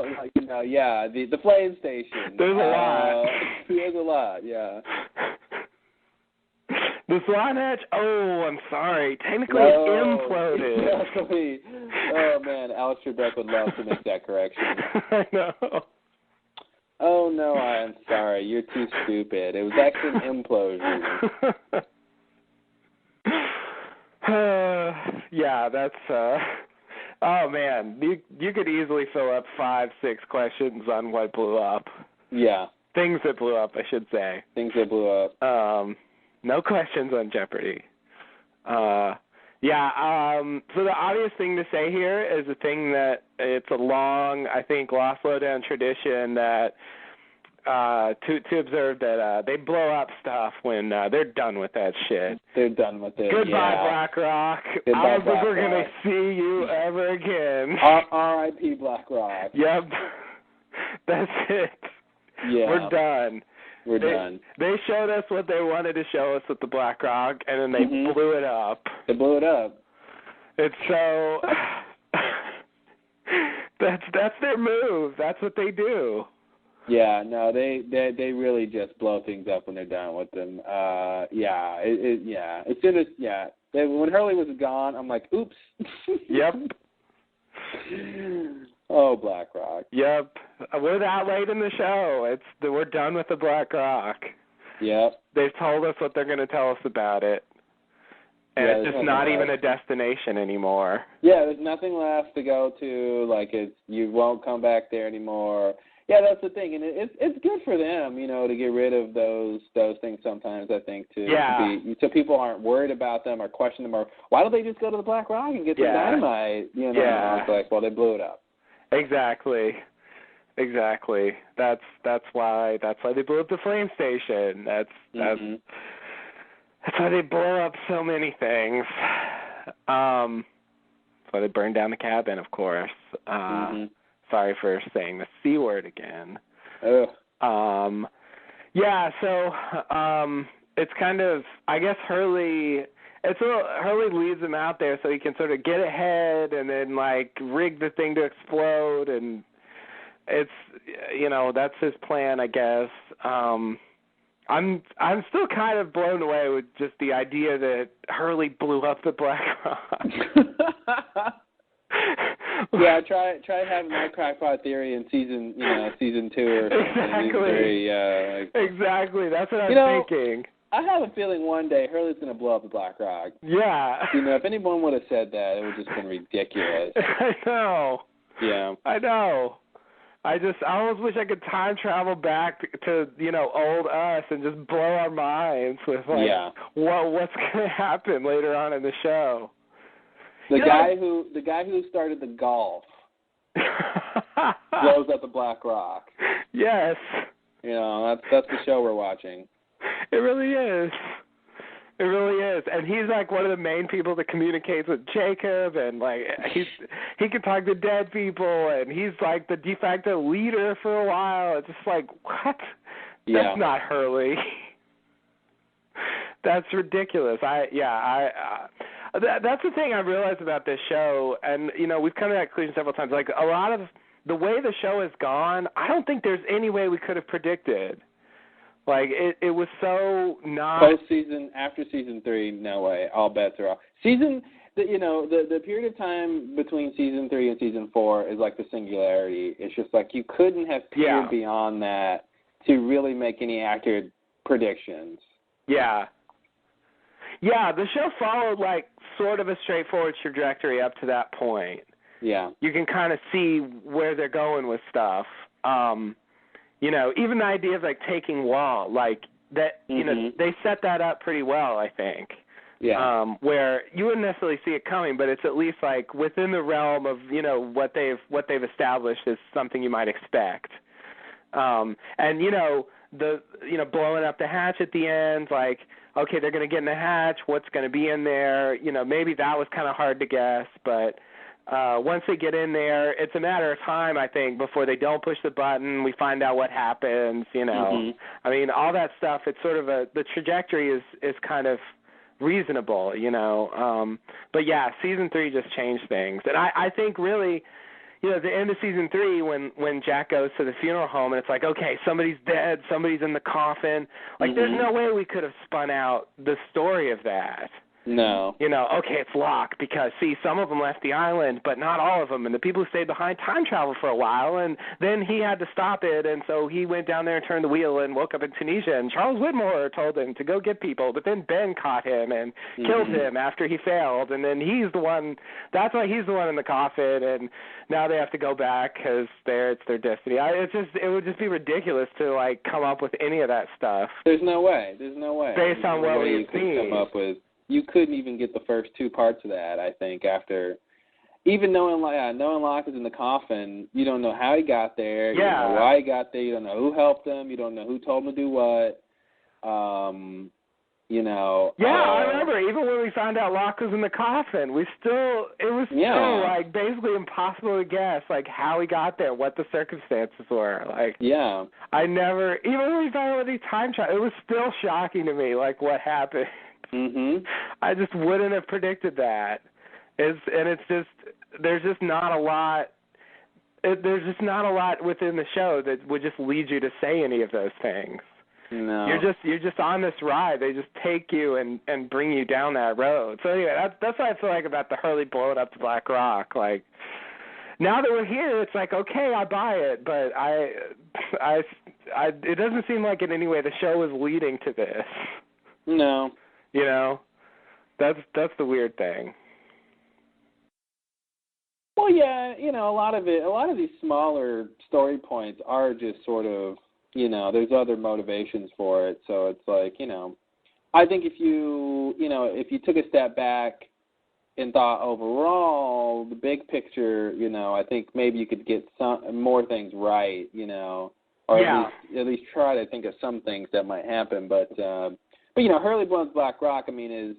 the flame station. There's a lot. There's a lot. Yeah. The Swan Hatch, I'm sorry. Technically, it imploded. Exactly. Oh, man, Alex Trebek would love to make that correction. I know. Oh, no, I'm sorry. You're too stupid. It was actually an implosion. Yeah, that's... oh, man. You could easily fill up 5-6 questions on what blew up. Yeah. Things that blew up, I should say. Things that blew up. No questions on Jeopardy. So the obvious thing to say here is the thing that it's a long, I think, Lost Lowdown tradition that to observe that they blow up stuff when they're done with that shit. They're done with it. Goodbye, Black Rock. Goodbye, I don't think we're going to see you ever again. R.I.P. Black Rock. Yep. That's it. Yeah. We're done. We're done. They showed us what they wanted to show us with the Black Rock, and then they blew it up. They blew it up. It's so... that's their move. That's what they do. Yeah, no, they really just blow things up when they're done with them. As soon as when Hurley was gone, I'm like, oops. Yep. Oh, Black Rock. Yep. We're that late in the show. We're done with the Black Rock. Yep. They've told us what they're going to tell us about it. And it's just not even a destination anymore. Yeah, there's nothing left to go to. Like, you won't come back there anymore. Yeah, that's the thing, and it's good for them, to get rid of those things sometimes. I think so people aren't worried about them or question them, or why don't they just go to the Black Rock and get the dynamite? It's like, well, they blew it up. Exactly. That's why they blew up the flame station. That's why they blow up so many things. That's why they burned down the cabin, of course. Sorry for saying the C word again. Ugh. It's kind of, I guess Hurley leads him out there so he can sort of get ahead and then rig the thing to explode, and it's that's his plan, I guess. I'm still kind of blown away with just the idea that Hurley blew up the Black Rock. Yeah, try having that crackpot theory in season 2 or something. Exactly. Exactly. That's what I'm thinking. I have a feeling one day Hurley's going to blow up the Black Rock. Yeah. If anyone would have said that, it would have just been ridiculous. I know. Yeah. I know. I almost wish I could time travel back to, old us and just blow our minds with, what's going to happen later on in the show. The guy who started the golf blows up the Black Rock. Yes. That's the show we're watching. It really is. It really is. And he's like one of the main people that communicates with Jacob, and he can talk to dead people, and he's like the de facto leader for a while. It's just like, what? Yeah. That's not Hurley. That's ridiculous. That's the thing I realized about this show, and we've come to that conclusion several times. Like, a lot of the way the show has gone, I don't think there's any way we could have predicted. Like, it was so not... Post-season, after Season 3, no way. All bets are off. The period of time between Season 3 and Season 4 is like the singularity. It's just like you couldn't have peered beyond that to really make any accurate predictions. Yeah. Yeah, the show followed, like, sort of a straightforward trajectory up to that point. Yeah. You can kind of see where they're going with stuff. Even the idea of, like, taking Wall, like, that, they set that up pretty well, I think. Yeah. Where you wouldn't necessarily see it coming, but it's at least, like, within the realm of, what they've established is something you might expect. And, blowing up the hatch at the end, like, okay, they're going to get in the hatch, what's going to be in there, maybe that was kind of hard to guess, but once they get in there, it's a matter of time, I think, before they don't push the button, we find out what happens, Mm-hmm. I mean, all that stuff, it's sort of the trajectory is kind of reasonable, but yeah, Season 3 just changed things, and I think really, at the end of Season 3, when Jack goes to the funeral home and it's like, okay, somebody's dead, somebody's in the coffin, like, there's no way we could have spun out the story of that. No. Okay, it's Locke because, see, some of them left the island, but not all of them. And the people who stayed behind time traveled for a while, and then he had to stop it, and so he went down there and turned the wheel and woke up in Tunisia, and Charles Whitmore told him to go get people, but then Ben caught him and killed him after he failed, and then that's why he's the one in the coffin, and now they have to go back because it's their destiny. It would just be ridiculous to, like, come up with any of that stuff. There's no way. Based on what we've seen. Come up with. You couldn't even get the first two parts of that, I think, after even knowing Locke is in the coffin, you don't know how he got there, you don't know why he got there, you don't know who helped him, you don't know who told him to do what. I remember even when we found out Locke was in the coffin, it was still like basically impossible to guess like how he got there, what the circumstances were. Like even when we found out what he time traveled, it was still shocking to me like what happened. Mm-hmm. I just wouldn't have predicted that. There's just not a lot. There's just not a lot within the show that would just lead you to say any of those things. No. You're just on this ride. They just take you and bring you down that road. So anyway, that's what I feel like about the Hurley blowing up the Black Rock. Like now that we're here, it's like okay, I buy it, but it doesn't seem like in any way the show is leading to this. No. That's the weird thing. Well, yeah, a lot of these smaller story points are just sort of, there's other motivations for it. So it's like, I think if you took a step back and thought overall, the big picture, I think maybe you could get some more things right, or at least try to think of some things that might happen, But Hurley blowing Black Rock, is a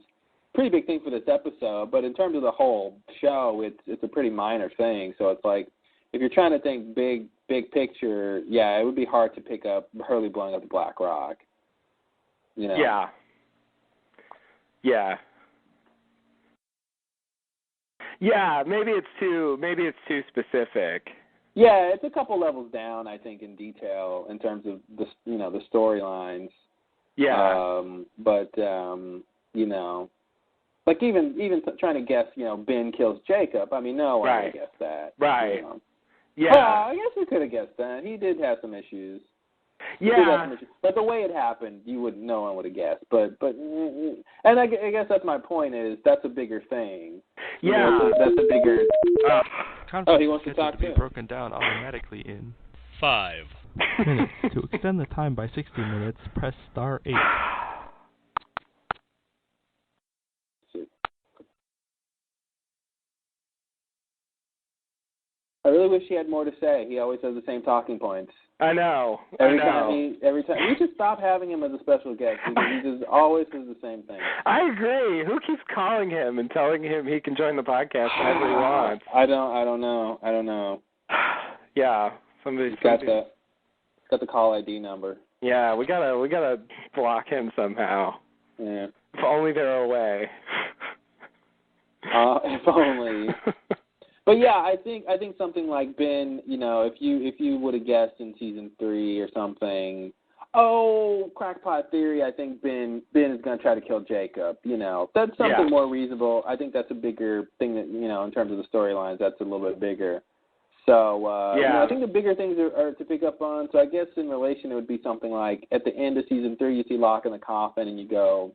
pretty big thing for this episode. But in terms of the whole show, it's a pretty minor thing. So it's like if you're trying to think big picture, it would be hard to pick up Hurley blowing up the Black Rock. Yeah. Yeah. Yeah. Maybe it's too specific. Yeah, it's a couple levels down, I think, in detail in terms of the storylines. Yeah. Like even trying to guess, Ben kills Jacob. I mean, no one would guess that. Right. Yeah. I guess we could have guessed that. He did have some issues. Yeah. But the way it happened, no one would have guessed. And I guess that's my point. Is that's a bigger thing. Yeah. That's a bigger. He wants to talk to be broken down automatically in 5 minutes. To extend the time by 60 minutes, press star 8. I really wish he had more to say. He always has the same talking points. I know. Every time we should stop having him as a special guest because he just always says the same thing. I agree. Who keeps calling him and telling him he can join the podcast whenever he wants? I don't know. Yeah, somebody's got the call ID number. Yeah, we gotta block him somehow. Yeah. If only they're away. If only. But yeah, I think something like Ben, if you would have guessed in season 3 or something, crackpot theory, I think Ben is going to try to kill Jacob. That's something more reasonable. I think that's a bigger thing that in terms of the storylines, that's a little bit bigger. So I think the bigger things are to pick up on. So I guess in relation, it would be something like at the end of season 3, you see Locke in the coffin, and you go,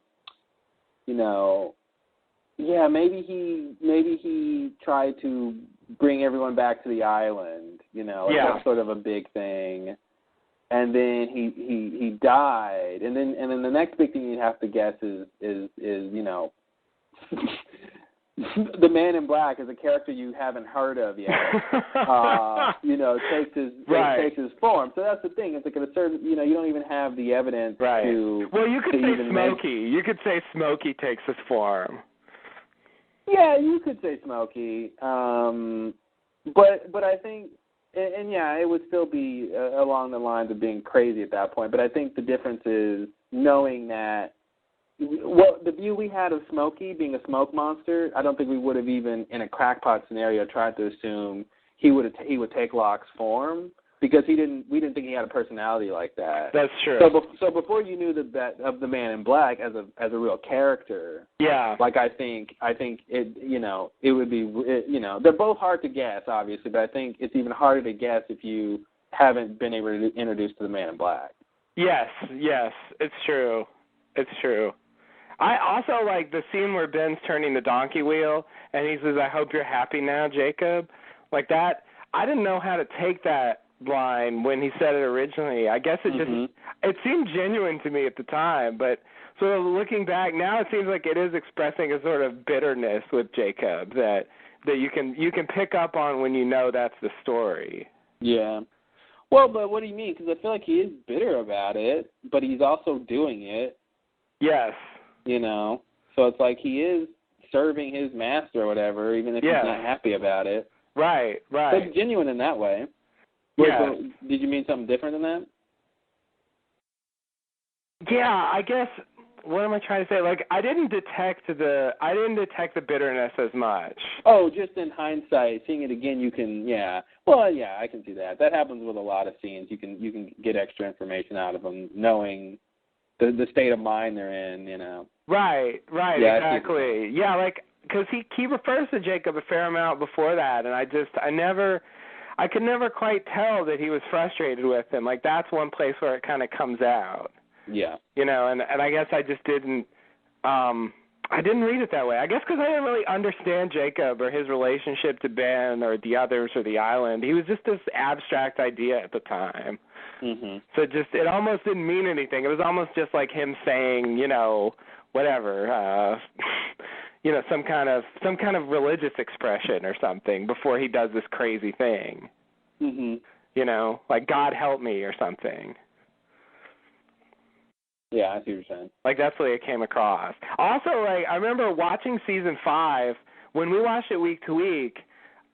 yeah, maybe he tried to bring everyone back to the island, that's sort of a big thing. And then he died. And then the next big thing you'd have to guess is the Man in Black is a character you haven't heard of yet. Takes his form. So that's the thing. It's like at a certain, you don't even have the evidence to. Well, you could say Smokey. You could say Smokey takes his form. Yeah, you could say Smokey, but I think, and it would still be along the lines of being crazy at that point. But I think the difference is knowing that the view we had of Smokey being a smoke monster. I don't think we would have even in a crackpot scenario tried to assume he would take Locke's form. Because we didn't think he had a personality like that. That's true. So before you knew of the Man in Black as a real character, like I think it it would be they're both hard to guess obviously, but I think it's even harder to guess if you haven't been able to introduce to the Man in Black. Yes, it's true. I also like the scene where Ben's turning the donkey wheel and he says, "I hope you're happy now, Jacob." Like that, I didn't know how to take that line when he said it originally. I guess it just it seemed genuine to me at the time, but sort of looking back now, it seems like it is expressing a sort of bitterness with Jacob that you can pick up on when that's the story. Yeah. Well, but what do you mean? Because I feel like he is bitter about it, but he's also doing it. Yes. So it's like he is serving his master or whatever, even if he's not happy about it. Right. So it's genuine in that way. Yeah. Did you mean something different than that? Yeah, I guess. What am I trying to say? Like, I didn't detect the bitterness as much. Oh, just in hindsight, seeing it again, you can. Yeah. Well, yeah, I can see that. That happens with a lot of scenes. You can get extra information out of them, knowing the state of mind they're in. Right. Yeah, exactly. Yeah, like because he refers to Jacob a fair amount before that, and I could never quite tell that he was frustrated with him. Like, that's one place where it kind of comes out. Yeah. And I guess I just didn't read it that way. I guess because I didn't really understand Jacob or his relationship to Ben or the others or the island. He was just this abstract idea at the time. Mm-hmm. So it almost didn't mean anything. It was almost just like him saying, whatever, some kind of religious expression or something before he does this crazy thing. Mm-hmm. Like God help me or something. Yeah, I see what you're saying. Like that's the way it came across. Also, like I remember watching season 5 when we watched it week to week.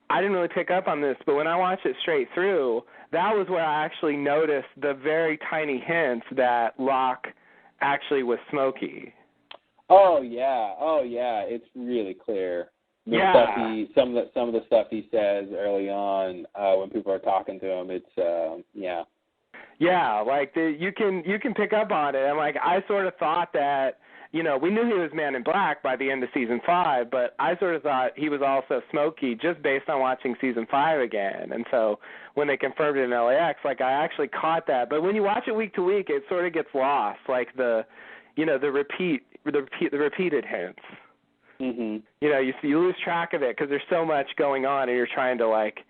I didn't really pick up on this, but when I watched it straight through, that was where I actually noticed the very tiny hints that Locke actually was Smokey. Oh yeah, it's really clear. Some of the stuff he says early on when people are talking to him, it's Yeah, like you can pick up on it, and like I sort of thought that we knew he was Man in Black by the end of season 5, but I sort of thought he was also Smokey just based on watching season 5 again. And so when they confirmed it in LAX, like I actually caught that. But when you watch it week to week, it sort of gets lost, like the repeated hints. Mhm. You lose track of it because there's so much going on, and you're trying to like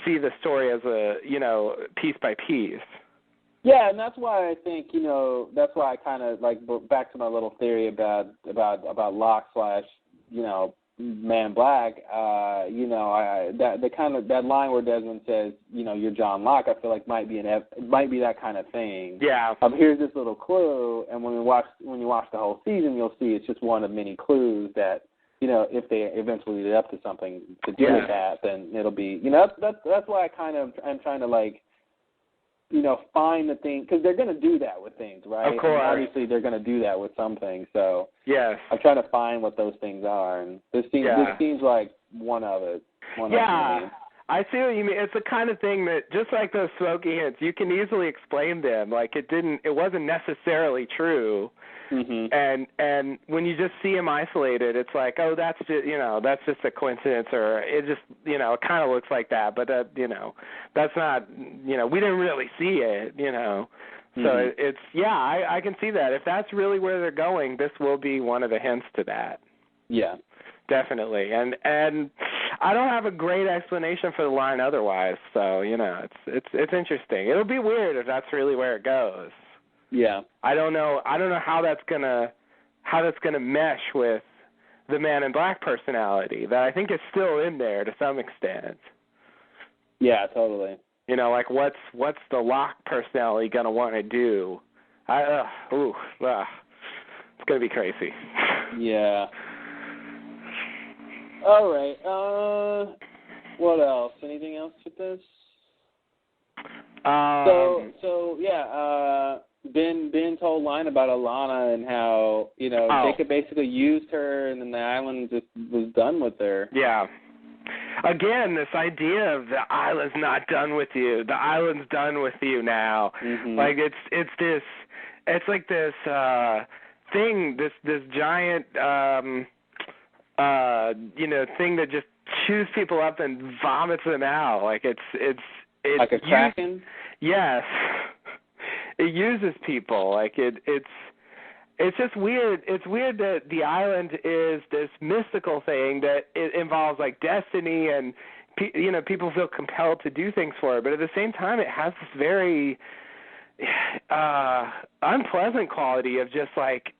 see the story as a piece by piece. Yeah, and that's why I think that's why I kind of like back to my little theory about Locke / Man Black. That line where Desmond says, you're John Locke, I feel like might be that kind of thing. Yeah. Here's this little clue, and when you watch the whole season, you'll see it's just one of many clues that if they eventually lead up to something to do with that, then it'll be that's why I kind of I'm trying to like. Find the thing, because they're going to do that with things, right? Of course. And obviously, they're going to do that with some things. So yes, I'm trying to find what those things are, and this seems like one of it. I see what you mean. It's the kind of thing that, just like those Smokey hints, you can easily explain them. Like it wasn't necessarily true. Mm-hmm. And when you just see him isolated, it's like, oh, that's just a coincidence, or it just it kind of looks like that, but that's not we didn't really see it, So it's I can see that. If that's really where they're going, this will be one of the hints to that. Yeah. Definitely. And I don't have a great explanation for the line otherwise, so it's interesting. It'll be weird if that's really where it goes. Yeah. I don't know how that's gonna mesh with the Man in Black personality that I think is still in there to some extent. Yeah, totally. Like what's the Locke personality gonna want to do? It's gonna be crazy. Yeah. All right. What else? Anything else with this? Ben told a line about Alana and how Jacob basically used her, and then the island just was done with her. Yeah. Again, this idea of the island's not done with you. The island's done with you now. Mm-hmm. Like it's like this thing, this giant thing that just chews people up and vomits them out. Like it's like a kraken. Yes. It uses people. Like it's just weird. It's weird that the island is this mystical thing that it involves like destiny and people feel compelled to do things for it. But at the same time, it has this very unpleasant quality of just like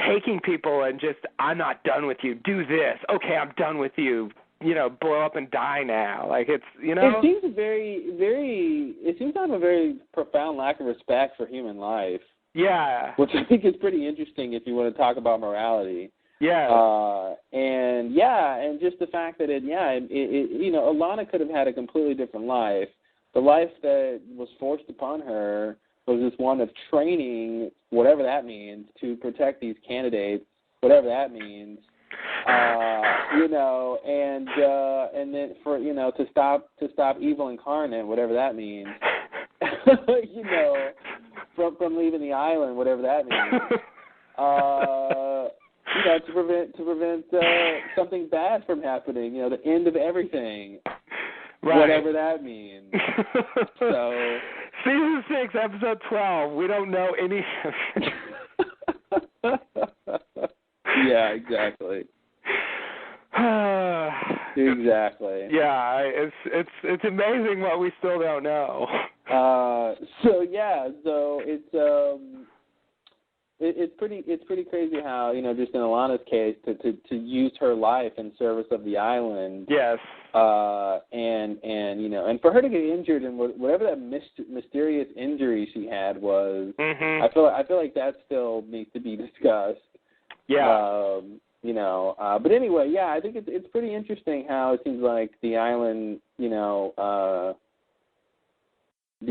taking people and just, I'm not done with you. Do this. Okay, I'm done with you. Blow up and die now. Like it's, It seems it seems to have a very profound lack of respect for human life. Yeah. Which I think is pretty interesting if you want to talk about morality. Yeah. And just the fact that Alana could have had a completely different life. The life that was forced upon her was this one of training, whatever that means, to protect these candidates, whatever that means. And then for to stop evil incarnate, whatever that means. From leaving the island, whatever that means. To prevent something bad from happening. The end of everything. Right. Whatever that means. So season 6, episode 12. We don't know any. Yeah, exactly. Exactly. Yeah, it's amazing what we still don't know. It's pretty crazy how just in Alana's case to use her life in service of the island. Yes. And for her to get injured and whatever that mysterious injury she had was, mm-hmm. I feel like that still needs to be discussed. Yeah. But anyway, yeah, I think it's pretty interesting how it seems like the island, the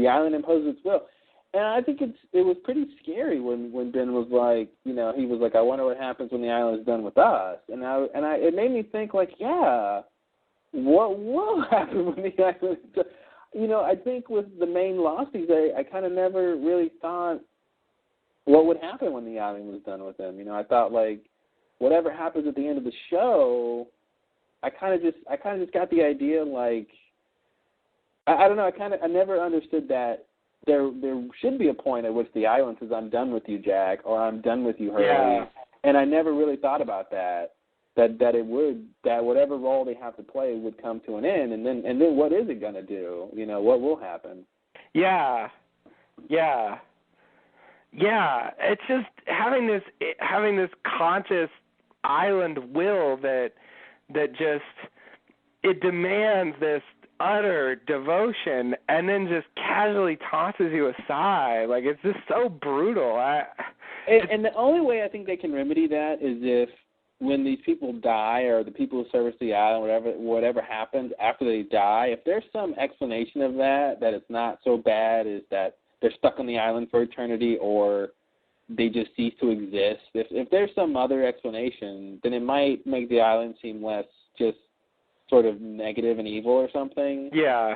island imposes its will. And I think it was pretty scary when Ben was like, he was like, I wonder what happens when the island is done with us. And it made me think like, yeah, what will happen when the island is done? I think with the main Losties, I kind of never really thought what would happen when the island was done with him. I thought, like, whatever happens at the end of the show, I kind of just got the idea, like, I don't know, I never understood that there should be a point at which the island says, I'm done with you, Jack, or I'm done with you, Hurley. Yeah. And I never really thought about that whatever role they have to play would come to an end, and then what is it going to do? What will happen? Yeah. It's just having this conscious island will that just it demands this utter devotion and then just casually tosses you aside. Like, it's just so brutal. And the only way I think they can remedy that is if when these people die, or the people who service the island, whatever happens after they die, if there's some explanation of that it's not so bad as that they're stuck on the island for eternity, or they just cease to exist. If there's some other explanation, then it might make the island seem less just sort of negative and evil or something. Yeah.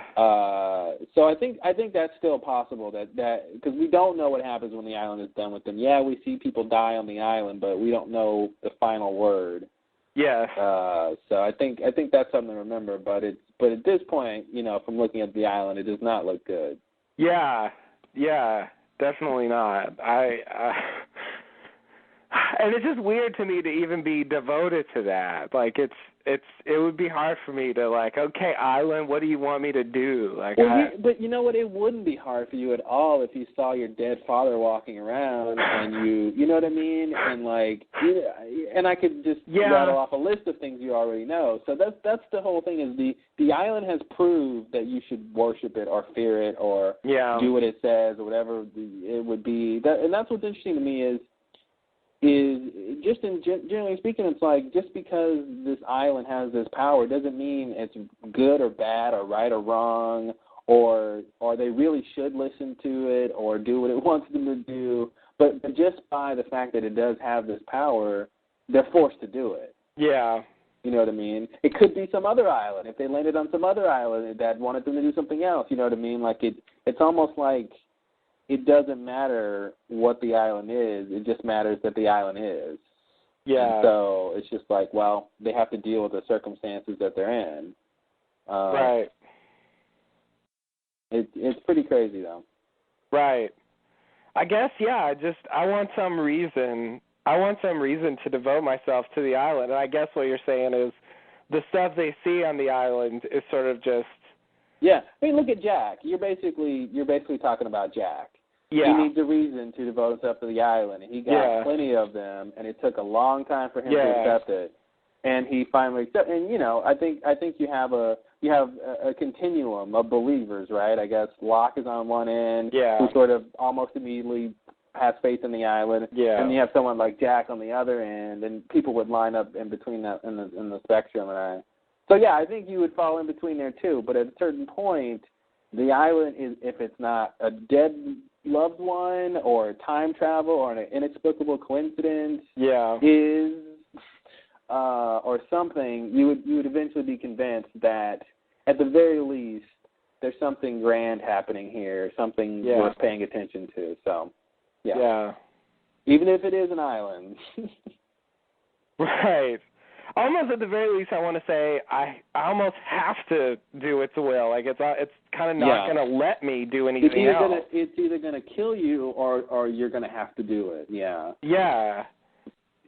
So I think that's still possible, that because we don't know what happens when the island is done with them. Yeah, we see people die on the island, but we don't know the final word. Yes. So I think that's something to remember. But at this point, from looking at the island, it does not look good. Yeah, definitely not. And it's just weird to me to even be devoted to that. Like, it would be hard for me to, like, okay, island, what do you want me to do? Like, but you know what? It wouldn't be hard for you at all if you saw your dead father walking around, and you know what I mean? And like, and I could just rattle off a list of things you already know. So that's the whole thing, is the island has proved that you should worship it or fear it or do what it says or whatever it would be. And that's what's interesting to me is just generally speaking, it's like, just because this island has this power doesn't mean it's good or bad or right or wrong, or they really should listen to it or do what it wants them to do. But just by the fact that it does have this power, they're forced to do it. Yeah. You know what I mean? It could be some other island. If they landed on some other island that wanted them to do something else, you know what I mean? Like, it's almost like it doesn't matter what the island is. It just matters that the island is. Yeah. And so it's just like, well, they have to deal with the circumstances that they're in. Right. It's pretty crazy, though. Right. I guess, I want some reason. I want some reason to devote myself to the island. And I guess what you're saying is the stuff they see on the island is sort of just... Yeah. I mean, look at Jack. You're basically talking about Jack. Yeah. He needs a reason to devote himself to the island. He got plenty of them, and it took a long time for him to accept it. And he finally accepted. And I think you have a continuum of believers, right? I guess Locke is on one end, who sort of almost immediately has faith in the island. Yeah. And you have someone like Jack on the other end, and people would line up in between that in the spectrum. So I think you would fall in between there too. But at a certain point, the island is, if it's not a dead loved one or time travel or an inexplicable coincidence, is or something, you would eventually be convinced that at the very least there's something grand happening here, something worth paying attention to. So even if it is an island. Right. Almost at the very least, I want to say I almost have to do its will. Like, it's kind of not going to let me do anything else. It's either going to kill you or you're going to have to do it. Yeah. Yeah.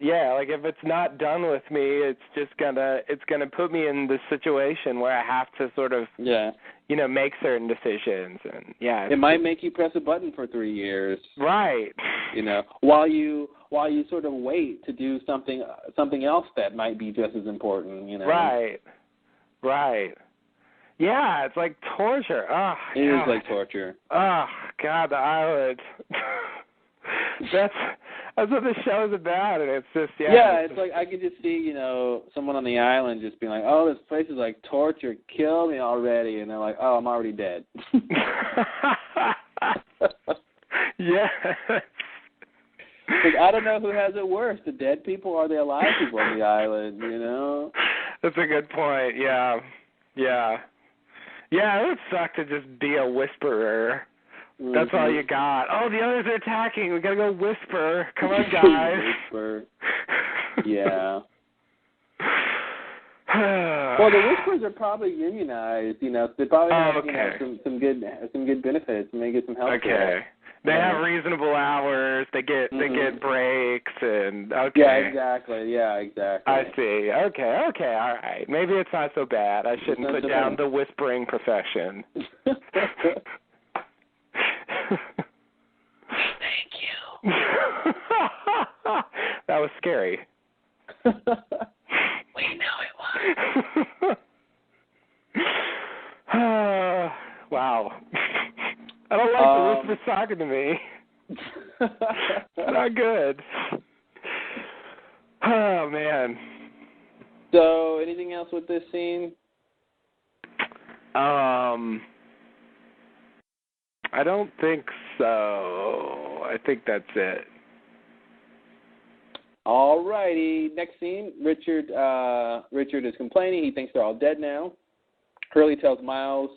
Yeah. Like, if it's not done with me, it's gonna put me in this situation where I have to sort of make certain decisions, and it might make you press a button for 3 years. Right. While you sort of wait to do something else that might be just as important, Right. Yeah, it's like torture. Oh, it is like torture. Oh, God, the island. That's what the show's about, and it's just, it's like, I could just see, someone on the island just being like, oh, this place is like torture, kill me already, and they're like, oh, I'm already dead. Yeah. Like, I don't know who has it worse, the dead people or the alive people on the island, That's a good point, yeah. Yeah, it would suck to just be a whisperer. That's all you got. Oh, the others are attacking. We gotta go whisper. Come on, guys. Whisper. Yeah. Well, the Whispers are probably unionized. You know, they probably have some good benefits, and they get some health care. They have reasonable hours. They get breaks and Yeah, exactly. I see. Okay, all right. Maybe it's not so bad. I shouldn't put down the whispering profession. Thank you. That was scary. We know it was. Wow. I don't like the whispers talking to me. Not good. Oh, man. So, anything else with this scene? I don't think so. I think that's it. All righty. Next scene, Richard is complaining. He thinks they're all dead now. Hurley tells Miles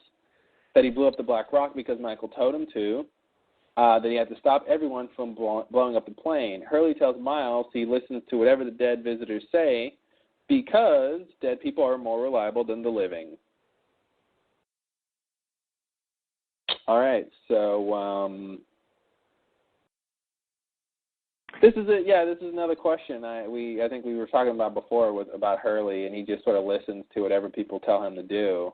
that he blew up the Black Rock because Michael told him to, that he had to stop everyone from blowing up the plane. Hurley tells Miles he listens to whatever the dead visitors say because dead people are more reliable than the living. All right, so this is another question I think we were talking about before about Hurley, and he just sort of listens to whatever people tell him to do.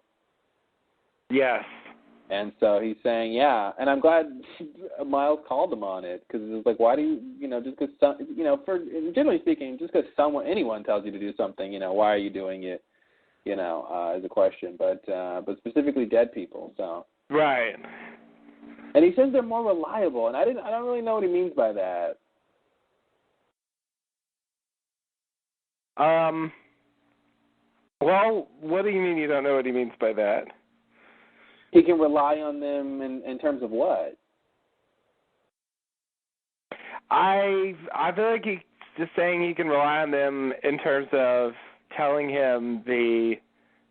Yes. And so he's saying, yeah, and I'm glad Miles called him on it, because it's like, why do you, just because, for generally speaking, just because anyone tells you to do something, why are you doing it, is a question, but specifically dead people, so. Right. And he says they're more reliable, and I don't really know what he means by that. Well, what do you mean you don't know what he means by that? He can rely on them in terms of what? I feel like he's just saying he can rely on them in terms of telling him the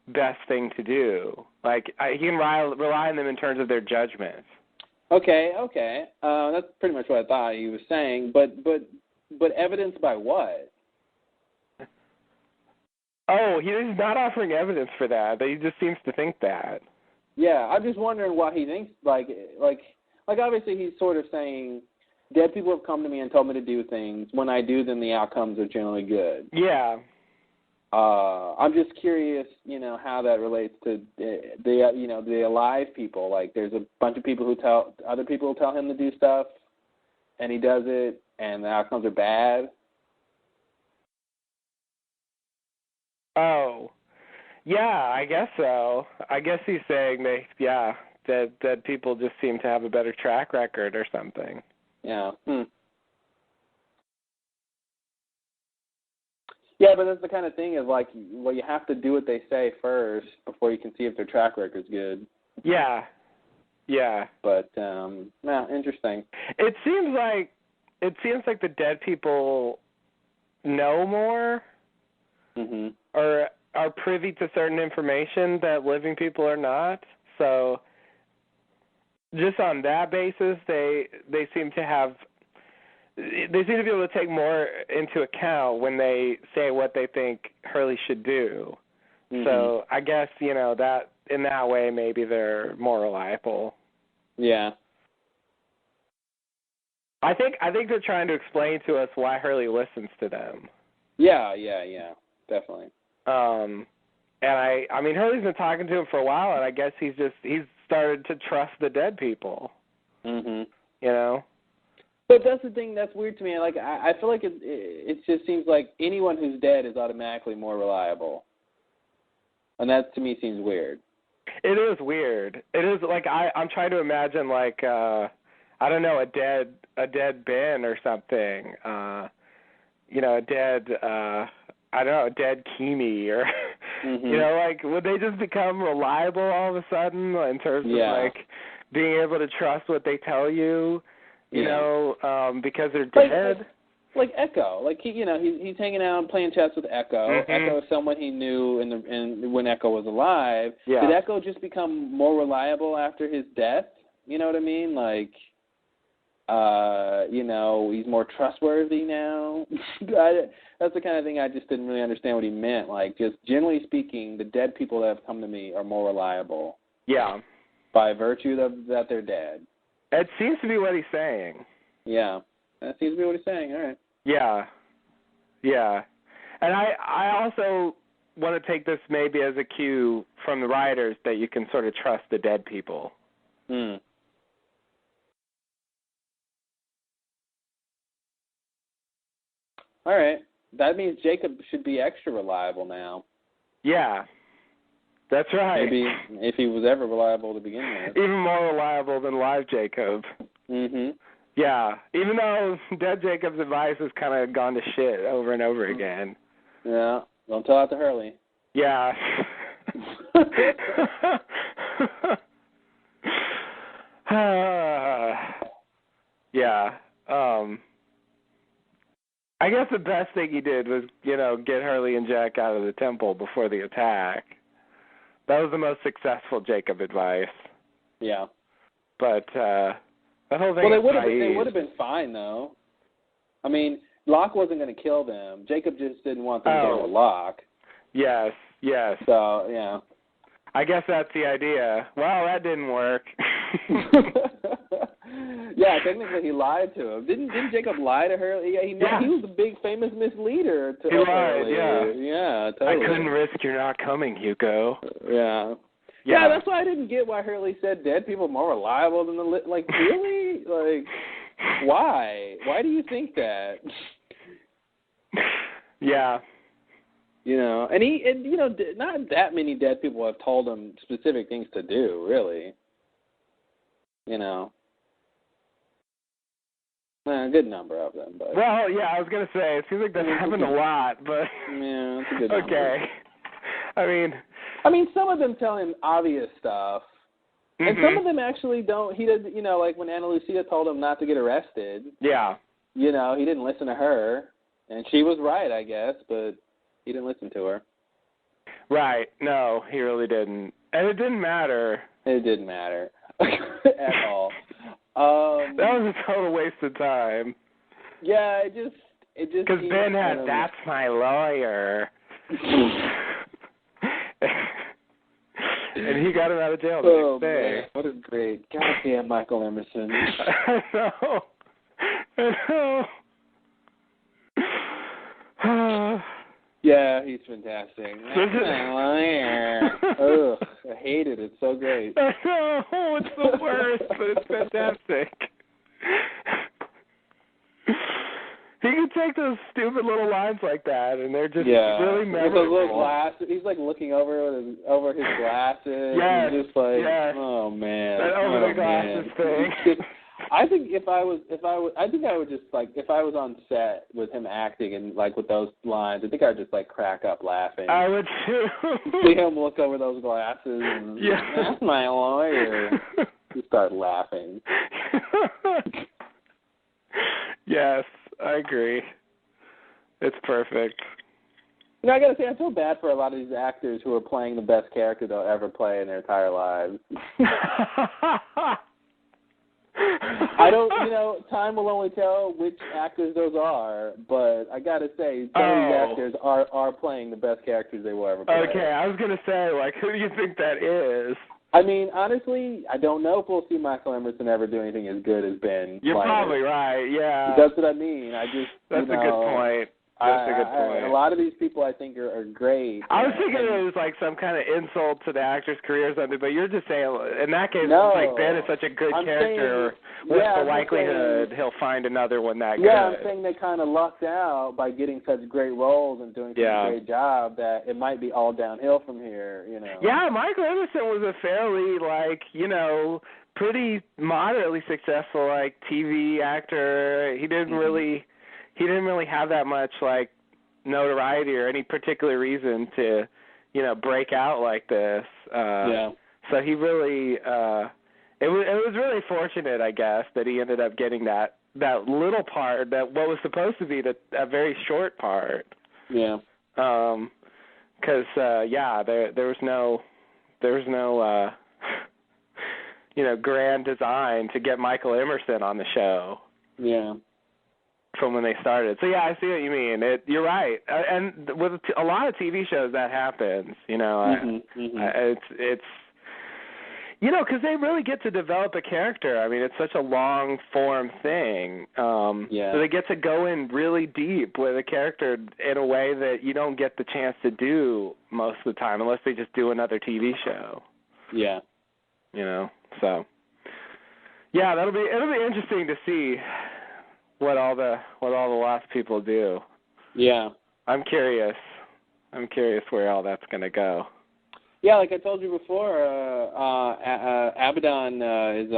best thing to do. Like, he can rely on them in terms of their judgments. Okay. That's pretty much what I thought he was saying. But evidence by what? Oh, he's not offering evidence for that. But he just seems to think that. Yeah, I'm just wondering why he thinks like obviously he's sort of saying dead people have come to me and told me to do things. When I do them, the outcomes are generally good. Yeah. I'm just curious, how that relates to the alive people. Like, there's a bunch of people who tell other people tell him to do stuff, and he does it, and the outcomes are bad. Oh. Yeah, I guess so. I guess he's saying that people just seem to have a better track record or something. Yeah. Yeah, but that's the kind of thing is like, well, you have to do what they say first before you can see if their track record's good. Yeah. But interesting. It seems like the dead people know more, or are privy to certain information that living people are not. So just on that basis, they seem to be able to take more into account when they say what they think Hurley should do. So I guess, that in that way maybe they're more reliable. Yeah. I think they're trying to explain to us why Hurley listens to them. Yeah, definitely. And I mean, Hurley's been talking to him for a while, and I guess he's started to trust the dead people. But that's the thing that's weird to me. Like, I feel like it just seems like anyone who's dead is automatically more reliable, and that to me seems weird. It is weird. It is like I'm trying to imagine like I don't know, a dead Ben or something. A dead a dead Kimi or like would they just become reliable all of a sudden in terms of like being able to trust what they tell you? Because they're dead. Like Echo, like he's hanging out and playing chess with Echo. Echo is someone he knew when Echo was alive. Yeah. Did Echo just become more reliable after his death? You know what I mean? Like, he's more trustworthy now. That's the kind of thing I just didn't really understand what he meant. Like, just generally speaking, the dead people that have come to me are more reliable. Yeah. By virtue of that they're dead. It seems to be what he's saying. Yeah. That seems to be what he's saying. All right. Yeah. Yeah. And I also want to take this maybe as a cue from the writers that you can sort of trust the dead people. Hmm. All right. That means Jacob should be extra reliable now. Yeah. That's right. Maybe if he was ever reliable to begin with. Even more reliable than live Jacob. Mm-hmm. Yeah. Even though dead Jacob's advice has kind of gone to shit over and over again. Yeah. Don't tell that to Hurley. Yeah. Yeah. I guess the best thing he did was, get Hurley and Jack out of the temple before the attack. That was the most successful Jacob advice. Yeah. But the whole thing. Well, they would have been fine though. I mean, Locke wasn't going to kill them. Jacob just didn't want them to go with Locke. Yes. So yeah. I guess that's the idea. Well, that didn't work. Yeah, technically he lied to him. Didn't Jacob lie to her? Yeah, he was a big famous misleader to her. He lied, yeah, totally. I couldn't risk your not coming, Hugo. Yeah, that's why I didn't get why Hurley said dead people are more reliable than like really? Like why? Why do you think that? Yeah. And not that many dead people have told him specific things to do, really. A good number of them, but well, yeah, I was gonna say it seems like that happened a lot, but yeah, it's a good number. Okay. I mean, some of them tell him obvious stuff, and some of them actually don't. He does, like when Ana Lucia told him not to get arrested. Yeah. He didn't listen to her, and she was right, I guess, but he didn't listen to her. Right. No, he really didn't, and it didn't matter. It didn't matter at all. That was a total waste of time. Yeah, it just because Ben had that's my lawyer, and he got him out of jail the next day. Man, what a great goddamn Michael Emerson! I know. Yeah, he's fantastic. That's my lawyer. Ugh, I hate it. It's so great. I know, it's the worst, but it's fantastic. He can take those stupid little lines like that, and they're just really memorable. With those little glasses, he's like looking over his glasses. Yes, and just like, oh man, that over the glasses thing. I think I would just like if I was on set with him acting and like with those lines, I think I'd just like crack up laughing. I would too. See him look over those glasses and that's my lawyer. Just start laughing. Yes, I agree. It's perfect. I gotta say, I feel bad for a lot of these actors who are playing the best character they'll ever play in their entire lives. I don't, time will only tell which actors those are, but I gotta say, some of these actors are playing the best characters they will ever play. Okay, I was gonna say, who do you think that is? I mean, honestly, I don't know if we'll see Michael Emerson ever do anything as good as Ben. You're probably right, yeah. That's what I mean. That's a good point. That's a good point. A lot of these people, I think, are great. I was thinking it was like some kind of insult to the actor's career or something, but you're just saying, in that case, like Ben is such a good character, what's the likelihood he'll find another one that good? Yeah, I'm saying they kind of lucked out by getting such great roles and doing such a great job that it might be all downhill from here, Yeah, Michael Emerson was a fairly, pretty moderately successful, TV actor. He didn't really have that much notoriety or any particular reason to, break out like this. So he really, it was really fortunate, I guess, that he ended up getting that little part, that what was supposed to be a very short part. Yeah. Because there was no grand design to get Michael Emerson on the show. Yeah. From when they started. So, yeah, I see what you mean. You're right. And with a lot of TV shows, that happens. It's because they really get to develop a character. I mean, it's such a long-form thing. So they get to go in really deep with a character in a way that you don't get the chance to do most of the time unless they just do another TV show. Yeah. So, yeah, it'll be interesting to see what all the Lost people do. Yeah. I'm curious where all that's going to go. Yeah, like I told you before, Abaddon is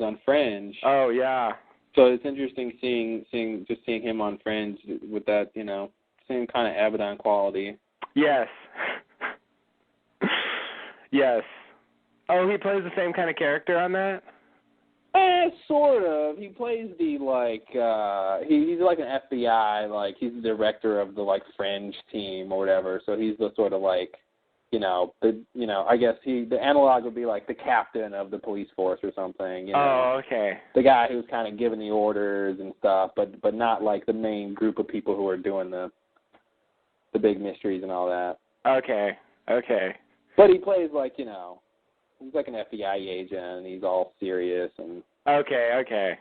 on Fringe. Oh yeah. So it's interesting seeing him on Fringe with that, same kind of Abaddon quality. Yes. Yes. Oh, he plays the same kind of character on that? Sort of. He plays the he's like an FBI, like he's the director of the Fringe team or whatever. So he's the sort of I guess the analog would be like the captain of the police force or something. Oh, okay. The guy who's kind of giving the orders and stuff, but not like the main group of people who are doing the big mysteries and all that. Okay. But he plays he's like an FBI agent, and he's all serious and. Okay.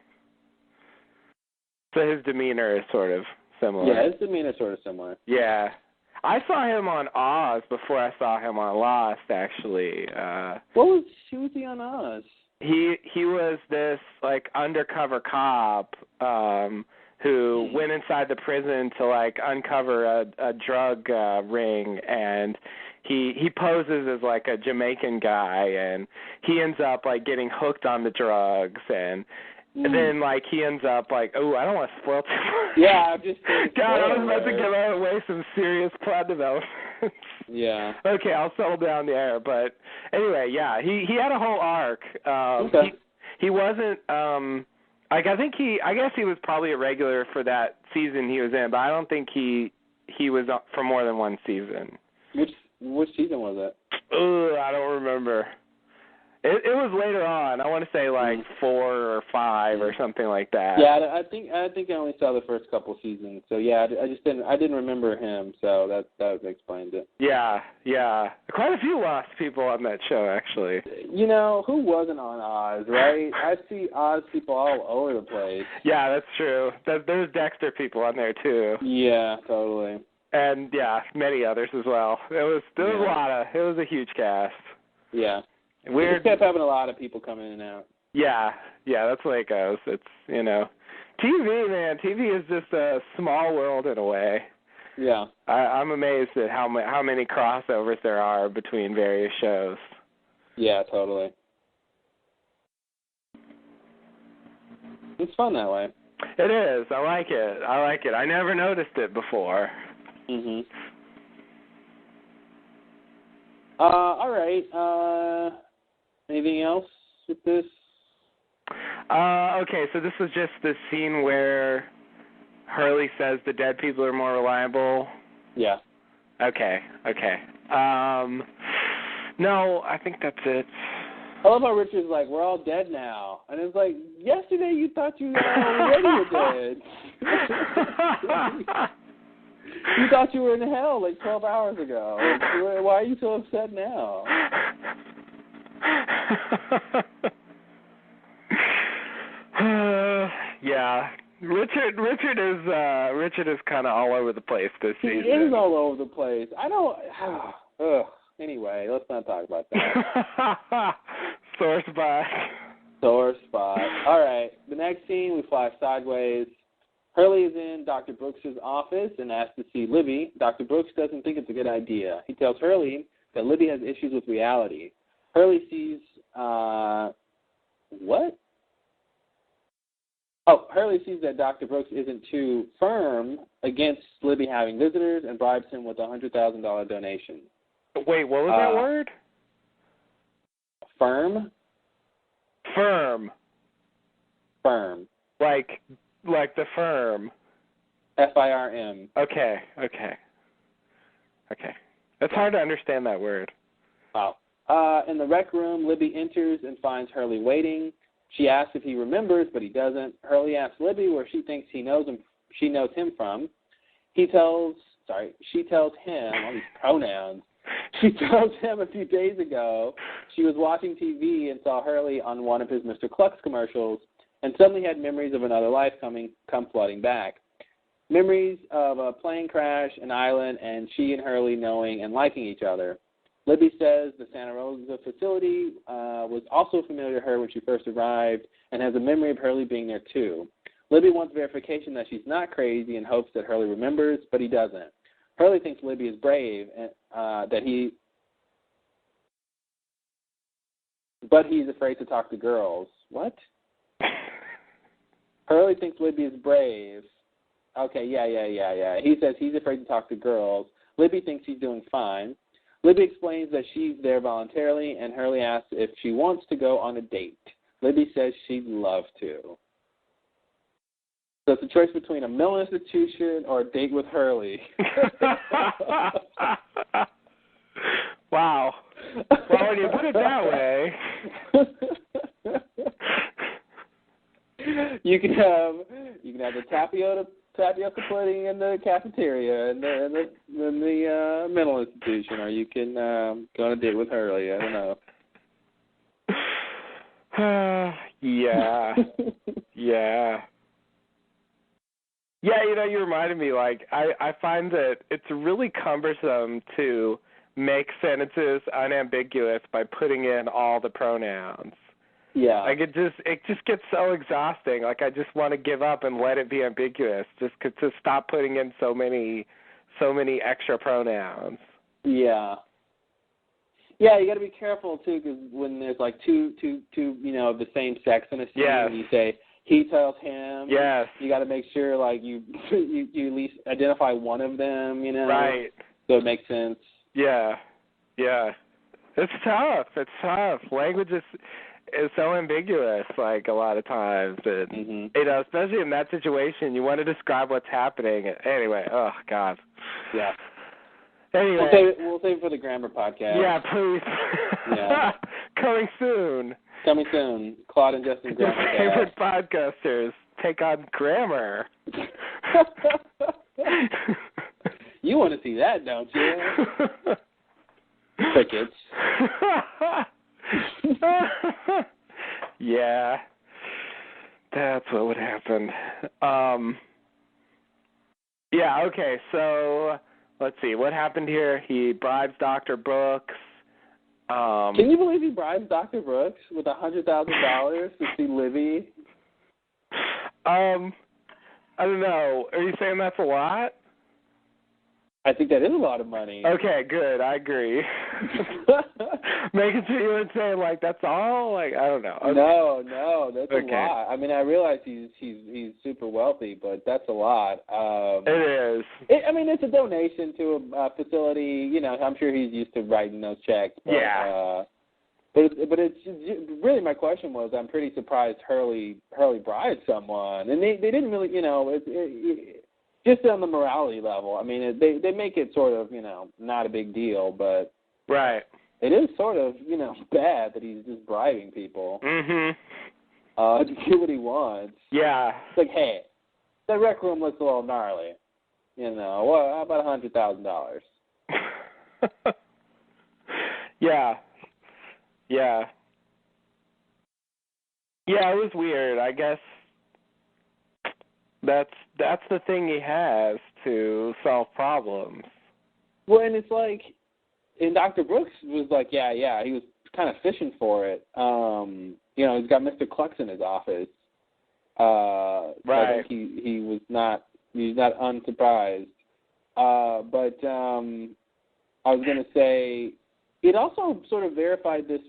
So his demeanor is sort of similar. Yeah, his demeanor is sort of similar. Yeah. I saw him on Oz before I saw him on Lost, actually. Who was he on Oz? He was this undercover cop who went inside the prison to uncover a drug ring, and he poses as a Jamaican guy, and he ends up getting hooked on the drugs, and then he ends up I don't want to spoil too much. Yeah, I'm just God, I was about to give away some serious plot developments. Yeah. Okay, I'll settle down there. But anyway, yeah, he had a whole arc. Okay. He wasn't I guess he was probably a regular for that season he was in, but I don't think he was for more than one season. Which season was it? I don't remember. It was later on. I want to say 4 or 5 or something like that. Yeah, I think I only saw the first couple seasons. So yeah, I didn't remember him. So that explains it. Yeah. Quite a few Lost people on that show, actually. Who wasn't on Oz, right? I see Oz people all over the place. Yeah, that's true. There's Dexter people on there too. Yeah, totally. And yeah, many others as well. It was a huge cast. Yeah. Weird. We just kept having a lot of people come in and out. Yeah, that's the way it goes. It's TV, man. TV is just a small world in a way. Yeah. I'm amazed at how many crossovers there are between various shows. Yeah, totally. It's fun that way. It is. I like it. I never noticed it before. Mhm. All right. Anything else with this? Okay, so this was just the scene where Hurley says the dead people are more reliable. Yeah. Okay. No, I think that's it. I love how Richard's like, we're all dead now. And it's like, yesterday you thought you already were dead. You thought you were in hell 12 hours ago. Why are you so upset now? Yeah. Richard is kind of all over the place this season. He is all over the place. I don't... Anyway, let's not talk about that. Sore spot. All right. The next scene, we fly sideways. Hurley is in Dr. Brooks' office and asks to see Libby. Dr. Brooks doesn't think it's a good idea. He tells Hurley that Libby has issues with reality. Hurley sees... what? Oh, Hurley sees that Dr. Brooks isn't too firm against Libby having visitors and bribes him with a $100,000 donation. Wait, what was that word? Firm? Firm. Like the firm. FIRM. Okay. It's hard to understand that word. Wow. In the rec room, Libby enters and finds Hurley waiting. She asks if he remembers, but he doesn't. Hurley asks Libby where she thinks she knows him from. She tells him, all these pronouns. She tells him a few days ago she was watching TV and saw Hurley on one of his Mr. Cluck's commercials and suddenly had memories of another life come flooding back. Memories of a plane crash, an island, and she and Hurley knowing and liking each other. Libby says the Santa Rosa facility was also familiar to her when she first arrived and has a memory of Hurley being there too. Libby wants verification that she's not crazy and hopes that Hurley remembers, but he doesn't. Hurley thinks Libby is brave and but he's afraid to talk to girls. What? Hurley thinks Libby is brave. Okay, yeah. He says he's afraid to talk to girls. Libby thinks he's doing fine. Libby explains that she's there voluntarily, and Hurley asks if she wants to go on a date. Libby says she'd love to. So it's a choice between a mental institution or a date with Hurley. Wow. Well, when you put it that way. You can have the tapioca pudding in the cafeteria and the mental institution, or you can go on a date with Hurley. I don't know. Yeah. Yeah, you reminded me, I find that it's really cumbersome to make sentences unambiguous by putting in all the pronouns. Yeah. It just gets so exhausting. I just want to give up and let it be ambiguous. Just to stop putting in so many extra pronouns. Yeah. Yeah, you got to be careful too, because when there's two of the same sex in a scene, and you say he tells him. Yes. You got to make sure you at least identify one of them. Right. So it makes sense. Yeah. It's tough. Language is so ambiguous, a lot of times. And, especially in that situation, you want to describe what's happening. Anyway, oh, God. Yeah. Anyway. We'll save it for the grammar podcast. Yeah, please. Yeah. Coming soon. Claude and Justin Your Grammar. favorite podcasters take on grammar. You want to see that, don't you? Crickets. Yeah, that's what would happen. Yeah, okay, so let's see. What happened here? He bribes Dr. Brooks. Can you believe he bribes Dr. Brooks with $100,000 to see Libby? I don't know. Are you saying that's a lot? I think that is a lot of money. Okay, good. I agree. Making sure you weren't saying that's all. I don't know. Okay. No, that's a lot. I mean, I realize he's super wealthy, but that's a lot. It is. It's a donation to a facility. I'm sure he's used to writing those checks. But, yeah. But it's really, my question was, I'm pretty surprised Hurley bribed someone, and they didn't really, just on the morality level. They make it sort of, not a big deal, but right. It is sort of, bad that he's just bribing people. Mm-hmm. To get what he wants. Yeah. It's hey, that rec room looks a little gnarly. How about $100,000? Yeah. Yeah, it was weird. I guess that's the thing he has to solve problems. Well, and it's and Dr. Brooks was yeah, he was kind of fishing for it. He's got Mr. Clucks in his office. Right. So he's not unsurprised. But I was going to say, it also sort of verified this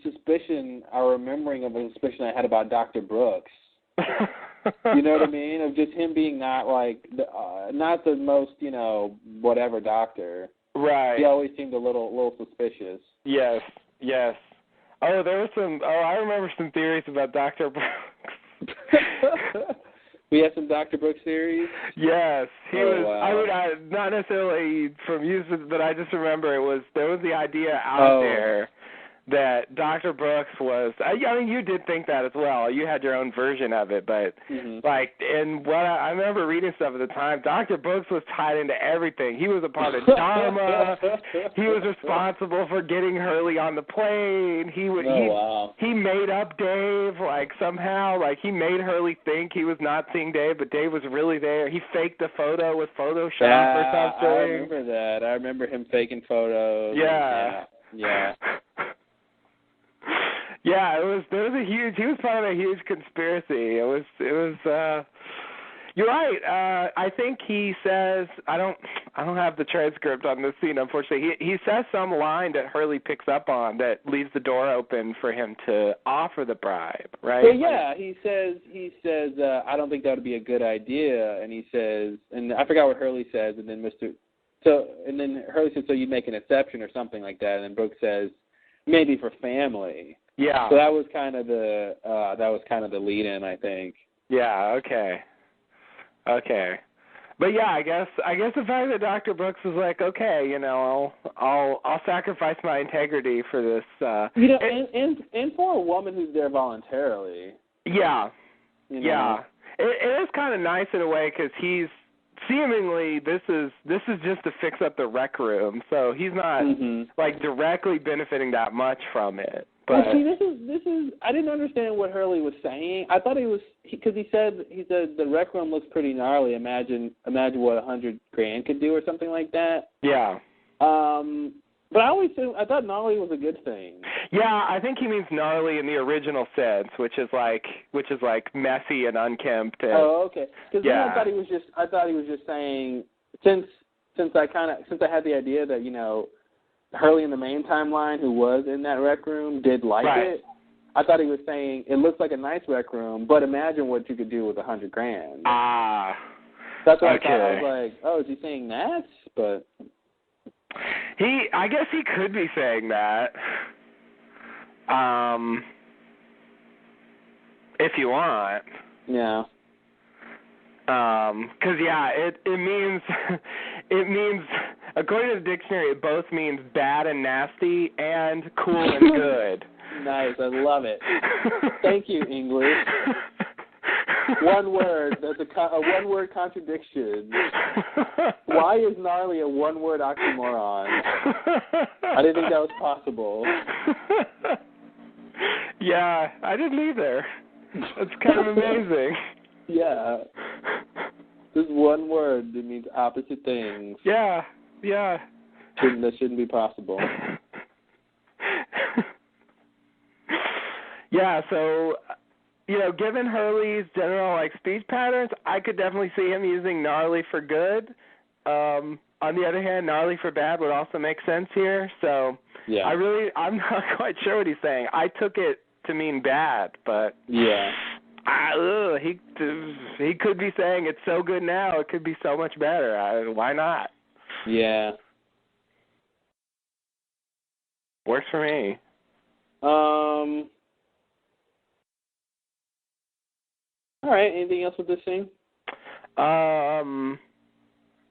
suspicion, or remembering of a suspicion I had about Dr. Brooks. You know what I mean? Of just him being not not the most, whatever doctor. Right. He always seemed a little suspicious. Yes. Oh, there was I remember some theories about Dr. Brooks. We have some Dr. Brooks theories? Yes. He was. Wow. Not necessarily from use, but I just remember there was the idea out there that Dr. Brooks was, I mean, you did think that as well. You had your own version of it, but, like, and what I remember reading stuff at the time, Dr. Brooks was tied into everything. He was a part of Dharma. He was responsible for getting Hurley on the plane. He made up Dave, like, somehow. Like, he made Hurley think he was not seeing Dave, but Dave was really there. He faked a photo with Photoshop or something. I remember that. I remember him faking photos. Yeah. Yeah, there was a huge. He was part of a huge conspiracy. It was. You're right. I think he says. I don't have the transcript on this scene, unfortunately. He says some line that Hurley picks up on that leaves the door open for him to offer the bribe. Right. Well, yeah. He says. I don't think that would be a good idea. And he says. And I forgot what Hurley says. And then then Hurley says, so you make an exception or something like that. And then Brooks says, maybe for family. Yeah. So that was kind of the lead-in, I think. Yeah. Okay. But yeah, I guess the fact that Dr. Brooks was like, okay, you know, I'll sacrifice my integrity for this. And for a woman who's there voluntarily. Yeah. You know? Yeah. It is kind of nice in a way because he's seemingly this is just to fix up the rec room, so he's not like directly benefiting that much from it. But see, this is I didn't understand what Hurley was saying. I thought because he said the rec room looks pretty gnarly. Imagine what $100,000 could do or something like that. Yeah. But I thought gnarly was a good thing. Yeah, I think he means gnarly in the original sense, which is like messy and unkempt. And, okay. Because then I thought he was just saying since I had the idea that, you know, Hurley in the main timeline, who was in that rec room, did like it. I thought he was saying it looks like a nice rec room, but imagine what you could do with $100,000. Ah. That's what I thought. I was like, oh, is he saying that? But I guess he could be saying that. If you want. Yeah. Because it means according to the dictionary, it both means bad and nasty and cool and good. Nice, I love it. Thank you, English. One word. That's a one-word contradiction. Why is gnarly a one-word oxymoron? I didn't think that was possible. Yeah, I didn't either. That's kind of amazing. Yeah. Just one word that means opposite things. Yeah. That shouldn't be possible. Yeah, so, you know, given Hurley's general, like, speech patterns, I could definitely see him using gnarly for good. On the other hand, gnarly for bad would also make sense here. So, yeah. I'm not quite sure what he's saying. I took it to mean bad, but yeah. He could be saying it's so good now, it could be so much better. Why not? Yeah. Works for me. All right. Anything else with this scene?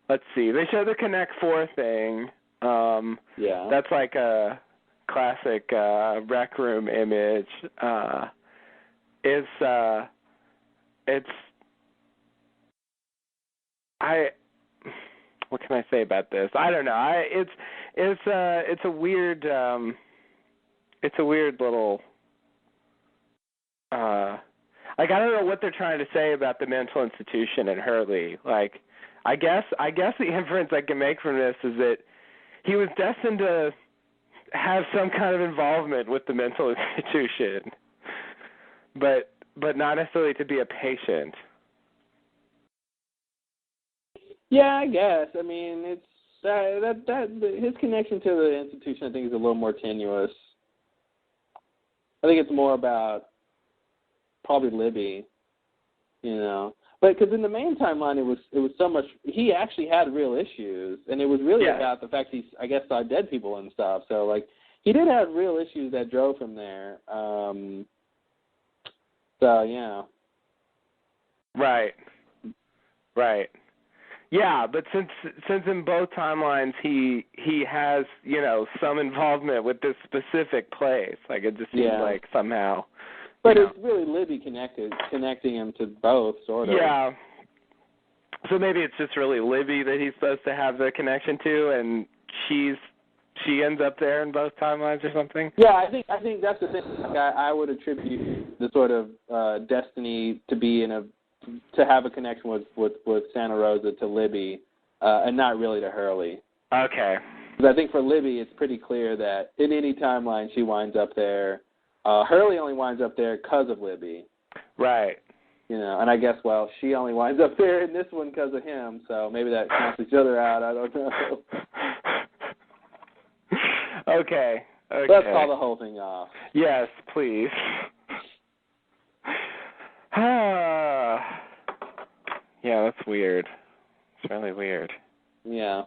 Let's see. They show the Connect 4 thing. Yeah. That's like a classic rec room image. What can I say about this? I don't know. It's a weird little like, I don't know what they're trying to say about the mental institution in Hurley. Like, I guess the inference I can make from this is that he was destined to have some kind of involvement with the mental institution, but not necessarily to be a patient. Yeah, I guess. I mean, it's that his connection to the institution, I think, is a little more tenuous. I think it's more about probably Libby, you know. But because in the main timeline, it was so much. He actually had real issues, and it was really about the fact he, I guess, saw dead people and stuff. So like, he did have real issues that drove him there. So yeah. Right. Yeah, but since in both timelines he has, some involvement with this specific place, like it just seems like somehow. But it's really Libby connecting him to both, sort of. Yeah. So maybe it's just really Libby that he's supposed to have the connection to, and she ends up there in both timelines or something. Yeah, I think that's the thing. Like, I would attribute the sort of destiny to be to have a connection with Santa Rosa to Libby, and not really to Hurley. Okay. Because I think for Libby, it's pretty clear that in any timeline she winds up there. Hurley only winds up there because of Libby. Right. And I guess, she only winds up there in this one because of him, so maybe that cancels each other out. I don't know. Okay. Let's call the whole thing off. Yes, please. Yeah, that's weird. It's really weird. Yeah.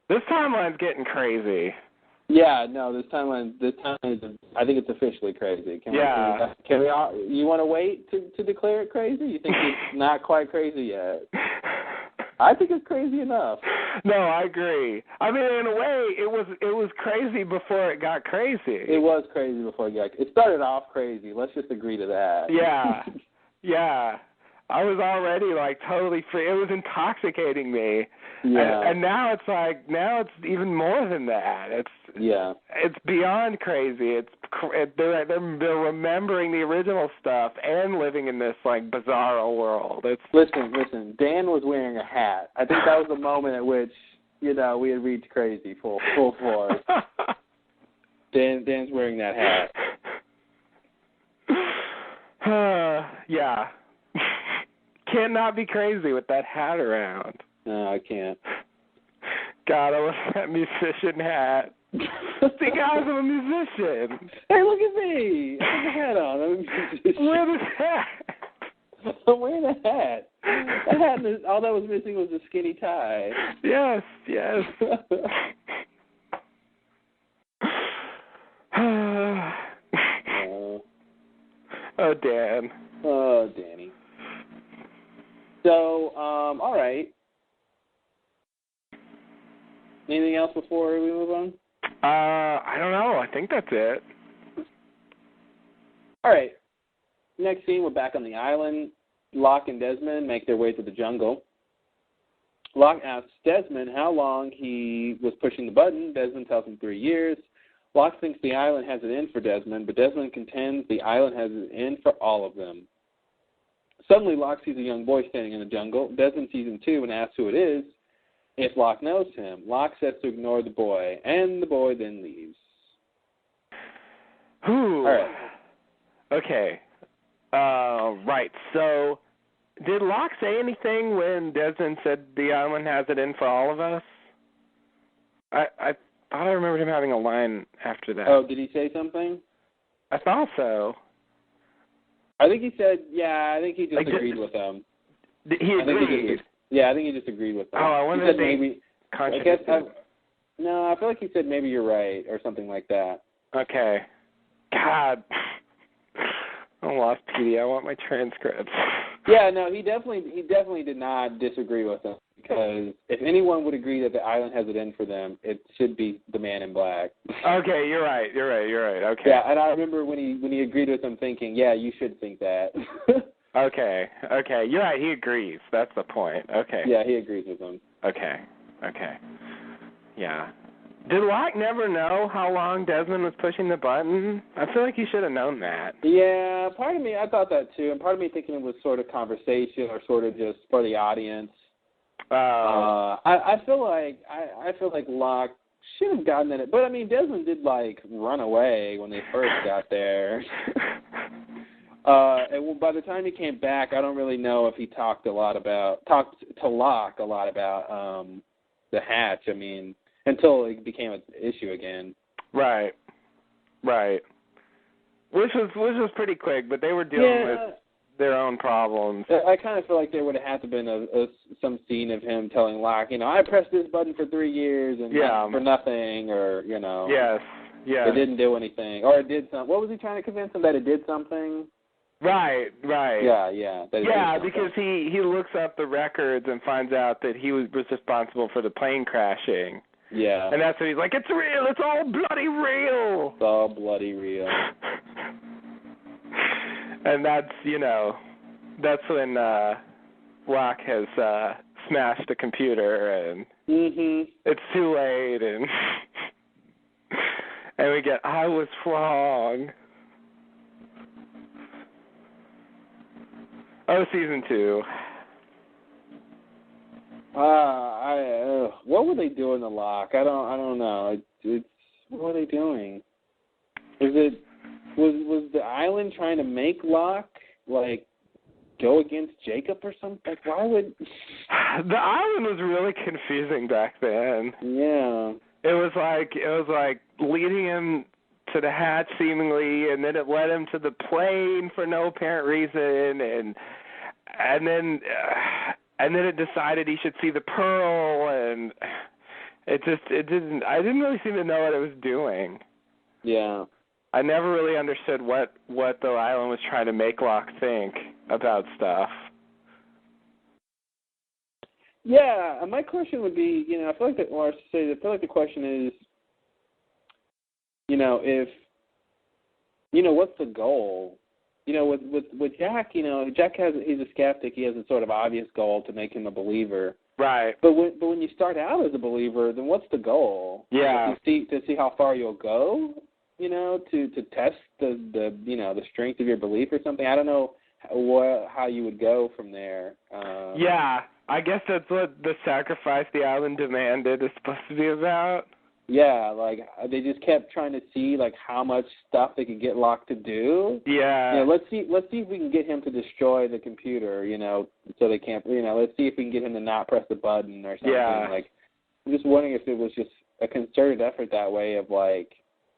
This timeline's getting crazy. Yeah, no, this timeline is, I think it's officially crazy. Can we all, you want to wait to declare it crazy? You think it's not quite crazy yet? I think it's crazy enough. No, I agree. I mean, in a way, it was crazy before it got crazy. It was crazy before it got. It started off crazy. Let's just agree to that. Yeah, yeah. I was already totally free. It was intoxicating me. Yeah. And now it's even more than that. It's beyond crazy. They're remembering the original stuff and living in this bizarro world. Listen. Dan was wearing a hat. I think that was the moment at which we had reached crazy full force. Dan's wearing that hat. Yeah. Cannot be crazy with that hat around. No, I can't. God, I love that musician hat. See, guys, I'm a musician. Hey, look at me. I have a hat on. I'm a musician. Wear this hat. I'm wearing a hat. That hat, all that was missing was a skinny tie. Yes. Oh, Dan. Oh, Danny. So, all right. Anything else before we move on? I don't know. I think that's it. All right. Next scene, we're back on the island. Locke and Desmond make their way to the jungle. Locke asks Desmond how long he was pushing the button. Desmond tells him 3 years. Locke thinks the island has it in for Desmond, but Desmond contends the island has it in for all of them. Suddenly, Locke sees a young boy standing in the jungle. Desmond sees him too and asks who it is. If Locke knows him, Locke says to ignore the boy, and the boy then leaves. All right. Okay. Right. So, did Locke say anything when Desmond said the island has it in for all of us? I thought I remembered him having a line after that. Oh, did he say something? I thought so. I think he said, I think he just agreed with them. He agreed? I think he just agreed with them. Oh, I wonder if maybe. I feel like he said maybe you're right or something like that. Okay. God. I lost PD. I want my transcripts. Yeah, no, he definitely did not disagree with them, because if anyone would agree that the island has it in for them, it should be the Man in Black. Okay, you're right. Okay. Yeah, and I remember when he agreed with them, thinking, yeah, you should think that. Okay. You're right. He agrees. That's the point. Okay. Yeah, he agrees with them. Okay. Yeah. Did Locke never know how long Desmond was pushing the button? I feel like he should have known that. Yeah, part of me, I thought that too, and part of me thinking it was sort of conversation or sort of just for the audience. I feel like Locke should have gotten it, but I mean Desmond did run away when they first got there. And by the time he came back, I don't really know if he talked to Locke a lot about the hatch. I mean, until it became an issue again. Right. Which was pretty quick, but they were dealing with their own problems. I kind of feel like there would have had to been some scene of him telling Locke, I pressed this button for 3 years and for nothing, or Yes. It didn't do anything, or it did something. What was he trying to convince him, that it did something? Right. Yeah. Yeah, because he looks up the records and finds out that he was responsible for the plane crashing. Yeah. And that's when he's like, it's real, it's all bloody real. It's all bloody real. And that's, that's when Locke has smashed the computer and it's too late and and we get, I was wrong. Oh, season 2. What were they doing to Locke? I don't know. It's what were they doing? Was the island trying to make Locke like go against Jacob or something? Like, why would the island was really confusing back then? Yeah. It was like leading him to the hatch seemingly, and then it led him to the plane for no apparent reason, and then it decided he should see the pearl, and I didn't really seem to know what it was doing. Yeah. I never really understood what the island was trying to make Locke think about stuff. Yeah, and my question would be, I feel like the question is, if, what's the goal? With Jack, Jack he's a skeptic. He has a sort of obvious goal to make him a believer. Right. But when you start out as a believer, then what's the goal? Yeah. To see how far you'll go. To test the strength of your belief or something. I don't know how you would go from there. Yeah, I guess that's what the sacrifice the island demanded is supposed to be about. Yeah, like they just kept trying to see like how much stuff they could get Locke to do. Yeah. Let's see if we can get him to destroy the computer. So they can't. Let's see if we can get him to not press the button or something. Yeah. Like, I'm just wondering if it was just a concerted effort that way of like,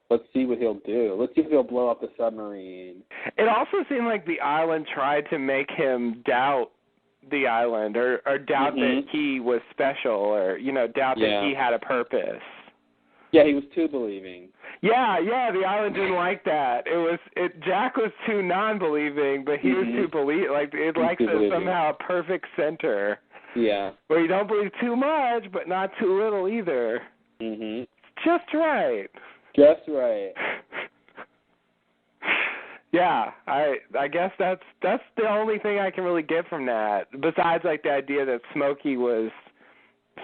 let's see what he'll do. Let's see if he'll blow up the submarine. It also seemed like the island tried to make him doubt the island or doubt that he was special or, doubt that he had a purpose. Yeah, he was too believing. Yeah, the island didn't like that. Jack was too non-believing, but he was too believing. Like, it likes it somehow a perfect center. Yeah. Where you don't believe too much, but not too little either. Just right. Just right. Yeah, I guess that's the only thing I can really get from that. Besides, like, the idea that Smokey was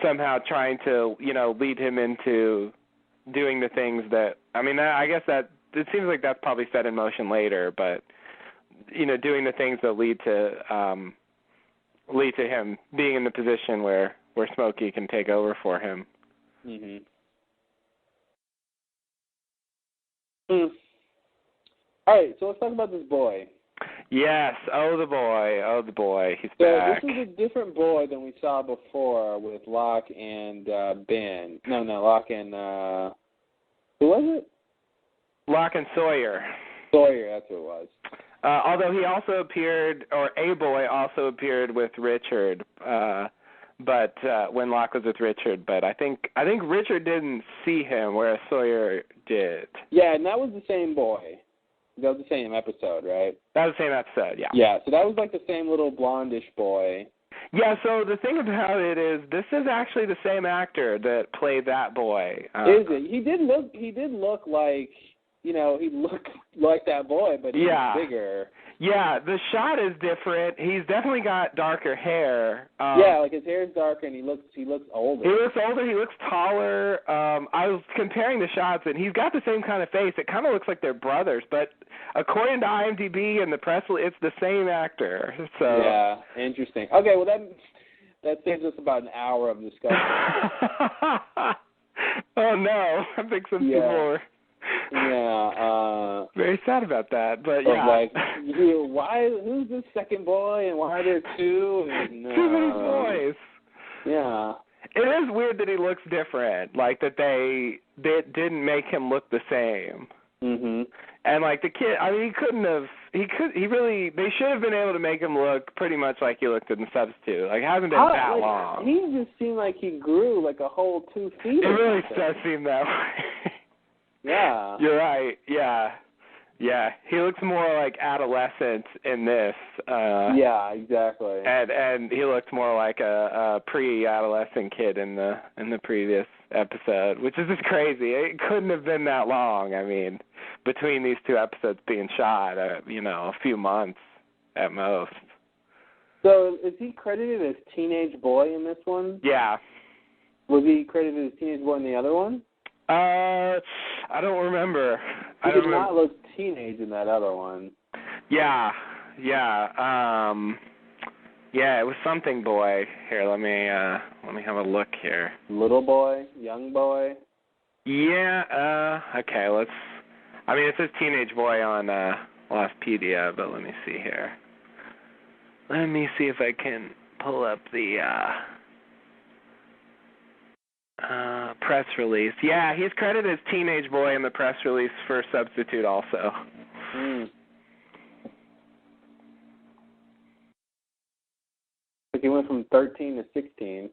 somehow trying to, lead him into doing the things that. I mean, I guess that it seems like that's probably set in motion later, but doing the things that lead to him being in the position where Smokey can take over for him. All right, so let's talk about this boy. Yes, the boy, he's back. So this is a different boy than we saw before with Locke and Ben. No, Locke and who was it? Locke and Sawyer. Sawyer, that's who it was. Although he also appeared, or a boy also appeared with Richard, but when Locke was with Richard. But I think Richard didn't see him, whereas Sawyer did. Yeah, and that was the same boy. That was the same episode, right? That was the same episode, yeah. Yeah, so that was like the same little blondish boy. Yeah, so the thing about it is this is actually the same actor that played that boy. Is it? He did look like, he looked like that boy, but he was bigger. Yeah, the shot is different. He's definitely got darker hair. Like his hair is darker and he looks older. He looks older. He looks taller. I was comparing the shots, and he's got the same kind of face. It kind of looks like they're brothers, but according to IMDb and the press, it's the same actor. So yeah, interesting. Okay, well that saves us about an hour of discussion. Oh no, I think some more. Yeah. Very sad about that, but yeah. Like, who's this second boy, and why are there two? And, too many boys. Yeah. It is weird that he looks different, like that they didn't make him look the same. And like the kid, I mean, they should have been able to make him look pretty much like he looked in the Substitute. Like, it hasn't been that long. He just seemed like he grew like a whole 2 feet. It really does seem that way. Yeah. You're right, yeah. Yeah, he looks more like adolescent in this. Yeah, exactly. And he looks more like a pre-adolescent kid in the previous episode, which is just crazy. It couldn't have been that long. I mean, between these two episodes being shot, a few months at most. So is he credited as teenage boy in this one? Yeah. Was he credited as teenage boy in the other one? I don't remember. He did not look teenage in that other one. Yeah. Yeah, it was something boy. Here, let me have a look here. Little boy, young boy. Yeah, okay, it says teenage boy on Lostpedia, but let me see here. Let me see if I can pull up the press release. Yeah, he's credited as teenage boy in the press release for substitute also. Like he went from 13 to 16.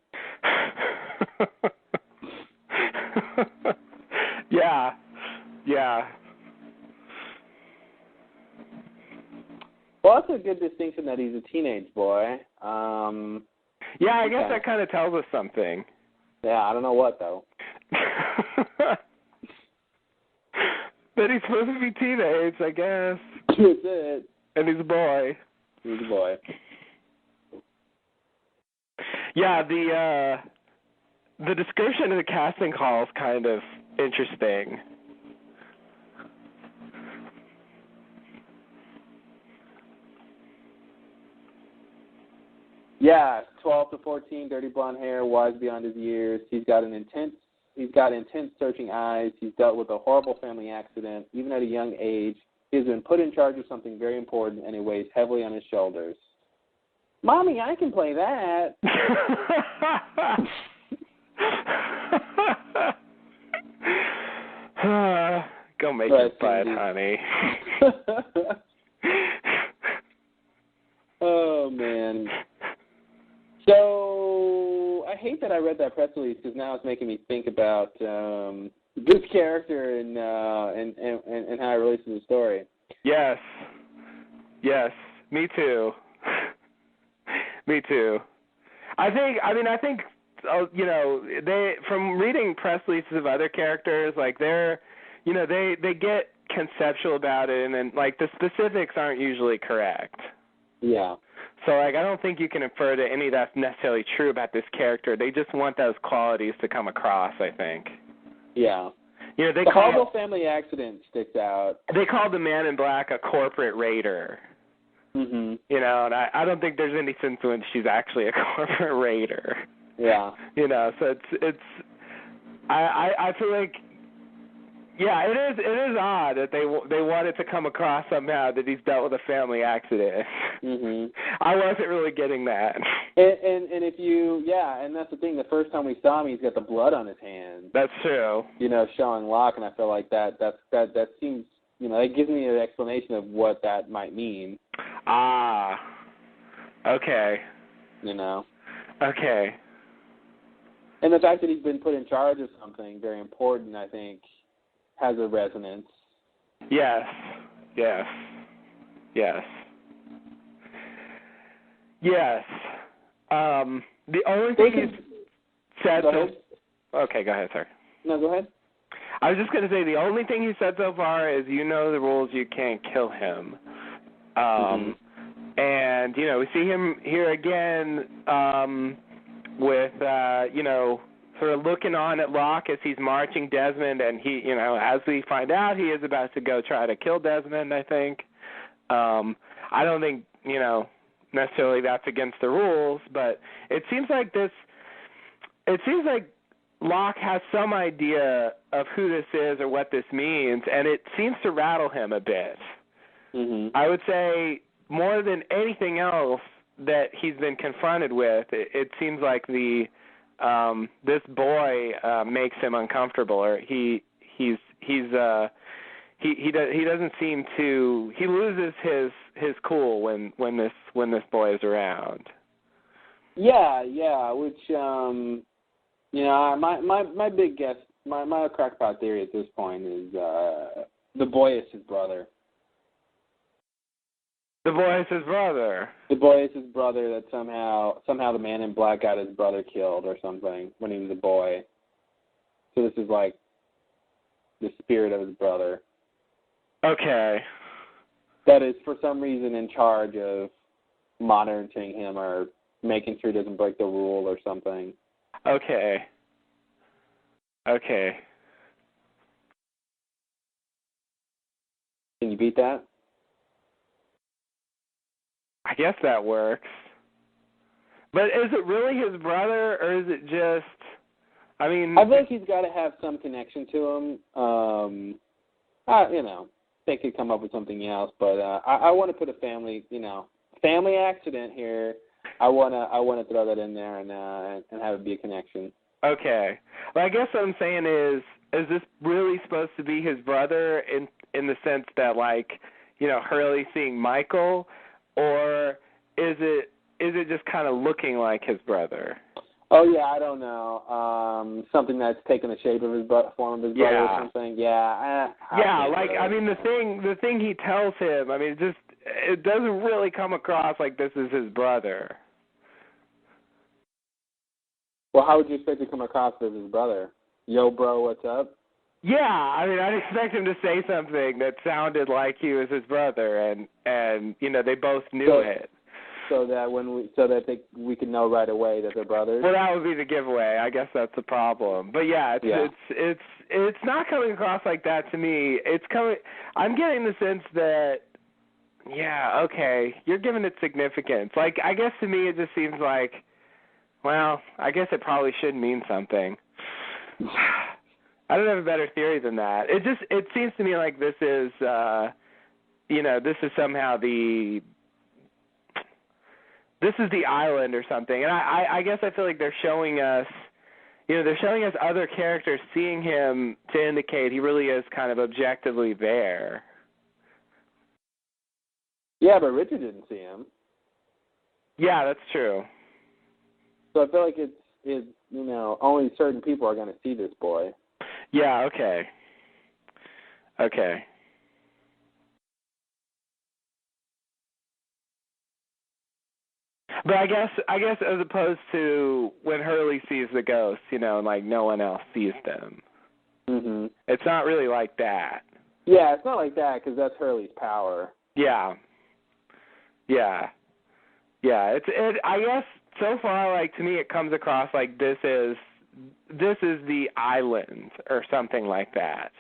Yeah. Well, that's a good distinction that he's a teenage boy. Yeah, I guess that kind of tells us something. Yeah, I don't know what, though. That he's supposed to be teenage, I guess. That's it. And he's a boy. He's a boy. Yeah, the description of the casting call is kind of interesting. Yeah, 12 to 14, dirty blonde hair, wise beyond his years. He's got intense searching eyes. He's dealt with a horrible family accident. Even at a young age, he has been put in charge of something very important, and it weighs heavily on his shoulders. Mommy, I can play that. Go make your butt, honey. Oh, man. So, I hate that I read that press release because now it's making me think about this character and how it relates to the story. Yes, me too. Me too. I think they, from reading press releases of other characters, like they get conceptual about it, and then like the specifics aren't usually correct. Yeah. So I don't think you can infer that any of that's necessarily true about this character. They just want those qualities to come across, I think. Yeah. The horrible family accident sticks out. They called the man in black a corporate raider. Mm-hmm. And I don't think there's any sense in which she's actually a corporate raider. Yeah. So it's I feel like, yeah, it is odd that they want it to come across somehow that he's dealt with a family accident. Mm-hmm. I wasn't really getting that. And if you, and that's the thing. The first time we saw him, he's got the blood on his hands. That's true. Showing Locke, and I feel like that seems, that gives me an explanation of what that might mean. Ah. Okay. Okay. And the fact that he's been put in charge of something very important, I think, has a resonance. Yes. The only thing he said... Go ahead. Okay, go ahead, sir. No, go ahead. I was just going to say, the only thing he said so far is, the rules, you can't kill him. And, we see him here again with, sort of looking on at Locke as he's marching Desmond, and he, as we find out, he is about to go try to kill Desmond, I think. I don't think, necessarily that's against the rules, but it seems like Locke has some idea of who this is or what this means, and it seems to rattle him a bit. Mm-hmm. I would say more than anything else that he's been confronted with, it seems like this boy makes him uncomfortable, or he doesn't seem to, he loses his cool when this boy is around. Yeah, which my big guess, my crackpot theory at this point is the boy is his brother. The boy is his brother. The boy is his brother. That somehow the man in black got his brother killed or something when he was a boy. So this is like the spirit of his brother. Okay. That is for some reason in charge of monitoring him or making sure he doesn't break the rule or something. Okay. Okay. Can you beat that? I guess that works. But is it really his brother, or is it just... I mean... I feel like he's got to have some connection to him. They could come up with something else, but I want to put a family accident here. I want to throw that in there and have it be a connection. Okay. Well, I guess what I'm saying is this really supposed to be his brother in the sense that, like, Hurley seeing Michael, or is it just kind of looking like his brother? Oh yeah, I don't know. Something that's taken the shape of his form of his brother or something. Yeah. The thing he tells him. I mean, it doesn't really come across like this is his brother. Well, how would you expect to come across as his brother? Yo, bro, what's up? Yeah, I mean, I'd expect him to say something that sounded like he was his brother, and they both knew it. So that we can know right away that they're brothers. Well, that would be the giveaway. I guess that's the problem. But yeah, it's not coming across like that to me. I'm getting the sense that, yeah, okay, you're giving it significance. Like, I guess to me it just seems like, well, I guess it probably should mean something. I don't have a better theory than that. It seems to me like this is this is somehow this is the island or something. And I guess I feel like they're showing us other characters seeing him to indicate he really is kind of objectively there. Yeah, but Richard didn't see him. Yeah, that's true. So I feel like it's only certain people are going to see this boy. Yeah, okay. Okay. But I guess as opposed to when Hurley sees the ghosts, and like no one else sees them. Mhm. It's not really like that. Yeah, it's not like that because that's Hurley's power. Yeah. Yeah. Yeah. I guess so far, like to me, it comes across like this is the island or something like that.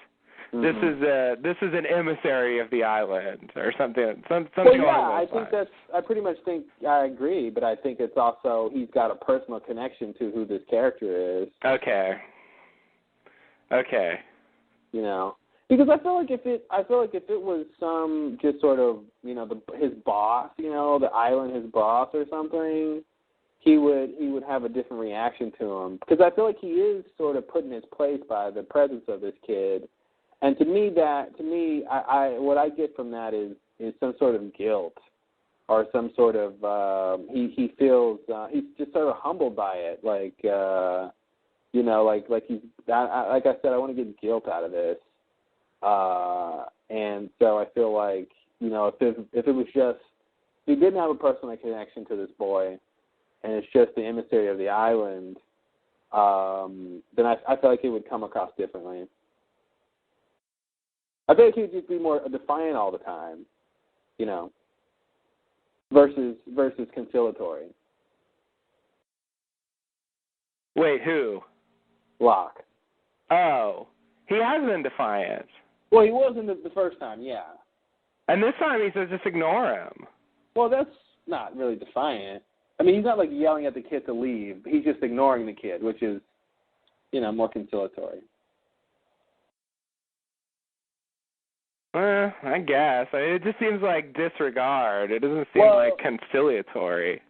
Mm-hmm. This is an emissary of the island or something. Something along those lines. I pretty much think I agree, but I think it's also he's got a personal connection to who this character is. Okay. Because I feel like if it was some just sort of his boss, the island his boss or something, he would have a different reaction to him. Because I feel like he is sort of put in his place by the presence of this kid. And to me, what I get from that is some sort of guilt, or some sort of he feels he's just sort of humbled by it, like he's like I said, I want to get guilt out of this, and so I feel like if it was just he didn't have a personal connection to this boy, and it's just the emissary of the island, then I feel like it would come across differently. I think he'd just be more defiant all the time, versus conciliatory. Wait, who? Locke. Oh, he has been defiant. Well, he wasn't the first time, yeah. And this time he says just ignore him. Well, that's not really defiant. I mean, he's not like yelling at the kid to leave. He's just ignoring the kid, which is, more conciliatory. I guess. It just seems like disregard. It doesn't seem like conciliatory.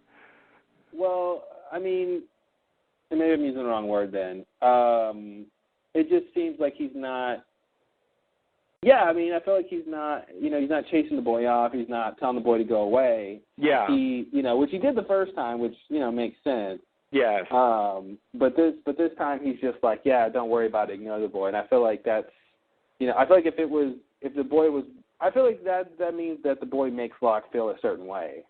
Well, I mean, maybe I'm using the wrong word then. It just seems like he's not... Yeah, I mean, I feel like he's not, he's not chasing the boy off. He's not telling the boy to go away. Yeah. Which he did the first time, which, makes sense. Yes. But this time he's just like, yeah, don't worry about it, ignore the boy. And I feel like that's, I feel like if the boy was I feel like that means that the boy makes Locke feel a certain way.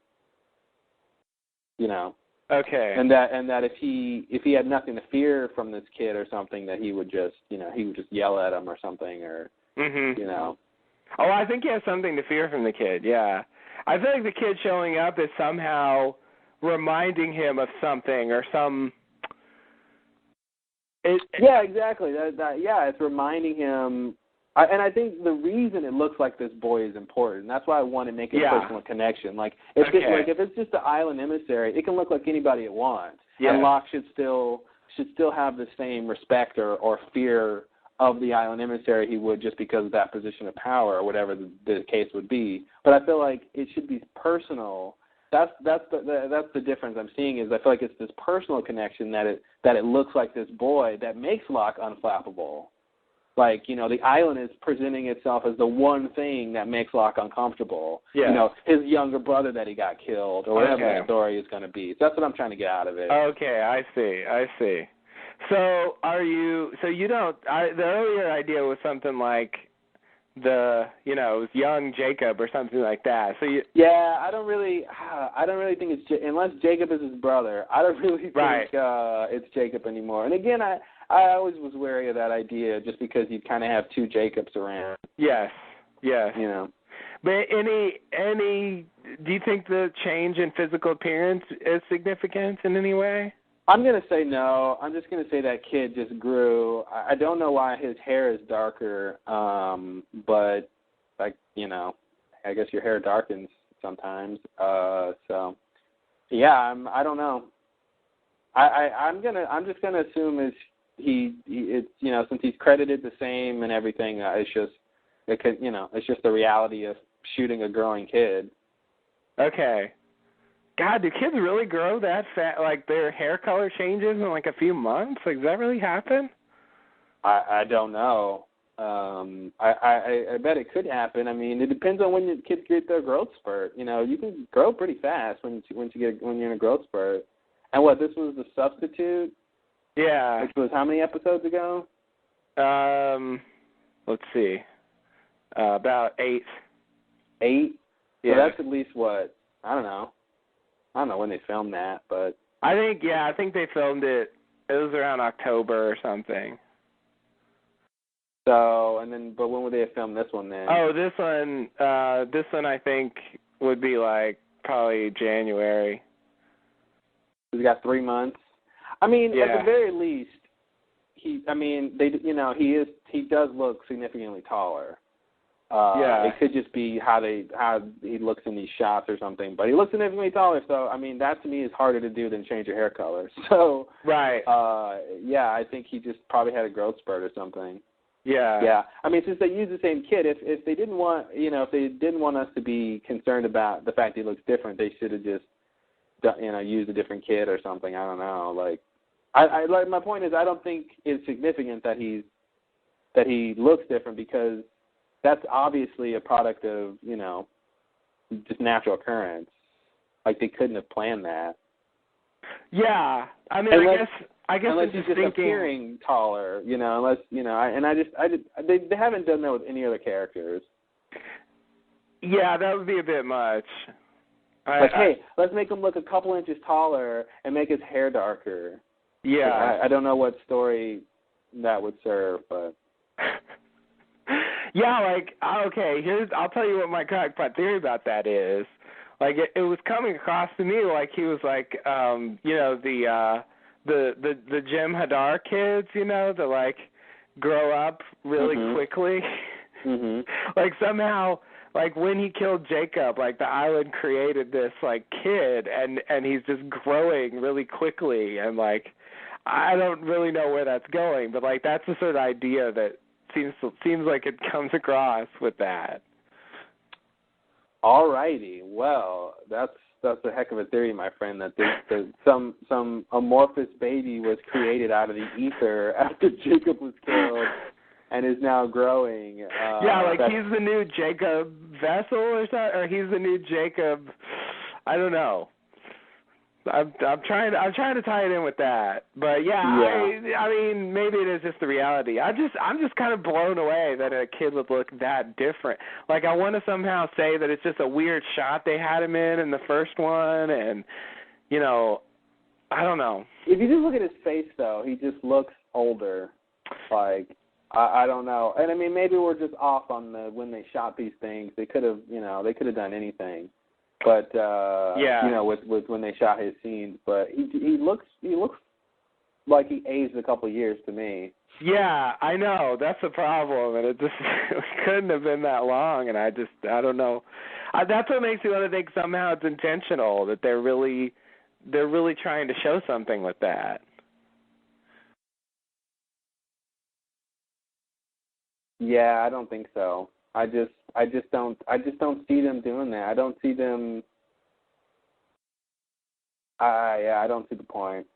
You know. Okay. And that if he had nothing to fear from this kid or something, that he would just yell at him or something, or Mhm. you know. Oh, I think he has something to fear from the kid. Yeah, I feel like the kid showing up is somehow reminding him of something or some. Yeah, exactly. It's reminding him. And I think the reason it looks like this boy is important. That's why I want to make a personal connection. Like if it's just the island emissary, it can look like anybody it wants. Yeah. And Locke should still have the same respect or fear of the island emissary he would just because of that position of power or whatever the case would be. But I feel like it should be personal. That's the difference I'm seeing is I feel like it's this personal connection that it looks like this boy that makes Locke unflappable. Like, you know, the island is presenting itself as the one thing that makes Locke uncomfortable. Yeah. You know, his younger brother that he got killed or whatever that story is going to be. So that's what I'm trying to get out of it. Okay, I see. So the earlier idea was something like it was young Jacob or something like that. So I don't really think it's unless Jacob is his brother. I don't really think it's Jacob anymore. And again, I always was wary of that idea just because you kind of have two Jacobs around. Yes. You know. But do you think the change in physical appearance is significant in any way? I'm going to say no. I'm just going to say that kid just grew. I don't know why his hair is darker, but, like, you know, I guess your hair darkens sometimes. So, yeah, I don't know. I'm just gonna assume it's since he's credited the same and everything, it's just the reality of shooting a growing kid. Okay. God, do kids really grow that fast? Like their hair color changes in like a few months? Like, does that really happen? I don't know. I bet it could happen. I mean, it depends on when kids get their growth spurt. You know, you can grow pretty fast when you're in a growth spurt. And this was the substitute? Yeah. Which was how many episodes ago? Let's see. About 8. 8? Yeah. So that's at least what? I don't know when they filmed that, but I think they filmed it. It was around October or something. So, but when would they have filmed this one then? Oh, this one I think would be like probably January. He's got 3 months. I mean, at the very least, he does look significantly taller. It could just be how he looks in these shots or something, but he looks significantly taller. So, I mean, that to me is harder to do than change your hair color. So, right. I think he just probably had a growth spurt or something. Yeah. Yeah. I mean, since they used the same kid, if they didn't want us to be concerned about the fact that he looks different, they should have just used a different kid or something. I don't know. Like, my point is, I don't think it's significant that he looks different because that's obviously a product of, just natural occurrence. Like, they couldn't have planned that. Yeah. I mean, I guess unless I'm he's just thinking appearing taller, unless, they haven't done that with any other characters. Yeah, that would be a bit much. Hey, let's make him look a couple inches taller and make his hair darker. Yeah. I don't know what story that would serve, but... Yeah, I'll tell you what my crackpot theory about that is. Like, it was coming across to me like he was like, the Jim Hadar kids, that, like, grow up really quickly. Mm-hmm. Like, somehow, like, when he killed Jacob, like, the island created this, like, kid, and he's just growing really quickly, and, like, I don't really know where that's going, but, like, that's the sort of idea that seems like it comes across with that. All righty. Well, that's a heck of a theory, my friend, that some amorphous baby was created out of the ether after Jacob was killed and is now growing. He's the new Jacob Vessel or something, or he's the new Jacob, I don't know. I'm trying to tie it in with that, but yeah. I mean, maybe it is just the reality. I'm just kind of blown away that a kid would look that different. Like, I want to somehow say that it's just a weird shot they had him in the first one, and you know, I don't know. If you just look at his face, though, he just looks older. Like, I don't know, and I mean, maybe we're just off on when they shot these things. They could have done anything. But with when they shot his scenes, but he looks like he aged a couple of years to me. Yeah, I know, that's the problem, and it couldn't have been that long, and I don't know. That's what makes me want to think somehow it's intentional, that they're really trying to show something with that. Yeah, I don't think so. I just don't see them doing that. I don't see them. I don't see the point.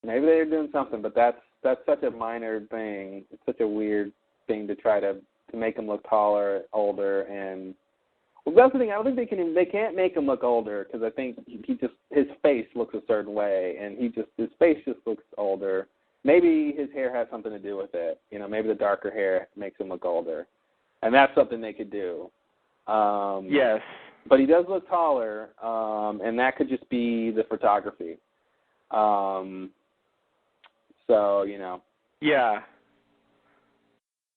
Maybe they're doing something, but that's such a minor thing. It's such a weird thing to try to make him look taller, older, and well, that's the thing. I don't think they can't make him look older because I think his face looks a certain way, and his face just looks older. Maybe his hair has something to do with it. You know, maybe the darker hair makes him look older. And that's something they could do. Yes. But he does look taller, and that could just be the photography. So, you know. Yeah.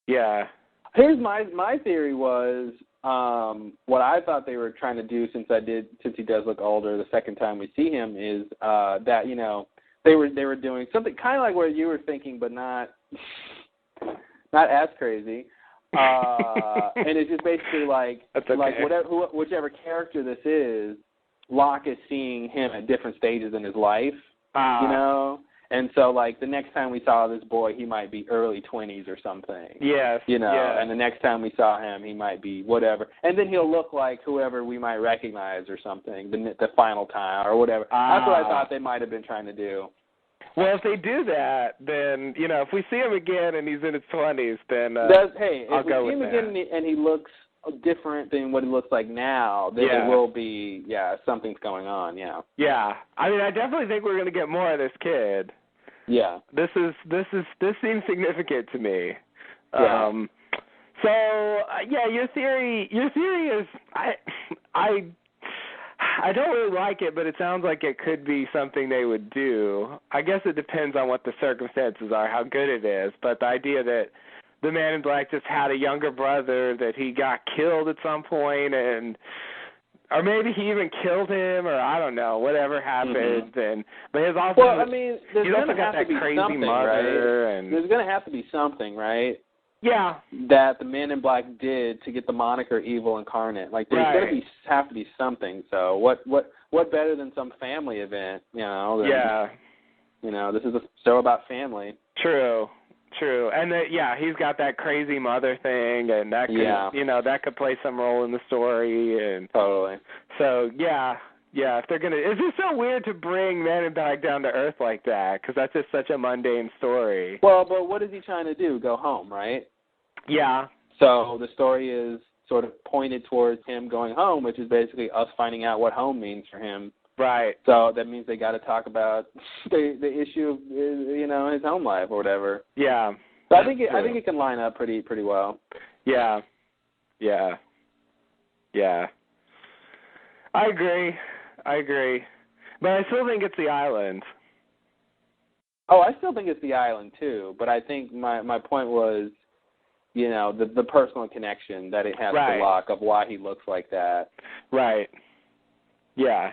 Yeah. Here's my theory was what I thought they were trying to do since he does look older the second time we see him is that, you know, they were doing something kind of like what you were thinking, but not as crazy. And it's just basically like okay. Like whichever character this is, Locke is seeing him at different stages in his life, you know. And so, like, the next time we saw this boy, he might be early 20s or something. Yes. You know, yeah. And the next time we saw him, he might be whatever. And then he'll look like whoever we might recognize or something, the final time or whatever. That's what I thought they might have been trying to do. Well, if they do that, then, you know, if we see him again and he's in his 20s, then I'll if go we see him with again and he looks different than what he looks like now, then it will be, something's going on, Yeah. I mean, I definitely think we're going to get more of this kid. Yeah. This seems significant to me. Yeah. Your theory is I don't really like it, but it sounds like it could be something they would do. I guess it depends on what the circumstances are, how good it is. But the idea that the Man in Black just had a younger brother, that he got killed at some point, or maybe he even killed him, or I don't know, whatever happened. Mm-hmm. But he's also there's he's also got that crazy mother, right? and there's going to have to be something, right? Yeah. That the Man in Black did to get the moniker Evil Incarnate. Like there's going to have to be something. So what better than some family event? You know. You know, this is a show about family. True. And he's got that crazy mother thing, and that could, that could play some role in the story, and totally. So if they're gonna, it's just so weird to bring Man in Black down to earth like that, because that's just such a mundane story. Well, but what is he trying to do? Go home, right? Yeah. So the story is sort of pointed towards him going home, which is basically us finding out what home means for him. Right. So that means they got to talk about the issue of his home life or whatever. Yeah. So I think it can line up pretty well. Yeah. I agree. But I still think it's the island. Oh, I still think it's the island too. But I think my point was, the personal connection that it has to Locke of why he looks like that. Right. Yeah.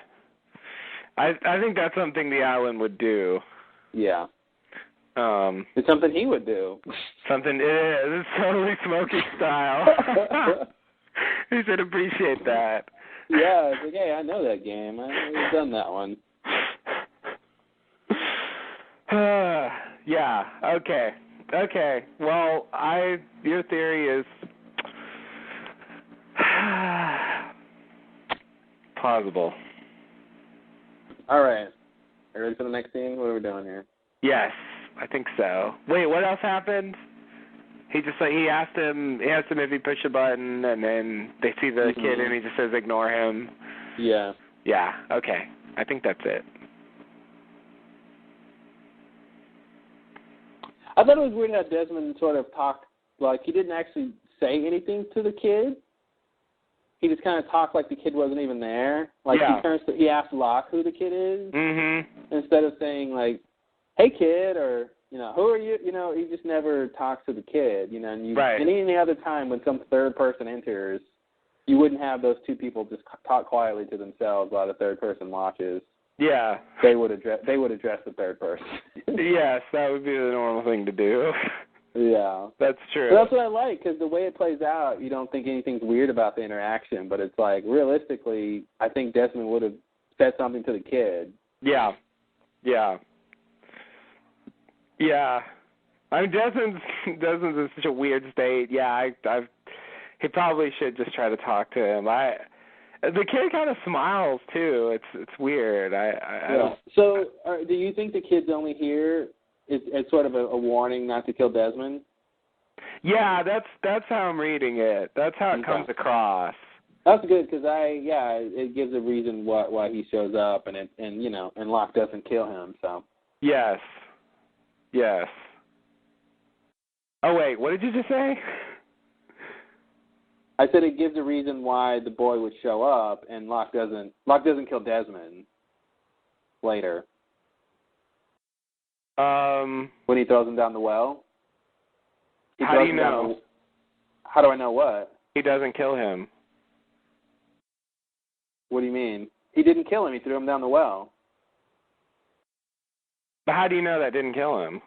I think that's something the island would do. Yeah. It's something he would do. It's totally Smokey style. He should appreciate that. Yeah, it's like, hey, I know that game. I've done that one. Yeah, okay. Well, your theory is plausible. All right. Are you ready for the next scene? What are we doing here? Yes, I think so. Wait, what else happened? he asked him if he pushed a button, and then they see the kid, and he just says ignore him. Yeah. Yeah. Okay. I think that's it. I thought it was weird how Desmond sort of talked, like he didn't actually say anything to the kid. He just kind of talked like the kid wasn't even there. Like he asked Locke who the kid is, instead of saying like, "Hey kid," or who are you? He just never talks to the kid. And any other time when some third person enters, you wouldn't have those two people just talk quietly to themselves while the third person watches. Yeah. They would address the third person. Yes, that would be the normal thing to do. Yeah. That's true. But that's what I like, because the way it plays out, you don't think anything's weird about the interaction, but it's like, realistically, I think Desmond would have said something to the kid. Yeah. Yeah. Yeah. I mean, Desmond's in such a weird state. Yeah, he probably should just try to talk to him. The kid kind of smiles too. It's weird. I don't. So, do you think the kid's only here as sort of a warning not to kill Desmond? Yeah, that's how I'm reading it. That's how it comes across. That's good, because it gives a reason why he shows up, and Locke doesn't kill him. So. Yes. Yes. Oh wait, what did you just say? I said it gives a reason why the boy would show up, and Locke doesn't kill Desmond later. When he throws him down the well. How do you know? How do I know what? He doesn't kill him. What do you mean? He didn't kill him. He threw him down the well. But how do you know that didn't kill him?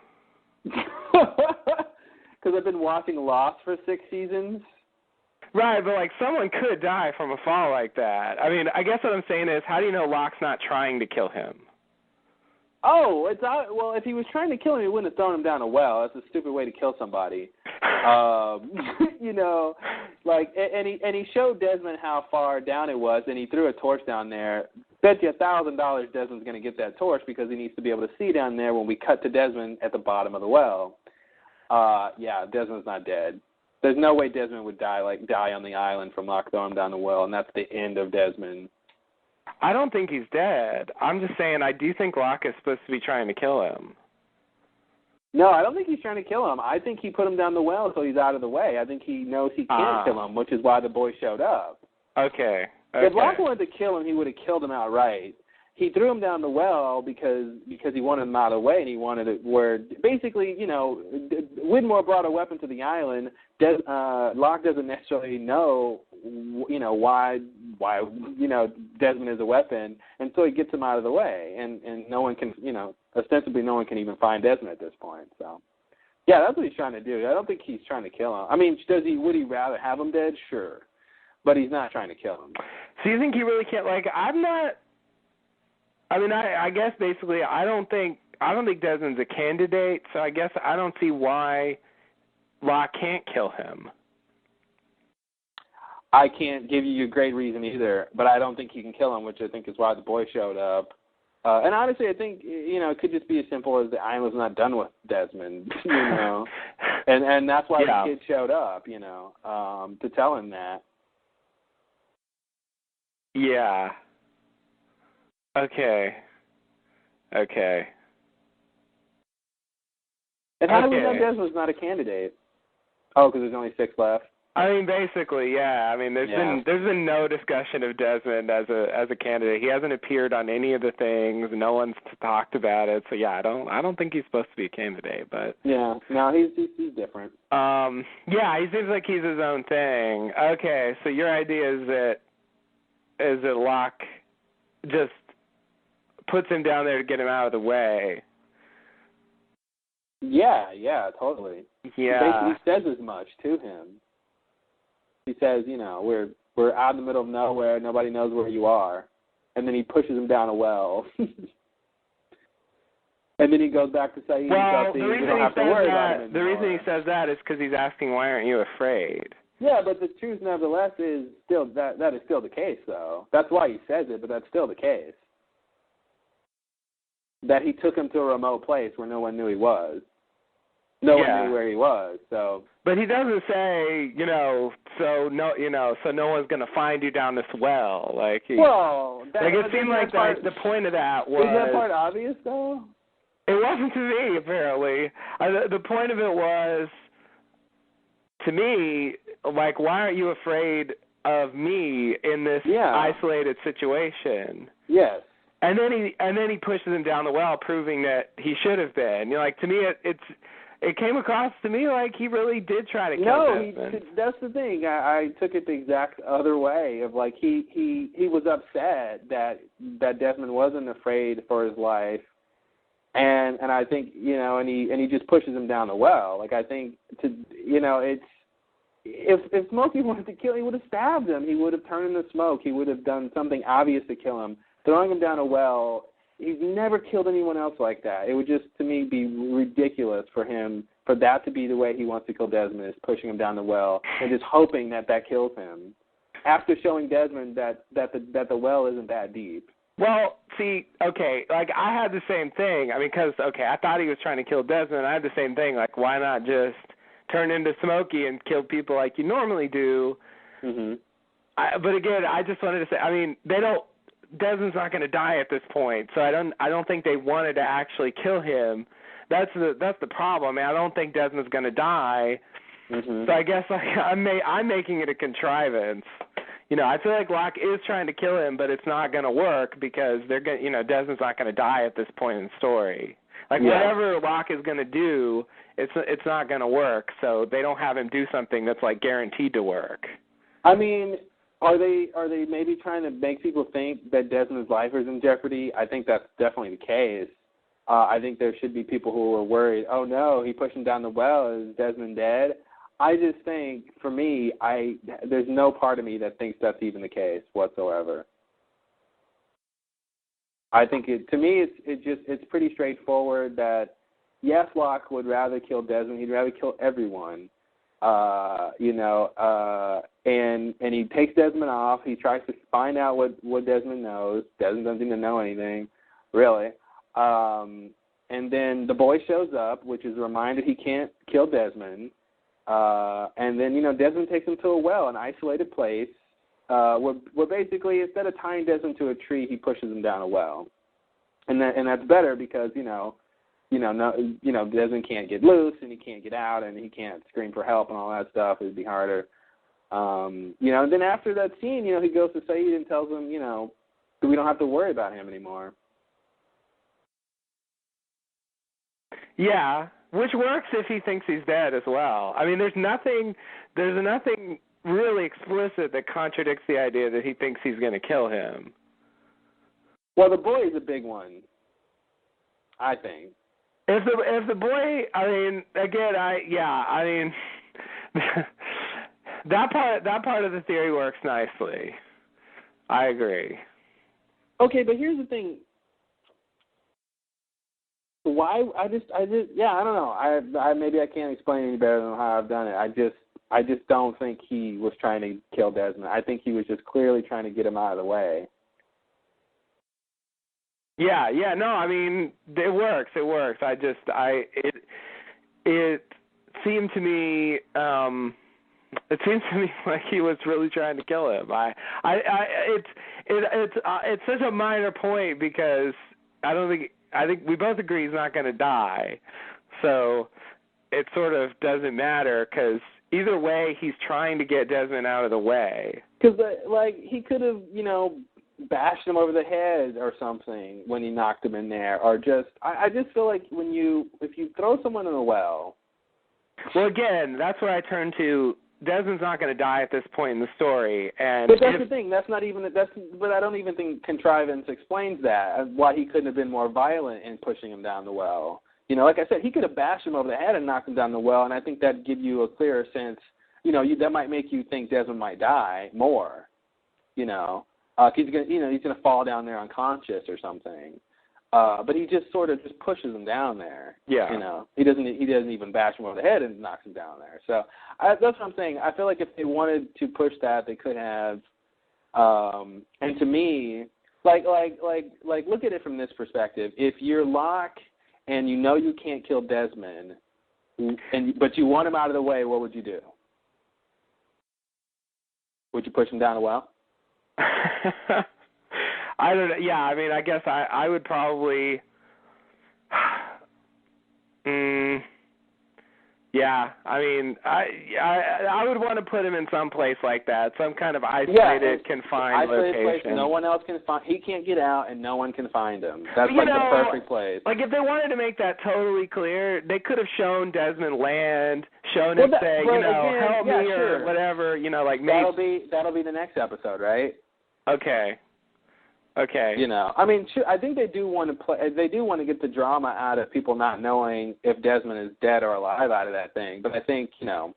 Because I've been watching Lost for 6 seasons. Right, but someone could die from a fall like that. I mean, I guess what I'm saying is, how do you know Locke's not trying to kill him? Oh, well, if he was trying to kill him, he wouldn't have thrown him down a well. That's a stupid way to kill somebody. And he showed Desmond how far down it was, and he threw a torch down there. Bet you $1,000 Desmond's going to get that torch, because he needs to be able to see down there when we cut to Desmond at the bottom of the well. Desmond's not dead. There's no way Desmond would die on the island from Locke throwing him down the well, and that's the end of Desmond. I don't think he's dead. I'm just saying I do think Locke is supposed to be trying to kill him. No, I don't think he's trying to kill him. I think he put him down the well so he's out of the way. I think he knows he can't kill him, which is why the boy showed up. Okay. If Locke wanted to kill him, he would have killed him outright. He threw him down the well because he wanted him out of the way, and he wanted it where basically, Widmore brought a weapon to the island. Locke doesn't necessarily know, why Desmond is a weapon, and so he gets him out of the way, and no one can, ostensibly no one can even find Desmond at this point. So, yeah, that's what he's trying to do. I don't think he's trying to kill him. I mean, would he rather have him dead? Sure, but he's not trying to kill him. So you think he really can't? I'm not. I mean, I guess basically I don't think Desmond's a candidate, so I guess I don't see why Locke can't kill him. I can't give you a great reason either, but I don't think he can kill him, which I think is why the boy showed up. And honestly, I think, it could just be as simple as the island's not done with Desmond, and that's why the kid showed up, to tell him that. Yeah. Okay. And how do we know Desmond's not a candidate? Oh, because there's only 6 left. I mean, basically, yeah. I mean, there's been no discussion of Desmond as a candidate. He hasn't appeared on any of the things. No one's talked about it. So yeah, I don't think he's supposed to be a candidate. But yeah, no, he's different. Yeah, he seems like he's his own thing. Okay, so your idea is that Locke just puts him down there to get him out of the way. Yeah, totally. Yeah. He basically says as much to him. He says, we're out in the middle of nowhere, nobody knows where you are. And then he pushes him down a well. And then he goes back to say, you don't have to worry about him anymore. The reason he says that is because he's asking, why aren't you afraid? Yeah, but the truth, nevertheless, is still that is still the case, though. That's why he says it, but that's still the case. That he took him to a remote place where no one knew he was. no one knew where he was. So, but he doesn't say, so no one's gonna find you down this well. Like, it seemed like the point of that was. Is that part obvious though? It wasn't to me, apparently. The point of it was, to me, like, why aren't you afraid of me in this isolated situation? Yes. And then he pushes him down the well, proving that he should have been. To me, it came across to me like he really did try to kill Desmond. That's the thing. I took it the exact other way of like he was upset that Desmond wasn't afraid for his life, and I think and he just pushes him down the well. Like I think it's. If Smokey wanted to kill him, he would have stabbed him. He would have turned into smoke. He would have done something obvious to kill him. Throwing him down a well, he's never killed anyone else like that. It would just, to me, be ridiculous for him, for that to be the way he wants to kill Desmond, is pushing him down the well and just hoping that kills him, after showing Desmond that the well isn't that deep. Well, see, okay, like, I had the same thing. I mean, because, I thought he was trying to kill Desmond. I had the same thing. Like, why not just turn into Smokey and kill people like you normally do? Mm-hmm. But again, I just wanted to say, I mean, Desmond's not going to die at this point, so I don't think they wanted to actually kill him. That's the problem. I mean, I don't think Desmond's going to die. Mm-hmm. So I guess I'm making it a contrivance. I feel like Locke is trying to kill him, but it's not going to work because Desmond's not going to die at this point in the story. Like whatever Locke is going to do, it's not going to work. So they don't have him do something that's like guaranteed to work. I mean, Are they maybe trying to make people think that Desmond's life is in jeopardy? I think that's definitely the case. I think there should be people who are worried, oh no, he pushed him down the well, is Desmond dead? I just think, for me, there's no part of me that thinks that's even the case whatsoever. I think it's pretty straightforward that, yes, Locke would rather kill Desmond, he'd rather kill everyone. And he takes Desmond off. He tries to find out what Desmond knows. Desmond doesn't even know anything, really. And then the boy shows up, which is a reminder he can't kill Desmond. And then, Desmond takes him to a well, an isolated place, where basically instead of tying Desmond to a tree, he pushes him down a well. And that's better because, Desmond can't get loose and he can't get out and he can't scream for help and all that stuff. It'd be harder. And then after that scene, he goes to Saeed and tells him, we don't have to worry about him anymore. Yeah, which works if he thinks he's dead as well. I mean, there's nothing really explicit that contradicts the idea that he thinks he's going to kill him. Well, the boy is a big one, I think. If the boy, I mean, again, that part of the theory works nicely. I agree. Okay, but here's the thing. Why I don't know. Maybe I can't explain any better than how I've done it. I just don't think he was trying to kill Desmond. I think he was just clearly trying to get him out of the way. Yeah, no, I mean, it works. It seemed to me like he was really trying to kill him. It's such a minor point because I think we both agree he's not going to die. So it sort of doesn't matter because either way he's trying to get Desmond out of the way. Because he could have, bashed him over the head or something when he knocked him in there, or I just feel like if you throw someone in a well. Well, again, that's what I turn to. Desmond's not going to die at this point in the story, but that's the thing. But I don't even think contrivance explains that. Why he couldn't have been more violent in pushing him down the well. Like I said, he could have bashed him over the head and knocked him down the well, and I think that'd give you a clearer sense. That might make you think Desmond might die more. He's gonna fall down there unconscious or something. But he just sort of just pushes him down there. Yeah. He doesn't even bash him over the head and knocks him down there. So that's what I'm saying. I feel like if they wanted to push that, they could have. And to me, like look at it from this perspective. If you're Locke and you can't kill Desmond, but you want him out of the way, what would you do? Would you push him down a well? I don't know. Yeah, I mean, I guess I would probably. Yeah, I mean, I would want to put him in some place like that, some kind of isolated, confined location. Place no one else can find. He can't get out, and no one can find him. That's like the perfect place. Like if they wanted to make that totally clear, they could have shown Desmond land, shown him say, help me or whatever, like maybe that'll be the next episode, right? Okay. I mean, I think they do want to play. They do want to get the drama out of people not knowing if Desmond is dead or alive out of that thing. But I think, for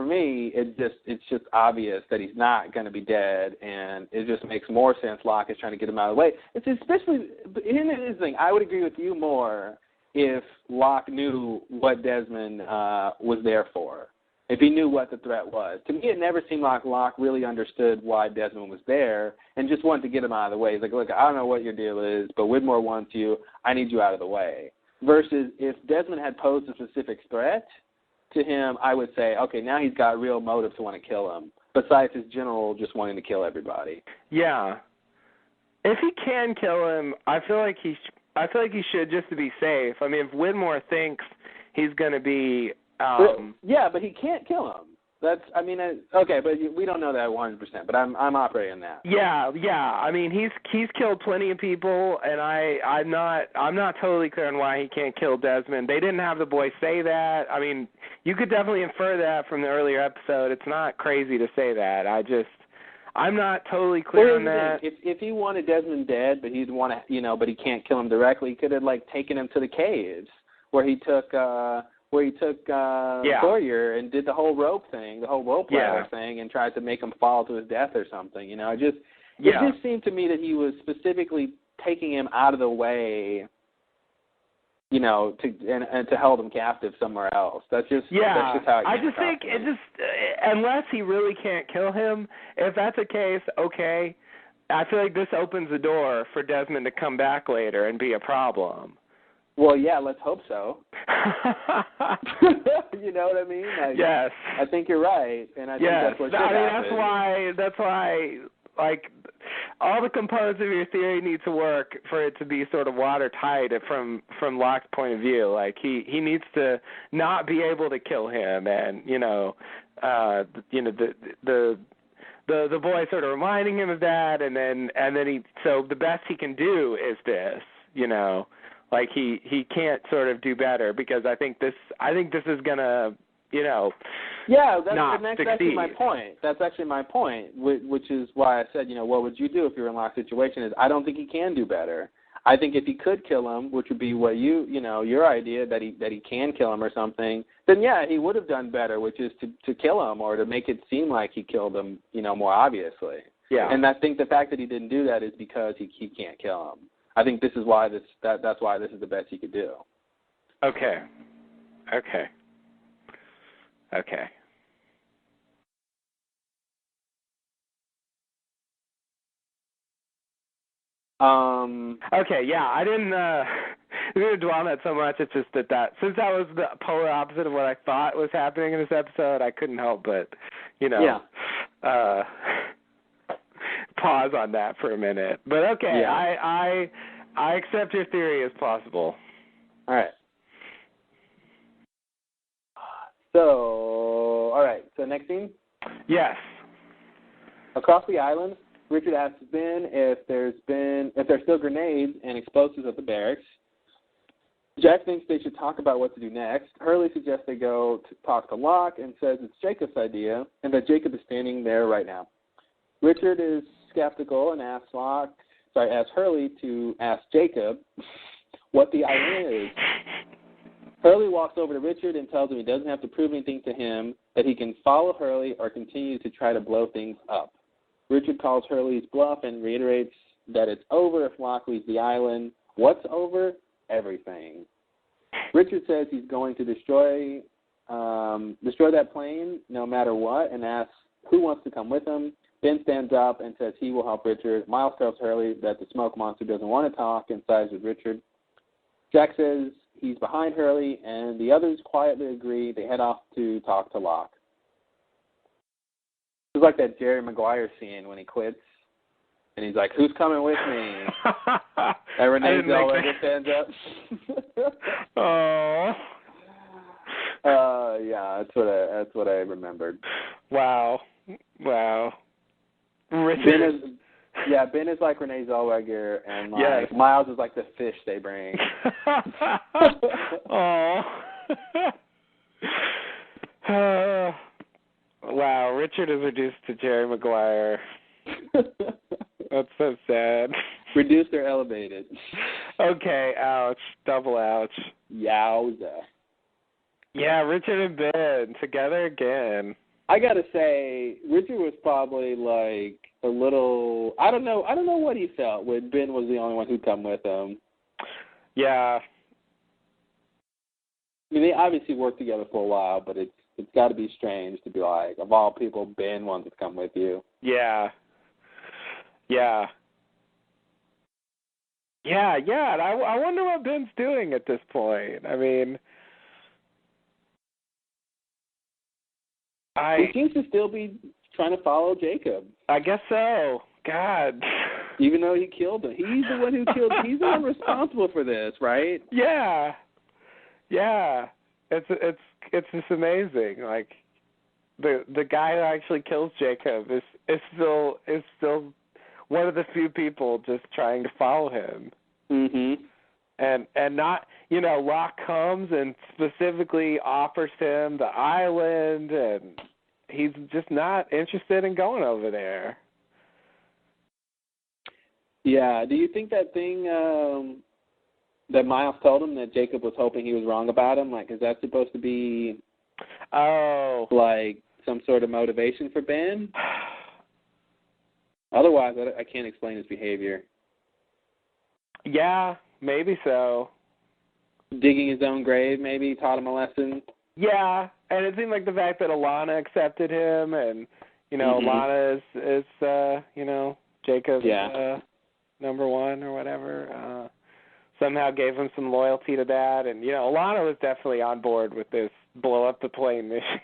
me, it's just obvious that he's not going to be dead, and it just makes more sense. Locke is trying to get him out of the way. It's especially here's the thing. I would agree with you more if Locke knew what Desmond was there for. If he knew what the threat was. To me, it never seemed like Locke really understood why Desmond was there and just wanted to get him out of the way. He's like, look, I don't know what your deal is, but Widmore wants you. I need you out of the way. Versus if Desmond had posed a specific threat to him, I would say, okay, now he's got real motive to want to kill him, besides his general just wanting to kill everybody. Yeah. If he can kill him, I feel like he should, just to be safe. I mean, if Widmore thinks he's going to be... yeah, but he can't kill him. Okay, but we don't know that 100%. But I'm operating that. Yeah. I mean, he's killed plenty of people, and I'm not totally clear on why he can't kill Desmond. They didn't have the boy say that. I mean, you could definitely infer that from the earlier episode. It's not crazy to say that. I'm not totally clear on that. If he wanted Desmond dead, but he'd want to, but he can't kill him directly, he could have taken him to the caves where he took. Sawyer and did the whole rope ladder thing and tried to make him fall to his death or something. It just seemed to me that he was specifically taking him out of the way, to hold him captive somewhere else. That's just how it I just think unless he really can't kill him, if that's the case, okay. I feel like this opens the door for Desmond to come back later and be a problem. Well, yeah, let's hope so. You know what I mean? Yes. I think you're right, and I think that's what should happen. That's why, all the components of your theory need to work for it to be sort of watertight from Locke's point of view. Like he needs to not be able to kill him, and the boy sort of reminding him of that, and then so the best he can do is this, Like he can't sort of do better because I think this is gonna not that's succeed. actually my point. That's actually my point, which is why I said what would you do if you were in Locke's situation? Is I don't think he can do better. I think if he could kill him, which would be what your idea that he can kill him or something, then he would have done better, which is to kill him or to make it seem like he killed him, more obviously. Yeah. And I think the fact that he didn't do that is because he can't kill him. I think this is why that's why this is the best he could do. Okay. Okay, yeah, I didn't dwell on that so much. It's just that since that was the polar opposite of what I thought was happening in this episode, I couldn't help but, pause on that for a minute. But okay, yeah. I accept your theory as possible. All right. So next scene? Yes. Across the island, Richard asks Ben if there's still grenades and explosives at the barracks. Jack thinks they should talk about what to do next. Hurley suggests they go to talk to Locke and says it's Jacob's idea and that Jacob is standing there right now. Richard is skeptical and asks Hurley to ask Jacob what the idea is. Hurley walks over to Richard and tells him he doesn't have to prove anything to him, that he can follow Hurley or continue to try to blow things up. Richard calls Hurley's bluff and reiterates that it's over if Locke leaves the island. What's over? Everything. Richard says he's going to destroy that plane no matter what and asks who wants to come with him. Ben stands up and says he will help Richard. Miles tells Hurley that the smoke monster doesn't want to talk and sides with Richard. Jack says he's behind Hurley, and the others quietly agree. They head off to talk to Locke. It's like that Jerry Maguire scene when he quits, and he's like, "Who's coming with me?" And Renee Zellweger stands up. Oh. Yeah, that's what I remembered. Wow. Richard. Ben is like Renee Zellweger, and yes. Miles is like the fish they bring. Oh. Wow, Richard is reduced to Jerry Maguire. That's so sad. Reduced or elevated? Okay, ouch. Double ouch. Yowza. Yeah, Richard and Ben together again. I gotta say, Richard was probably like a little. I don't know what he felt when Ben was the only one who'd come with him. Yeah. I mean, they obviously worked together for a while, but it's got to be strange to be like, of all people, Ben wants to come with you. Yeah. Yeah. And I wonder what Ben's doing at this point. I mean, he seems to still be trying to follow Jacob. I guess so. God. Even though he killed him. He's the one who killed him. He's the one responsible for this, right? Yeah. It's just amazing. Like the guy who actually kills Jacob is still one of the few people just trying to follow him. Mhm. And not, Locke comes and specifically offers him the island, and he's just not interested in going over there. Yeah. Do you think that thing that Miles told him that Jacob was hoping he was wrong about him, like, is that supposed to be like some sort of motivation for Ben? Otherwise, I can't explain his behavior. Yeah, maybe so. Digging his own grave maybe taught him a lesson. Yeah, and it seemed like the fact that Alana accepted him, and Alana is Jacob's number one or whatever. Somehow gave him some loyalty to that, and Alana was definitely on board with this blow up the plane mission.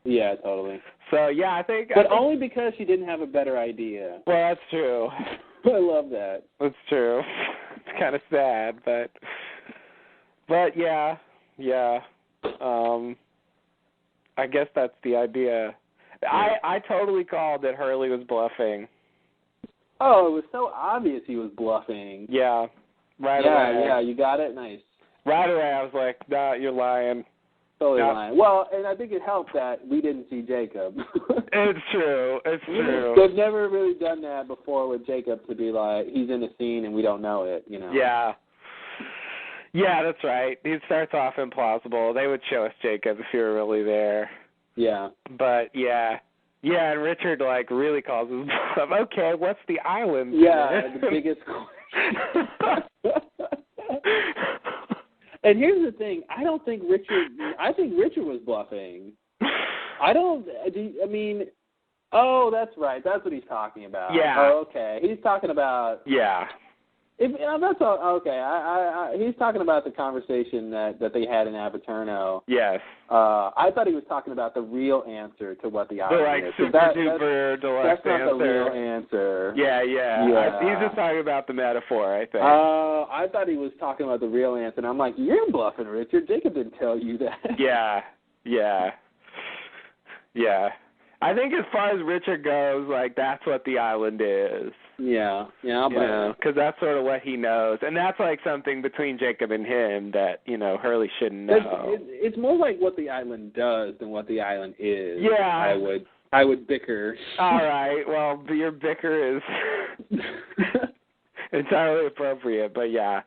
Yeah, totally. So yeah, I think only because she didn't have a better idea. Well, that's true. I love that. That's true. It's kind of sad, but yeah. I guess that's the idea. I totally called that Hurley was bluffing. Oh, it was so obvious he was bluffing. Yeah. Right away. Yeah, you got it? Nice. Right away, I was like, nah, you're lying. Totally lying. Well, and I think it helped that we didn't see Jacob. It's true. They've never really done that before with Jacob, to be like, he's in the scene and we don't know it, Yeah. Yeah, that's right. He starts off implausible. They would show us Jacob if you were really there. Yeah. But, yeah. Yeah, and Richard, really calls his bluff. Okay, what's the island? Yeah, the biggest question. And here's the thing. I think Richard was bluffing. Oh, that's right. That's what he's talking about. Yeah. Oh, okay. He's talking about... Yeah. That's all, okay. He's talking about the conversation that they had in Apaterno. Yes. I thought he was talking about the real answer to what the island is. Super-duper deluxe answer. That's not answer. the real answer. Yeah. He's just talking about the metaphor, I think. I thought he was talking about the real answer, and I'm like, you're bluffing, Richard. Jacob didn't tell you that. Yeah. I think as far as Richard goes, that's what the island is. Yeah, because that's sort of what he knows, and that's something between Jacob and him that Hurley shouldn't know. It's more like what the island does than what the island is. Yeah, I would bicker. All right, well, your bicker is entirely appropriate, but yeah.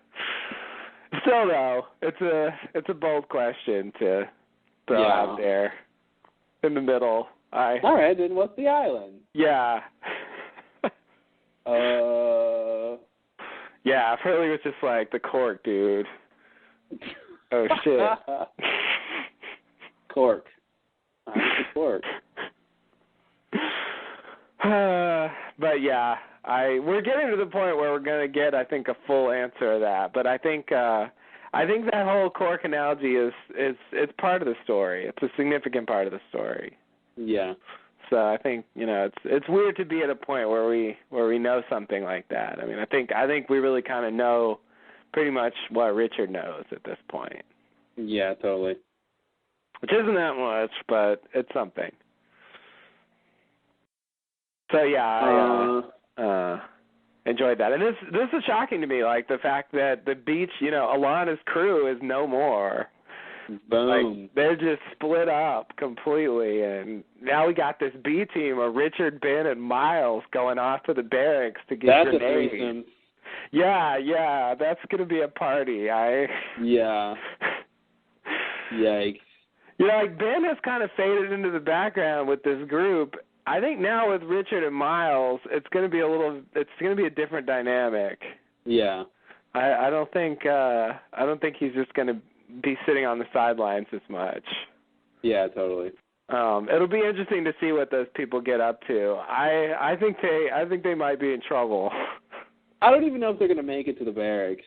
Still, though, it's a bold question to throw out there in the middle. All right, then what's the island? Yeah. Yeah, Hurley was just the cork, dude. Oh, shit. Cork. I'm the cork. But, yeah, we're getting to the point where we're going to get, I think, a full answer of that. But I think I think that whole cork analogy is it's part of the story. It's a significant part of the story. Yeah. So I think it's weird to be at a point where we know something like that. I mean, I think we really kind of know pretty much what Richard knows at this point. Yeah, totally. Which isn't that much, but it's something. So yeah, I enjoyed that. And this is shocking to me, like the fact that the beach, Alana's crew is no more. Boom. Like, they're just split up completely, and now we got this B team of Richard, Ben, and Miles going off to the barracks to get That's grenades. a threesome. Yeah, that's going to be a party. Yeah. Yikes. Like Ben has kind of faded into the background with this group. I think now with Richard and Miles, it's going to be a different dynamic. Yeah. I don't think he's just going to be sitting on the sidelines as much. Yeah, totally. It'll be interesting to see what those people get up to. I think they might be in trouble. I don't even know if they're going to make it to the barracks.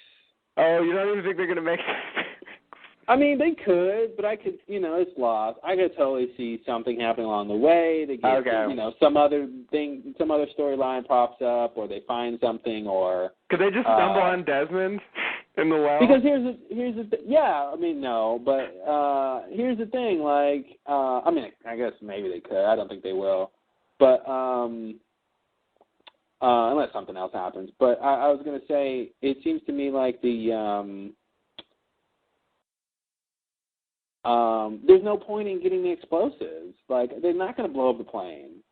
Oh, you don't even think they're going to make it? I mean, they could, but I could, it's lost. I could totally see something happening along the way. They get, some other storyline pops up, or they find something, or could they just stumble on Desmond in the well? Because here's the yeah, I mean no, but here's the thing. Like, I mean, I guess maybe they could. I don't think they will, but unless something else happens. But I was gonna say, it seems to me like there's no point in getting the explosives. Like, they're not going to blow up the plane.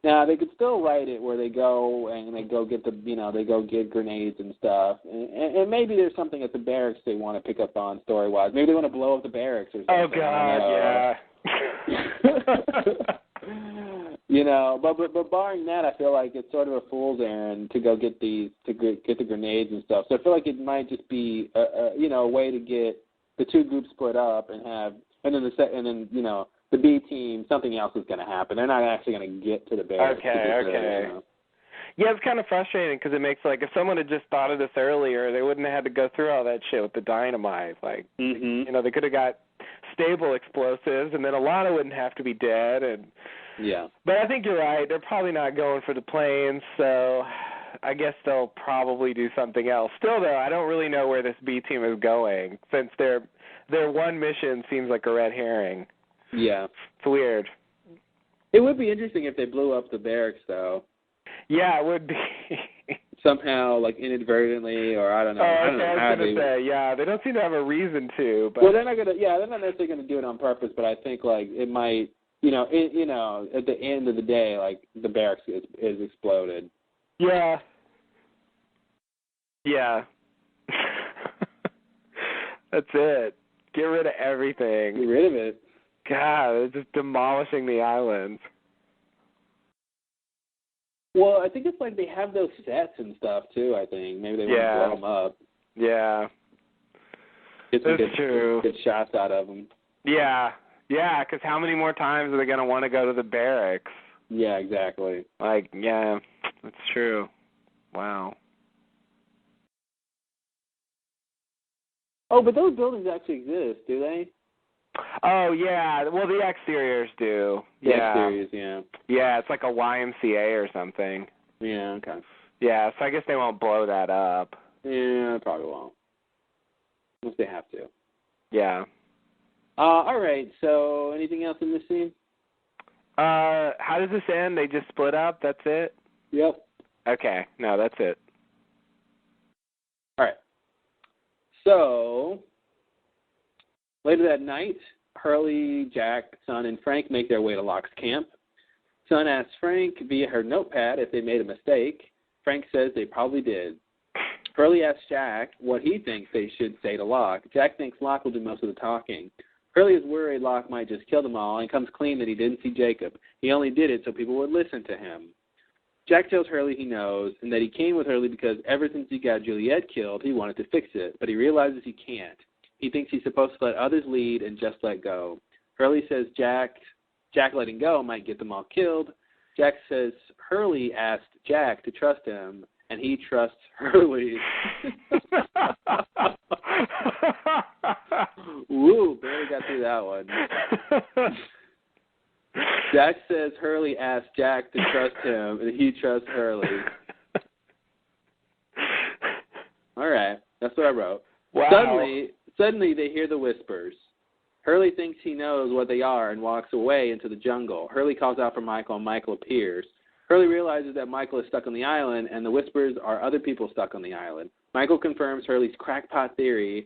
Now, they could still write it where they go and they go get they go get grenades and stuff. And maybe there's something at the barracks they want to pick up on story-wise. Maybe they want to blow up the barracks or something. Oh, God, yeah. But barring that, I feel like it's sort of a fool's errand to go get the grenades and stuff. So I feel like it might just be a way to get the two groups split up and then the B team, something else is going to happen. They're not actually going to get to the barracks. Okay. Yeah, it's kind of frustrating because it makes, like, if someone had just thought of this earlier, they wouldn't have had to go through all that shit with the dynamite. Like, they could have got stable explosives, and then Alana wouldn't have to be dead. And yeah. But I think you're right. They're probably not going for the planes, so I guess they'll probably do something else. Still, though, I don't really know where this B team is going, since their one mission seems like a red herring. Yeah. It's weird. It would be interesting if they blew up the barracks, though. Yeah, it would be. Somehow, like, inadvertently, or I don't know. I don't know was going to say, yeah, they don't seem to have a reason to. But well, they're not necessarily going to do it on purpose, but I think, like, it might, at the end of the day, like, the barracks is exploded. Yeah. Yeah. That's it. Get rid of everything. Get rid of it. God, they're just demolishing the island. Well, I think it's like they have those sets and stuff, too, I think. Maybe they want to blow them up. Yeah. Get some true. Good shots out of them. Yeah. Yeah, because how many more times are they going to want to go to the barracks? Yeah, exactly. Like, yeah, that's true. Wow. Oh, but those buildings actually exist, do they? Oh, yeah. Well, the exteriors do. The exteriors, yeah. Yeah, it's like a YMCA or something. Yeah, okay. Yeah, so I guess they won't blow that up. Yeah, probably won't. Unless they have to. Yeah. All right, so anything else in this scene? How does this end? They just split up? That's it? Yep. Okay. No, that's it. All right. So, later that night, Hurley, Jack, Sun, and Frank make their way to Locke's camp. Sun asks Frank via her notepad if they made a mistake. Frank says they probably did. Hurley asks Jack what he thinks they should say to Locke. Jack thinks Locke will do most of the talking. Hurley is worried Locke might just kill them all and comes clean that he didn't see Jacob. He only did it so people would listen to him. Jack tells Hurley he knows and that he came with Hurley because ever since he got Juliet killed, he wanted to fix it, but he realizes he can't. He thinks he's supposed to let others lead and just let go. Hurley says Jack letting go might get them all killed. Jack says Hurley asked Jack to trust him, and he trusts Hurley. Woo, barely got through that one. Jack says Hurley asked Jack to trust him, and he trusts Hurley. All right, that's what I wrote. Wow. Suddenly they hear the whispers. Hurley thinks he knows what they are and walks away into the jungle. Hurley calls out for Michael, and Michael appears. Hurley realizes that Michael is stuck on the island, and the whispers are other people stuck on the island. Michael confirms Hurley's crackpot theory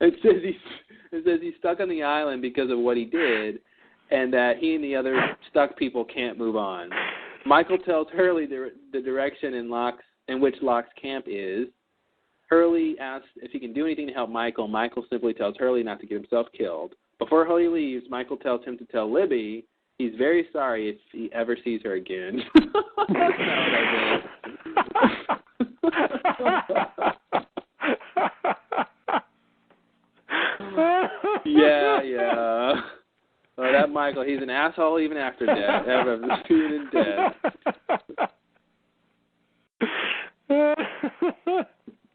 and says he's stuck on the island because of what he did, and that he and the other stuck people can't move on. Michael tells Hurley the direction in which Locke's camp is. Hurley asks if he can do anything to help Michael. Michael simply tells Hurley not to get himself killed. Before Hurley leaves, Michael tells him to tell Libby he's very sorry if he ever sees her again. That's not what I did. Yeah. Oh, that Michael, he's an asshole even after death. Ever seen in death.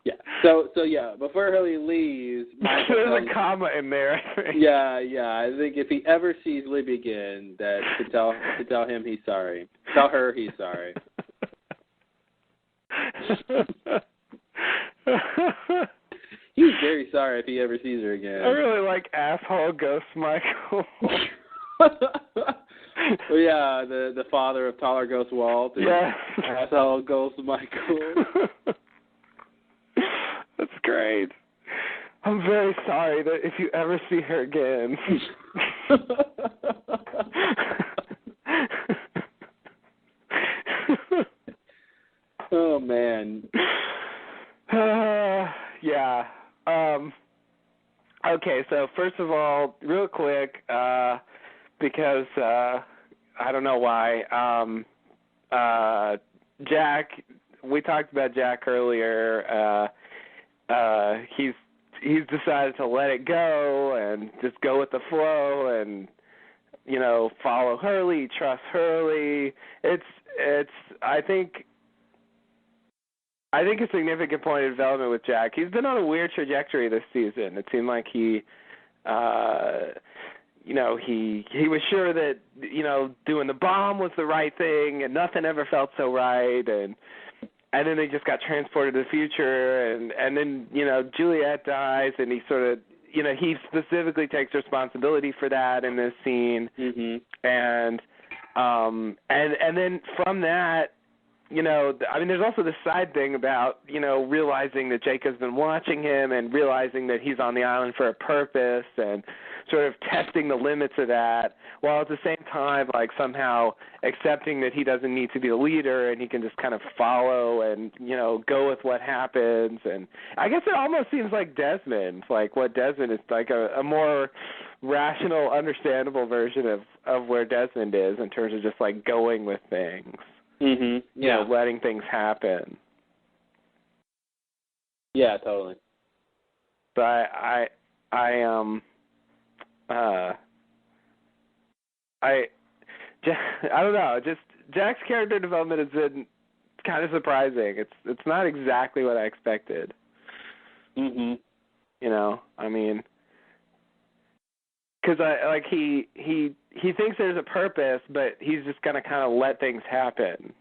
Yeah. So yeah, before Hurley leaves, Michael there's a comma in there. Yeah. I think if he ever sees Libby again, that to tell him he's sorry. Tell her he's sorry. He's very sorry if he ever sees her again. I really like asshole Ghost Michael. Well, yeah, the father of Taller Ghost Walt. Yeah. Asshole Ghost Michael. That's great. I'm very sorry that if you ever see her again. Oh, man. Yeah. Okay, so first of all, real quick, because I don't know why, Jack, we talked about Jack earlier. He's decided to let it go and just go with the flow and, follow Hurley, trust Hurley. It's I think a significant point of development with Jack. He's been on a weird trajectory this season. It seemed like he was sure that, doing the bomb was the right thing and nothing ever felt so right. And then they just got transported to the future. And then, Juliet dies and he sort of, he specifically takes responsibility for that in this scene. Mm-hmm. And then from that, there's also this side thing about, realizing that Jacob's been watching him and realizing that he's on the island for a purpose and sort of testing the limits of that, while at the same time, somehow accepting that he doesn't need to be a leader and he can just kind of follow and, go with what happens. And I guess it almost seems like Desmond, what Desmond is a more rational, understandable version of where Desmond is in terms of just going with things. Mm-hmm. Yeah. Letting things happen. Yeah, totally. But I don't know. Just Jack's character development has been kind of surprising. It's not exactly what I expected. Mhm. Because he thinks there's a purpose, but he's just gonna kind of let things happen.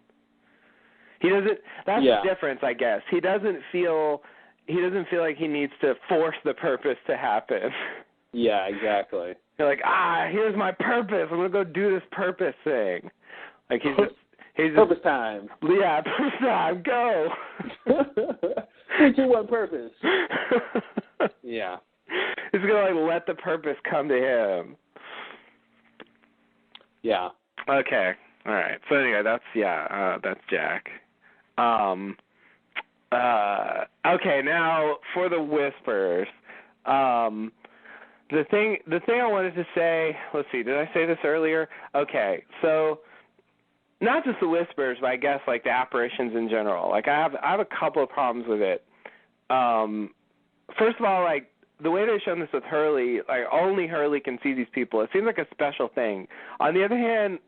He doesn't. That's the difference, I guess. He doesn't feel like he needs to force the purpose to happen. Yeah, exactly. You're like, here's my purpose. I'm gonna go do this purpose thing. He's purpose time. Yeah, purpose time. Go. 3, 2, 1, purpose. Yeah. He's gonna let the purpose come to him. Yeah. Okay. All right. So anyway, that's Jack. Okay. Now for the whispers. The thing I wanted to say. Let's see. Did I say this earlier? Okay. So not just the whispers, but I guess the apparitions in general. I have a couple of problems with it. First of all, the way they've shown this with Hurley, only Hurley can see these people. It seems like a special thing. On the other hand,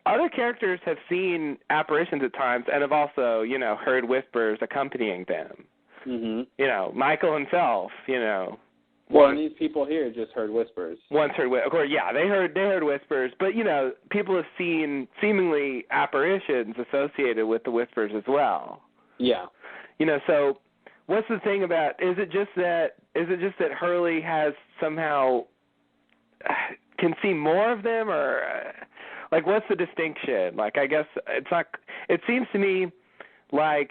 other characters have seen apparitions at times and have also, heard whispers accompanying them. Mhm. You know, Michael himself. You know. Well, and these people here just heard whispers. Once heard, of course, yeah, they heard whispers, but you know, people have seen seemingly apparitions associated with the whispers as well. Yeah. You know, so what's the thing about? Is it just that Hurley has somehow can see more of them, or like what's the distinction? Like, I guess it's not. It seems to me like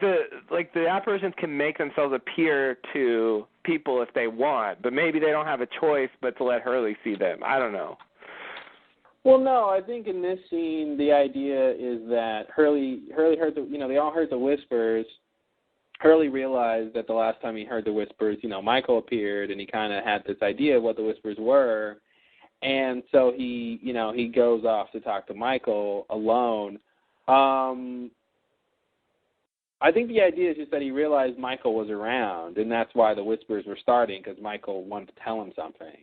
the apparitions can make themselves appear to people if they want, but maybe they don't have a choice but to let Hurley see them. I don't know. Well, no, I think in this scene the idea is that Hurley heard they all heard the whispers. Hurley realized that the last time he heard the whispers, Michael appeared, and he kind of had this idea of what the whispers were, and so he goes off to talk to Michael alone. I think the idea is just that he realized Michael was around, and that's why the whispers were starting, because Michael wanted to tell him something.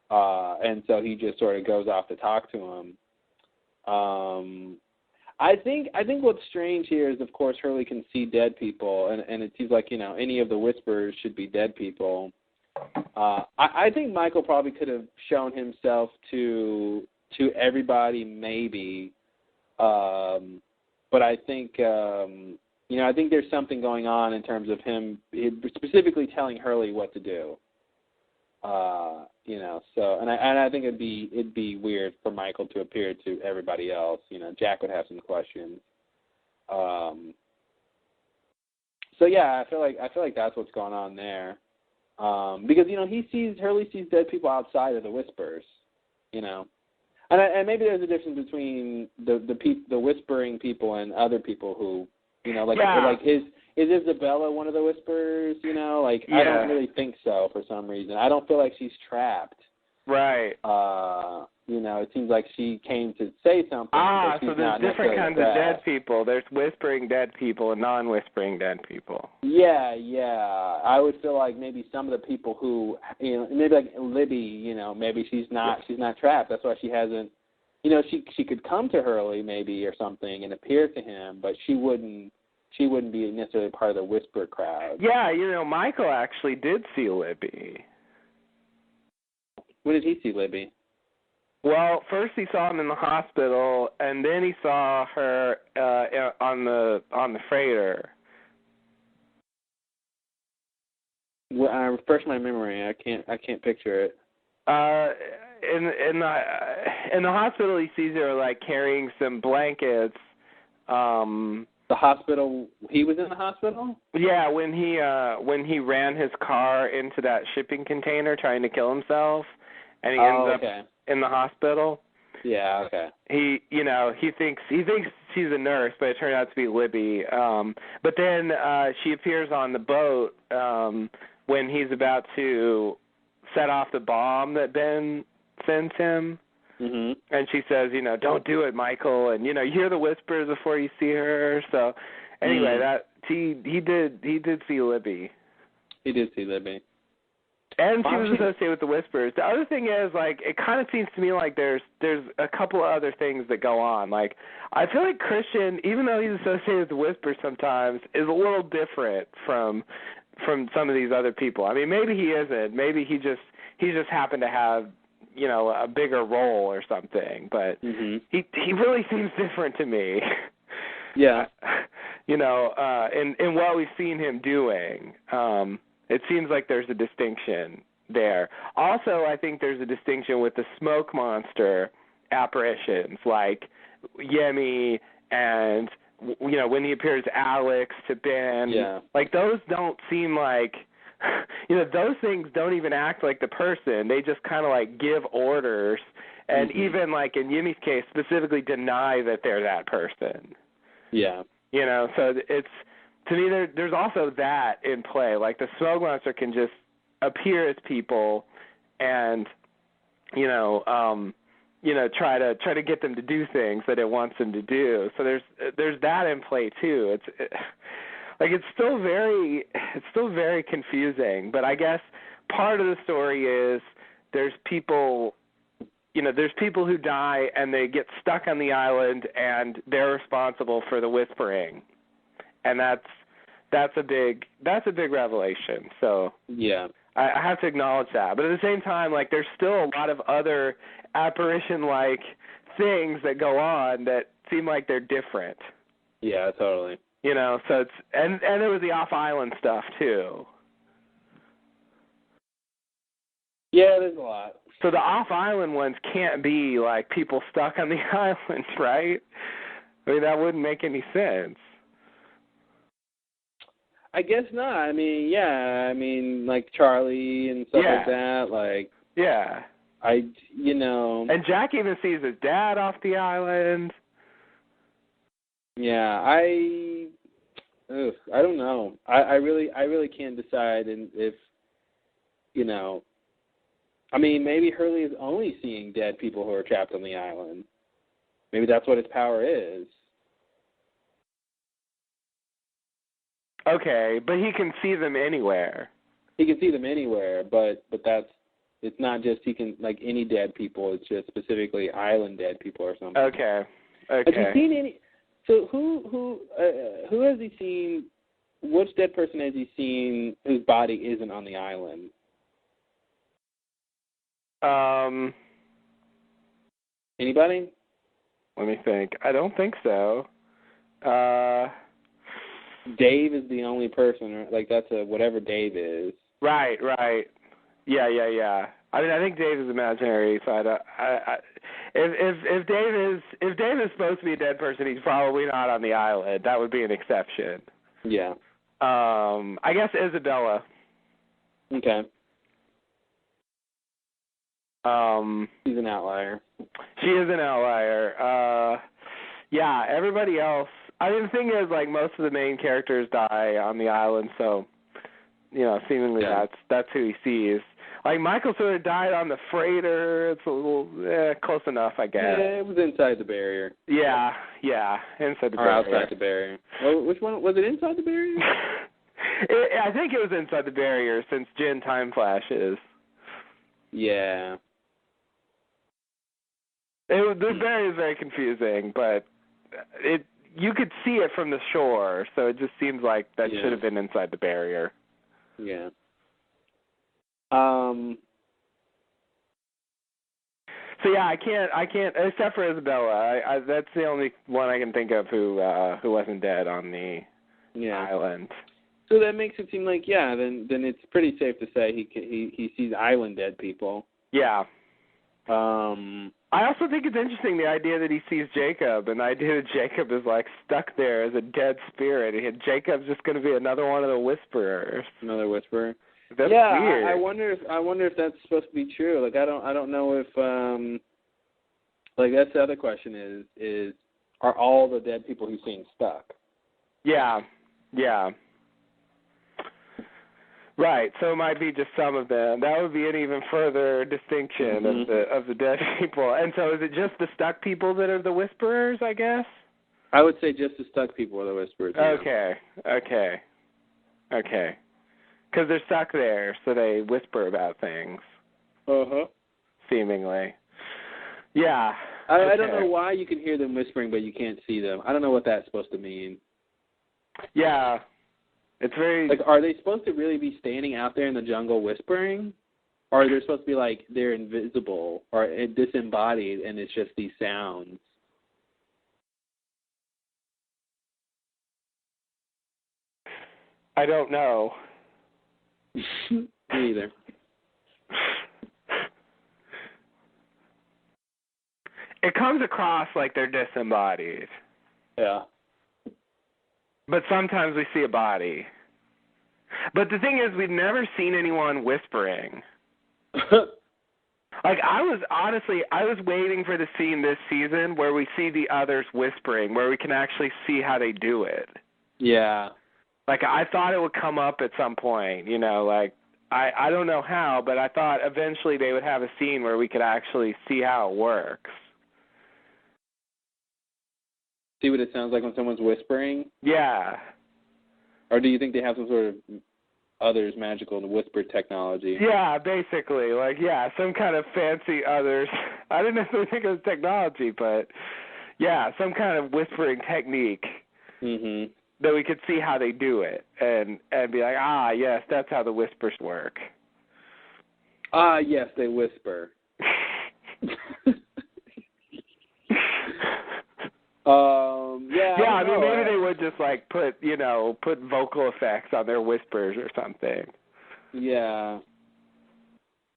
And so he just sort of goes off to talk to him. I think what's strange here is, of course, Hurley can see dead people, and it seems like, any of the whispers should be dead people. I think Michael probably could have shown himself to everybody, maybe. But I think... I think there's something going on in terms of him specifically telling Hurley what to do. So I think it'd be weird for Michael to appear to everybody else. Jack would have some questions. So yeah, I feel like that's what's going on there. Because Hurley sees dead people outside of the whispers. And maybe there's a difference between the whispering people and other people who. Is Isabella one of the whispers? I don't really think so for some reason. I don't feel like she's trapped. Right. It seems like she came to say something. But she's so there's different kinds of dead people. There's whispering dead people and non-whispering dead people. Yeah. I would feel like maybe some of the people who, maybe like Libby, maybe she's not trapped. That's why she hasn't. She could come to Hurley maybe or something and appear to him, but she wouldn't be necessarily part of the whisper crowd. Yeah, Michael actually did see Libby. When did he see Libby? Well, first he saw him in the hospital, and then he saw her on the freighter. Well, refresh my memory. I can't picture it. In the hospital, he sees her like carrying some blankets. The hospital. He was in the hospital? Yeah, when he ran his car into that shipping container trying to kill himself, and he ends up in the hospital. Yeah. Okay. He thinks she's a nurse, but it turned out to be Libby. But then she appears on the boat when he's about to set off the bomb that Ben sends him. Mm-hmm. And she says, don't do it, Michael. And you hear the whispers before you see her. So anyway, that he did see Libby. He did see Libby. And she was associated with the whispers. The other thing is, it kind of seems to me like there's a couple of other things that go on. Like, I feel like Christian, even though he's associated with the whispers sometimes, is a little different from some of these other people. I mean, maybe he isn't. Maybe he just happened to have, a bigger role or something. But he really seems different to me. Yeah. In what we've seen him doing. It seems like there's a distinction there. Also, I think there's a distinction with the smoke monster apparitions, like Yemi and, when he appears Alex to Ben. Yeah. Like, those don't seem like, those things don't even act like the person. They just kind of, give orders. And even, in Yemi's case, specifically deny that they're that person. Yeah. So it's... To me, there's also that in play. Like, the smoke monster can just appear as people, and try to get them to do things that it wants them to do. So there's that in play too. It's still very confusing. But I guess part of the story is there's people who die and they get stuck on the island and they're responsible for the whispering. and that's a big revelation. So yeah, I have to acknowledge that. But at the same time, like, there's still a lot of other apparition-like things that go on that seem like they're different. Yeah, totally. You know, so it's and there was the off-island stuff too. Yeah, there's a lot. So the off-island ones can't be like people stuck on the island, right? I mean, that wouldn't make any sense. I guess not. I mean, yeah. I mean, like Charlie and stuff like that. Like, yeah. And Jack even sees his dad off the island. Yeah, I don't know. I really can't decide if, you know. I mean, maybe Hurley is only seeing dead people who are trapped on the island. Maybe that's what his power is. Okay, but he can see them anywhere. He can see them anywhere, but it's not just he can, like, any dead people. It's just specifically island dead people or something. Okay. Have you seen any? So who has he seen? Which dead person has he seen whose body isn't on the island? Anybody? Let me think. I don't think so. Dave is the only person, like, that's whatever Dave is. Right. Yeah. I mean, I think Dave is imaginary, so if Dave is supposed to be a dead person, he's probably not on the island. That would be an exception. Yeah. I guess Isabella. Okay. She's an outlier. She is an outlier. Yeah, everybody else. I mean, the thing is, like, most of the main characters die on the island, so, you know, seemingly that's who he sees. Like, Michael sort of died on the freighter. It's a little close enough, I guess. Yeah, it was inside the barrier. Yeah, inside the barrier. Or outside the barrier. Well, which one? Was it inside the barrier? I think it was inside the barrier since Jin time flashes. Yeah. The barrier is very confusing, but you could see it from the shore, so it just seems like that should have been inside the barrier. Yeah. So yeah, I can't except for Isabella. That's the only one I can think of who wasn't dead on the island. So that makes it seem like then it's pretty safe to say he sees island dead people. Yeah. I also think it's interesting the idea that he sees Jacob, and the idea that Jacob is like stuck there as a dead spirit, and Jacob's just going to be another one of the whisperers. Another whisperer. That's weird. I wonder if that's supposed to be true. Like, I don't know if like, that's the other question is are all the dead people he's seeing stuck? Yeah. Right, so it might be just some of them. That would be an even further distinction of the dead people. And so is it just the stuck people that are the whisperers, I guess? I would say just the stuck people are the whisperers. Yeah. Okay. Because they're stuck there, so they whisper about things. Uh-huh. Seemingly. Yeah. I don't know why you can hear them whispering, but you can't see them. I don't know what that's supposed to mean. Yeah. It's very... Like, are they supposed to really be standing out there in the jungle whispering? Or are they supposed to be like they're invisible or disembodied and it's just these sounds? I don't know. Me either. It comes across like they're disembodied. Yeah. But sometimes we see a body. But the thing is, we've never seen anyone whispering. Like, I was waiting for the scene this season where we see the others whispering, where we can actually see how they do it. Yeah. Like, I thought it would come up at some point, you know, like, I don't know how, but I thought eventually they would have a scene where we could actually see how it works. See what it sounds like when someone's whispering? Yeah. Or do you think they have some sort of others magical whisper technology? Yeah, basically. Like, some kind of fancy others. I didn't necessarily think it was technology, but, some kind of whispering technique that we could see how they do it and be like, yes, that's how the whispers work. Yes, they whisper. I mean, maybe they would just like put vocal effects on their whispers or something. Yeah.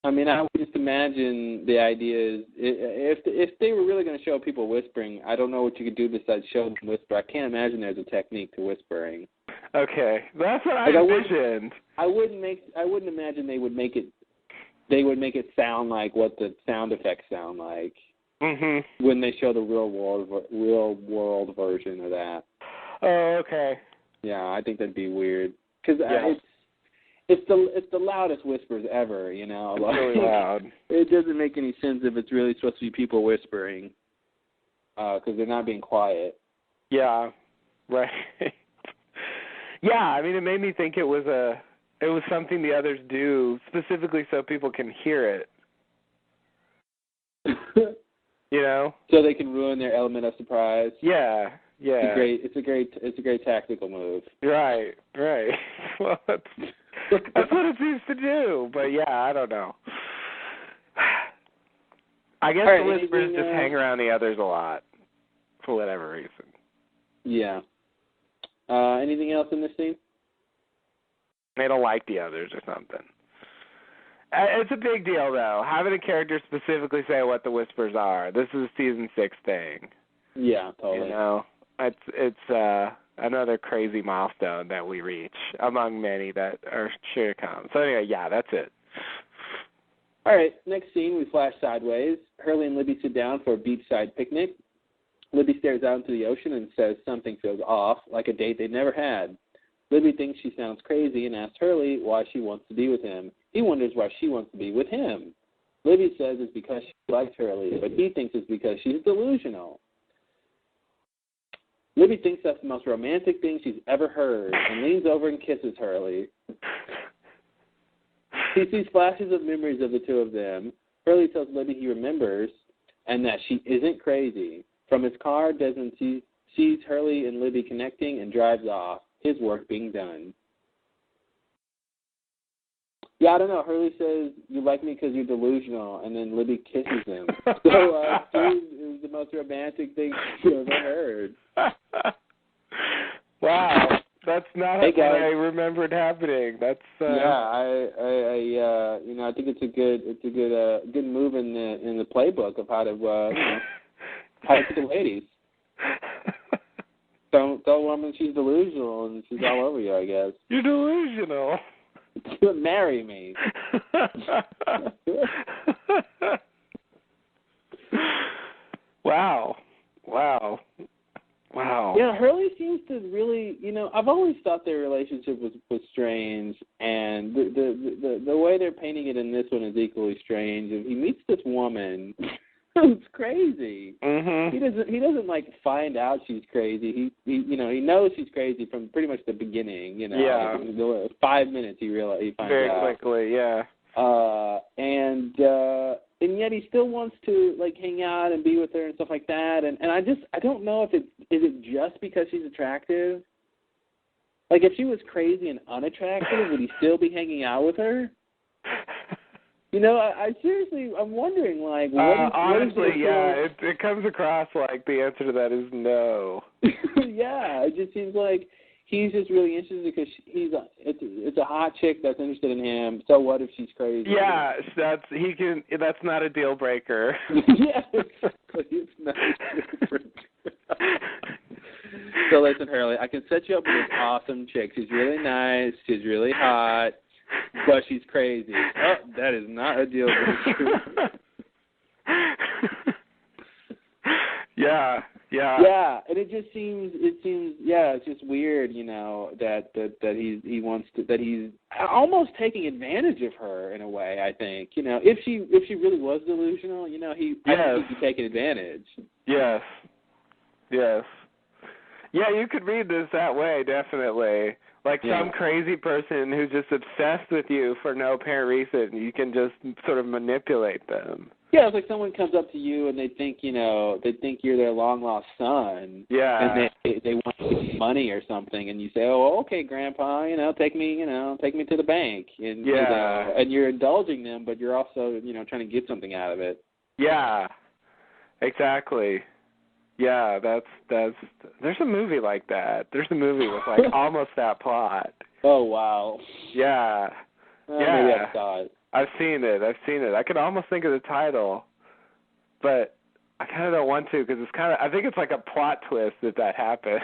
I mean, I would just imagine the idea is if they were really going to show people whispering, I don't know what you could do besides show them whisper. I can't imagine there's a technique to whispering. Okay, that's what I envisioned. I wouldn't imagine they would make it sound like what the sound effects sound like. Mm-hmm. When they show the real world version of that. Oh, okay. Yeah, I think that'd be weird because it's the loudest whispers ever. Like, really loud. It doesn't make any sense if it's really supposed to be people whispering because they're not being quiet. Yeah, right. Yeah, I mean, it made me think it was something the others do specifically so people can hear it. So they can ruin their element of surprise. Yeah. It's a great tactical move. Right. Well, that's what it seems to do. But yeah, I don't know. I guess the whispers just hang around the others a lot for whatever reason. Yeah. Anything else in this scene? They don't like the others or something. It's a big deal, though, having a character specifically say what the whispers are. This is a season 6 thing. Yeah, totally. It's another crazy milestone that we reach among many that are sure to come. So anyway, yeah, that's it. All right, next scene, we flash sideways. Hurley and Libby sit down for a beachside picnic. Libby stares out into the ocean and says something feels off, like a date they'd never had. Libby thinks she sounds crazy and asks Hurley why she wants to be with him. He wonders why she wants to be with him. Libby says it's because she likes Hurley, but he thinks it's because she's delusional. Libby thinks that's the most romantic thing she's ever heard and leans over and kisses Hurley. He sees flashes of memories of the two of them. Hurley tells Libby he remembers and that she isn't crazy. From his car, Desmond sees Hurley and Libby connecting and drives off, his work being done. Yeah, I don't know. Hurley says, you like me because you're delusional, and then Libby kisses him. So, dude, it was the most romantic thing you've ever heard. Wow. That's not what I remembered happening. That's I think it's a good move in the playbook of how to how to get the ladies. Tell a woman she's delusional and she's all over you, I guess. You're delusional. Marry me. Wow. Yeah, Hurley seems to really, I've always thought their relationship was strange, and the way they're painting it in this one is equally strange. He meets this woman who's crazy. Mm-hmm. He doesn't like find out she's crazy. He knows she's crazy from pretty much the beginning. Yeah. Like 5 minutes he finds out very quickly. Yeah. And yet he still wants to like hang out and be with her and stuff like that. And I don't know if is it just because she's attractive? Like if she was crazy and unattractive, would he still be hanging out with her? I seriously, I'm wondering, like, honestly, it comes across like the answer to that is no. Yeah, it just seems like he's just really interested because it's a hot chick that's interested in him. So what if she's crazy? Yeah, that's not a deal breaker. Yeah, it's not a deal breaker. So listen, Hurley, I can set you up with this awesome chick. She's really nice. She's really hot. But she's crazy. Oh, that is not a deal breaker. Yeah. Yeah, and it seems it's just weird, that he wants to, that he's almost taking advantage of her in a way, I think. If she really was delusional, I think he'd be taking advantage. Yes. Yeah, you could read this that way, definitely. Like some crazy person who's just obsessed with you for no apparent reason. You can just sort of manipulate them. Yeah, it's like someone comes up to you and they think you're their long lost son. Yeah. And they want to give you money or something, and you say, "Oh, okay, Grandpa, take me to the bank." And and you're indulging them, but you're also trying to get something out of it. Yeah. Exactly. Yeah, that's there's a movie like that. There's a movie with like almost that plot. Oh, wow. Yeah. Well, yeah. Maybe I saw it. I've seen it. I could almost think of the title, but I kind of don't want to because I think it's like a plot twist that happens.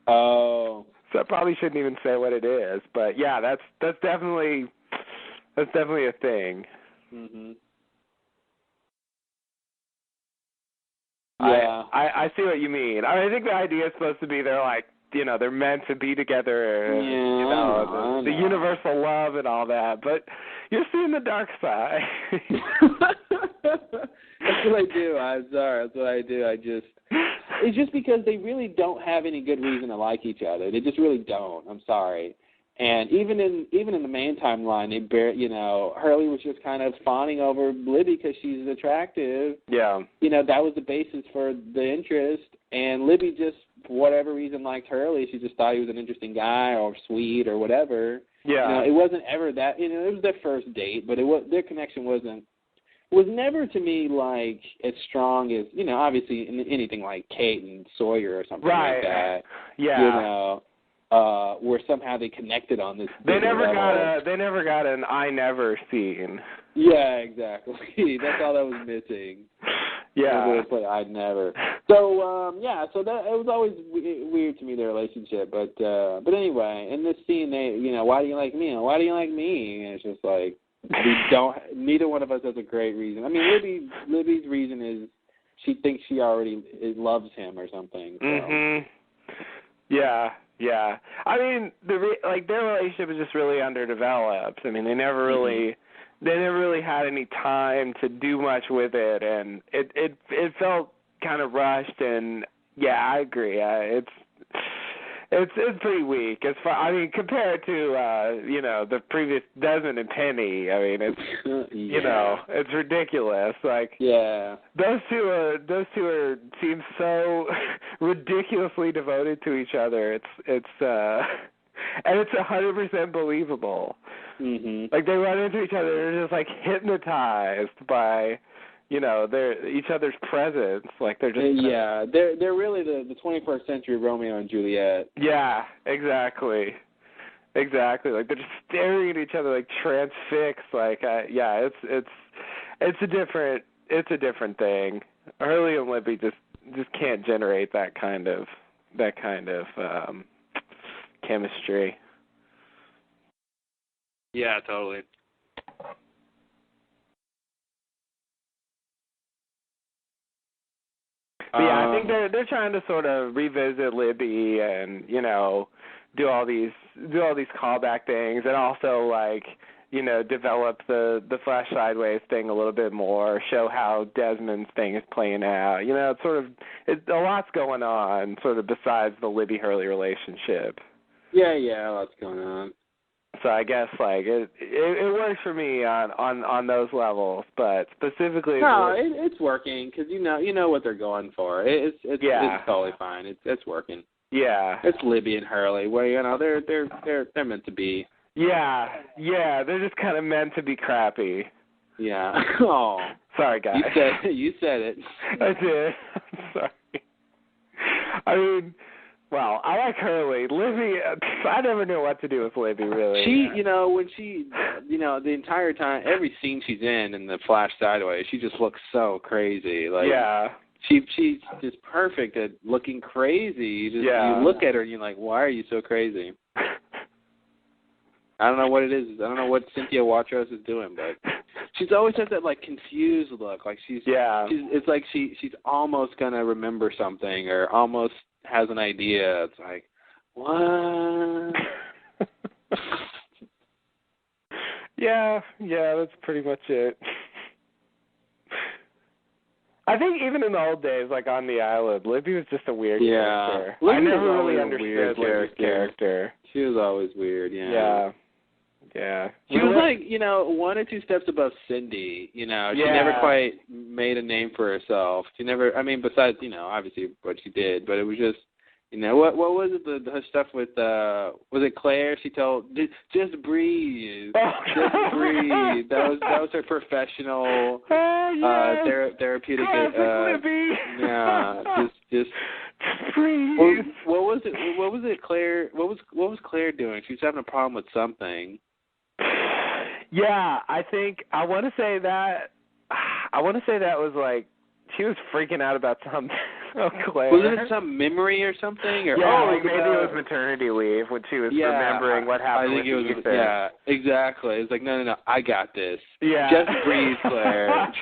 Oh. So I probably shouldn't even say what it is, but yeah, that's definitely a thing. Mhm. Yeah. I see what you mean. I think the idea is supposed to be they're meant to be together, and, the universal love and all that, but you're seeing the dark side. That's what I do. I'm sorry. That's what I do. It's just because they really don't have any good reason to like each other. They just really don't. I'm sorry. And even in the main timeline, Hurley was just kind of fawning over Libby because she's attractive. Yeah. That was the basis for the interest. And Libby just, for whatever reason, liked Hurley. She just thought he was an interesting guy or sweet or whatever. Yeah. It wasn't ever that. It was their first date, but their connection was never to me like as strong as obviously in anything like Kate and Sawyer or something like that. Yeah. Where somehow they connected on this. They never got an I never scene. Yeah, exactly. That's all that was missing. Yeah. They play I'd never. So so that it was always weird to me, their relationship. But anyway, in this scene, they why do you like me? Why do you like me? And it's just like neither one of us has a great reason. I mean, Libby's reason is she thinks she already loves him or something. So. Mhm. Yeah. Yeah, I mean, their relationship is just really underdeveloped. I mean, they never really had any time to do much with it, and it felt kind of rushed. And yeah, I agree. It's pretty weak. Compared to the previous Desmond and Penny. I mean, it's it's ridiculous. Like those two seem so ridiculously devoted to each other. It's and it's 100% believable. Mm-hmm. Like they run into each other and they're just like hypnotized by each other's presence. Like they're just they're really the 21st century Romeo and Juliet. Yeah, exactly. Like they're just staring at each other like transfixed. Like it's a different thing. Hurley and Libby just can't generate that kind of chemistry. Yeah, totally. Yeah, I think they're trying to sort of revisit Libby and do all these callback things, and also develop the Flash Sideways thing a little bit more, show how Desmond's thing is playing out. It's a lot's going on, sort of besides the Libby Hurley relationship. Yeah, a lot's going on. So I guess it works for me on those levels, but specifically it's working because you know what they're going for. It's totally fine. It's working. Yeah, it's Libby and Hurley where they're meant to be. Yeah, they're just kind of meant to be crappy. Yeah. Oh, sorry guys. You said it. I did. I'm sorry. I mean. Well, I like Hurley. Libby, I never knew what to do with Libby, really. She, when she, the entire time, every scene she's in the Flash Sideways, she just looks so crazy. She's just perfect at looking crazy. You look at her and you're like, why are you so crazy? I don't know what it is. I don't know what Cynthia Watros is doing, but she's always has that confused look. Like it's like she's almost gonna remember something or almost has an idea. It's like, what? yeah, that's pretty much it. I think even in the old days, on the island, Libby was just a weird character. I never really understood Libby's character. She was always weird, Yeah. Yeah. She was like, one or two steps above Cindy. She never quite made a name for herself. She never, besides, obviously what she did, but it was just, what was it, her stuff with, was it Claire? She told, just breathe. Just breathe. That was her professional, therapeutic, just breathe. What was it, Claire, what was Claire doing? She was having a problem with something. Yeah, I want to say that was like, she was freaking out about something. Oh, Claire. Wasn't it some memory or something? Or, maybe it was maternity leave when she was remembering what happened with Ethan. Yeah, exactly. It's like, no, I got this. Yeah. Just breathe, Claire.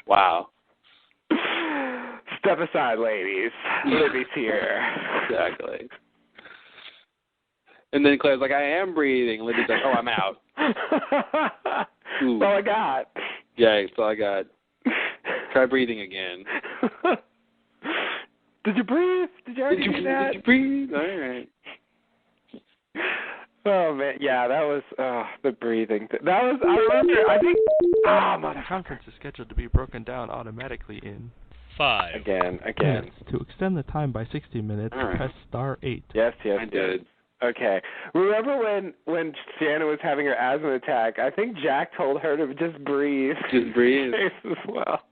Wow. Step aside, ladies. Libby's here. Exactly. And then Claire's like, I am breathing. And Libby's like, oh, I'm out. That's all I got. Yeah, that's all I got. Try breathing again. Did you breathe? Did you already do that? Did you breathe? All right. Oh, man. Yeah, that was the breathing. That was, I think, the conference is scheduled to be broken down automatically in 5. Again. minutes. To extend the time by 60 minutes, press star 8. Yes. I did. Okay. Remember when Shannon was having her asthma attack, I think Jack told her to just breathe. Just breathe. As well.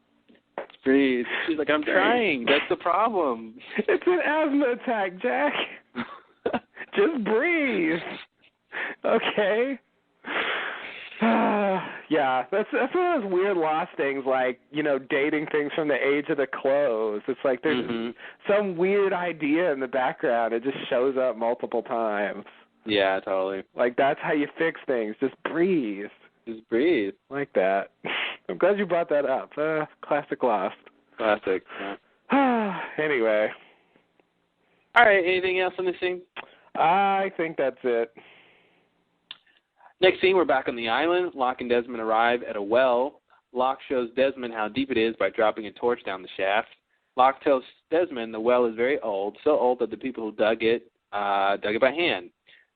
Just breathe. She's like, I'm trying. That's the problem. It's an asthma attack, Jack. Just breathe. Okay. Yeah, that's one of those weird lost things, like, dating things from the age of the clothes. It's like there's some weird idea in the background. It just shows up multiple times. Yeah, totally. Like, that's how you fix things. Just breathe. Just breathe. Like that. I'm glad you brought that up. Classic Lost. Classic. Yeah. Anyway. All right, anything else on this scene? I think that's it. Next scene, we're back on the island. Locke and Desmond arrive at a well. Locke shows Desmond how deep it is by dropping a torch down the shaft. Locke tells Desmond the well is very old, so old that the people who dug it by hand.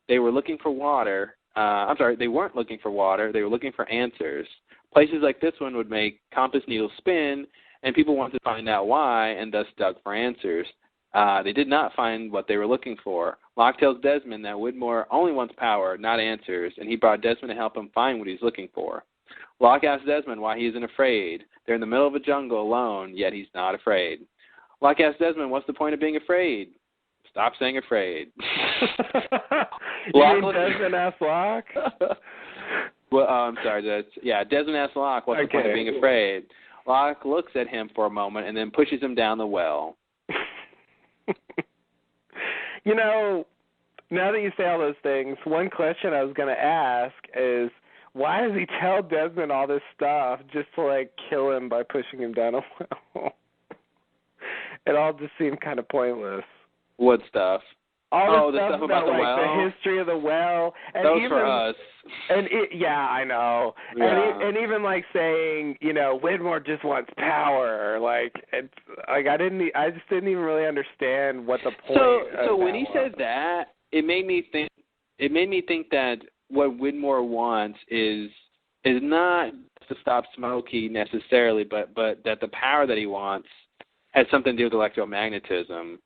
They were looking for water. They weren't looking for water. They were looking for answers. Places like this one would make compass needles spin, and people wanted to find out why, and thus dug for answers. They did not find what they were looking for. Locke tells Desmond that Widmore only wants power, not answers, and he brought Desmond to help him find what he's looking for. Locke asks Desmond why he isn't afraid. They're in the middle of a jungle alone, yet he's not afraid. Locke asks Desmond, what's the point of being afraid? Stop saying afraid. Desmond asks Locke? Well, I'm sorry. Desmond asks Locke, what's the point of being afraid? Locke looks at him for a moment and then pushes him down the well. Now that you say all those things, one question I was going to ask is, why does he tell Desmond all this stuff just to, kill him by pushing him down a well? It all just seemed kind of pointless. What stuff? All the stuff about the well? The history of the well. And that was for us. I know. Yeah. And even saying, Widmore just wants power. I just didn't even really understand what the point. So when he said that, it made me think that what Widmore wants is not to stop Smokey necessarily, but that the power that he wants has something to do with electromagnetism.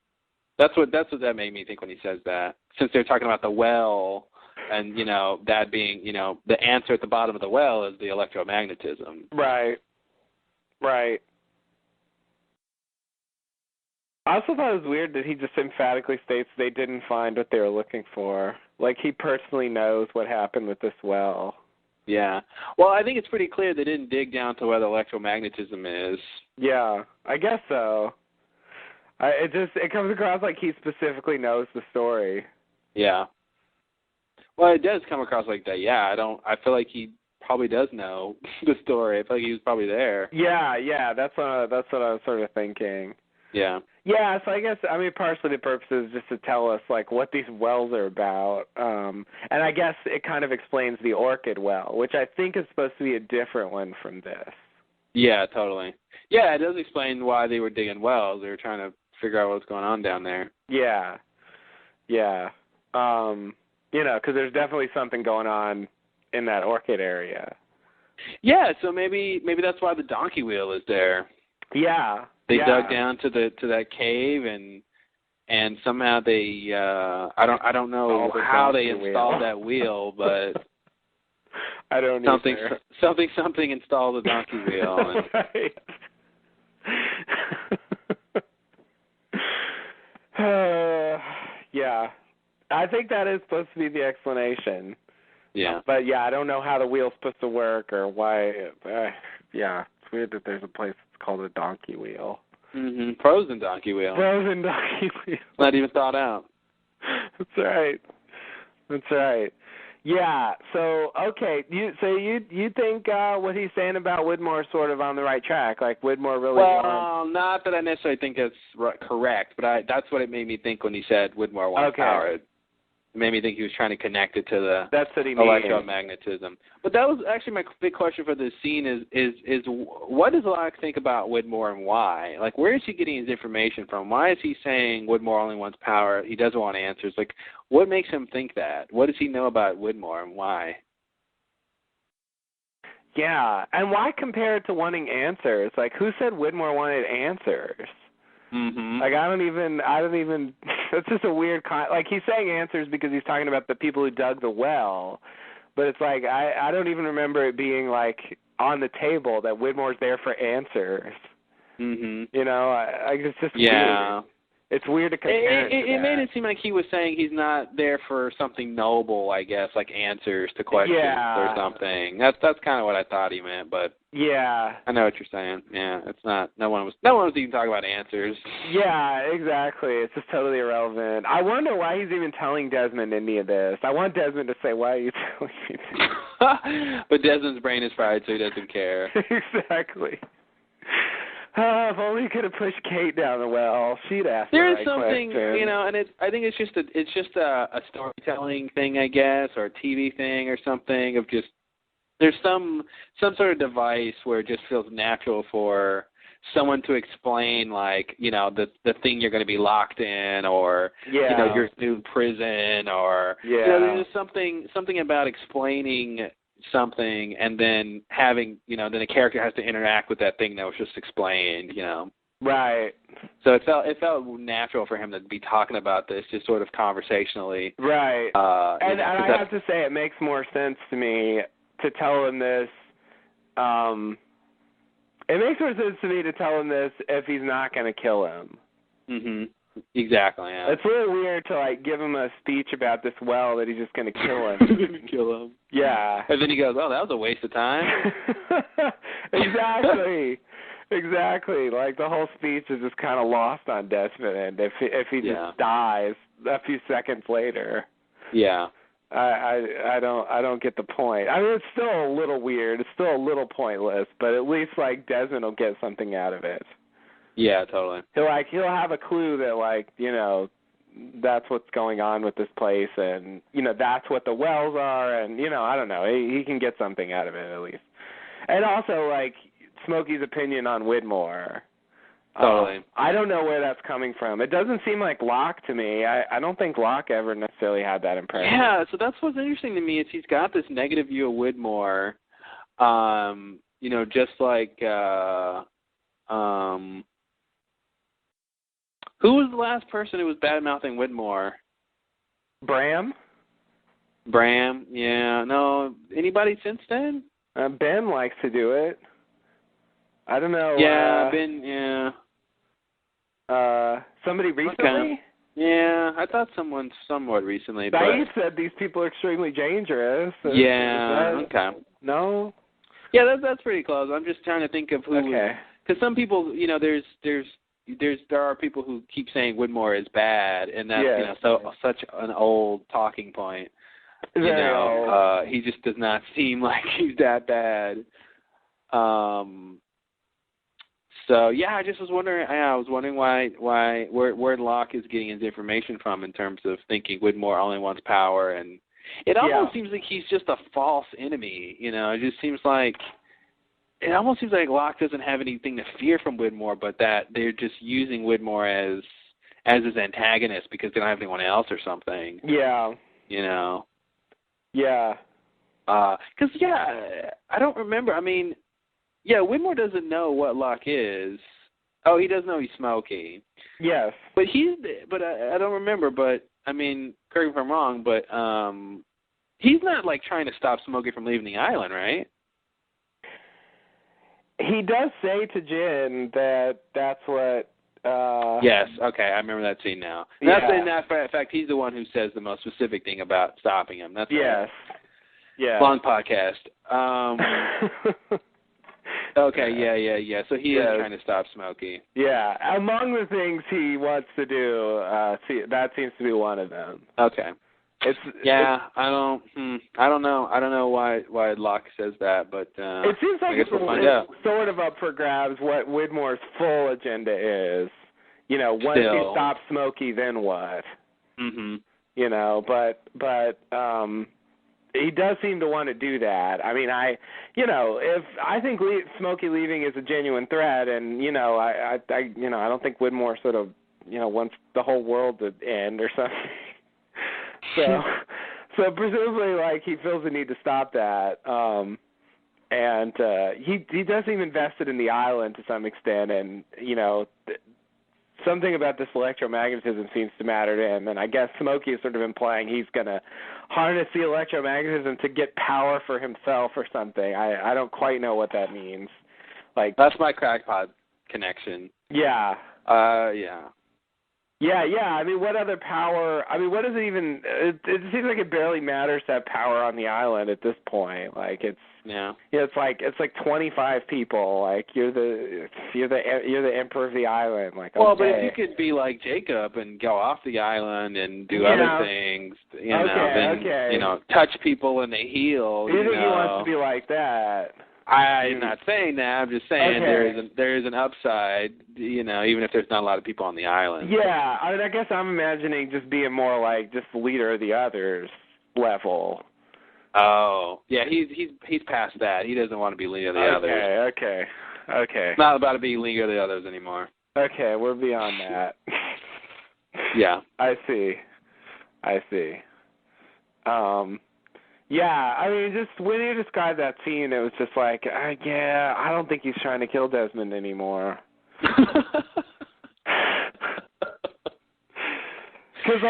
That's what that made me think when he says that. Since they're talking about the well, and that being the answer at the bottom of the well is the electromagnetism. Right. I also thought it was weird that he just emphatically states they didn't find what they were looking for. Like he personally knows what happened with this well. Yeah. Well, I think it's pretty clear they didn't dig down to where the electromagnetism is. Yeah, I guess so. It comes across like he specifically knows the story. Yeah. Well, it does come across like that. Yeah, I feel like he probably does know the story. I feel like he was probably there. Yeah. That's what I was sort of thinking. Yeah. Yeah, so I guess, partially the purpose is just to tell us, what these wells are about. And I guess it kind of explains the orchid well, which I think is supposed to be a different one from this. Yeah, totally. Yeah, it does explain why they were digging wells. They were trying to figure out what's going on down there. Yeah. You know, because there's definitely something going on in that orchid area. Yeah, so maybe that's why the donkey wheel is there. Yeah. They dug down to that cave and somehow they I don't know how they installed that wheel, but I don't either. Something installed the donkey wheel. Right. Yeah. I think that is supposed to be the explanation. Yeah. But yeah, I don't know how the wheel's supposed to work or why. Yeah, it's weird that there's a place that's called a donkey wheel. Mm-hmm. Frozen donkey wheel. Frozen donkey wheel. Not even thought out. That's right. That's right. Yeah. So okay, you think what he's saying about Widmore is sort of on the right track? Like Widmore really. Well, not that I necessarily think that's correct, but that's what it made me think when he said Widmore wants power. It made me think he was trying to connect it to the electromagnetism. But that was actually my big question for this scene is what does Locke think about Widmore and why? Like, where is he getting his information from? Why is he saying Widmore only wants power? He doesn't want answers. Like, what makes him think that? What does he know about Widmore and why? Yeah, and why compare it to wanting answers? Like, who said Widmore wanted answers? Mm-hmm. Like, I don't even, that's just a weird, like, he's saying answers because he's talking about the people who dug the well, but it's like, I don't even remember it being, like, on the table that Widmore's there for answers. Mm-hmm. You know, it's just weird. It's weird to compare it made it seem like he was saying he's not there for something noble, I guess, like answers to questions or something. That's kind of what I thought he meant, but yeah, I know what you're saying. Yeah, it's not. No one was even talking about answers. Yeah, exactly. It's just totally irrelevant. I wonder why he's even telling Desmond any of this. I want Desmond to say, "Why are you telling me this?" But Desmond's brain is fried, so he doesn't care. Exactly. If only he could have pushed Kate down the well. She'd ask the right something, question. you know, and I think it's just a storytelling thing, I guess, or a TV thing or something of just there's some sort of device where it just feels natural for someone to explain, like, you know, the thing you're going to be locked in, or you know, your new prison, or you know, there's just something about explaining something and then having, you know, then a character has to interact with that thing that was just explained, you know. Right. So it felt natural for him to be talking about this just sort of conversationally. Right. And I have to say, it makes more sense to me to tell him this. It makes more sense to me to tell him this if he's not going to kill him. Mm-hmm. Exactly, yeah. It's a little weird to, like, give him a speech about this well that he's just going to kill him. Kill him. Yeah. And then he goes, "Oh, that was a waste of time." Exactly. Exactly. Like, the whole speech is just kind of lost on Desmond if he just dies a few seconds later. Yeah. I don't get the point. I mean, it's still a little weird. It's still a little pointless, but at least, like, Desmond will get something out of it. Yeah, totally. He'll have a clue that, like, you know, that's what's going on with this place, and, you know, that's what the wells are, and, you know, I don't know. He can get something out of it at least. And also, like, Smokey's opinion on Widmore. Totally. I don't know where that's coming from. It doesn't seem like Locke to me. I don't think Locke ever necessarily had that impression. Yeah, so that's what's interesting to me is he's got this negative view of Widmore, you know, just like who was the last person who was bad-mouthing Widmore? Bram, yeah. No, anybody since then? Ben likes to do it. I don't know. Yeah, Ben, yeah. Somebody recently? Okay. Yeah, I thought someone somewhat recently. Saeed said these people are extremely dangerous. Okay. No? Yeah, that's pretty close. I'm just trying to think of who. Okay. Because some people, you know, there are people who keep saying Widmore is bad, and that's you know such an old talking point. You know, he just does not seem like he's that bad. So yeah, I just was wondering. I was wondering where Locke is getting his information from in terms of thinking Widmore only wants power, and it almost seems like he's just a false enemy. You know, it almost seems like Locke doesn't have anything to fear from Widmore, but that they're just using Widmore as his antagonist because they don't have anyone else or something. Yeah. you know. Yeah. Because, I don't remember. I mean, Widmore doesn't know what Locke is. Oh, he does know he's Smokey. Yes. But I don't remember, but, I mean, correct me if I'm wrong, but he's not, like, trying to stop Smokey from leaving the island, right? He does say to Jen that that's what... Yes, okay, I remember that scene now. Yeah. In fact, he's the one who says the most specific thing about stopping him. That's yes. Yeah. Long podcast. Okay, yeah. So he is trying to stop Smokey. Yeah, among the things he wants to do, that seems to be one of them. Okay. I don't know why Locke says that, but it seems like it's sort of up for grabs what Widmore's full agenda is. You know, once he stops Smokey, then what? Mm-hmm. You know, but he does seem to want to do that. I mean, I think Smokey leaving is a genuine threat, and I don't think Widmore sort of wants the whole world to end or something. So presumably, like, he feels the need to stop that, and he does seem invested in the island to some extent, and something about this electromagnetism seems to matter to him, and I guess Smokey is sort of implying he's going to harness the electromagnetism to get power for himself or something. I don't quite know what that means. Like, that's my crackpot connection. Yeah. Yeah. Yeah. I mean, what other power? I mean, what does it even? It seems like it barely matters to have power on the island at this point. Like, it's it's like 25 people. Like, you're the emperor of the island. Like, well, but if you could be like Jacob and go off the island and do other things, touch people when they heal. You think he wants to be like that? I'm not saying that. I'm just saying there is an upside, even if there's not a lot of people on the island. Yeah, I mean, I guess I'm imagining just being more like just the leader of the others level. Oh, yeah, he's past that. He doesn't want to be leader of the others. Okay. It's not about to be leader of the others anymore. Okay, we're beyond that. Yeah. I see. Yeah, I mean, just when you described that scene, it was just like, I don't think he's trying to kill Desmond anymore. Cause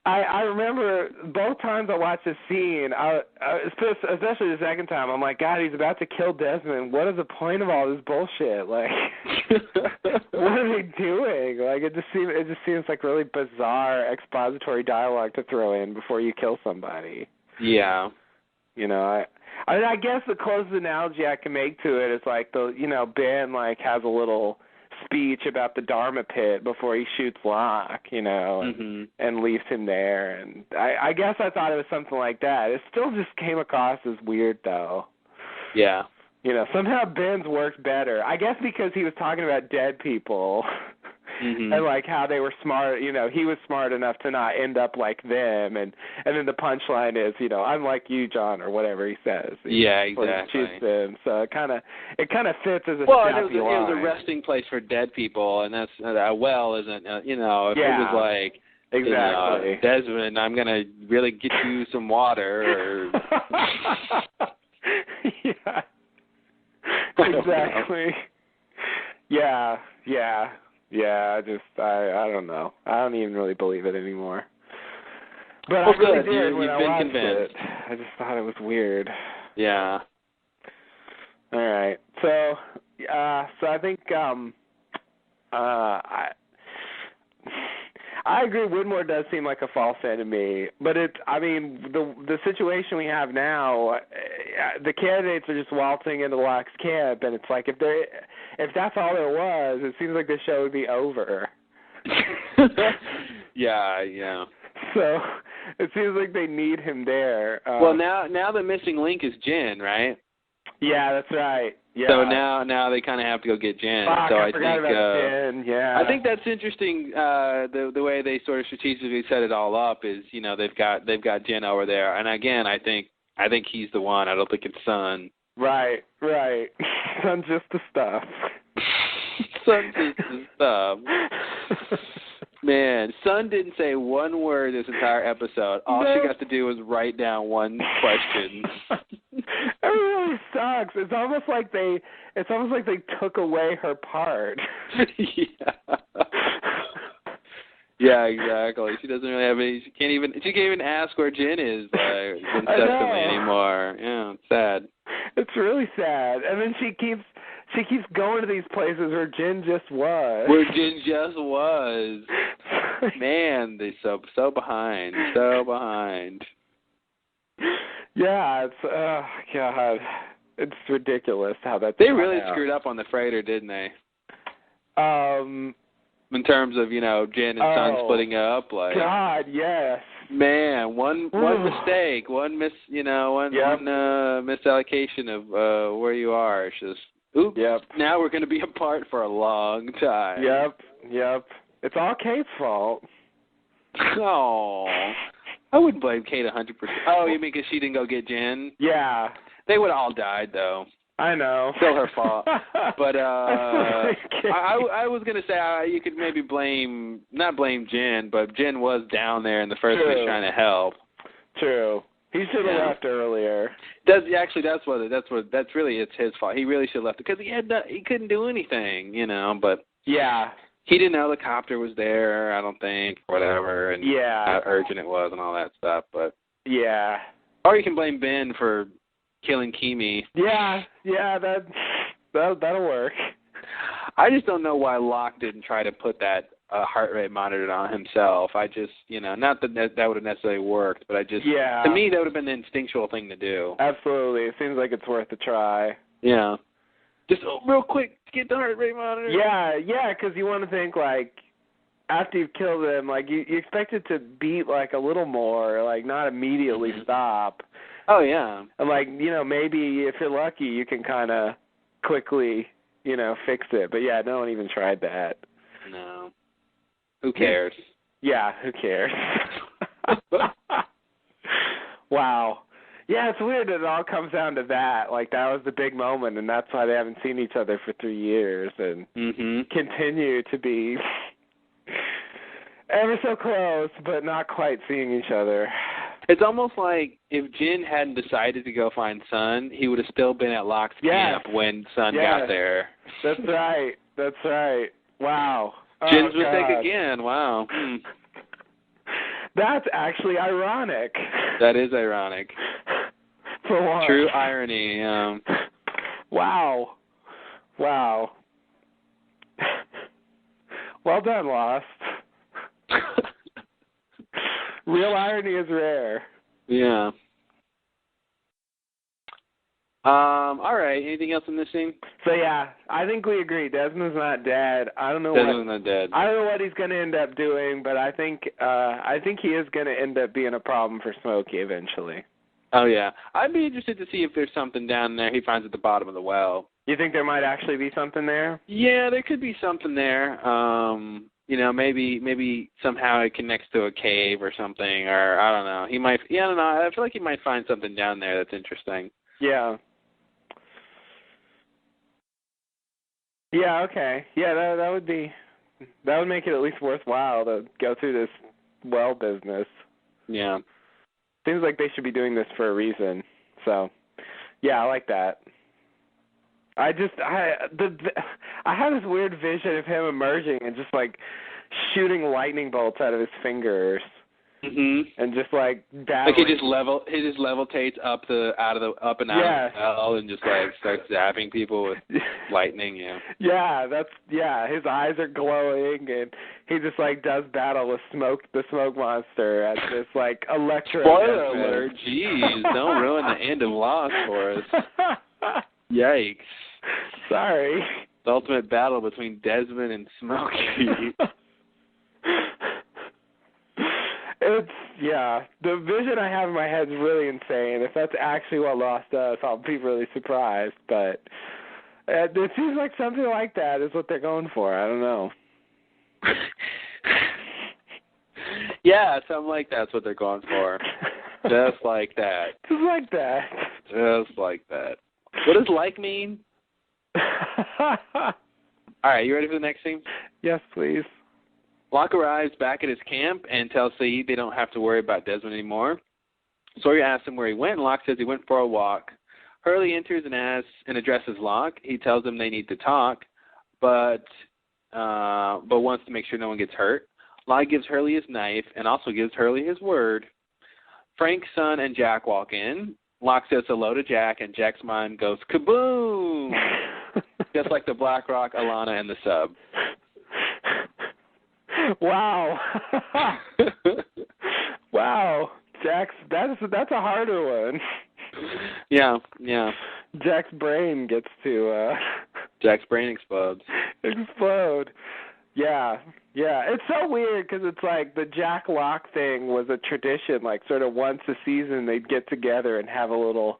I remember both times I watched this scene, especially the second time, I'm like, God, he's about to kill Desmond. What is the point of all this bullshit? Like, what are they doing? Like, it just seems like really bizarre expository dialogue to throw in before you kill somebody. Yeah. I guess the closest analogy I can make to it is like Ben like has a little speech about the Dharma pit before he shoots Locke, and leaves him there. And I guess I thought it was something like that. It still just came across as weird, though. Yeah. Somehow Ben's worked better. I guess because he was talking about dead people. And like how they were smart, he was smart enough to not end up like them, and then the punchline is, I'm like you, John, or whatever he says. Yeah, exactly. He shoots them, so it kind of fits as a snappy line. It was a resting place for dead people, and that's well isn't if it was like exactly Desmond, I'm gonna really get you some water. Or... yeah, exactly. Yeah. I don't know. I don't even really believe it anymore. But I really did when I watched convinced. it. I just thought it was weird. Yeah. All right. So I think I agree. Widmore does seem like a false enemy, but the situation we have now, the candidates are just waltzing into Locke's camp, and it's like if that's all there was, it seems like the show would be over. Yeah. So it seems like they need him there. Well, now the missing link is Jen, right? Yeah, that's right. Yeah. So now they kind of have to go get Jen. So I forgot about Jen. Yeah. I think that's interesting. The way they sort of strategically set it all up is, they've got Jen over there, and again, I think he's the one. I don't think it's Sun. Right. Sun's just the stuff. Sun's just the stuff. Man, Sun didn't say one word this entire episode. All she got to do was write down one question. It really sucks. It's almost like they took away her part. Yeah. Yeah, exactly. She doesn't really have any. She can't even ask where Jen is consistently anymore. Yeah, it's sad. It's really sad. And then she keeps going to these places where Jen just was. Where Jen just was. Man, they're so behind. So behind. Yeah, it's God. It's ridiculous how that's They really screwed up on the freighter, didn't they? In terms of, Jen and Sun splitting up, like God, yes. Man, one mistake, one misallocation of where you are. It's just oops. Yep. Now we're going to be apart for a long time. Yep. It's all Kate's fault. Oh, I wouldn't blame Kate 100%. Oh, you mean because she didn't go get Jen? Yeah. They would have all died, though. I know. Still her fault. But I was going to say you could maybe not blame Jen, but Jen was down there in the first place trying to help. True. He should have left earlier. That's really it's his fault. He really should have left because he couldn't do anything, but yeah. He didn't know the copter was there, I don't think, or whatever, and how urgent it was and all that stuff, but yeah. Or you can blame Ben for killing Kimi. Yeah, that'll work. I just don't know why Locke didn't try to put that heart rate monitor on himself. I just, not that would have necessarily worked, but to me that would have been the instinctual thing to do. Absolutely. It seems like it's worth a try. Yeah. Just real quick, get the heart rate monitor. Yeah, because you want to think, after you've killed him, you expect it to beat, a little more, not immediately stop. Oh, yeah. And, maybe if you're lucky, you can kind of quickly, fix it. But, yeah, no one even tried that. No. Who cares? Yeah, who cares? Wow. Yeah, it's weird that it all comes down to that. That was the big moment, and that's why they haven't seen each other for 3 years and continue to be ever so close, but not quite seeing each other. It's almost like if Jin hadn't decided to go find Sun, he would have still been at Locke's camp when Sun got there. That's right. Wow. Jin's mistake again. Wow. That's actually ironic. That is ironic. For what? True irony. Wow. Well done, Lost. Real irony is rare. Yeah. All right. Anything else in this scene? So yeah, I think we agree. Desmond's not dead. Desmond's not dead. I don't know what he's going to end up doing, but I think he is going to end up being a problem for Smokey eventually. Oh yeah, I'd be interested to see if there's something down there he finds at the bottom of the well. You think there might actually be something there? Yeah, there could be something there. Maybe somehow it connects to a cave or something, or I don't know. He might. Yeah, I don't know. I feel like he might find something down there that's interesting. Yeah. Yeah, okay. Yeah, that would make it at least worthwhile to go through this well business. Yeah. Seems like they should be doing this for a reason. So, yeah, I like that. I have this weird vision of him emerging and just shooting lightning bolts out of his fingers. Mm-hmm. And just battling. He just levitates up and out of the well and just starts zapping people with lightning. Yeah. Yeah. His eyes are glowing and he just does battle with the smoke monster at this electro. Spoiler alert! Jeez, don't ruin the end of Lost for us. Yikes! Sorry. The ultimate battle between Desmond and Smokey. The vision I have in my head is really insane. If that's actually what Lost does, I'll be really surprised. But it seems like something like that is what they're going for. I don't know. Yeah, something like that's what they're going for. Just like that. Just like that. Just like that. What does like mean? All right, you ready for the next scene? Yes, please. Locke arrives back at his camp and tells Sayid they don't have to worry about Desmond anymore. Sawyer asks him where he went, and Locke says he went for a walk. Hurley enters and addresses Locke. He tells them they need to talk, but wants to make sure no one gets hurt. Locke gives Hurley his knife and also gives Hurley his word. Frank, Son, and Jack walk in. Locke says hello to Jack, and Jack's mind goes kaboom, just like the Black Rock, Alana, and the sub. Wow. Wow. That's a harder one. Yeah. Jack's brain gets to Jack's brain explodes. Explode. Yeah. It's so weird because it's like the Jack Locke thing was a tradition. Like sort of once a season they'd get together and have a little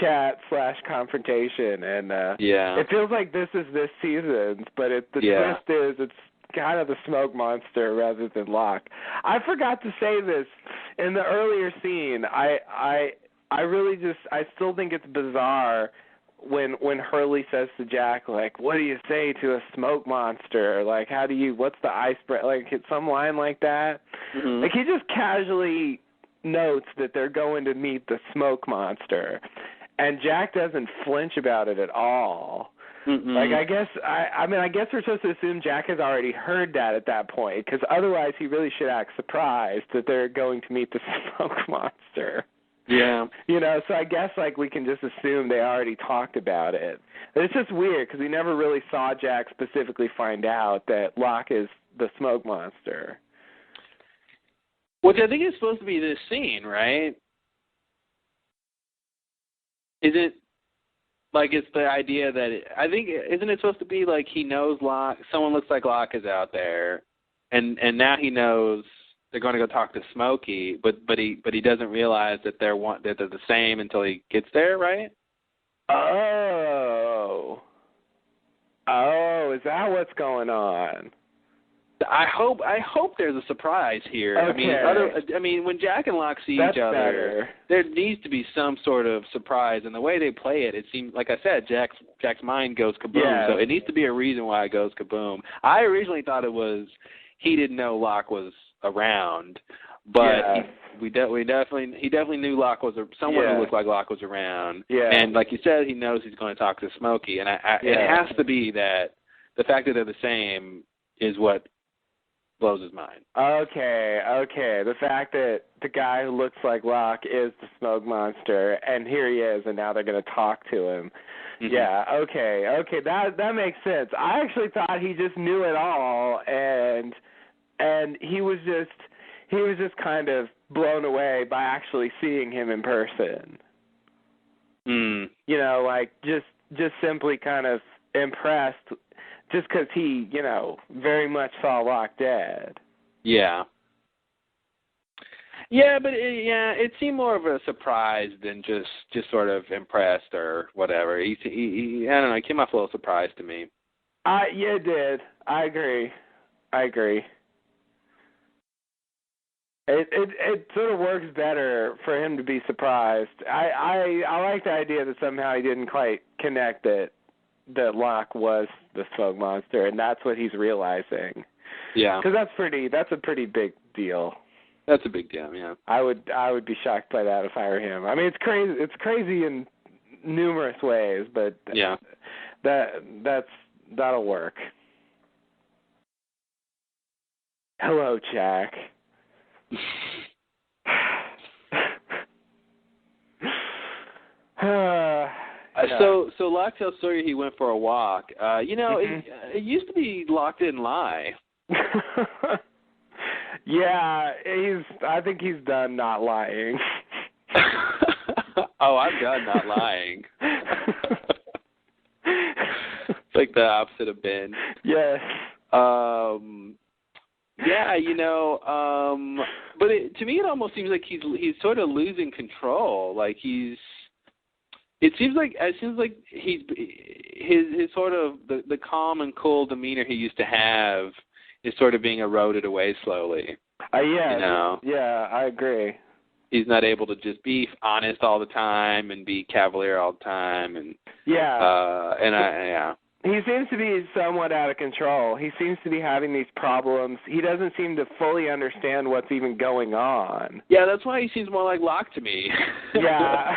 chat/confrontation, and it feels like this is this season's, but the twist is it's kind of the smoke monster rather than Locke. I forgot to say this in the earlier scene. I really I still think it's bizarre when Hurley says to Jack, like, what do you say to a smoke monster? Like, what's the icebreaker? Like, it's some line like that. Mm-hmm. Like, he just casually notes that they're going to meet the smoke monster, and Jack doesn't flinch about it at all. Mm-mm. Like, I guess we're supposed to assume Jack has already heard that at that point, because otherwise he really should act surprised that they're going to meet the smoke monster. Yeah. So I guess, like, we can just assume they already talked about it. It's just weird, because we never really saw Jack specifically find out that Locke is the smoke monster. Which I think is supposed to be this scene, right? Is it? Like, it's the idea that isn't it supposed to be like he knows Locke, someone looks like Locke is out there, and now he knows they're going to go talk to Smokey, but he doesn't realize that they're the same until he gets there, right? Oh, is that what's going on? I hope there's a surprise here. Okay. I mean, when Jack and Locke see That's each other, better. There needs to be some sort of surprise, and the way they play it seems, like I said, Jack's mind goes kaboom. Yeah. So it needs to be a reason why it goes kaboom. I originally thought it was he didn't know Locke was around, but he definitely knew Locke was someone who looked like Locke was around. Yeah. And like you said, he knows he's going to talk to Smokey, and it has to be that the fact that they're the same is what blows his mind. Okay. The fact that the guy who looks like Locke is the smoke monster, and here he is, and now they're going to talk to him. Mm-hmm. Yeah, okay, that makes sense. I actually thought he just knew it all, and he was just kind of blown away by actually seeing him in person. Mm. Like just simply kind of impressed. Just because he, very much saw Locke dead. Yeah. Yeah, but it seemed more of a surprise than just sort of impressed or whatever. He I don't know, it came off a little surprised to me. Yeah, it did. I agree. It sort of works better for him to be surprised. I like the idea that somehow he didn't quite connect that Locke was the smoke monster, and that's what he's realizing. Yeah. Because that's a pretty big deal. That's a big deal, yeah. I would be shocked by that if I were him. I mean, it's crazy. It's crazy in numerous ways, but yeah, that'll work. Hello, Jack. So Locke tells Sawyer he went for a walk. It used to be Locke didn't lie. Yeah, I think he's done not lying. Oh, I'm done not lying. It's like the opposite of Ben. Yes. But to me it almost seems like he's sort of losing control. Like it seems like he's his sort of the calm and cool demeanor he used to have is sort of being eroded away slowly. Yeah, I agree. He's not able to just be honest all the time and be cavalier all the time, and He seems to be somewhat out of control. He seems to be having these problems. He doesn't seem to fully understand what's even going on. Yeah, that's why he seems more like Locke to me. Yeah.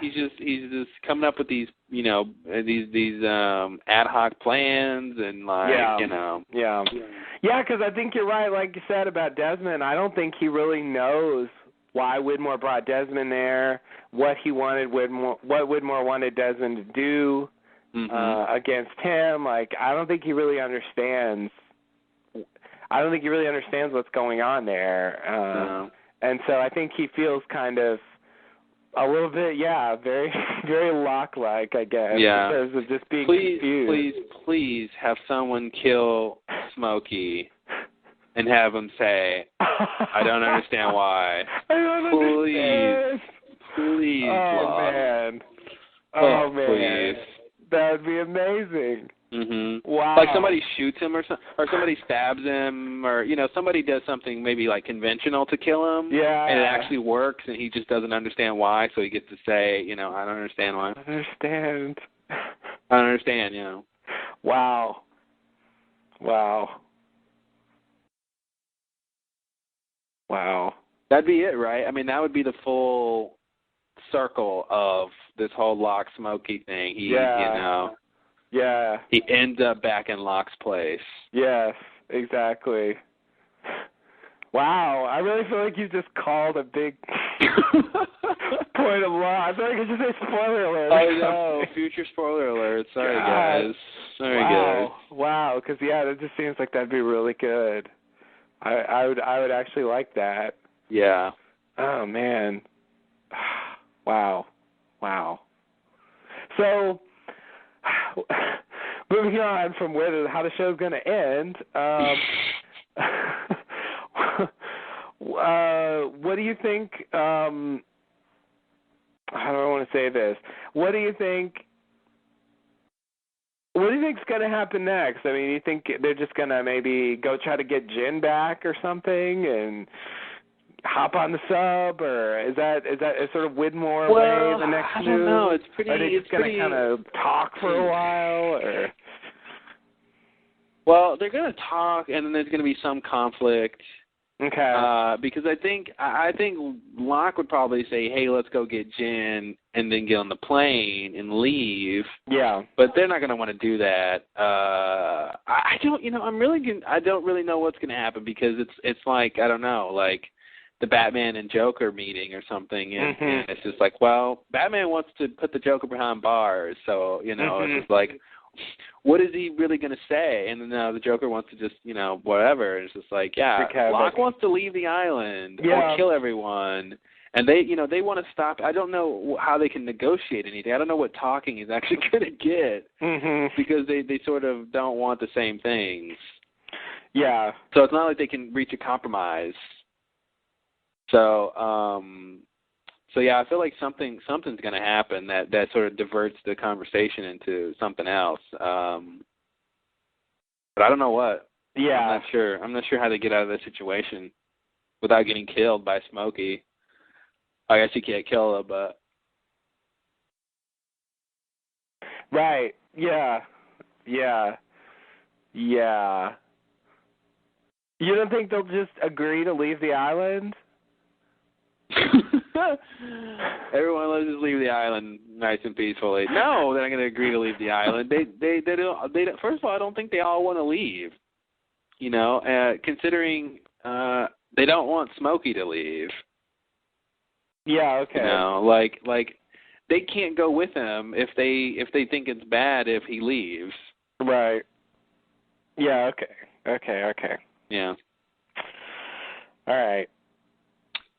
He's just coming up with these, these ad hoc plans and Yeah, because I think you're right. Like you said about Desmond, I don't think he really knows why Widmore brought Desmond there, what Widmore wanted Desmond to do against him. Like, I don't think he really understands. I don't think he really understands what's going on there. And so I think he feels kind of a little bit, very, very Locke-like, I guess, because of just being confused. Please have someone kill Smokey and have him say, I don't understand why. I don't understand. Please, man. Please. That would be amazing. Mm-hmm. Wow. Like somebody shoots him or somebody stabs him, or somebody does something maybe like conventional to kill him. Yeah. And it actually works, and he just doesn't understand why, so he gets to say, I don't understand why. I don't understand. Wow. That'd be it, right? I mean, that would be the full circle of this whole Locke Smokey thing. He ends up back in Locke's place. Yes, exactly. Wow, I really feel like you just called a big point of law. I feel like I should say spoiler alert. Oh, no, future spoiler alert. Sorry, guys. Guys. Wow, because, that just seems like that'd be really good. I would actually like that. Yeah. Oh, man. Wow. So, moving on from how the show's going to end, what do you think, how do I want to say this? What do you think's going to happen next? I mean, you think they're just going to maybe go try to get Jin back or something and hop on the sub, or is that sort of Widmore way the next move? I don't know. It's pretty. Are they just going to kind of talk for a while, or? Well, they're going to talk, and then there's going to be some conflict. Okay. Because I think Locke would probably say, "Hey, let's go get Jin," and then get on the plane and leave. Yeah. But they're not going to want to do that. I don't. I don't really know what's going to happen, because it's like, I don't know, like the Batman and Joker meeting or something, and it's just like, well, Batman wants to put the Joker behind bars, so it's just like, what is he really going to say? And then the Joker wants to just, whatever. And it's just like, Locke wants to leave the island or kill everyone. And they want to stop. I don't know how they can negotiate anything. I don't know what talking is actually going to get, because they sort of don't want the same things. Yeah. So it's not like they can reach a compromise. So, I feel like something's going to happen that sort of diverts the conversation into something else. But I don't know what. Yeah. I'm not sure how they get out of this situation without getting killed by Smokey. I guess you can't kill her, but. Right. Yeah. You don't think they'll just agree to leave the island? Everyone, let's just leave the island nice and peacefully. No, they're not going to agree to leave the island. They don't. First of all, I don't think they all want to leave. Considering they don't want Smokey to leave. Yeah. Okay. Like they can't go with him if they think it's bad if he leaves. Right. Yeah. Okay. Yeah. All right.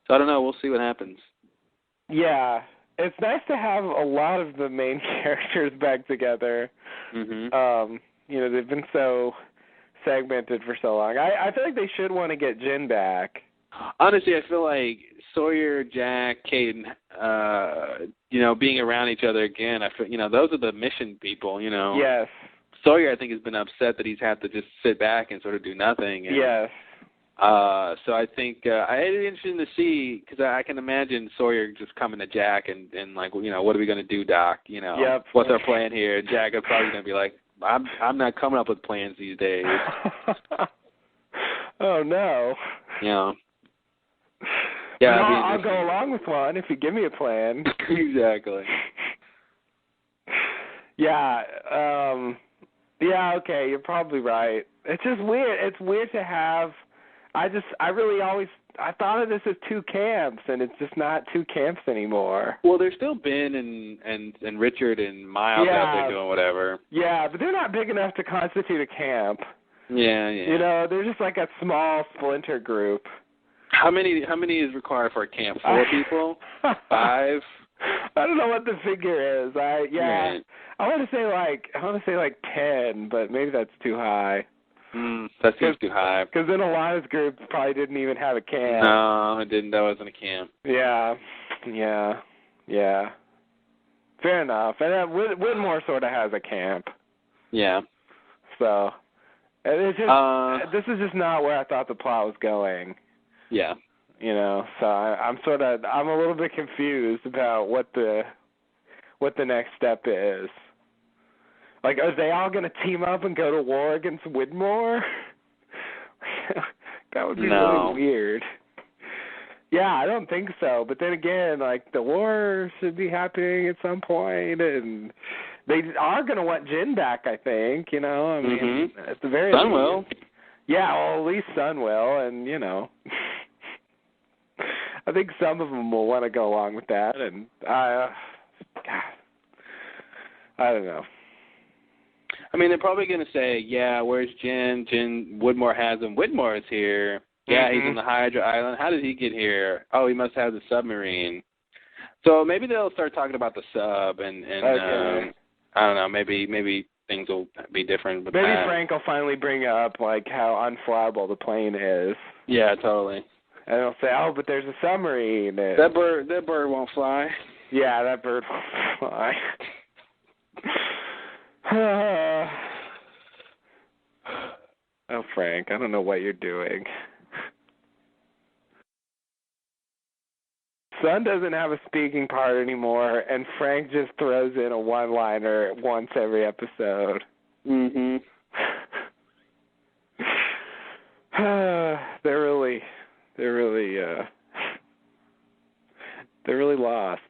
So I don't know. We'll see what happens. Yeah. It's nice to have a lot of the main characters back together. Mm-hmm. They've been so segmented for so long. I feel like they should want to get Jin back. Honestly, I feel like Sawyer, Jack, Kate, being around each other again, I feel, those are the mission people, Yes. Sawyer, I think, has been upset that he's had to just sit back and sort of do nothing. And, yes. So I think it'd be interesting to see, because I can imagine Sawyer just coming to Jack and like, what are we going to do, Doc? What's our plan here? And Jack is probably going to be like, I'm not coming up with plans these days. Oh, no. Yeah, I'll go along with one if you give me a plan. Exactly. Yeah, okay, you're probably right. It's just weird. It's weird to have, I thought of this as two camps, and it's just not two camps anymore. Well, there's still Ben and Richard and Miles out there doing whatever. Yeah, but they're not big enough to constitute a camp. Yeah. They're just like a small splinter group. How many is required for a camp? 4 people? 5? I don't know what the figure is. I want to say like 10, but maybe that's too high. That seems too high. Because then Alana's group probably didn't even have a camp. No, it didn't. That wasn't a camp. Yeah. Fair enough. And Whitmore sort of has a camp. Yeah. So, it's just this is just not where I thought the plot was going. Yeah. So I'm a little bit confused about what the next step is. Like, are they all going to team up and go to war against Whitmore? That would be really weird. Yeah, I don't think so. But then again, like, the war should be happening at some point, and they are going to want Jen back, I think. I mean, at the very Sun least. will. Yeah, well, at least Sun will, and, I think some of them will want to go along with that, and I don't know. I mean, they're probably going to say, yeah, where's Jen? Whitmore has him. Whitmore is here. Yeah, he's on the Hydra Island. How did he get here? Oh, he must have the submarine. So maybe they'll start talking about the sub, and okay. I don't know, maybe things will be different. But maybe Frank will finally bring up, like, how unflyable the plane is. Yeah, totally. And they'll say, oh, but there's a submarine. And that bird won't fly. Yeah, that bird won't fly. Oh, Frank, I don't know what you're doing. Sun doesn't have a speaking part anymore, and Frank just throws in a one-liner once every episode. They're really lost.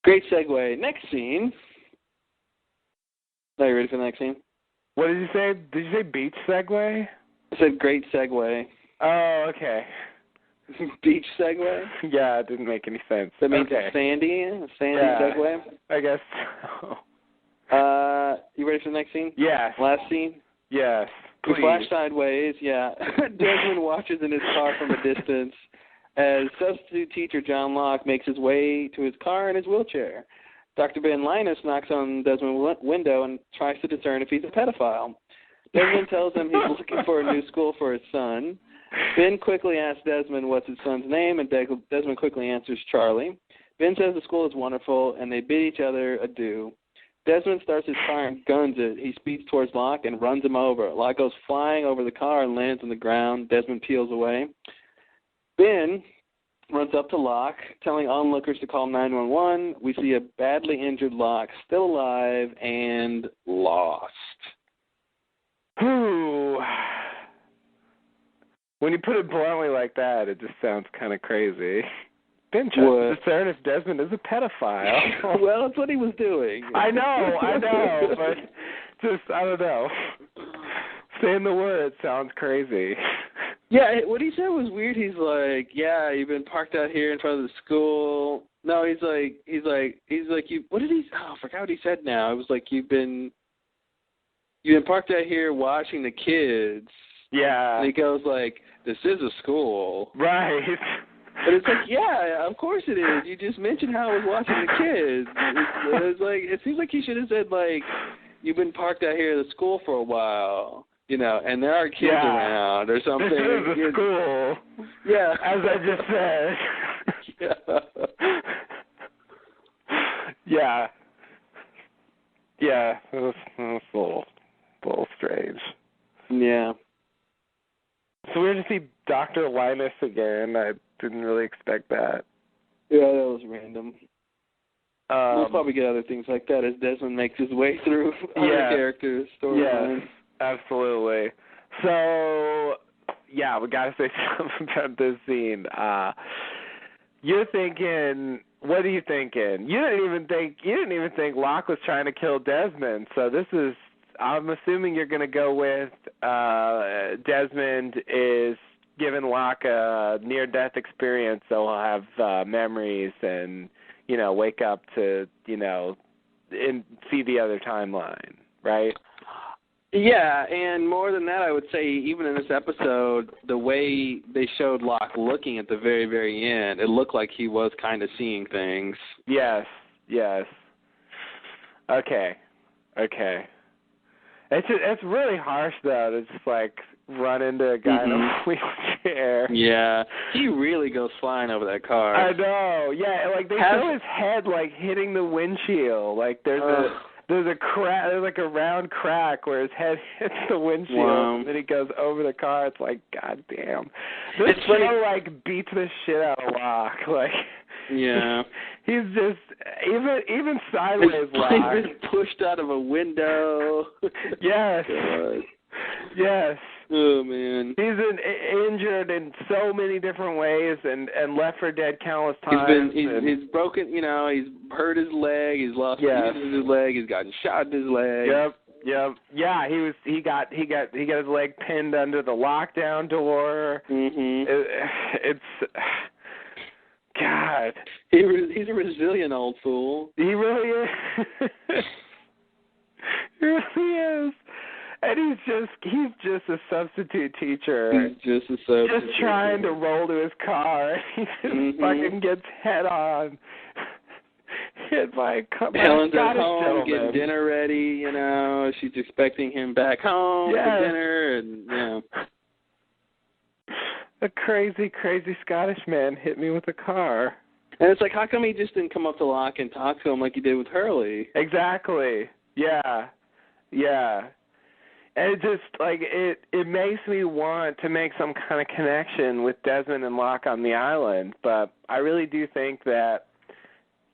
Great segue. Next scene. Are you ready for the next scene? What did you say? Did you say beach segue? I said great segue. Oh, okay. Beach segue? Yeah, it didn't make any sense. That means it's sandy segue? I guess so. You ready for the next scene? Yes. Last scene? Yes. Please. We flash sideways, yeah. Desmond watches in his car from a distance as substitute teacher John Locke makes his way to his car in his wheelchair. Dr. Ben Linus knocks on Desmond's window and tries to discern if he's a pedophile. Desmond tells him he's looking for a new school for his son. Ben quickly asks Desmond what's his son's name, and Desmond quickly answers Charlie. Ben says the school is wonderful, and they bid each other adieu. Desmond starts his car and guns it. He speeds towards Locke and runs him over. Locke goes flying over the car and lands on the ground. Desmond peels away. Ben runs up to Locke, telling onlookers to call 911. We see a badly injured Locke, still alive and lost. Ooh. When you put it bluntly like that, it just sounds kind of crazy. Ben tries to discern if Desmond is a pedophile. Well, that's what he was doing. I know, but just, I don't know. Saying the word sounds crazy. Yeah, what he said was weird. He's like, yeah, you've been parked out here in front of the school. No, he's like, you. What did he? Oh, I forgot what he said. Now it was like you've been parked out here watching the kids. Yeah. And he goes like, this is a school, right? But it's like, yeah, of course it is. You just mentioned how I was watching the kids. It's like, it seems like he should have said like, you've been parked out here at the school for a while. And there are kids around or something. This is a school. Yeah. As I just said. Yeah. Yeah. It was a little strange. Yeah. So we're going to see Dr. Linus again. I didn't really expect that. Yeah, that was random. We'll probably get other things like that as Desmond makes his way through other characters' storylines. Yes, absolutely. So, yeah, we got to say something about this scene. You're thinking, what are you thinking? You didn't even think Locke was trying to kill Desmond. So this is, I'm assuming you're going to go with Desmond is giving Locke a near-death experience, so he'll have memories and, wake up to, and see the other timeline, right? Yeah, and more than that, I would say even in this episode, the way they showed Locke looking at the very, very end, it looked like he was kind of seeing things. Yes. Okay. It's really harsh, though, to just, run into a guy in a wheelchair. Yeah, he really goes flying over that car. I know. Yeah, they show his head hitting the windshield. There's a crack. There's a round crack where his head hits the windshield, and then he goes over the car. It's God damn. This show beats the shit out of Locke. Yeah. He's just even sideways Locke. He's pushed out of a window. Yes. God. Yes. Oh, man. He's injured in so many different ways and left for dead countless times. He's broken, he's hurt his leg, he's lost pieces of his leg, he's gotten shot in his leg. Yep. Yeah, he got his leg pinned under the lockdown door. It's God. He's a resilient old fool. He really is. He really is. And he's just a substitute teacher. He's just a substitute. Just trying to roll to his car. He just fucking gets head on. Hit by a car. Helen's at home getting dinner ready, She's expecting him back home for dinner. And, A crazy, crazy Scottish man hit me with a car. And it's how come he just didn't come up to Locke and talk to him like he did with Hurley? Exactly. Yeah. And it just, it makes me want to make some kind of connection with Desmond and Locke on the island. But I really do think that,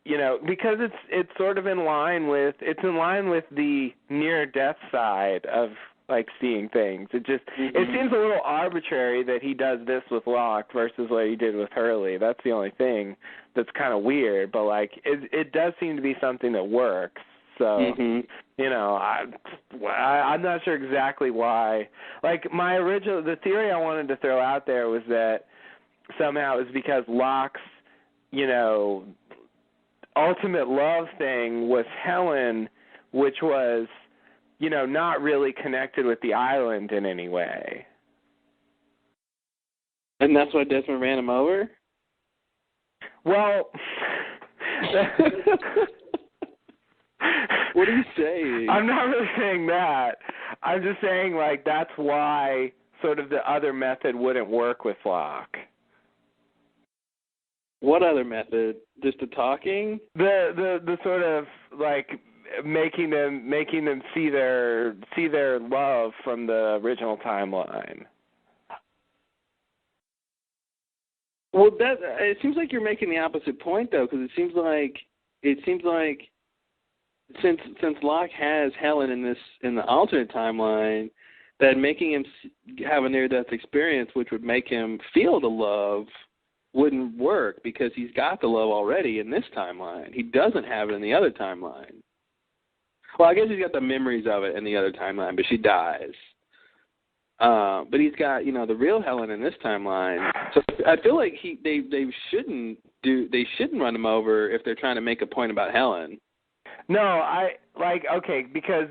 because it's sort of in line with the near-death side of, seeing things. It just, it seems a little arbitrary that he does this with Locke versus what he did with Hurley. That's the only thing that's kind of weird. But, it does seem to be something that works. So, I'm not sure exactly why. The theory I wanted to throw out there was that somehow it was because Locke's, ultimate love thing was Helen, which was, not really connected with the island in any way. And that's why Desmond ran him over? Well... What are you saying? I'm not really saying that. I'm just saying, that's why sort of the other method wouldn't work with Locke. What other method? Just the talking? The sort of, making them see their love from the original timeline. Well, it seems like you're making the opposite point, though, because it seems like since Locke has Helen in the alternate timeline, that making him have a near-death experience, which would make him feel the love, wouldn't work because he's got the love already in this timeline. He doesn't have it in the other timeline. Well, I guess he's got the memories of it in the other timeline, but she dies. But he's got, the real Helen in this timeline. So I feel like they shouldn't run him over if they're trying to make a point about Helen. No, because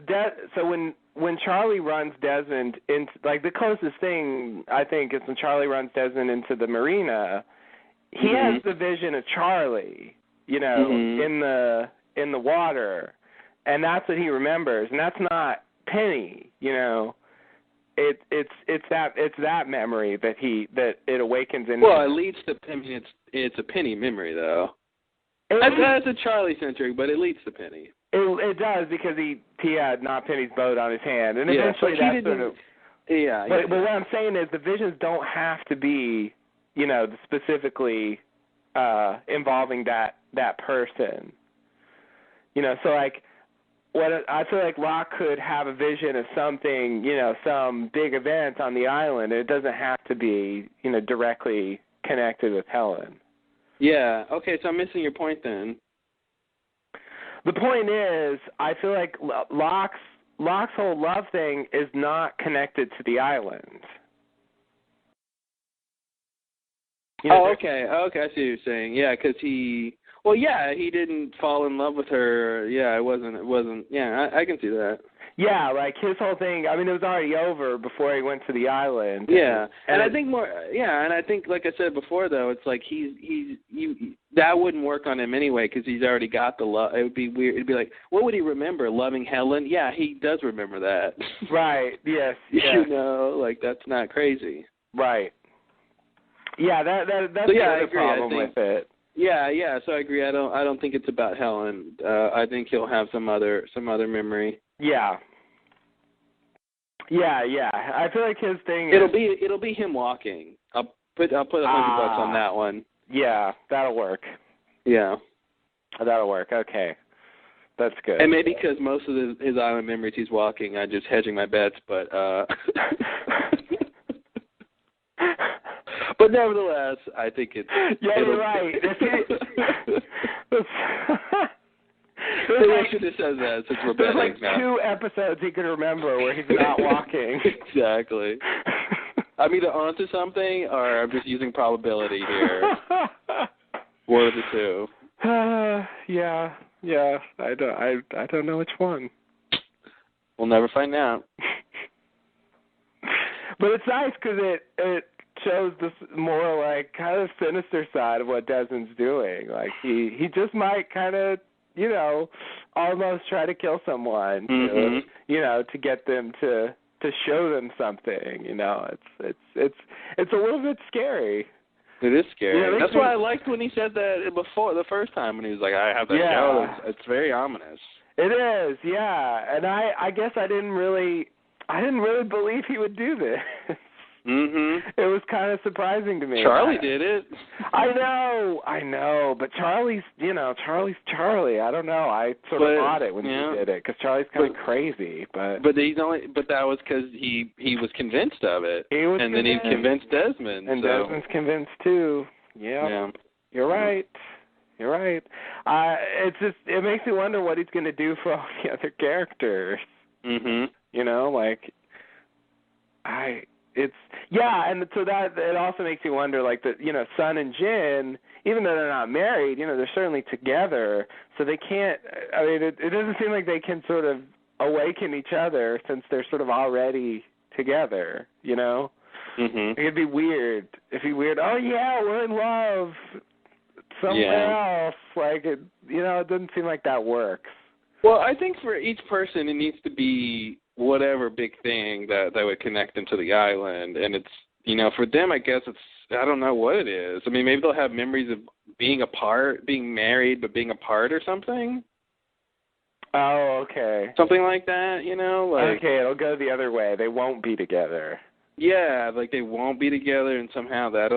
so when Charlie runs Desmond into, the closest thing I think is when Charlie runs Desmond into the marina, he has the vision of Charlie, in the water, and that's what he remembers, and that's not Penny, It's that memory that it awakens in. Well, it leads to, it's a Penny memory though. That's a Charlie centric, but it leads to Penny. It does because he had not Penny's boat on his hand, and eventually that sort of Yeah. But what I'm saying is the visions don't have to be, specifically involving that person. So like, I feel like Locke could have a vision of something, some big event on the island. It doesn't have to be, directly connected with Helen. Yeah. Okay, so I'm missing your point then. The point is, I feel like Locke's whole love thing is not connected to the island. Okay, I see what you're saying. Yeah, because he didn't fall in love with her. Yeah, it wasn't. Yeah, I can see that. Yeah, like his whole thing. I mean, it was already over before he went to the island. Yeah, and I think like I said before, though, it's like that wouldn't work on him anyway because he's already got the love. It would be weird. It'd be like, what would he remember? Loving Helen? Yeah, he does remember that. Right. Yes. Like that's not crazy. Right. Yeah, that's the other problem with it. Yeah. So I agree. I don't think it's about Helen. I think he'll have some other memory. Yeah. I feel like his thing. It'll be him walking. I'll put $100 on that one. Yeah, that'll work. Yeah, that'll work. Okay, that's good. And maybe because most of his island memories he's walking, I'm just hedging my bets, but. But nevertheless, I think it's... Yeah, you're right. Maybe I should have said that since we're betting like now. 2 episodes he can remember where he's not walking. Exactly. I'm either onto something or I'm just using probability here. One of the two. Yeah. I don't know which one. We'll never find out. But it's nice because it shows this more like kind of sinister side of what Desmond's doing. Like he just might kind of, almost try to kill someone, to get them to show them something. It's a little bit scary. It is scary. That's why I liked when he said that before the first time when he was like, "I have that show." It's very ominous. It is, yeah. And I guess I didn't really believe he would do this. Mm-hmm. It was kind of surprising to me. Charlie did it. I know, but Charlie's Charlie. I don't know. I sort of thought it when he did it because Charlie's kind of crazy. But that was because he was convinced of it. And then he convinced Desmond. And Desmond's convinced too. Yeah. You're right. It makes me wonder what he's going to do for all the other characters. Mm-hmm. And so that it also makes you wonder, like Sun and Jin, even though they're not married, they're certainly together, so they can't. I mean, it doesn't seem like they can sort of awaken each other since they're sort of already together. Mm-hmm. It'd be weird. Oh yeah, we're in love somewhere else. Like it doesn't seem like that works. Well, I think for each person, it needs to be whatever big thing that would connect them to the island. And it's, for them, I guess I don't know what it is. I mean, maybe they'll have memories of being apart, being married, but being apart or something. Oh, okay. Something like that, Okay, it'll go the other way. They won't be together. Yeah, like they won't be together, and somehow I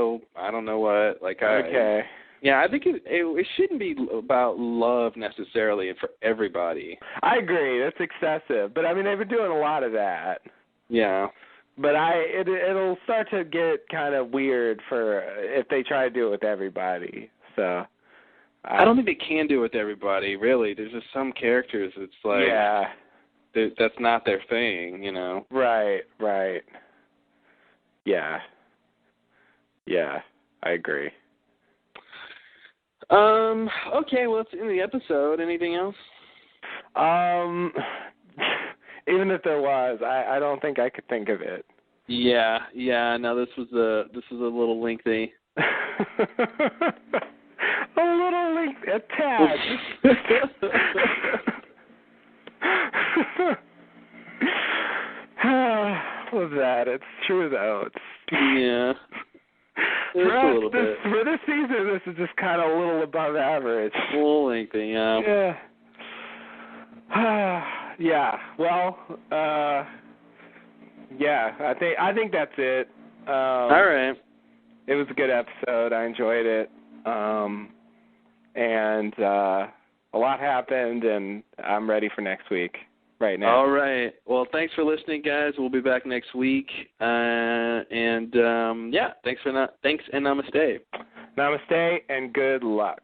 don't know what. Okay. Yeah, I think it shouldn't be about love necessarily for everybody. I agree. That's excessive. But, I mean, they've been doing a lot of that. Yeah. But it'll start to get kind of weird if they try to do it with everybody. So I don't think they can do it with everybody, really. There's just some characters it's like that's not their thing, Right. Yeah, I agree. Okay, well, it's in the episode. Anything else? Even if there was, I don't think I could think of it. Yeah. No, this was a little lengthy. A little lengthy, a tad. Love that. It's true though. Yeah. For this season, this is just kind of a little above average. A little lengthy, yeah. Yeah. Yeah. Well, Yeah, I think that's it. All right. It was a good episode. I enjoyed it. And a lot happened, and I'm ready for next week right now. All right. Well, thanks for listening, guys. We'll be back next week. Yeah, thanks and namaste. Namaste and good luck.